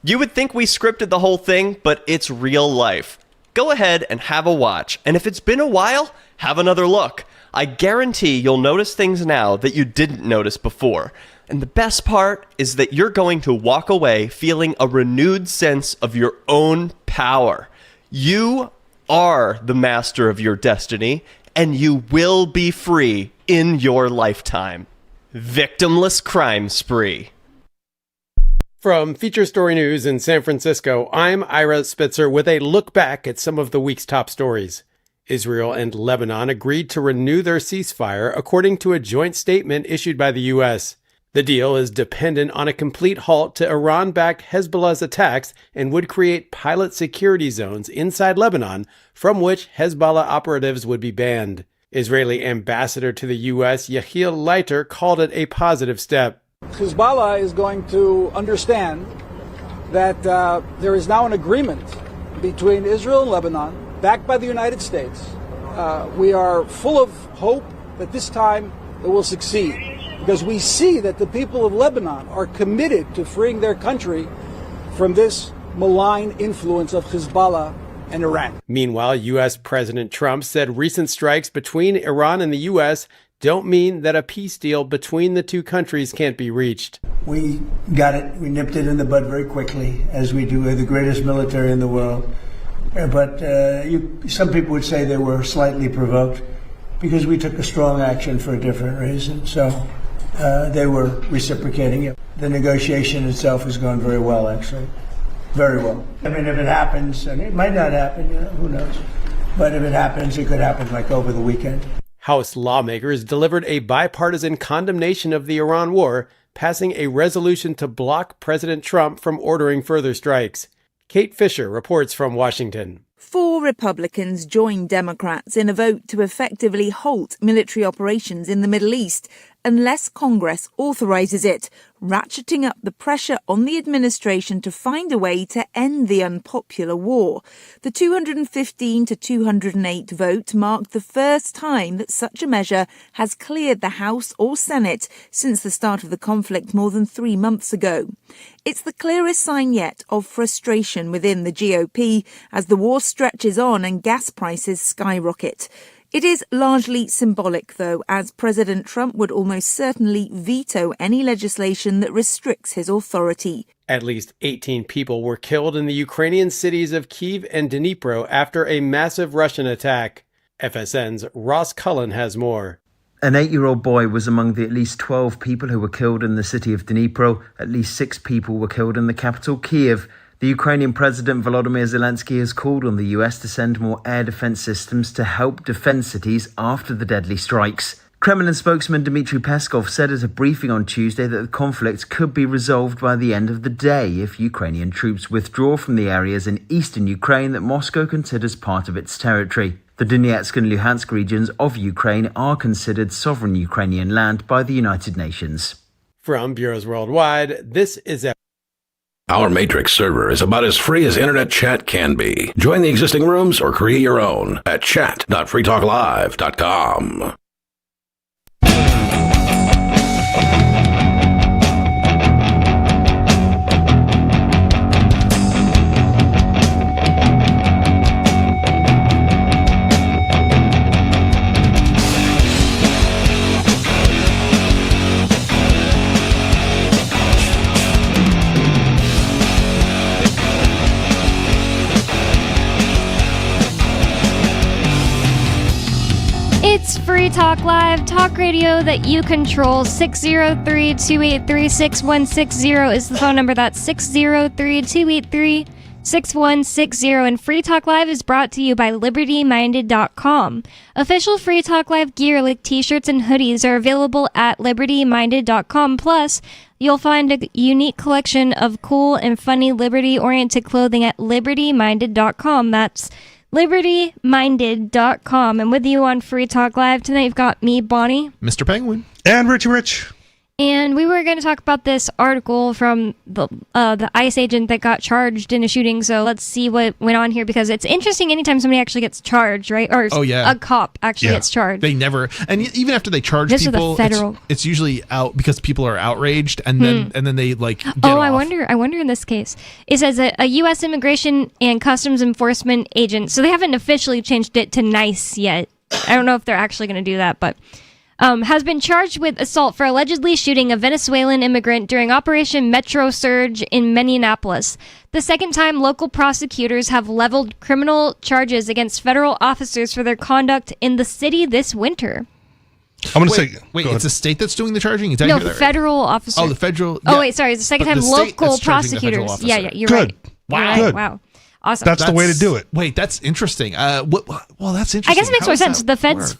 You would think we scripted the whole thing, but it's real life. Go ahead and have a watch, and if it's been a while, have another look. I guarantee you'll notice things now that you didn't notice before. And the best part is that you're going to walk away feeling a renewed sense of your own power. You are the master of your destiny, and you will be free in your lifetime. Victimless Crime Spree. From Feature Story News in San Francisco, I'm Ira Spitzer with a look back at some of the week's top stories. Israel and Lebanon agreed to renew their ceasefire, according to a joint statement issued by the U.S. The deal is dependent on a complete halt to Iran-backed Hezbollah's attacks and would create pilot security zones inside Lebanon from which Hezbollah operatives would be banned. Israeli ambassador to the U.S. Yehiel Leiter called it a positive step. Hezbollah is going to understand that there is now an agreement between Israel and Lebanon, backed by the United States. We are full of hope that this time it will succeed, because we see that the people of Lebanon are committed to freeing their country from this malign influence of Hezbollah and Iran. Meanwhile, U.S. President Trump said recent strikes between Iran and the U.S. don't mean that a peace deal between the two countries can't be reached. We got it. We nipped it in the bud very quickly, as we do. We're the greatest military in the world. But some people would say they were slightly provoked because we took a strong action for a different reason. So they were reciprocating it. The negotiation itself has gone very well, actually. Very well. I mean, if it happens, and it might not happen, who knows? But if it happens, it could happen like over the weekend. House lawmakers delivered a bipartisan condemnation of the Iran war, passing a resolution to block President Trump from ordering further strikes. Kate Fisher reports from Washington. 4 Republicans joined Democrats in a vote to effectively halt military operations in the Middle East unless Congress authorizes it, ratcheting up the pressure on the administration to find a way to end the unpopular war. The 215 to 208 vote marked the first time that such a measure has cleared the House or Senate since the start of the conflict more than 3 months ago. It's the clearest sign yet of frustration within the GOP as the war stretches on and gas prices skyrocket. It is largely symbolic, though, as President Trump would almost certainly veto any legislation that restricts his authority. At least 18 people were killed in the Ukrainian cities of Kyiv and Dnipro after a massive Russian attack. FSN's Ross Cullen has more. An 8-year-old boy was among the at least 12 people who were killed in the city of Dnipro. At least 6 people were killed in the capital, Kyiv. The Ukrainian President Volodymyr Zelensky has called on the US to send more air defense systems to help defend cities after the deadly strikes. Kremlin spokesman Dmitry Peskov said at a briefing on Tuesday that the conflict could be resolved by the end of the day if Ukrainian troops withdraw from the areas in eastern Ukraine that Moscow considers part of its territory. The Donetsk and Luhansk regions of Ukraine are considered sovereign Ukrainian land by the United Nations. From Bureaus Worldwide, this is Our Matrix server is about as free as internet chat can be. Join the existing rooms or create your own at chat.freetalklive.com. It's Free Talk Live, talk radio that you control. 603-283-6160 is the phone number. That's 603-283-6160. And Free Talk Live is brought to you by LibertyMinded.com. Official Free Talk Live gear like t-shirts and hoodies are available at LibertyMinded.com. Plus, you'll find a unique collection of cool and funny Liberty-oriented clothing at LibertyMinded.com. That's LibertyMinded.com. And with you on Free Talk Live tonight, you've got me, Bonnie. Mr. Penguin. And Richie Rich. And we were going to talk about this article from the ICE agent that got charged in a shooting. So let's see what went on here, because it's interesting anytime somebody actually gets charged, right? Or a cop actually gets charged. They never, and even after they charge people, it's usually out because people are outraged, and then they like get off. I wonder in this case. It says a U.S. Immigration and Customs Enforcement agent. So they haven't officially changed it to NICE yet. I don't know if they're actually going to do that, but has been charged with assault for allegedly shooting a Venezuelan immigrant during Operation Metro Surge in Minneapolis. The second time local prosecutors have leveled criminal charges against federal officers for their conduct in the city this winter. I'm going to say... Wait, it's a state that's doing the charging? No, federal officers. Oh, the federal... Oh, wait, sorry. It's the second But time the state local that's charging the federal prosecutors. officer. Yeah, you're Good. right. Wow. You're right. Good. Wow. Awesome. That's the way to do it. Wait, that's interesting. Well, that's interesting. I guess it makes How more does sense. that The feds,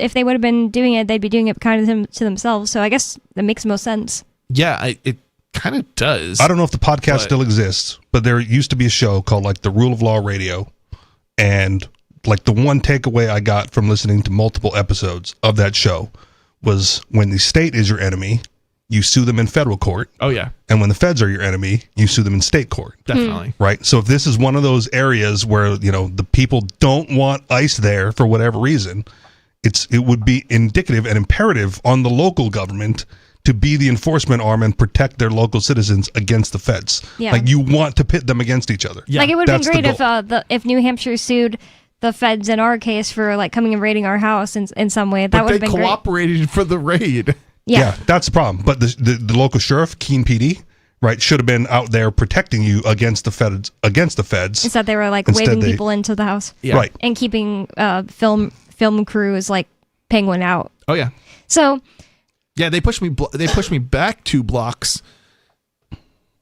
if they would have been doing it, they'd be doing it kind of to themselves. So I guess that makes most sense. Yeah, it kind of does. I don't know if the podcast but- still exists, but there used to be a show called like The Rule of Law Radio. And like the one takeaway I got from listening to multiple episodes of that show was when the state is your enemy, you sue them in federal court. Oh, yeah. And when the feds are your enemy, you sue them in state court. Definitely. Right. So if this is one of those areas where, you know, the people don't want ICE there for whatever reason, it would be indicative and imperative on the local government to be the enforcement arm and protect their local citizens against the feds. Yeah. Like you want to pit them against each other. Like it would have That's been the great goal. if New Hampshire sued the feds in our case for like coming and raiding our house in some way. That But would they have been great. cooperated for the raid. Yeah. That's the problem. But the local sheriff, Keene PD, right, should have been out there protecting you against the feds. Instead, they were like Instead waving they- people into the house. Yeah. Right. And keeping film crews like Penguin out. Oh, yeah. So, Yeah, they pushed me back 2 blocks.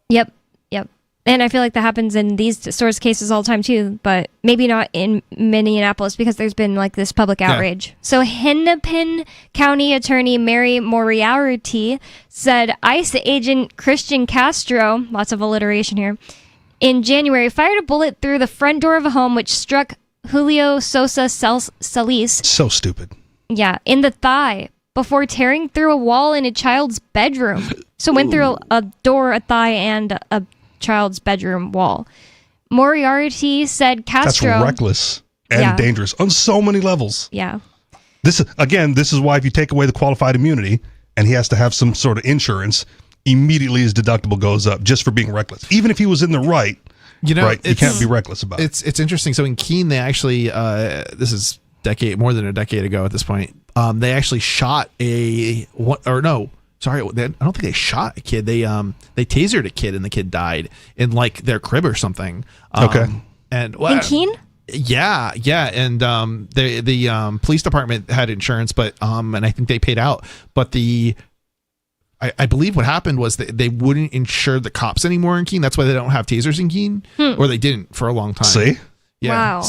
yep. And I feel like that happens in these sorts of cases all the time too, but maybe not in Minneapolis because there's been like this public outrage. So Hennepin County Attorney Mary Moriarty said ICE agent Christian Castro, lots of alliteration here, in January fired a bullet through the front door of a home which struck Julio Sosa Salis. So stupid. Yeah, in the thigh before tearing through a wall in a child's bedroom. So went through a door, a thigh, and a child's bedroom wall. Moriarty said Castro... That's reckless and Yeah. dangerous on so many levels. Yeah. This is why if you take away the qualified immunity and he has to have some sort of insurance, immediately his deductible goes up just for being reckless. Even if he was in the right, You can't be reckless about it. It's interesting. So in Keene, they actually this is more than a decade ago at this point. They actually shot I don't think they shot a kid. They tasered a kid and the kid died in like their crib or something. Okay. And In Keene? Yeah, and the police department had insurance, but and I think they paid out. But I believe what happened was that they wouldn't insure the cops anymore in Keene. That's why they don't have tasers in Keene, or they didn't for a long time. See? Yeah. Wow. So